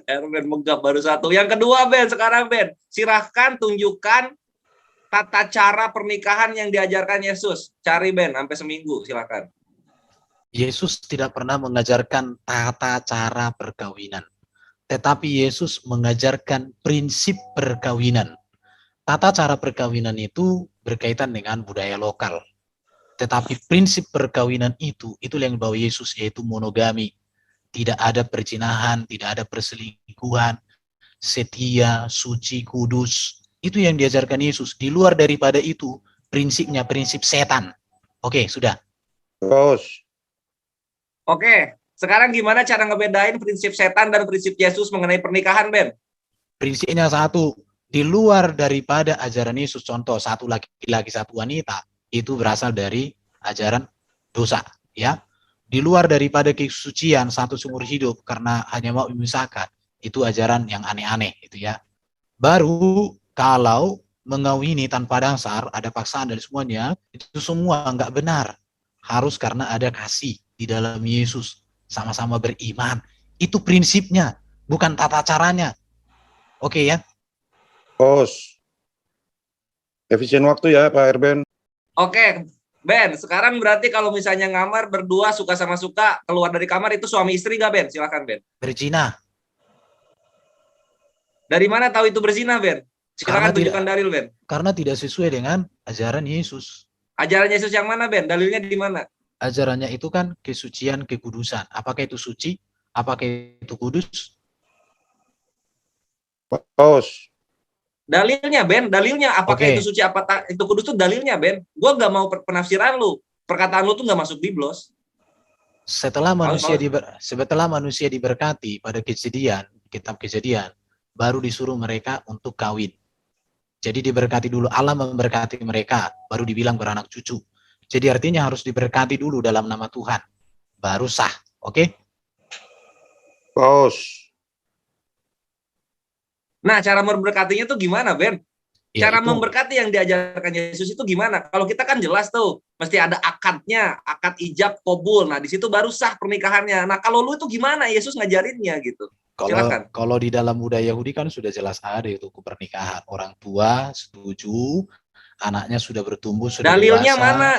Erben menggap baru satu. Yang kedua Ben, sekarang Ben, silahkan tunjukkan tata cara pernikahan yang diajarkan Yesus. Cari Ben sampai seminggu, silakan. Yesus tidak pernah mengajarkan tata cara perkawinan. Tetapi Yesus mengajarkan prinsip perkawinan. Tata cara perkawinan itu berkaitan dengan budaya lokal. Tetapi prinsip perkawinan itu yang dibawa Yesus, yaitu monogami. Tidak ada perzinahan, tidak ada perselingkuhan, setia, suci, kudus. Itu yang diajarkan Yesus. Di luar daripada itu, prinsipnya prinsip setan. Oke, sudah. Terus. Oke, sekarang gimana cara ngebedain prinsip setan dan prinsip Yesus mengenai pernikahan, Ben? Prinsipnya satu. Di luar daripada ajaran Yesus, contoh satu laki-laki satu wanita, itu berasal dari ajaran dosa, ya. Di luar daripada kesucian satu seumur hidup karena hanya mau memisahkan, itu ajaran yang aneh-aneh, itu ya. Baru kalau mengawini tanpa dasar, ada paksaan dan semuanya, itu semua nggak benar. Harus karena ada kasih di dalam Yesus, sama-sama beriman. Itu prinsipnya, bukan tata caranya. Oke ya? Pos. Efisien waktu ya Pak Erben. Oke, Ben, sekarang berarti kalau misalnya ngamar berdua suka sama suka, keluar dari kamar itu suami istri gak, Ben? Silakan, Ben. Berzina. Dari mana tahu itu berzina, Ben? Silakan tunjukkan dalil, Ben. Karena tidak sesuai dengan ajaran Yesus. Ajaran Yesus yang mana, Ben? Dalilnya di mana? Ajarannya itu kan kesucian, kekudusan. Apakah itu suci? Apakah itu kudus? Pos. Dalilnya, Ben. Dalilnya. Apakah itu suci, apa itu kudus itu dalilnya, Ben. Gue gak mau penafsiran lu. Perkataan lu tuh gak masuk biblos. Setelah manusia diberkati pada kejadian, kitab kejadian, baru disuruh mereka untuk kawin. Jadi diberkati dulu, Allah memberkati mereka, baru dibilang beranak cucu. Jadi artinya harus diberkati dulu dalam nama Tuhan, baru sah. Oke? Pos. Nah, cara memberkatinya tuh gimana, Ben? Ya, Cara itu. memberkati yang diajarkan Yesus itu gimana? Kalau kita kan jelas tuh, mesti ada akadnya, akad ijab kabul. Nah, di situ baru sah pernikahannya. Nah, kalau lu itu gimana Yesus ngajarinnya gitu? Silakan. Kalau di dalam budaya Yahudi kan sudah jelas ada itu pernikahan. Orang tua setuju, anaknya sudah bertumbuh, sudah Dalilnya dewasa. mana?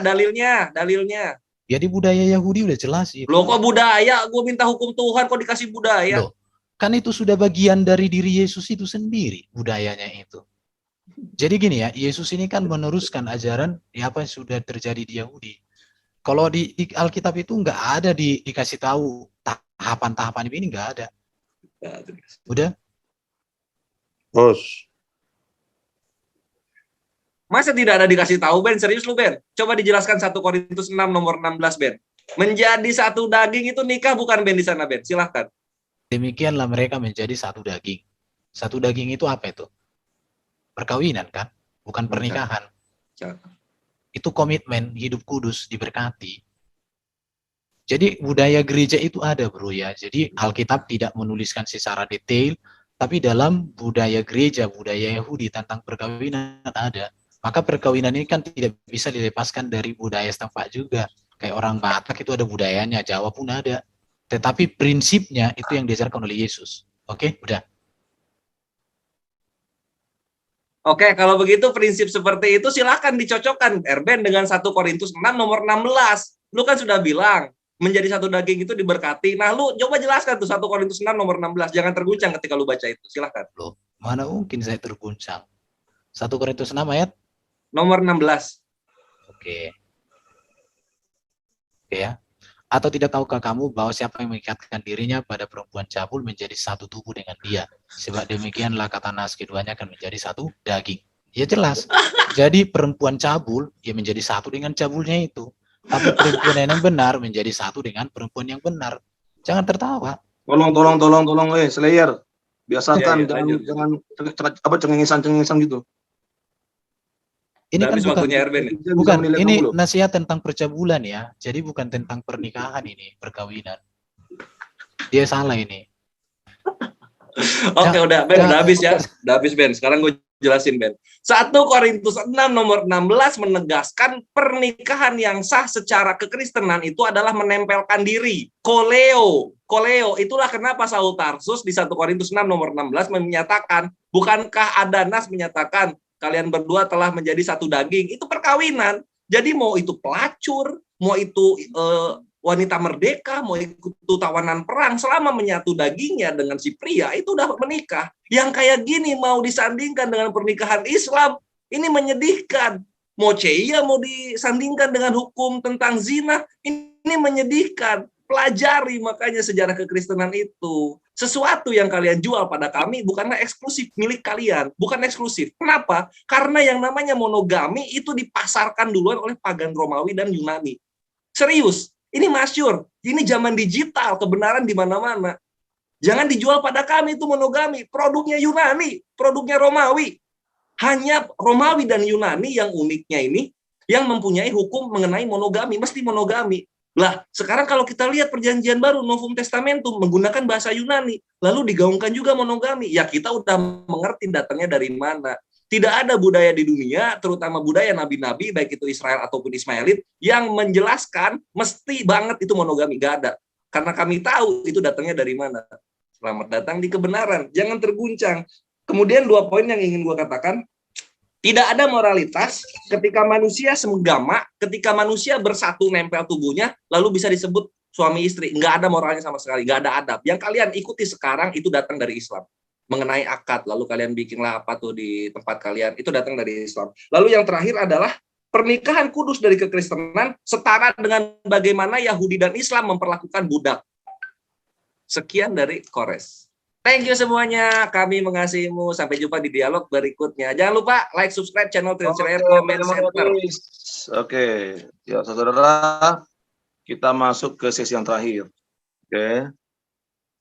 Dalilnya. Ya di budaya Yahudi udah jelas itu. Loh kok budaya? Gue minta hukum Tuhan kok dikasih budaya? Loh, kan itu sudah bagian dari diri Yesus itu sendiri, budayanya itu. Jadi gini ya, Yesus ini kan meneruskan ajaran apa yang sudah terjadi di Yahudi. Kalau di Alkitab itu nggak ada dikasih tahu tahapan-tahapan ini, nggak ada. Udah? Bos. Masa tidak ada dikasih tahu, Ben? Serius lu, Ben? Coba dijelaskan 1 Korintus 6 nomor 16, Ben. Menjadi satu daging itu nikah bukan, Ben, di sana, Ben? Silahkan. Demikianlah mereka menjadi satu daging. Satu daging itu apa itu? Perkawinan kan? Bukan pernikahan. Itu komitmen hidup kudus, diberkati. Jadi budaya gereja itu ada, bro ya. Jadi Alkitab tidak menuliskan secara detail, tapi dalam budaya gereja, budaya Yahudi tentang perkawinan ada. Maka perkawinan ini kan tidak bisa dilepaskan dari budaya setempat juga. Kayak orang Batak itu ada budayanya, Jawa pun ada. Tetapi prinsipnya itu yang diajarkan oleh Yesus. Oke, udah. Oke, kalau begitu prinsip seperti itu silahkan dicocokkan, Erben, dengan 1 Korintus 6 nomor 16. Lu kan sudah bilang, menjadi satu daging itu diberkati. Nah, lu coba jelaskan tuh 1 Korintus 6 nomor 16. Jangan terguncang ketika lu baca itu. Silahkan. Loh, mana mungkin saya terguncang. 1 Korintus 6 ayat? Nomor 16. Oke. Oke ya. Atau tidak tahukah kamu bahwa siapa yang mengikatkan dirinya pada perempuan cabul menjadi satu tubuh dengan dia? Sebab demikianlah kata nas keduanya akan menjadi satu daging. Ya jelas. Jadi perempuan cabul ya menjadi satu dengan cabulnya itu. Tapi perempuan yang benar menjadi satu dengan perempuan yang benar. Jangan tertawa. Tolong, Slayer. Biasakan Ya, jangan cengengisan gitu. Ini kan bukan menilai ini kamu loh. nasihat tentang percabulan ya. Jadi bukan tentang pernikahan ini, perkawinan. Dia salah ini. Oke, udah, Ben, udah habis ya. Udah habis, Ben. Sekarang gue jelasin, Ben. 1 Korintus 6 nomor 16 menegaskan pernikahan yang sah secara kekristenan itu adalah menempelkan diri. Koleo, itulah kenapa Saul Tarsus di 1 Korintus 6 nomor 16 menyatakan, bukankah ada nas menyatakan kalian berdua telah menjadi satu daging? Itu perkawinan. Jadi mau itu pelacur, mau itu wanita merdeka, mau ikut tawanan perang, selama menyatu dagingnya dengan si pria, itu udah menikah. Yang kayak gini mau disandingkan dengan pernikahan Islam, ini menyedihkan. Mau ceia mau disandingkan dengan hukum tentang zina, ini menyedihkan. Pelajari makanya sejarah kekristenan itu. Sesuatu yang kalian jual pada kami bukanlah eksklusif milik kalian, bukan eksklusif. Kenapa? Karena yang namanya monogami itu dipasarkan duluan oleh pagan Romawi dan Yunani. Serius. Ini masyhur, ini zaman digital, kebenaran di mana-mana. Jangan dijual pada kami itu monogami, produknya Yunani, produknya Romawi. Hanya Romawi dan Yunani yang uniknya ini, yang mempunyai hukum mengenai monogami, mesti monogami. Lah, sekarang kalau kita lihat perjanjian baru, Novum Testamentum, menggunakan bahasa Yunani, lalu digaungkan juga monogami. Ya kita udah mengerti datangnya dari mana. Tidak ada budaya di dunia, terutama budaya nabi-nabi, baik itu Israel ataupun Ismailit, yang menjelaskan mesti banget itu monogami. Nggak ada. Karena kami tahu itu datangnya dari mana. Selamat datang di kebenaran. Jangan terguncang. Kemudian 2 poin yang ingin gue katakan. Tidak ada moralitas ketika manusia semegama, ketika manusia bersatu nempel tubuhnya, lalu bisa disebut suami istri. Nggak ada moralnya sama sekali. Nggak ada adab. Yang kalian ikuti sekarang itu datang dari Islam. Mengenai akad, lalu kalian bikinlah apa tuh di tempat kalian, itu datang dari Islam. Lalu yang terakhir adalah pernikahan kudus dari kekristenan setara dengan bagaimana Yahudi dan Islam memperlakukan budak. Sekian dari Kores. Thank you semuanya, kami mengasihimu. Sampai jumpa di dialog berikutnya. Jangan lupa like, subscribe channel Trinity Comment Center. Oke, ya saudara, kita masuk ke sesi yang terakhir. Oke.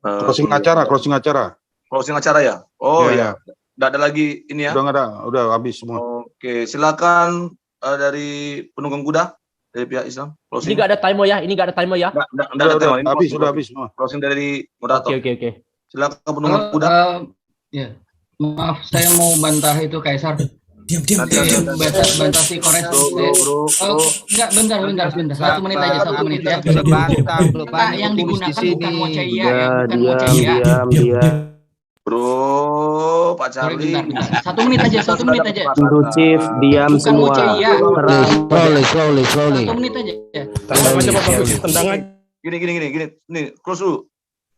Closing acara. Closing acara ya? Oh Iya, ya. Nggak ada lagi ini ya? Udah nggak ada, udah habis semua. Oke, silakan dari penunggang kuda dari pihak Islam. Ini nggak ada timer ya? Ini nggak ada timer ya? Nggak ada timer. Ini Habis, closing. sudah habis semua. Closing dari moderator. Oke. Silakan penunggang kuda. Ya, maaf saya mau bantah itu Kaisar. Bantah si Kores. Enggak, bentar. 1 menit aja, 1 menit ya. Kata yang digunakan bukan moceia ya, bukan moceia. Bro, Pak Charlie. Bentar. 1 menit aja. Kondusif, diam Bukan semua. moceia. Slowly. 1 menit aja. Tendang aja. Gini. Nih, close dulu.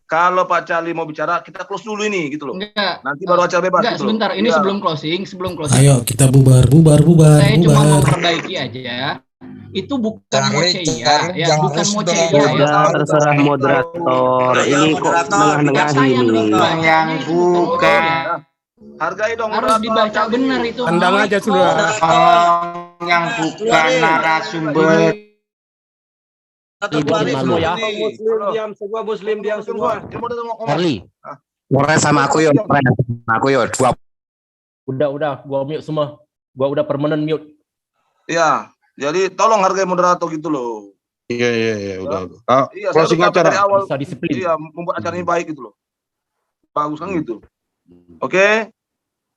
Kalau Pak Charlie mau bicara, kita close dulu ini, gitu loh. Enggak. Nanti baru acara bebas. Enggak, gitu sebentar. loh. Ini Ya. sebelum closing. Ayo kita bubar. Saya cuma mau perbaiki aja. Itu bukan moceia, ya, bukan moceia. Udah terserah moderator. Ini kok tengah-tengah ini. Yang bukan. Hargai dong. Harus dibaca benar itu. Tendang aja sudah. Yang bukan narasumber. Semua ya. Muslim diam semua. Charlie. Mores sama aku yo. Udah, gua mute semua. Gua udah permanent mute. Iya, jadi tolong hargai moderator gitu loh. Iya, udah. Iya, Closing saya acara. dari awal. Bisa disiplin. Iya, membuat acara ini baik gitu loh. Bagus kan gitu. Oke.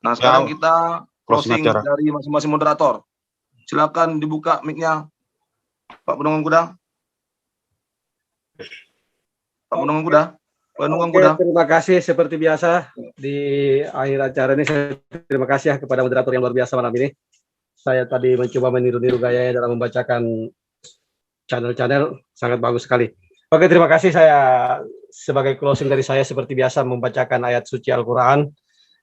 Nah, sekarang kita Closing closing acara. dari masing-masing moderator. Silakan dibuka mic-nya. Pak Penunggang Kuda. Terima kasih seperti biasa di akhir acara ini. Saya terima kasih ya kepada moderator yang luar biasa malam ini. Saya tadi mencoba meniru-niru gayanya dalam membacakan channel-channel, sangat bagus sekali. Oke, terima kasih. Saya sebagai closing dari saya seperti biasa membacakan ayat suci Al-Quran.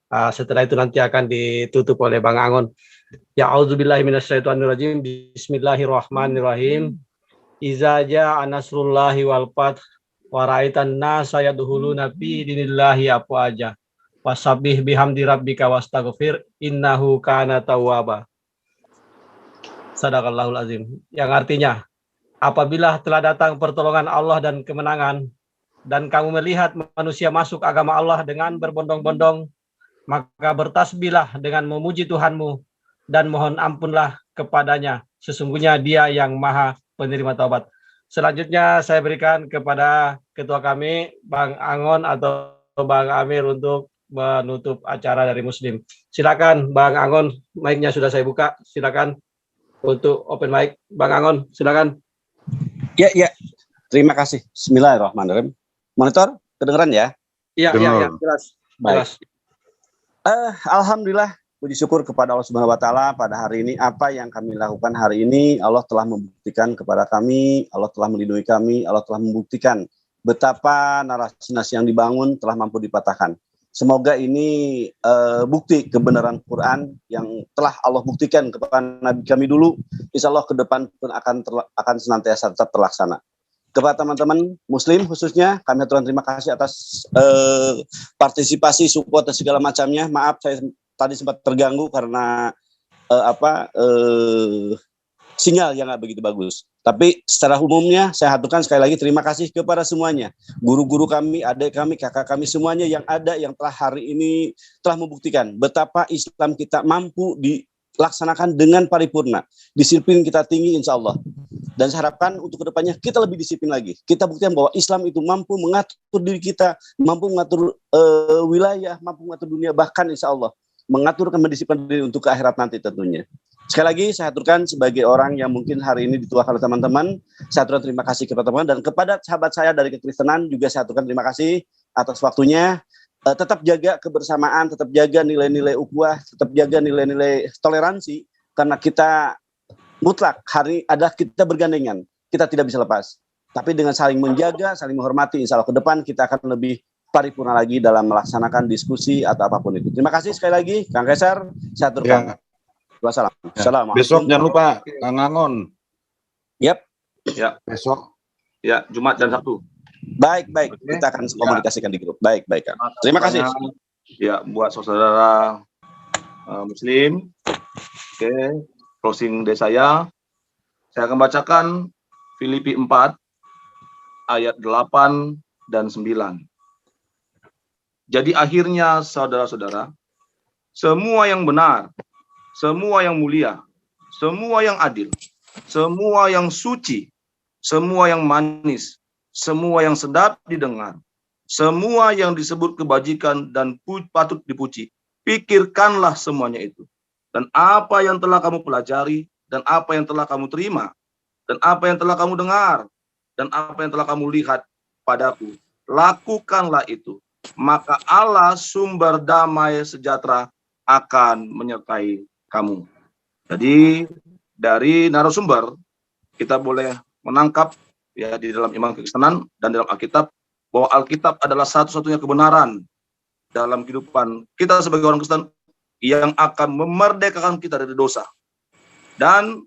Setelah itu nanti akan ditutup oleh Bang Angon. Ya auzubillahi minasyaitonirrajim. Bismillahirrahmanirrahim. Iza jaa nasrullahi wal fath wa ra'aitan nasa yadkhuluna fi dinillahi afwaja. Wasabbih bihamdi rabbika wastaghfir innahu kana tawwaba. Sadaqallahul azim. Yang artinya, apabila telah datang pertolongan Allah dan kemenangan, dan kamu melihat manusia masuk agama Allah dengan berbondong-bondong, maka bertasbihlah dengan memuji Tuhanmu dan mohon ampunlah kepadanya. Sesungguhnya Dia yang Maha Penerima Taubat. Selanjutnya saya berikan kepada ketua kami, Bang Angon atau Bang Amir untuk menutup acara dari Muslim. Silakan Bang Angon, mic-nya sudah saya buka. Silakan untuk open mic. Bang Angon, silakan. Ya. Terima kasih. Bismillahirrahmanirrahim. Monitor, kedengeran ya? Iya, jelas. Baik. Alhamdulillah, puji syukur kepada Allah Subhanahu wa taala pada hari ini. Apa yang kami lakukan hari ini, Allah telah membuktikan kepada kami, Allah telah melindungi kami, Allah telah membuktikan betapa narasi-narasi yang dibangun telah mampu dipatahkan. Semoga ini bukti kebenaran Quran yang telah Allah buktikan kepada Nabi kami dulu. Insya Allah ke depan pun akan senantiasa tetap terlaksana. Kepada teman-teman Muslim khususnya, kami aturkan terima kasih atas partisipasi, support dan segala macamnya. Maaf saya tadi sempat terganggu karena sinyal yang nggak begitu bagus. Tapi secara umumnya saya haturkan sekali lagi terima kasih kepada semuanya. Guru-guru kami, adik kami, kakak kami semuanya yang ada yang telah hari ini telah membuktikan betapa Islam kita mampu dilaksanakan dengan paripurna. Disiplin kita tinggi insya Allah. Dan saya harapkan untuk kedepannya kita lebih disiplin lagi. Kita buktikan bahwa Islam itu mampu mengatur diri kita, mampu mengatur wilayah, mampu mengatur dunia, bahkan insya Allah mengatur mendisiplinkan diri untuk ke akhirat nanti tentunya. Sekali lagi saya aturkan sebagai orang yang mungkin hari ini dituakan oleh teman-teman, saya aturkan terima kasih kepada teman-teman, dan kepada sahabat saya dari kekristenan juga saya aturkan terima kasih atas waktunya. Tetap jaga kebersamaan, tetap jaga nilai-nilai ukhuwah, tetap jaga nilai-nilai toleransi, karena kita mutlak hari ada kita bergandengan, kita tidak bisa lepas. Tapi dengan saling menjaga, saling menghormati, insya Allah ke depan kita akan lebih paripurna lagi dalam melaksanakan diskusi atau apapun itu. Terima kasih sekali lagi, Kang Kaisar. Saya aturkan. Wassalam. Ya. Besok jangan lupa Kang Angon. Yap. Ya. Besok. Ya, Jumat dan Sabtu. Baik. Kita akan komunikasikan di grup. Baik, Kang. Terima kasih. Ya, buat saudara Muslim. Oke, closing dari saya akan bacakan Filipi 4 ayat 8 dan 9. Jadi akhirnya saudara-saudara, semua yang benar, semua yang mulia, semua yang adil, semua yang suci, semua yang manis, semua yang sedap didengar, semua yang disebut kebajikan dan patut dipuji, pikirkanlah semuanya itu. Dan apa yang telah kamu pelajari, dan apa yang telah kamu terima, dan apa yang telah kamu dengar, dan apa yang telah kamu lihat padaku, lakukanlah itu. Maka Allah sumber damai sejahtera akan menyertai kamu. Jadi dari narasumber kita boleh menangkap ya di dalam iman kekristenan dan dalam Alkitab bahwa Alkitab adalah satu-satunya kebenaran dalam kehidupan kita sebagai orang Kristen yang akan memerdekakan kita dari dosa. Dan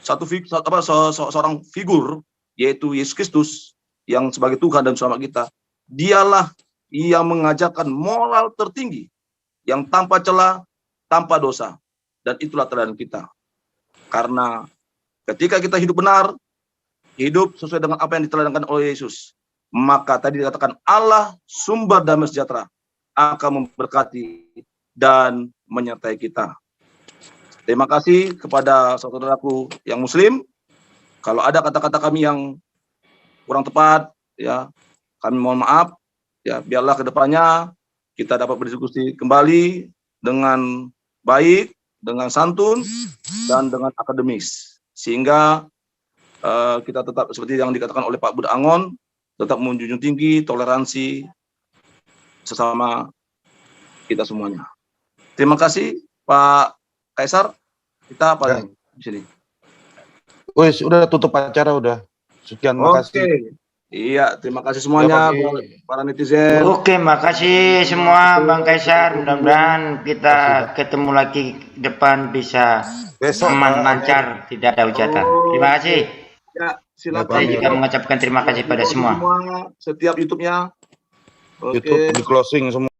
seorang figur yaitu Yesus Kristus yang sebagai Tuhan dan selamat kita, dialah yang mengajarkan moral tertinggi yang tanpa celah, tanpa dosa. Dan itulah teladan kita. Karena ketika kita hidup benar, hidup sesuai dengan apa yang diteladankan oleh Yesus, maka tadi dikatakan Allah sumber damai sejahtera akan memberkati dan menyertai kita. Terima kasih kepada saudaraku yang Muslim. Kalau ada kata-kata kami yang kurang tepat, ya kami mohon maaf. Ya biarlah kedepannya kita dapat berdiskusi kembali dengan baik, dengan santun, dan dengan akademis. Sehingga kita tetap seperti yang dikatakan oleh Pak Bud Angon, tetap menjunjung tinggi toleransi sesama kita semuanya. Terima kasih Pak Kaisar. Kita apa di sini? Wes, udah tutup acara udah. Sekian, makasih. Iya, terima kasih semuanya buat para netizen. Oke, makasih semua Bang Kaisar. Mudah-mudahan kita ketemu lagi depan bisa aman, lancar, tidak ada hujatan. Terima kasih. Ya, silakan. Saya juga mengucapkan terima kasih pada semua. Setiap YouTube-nya. YouTube di closing semua.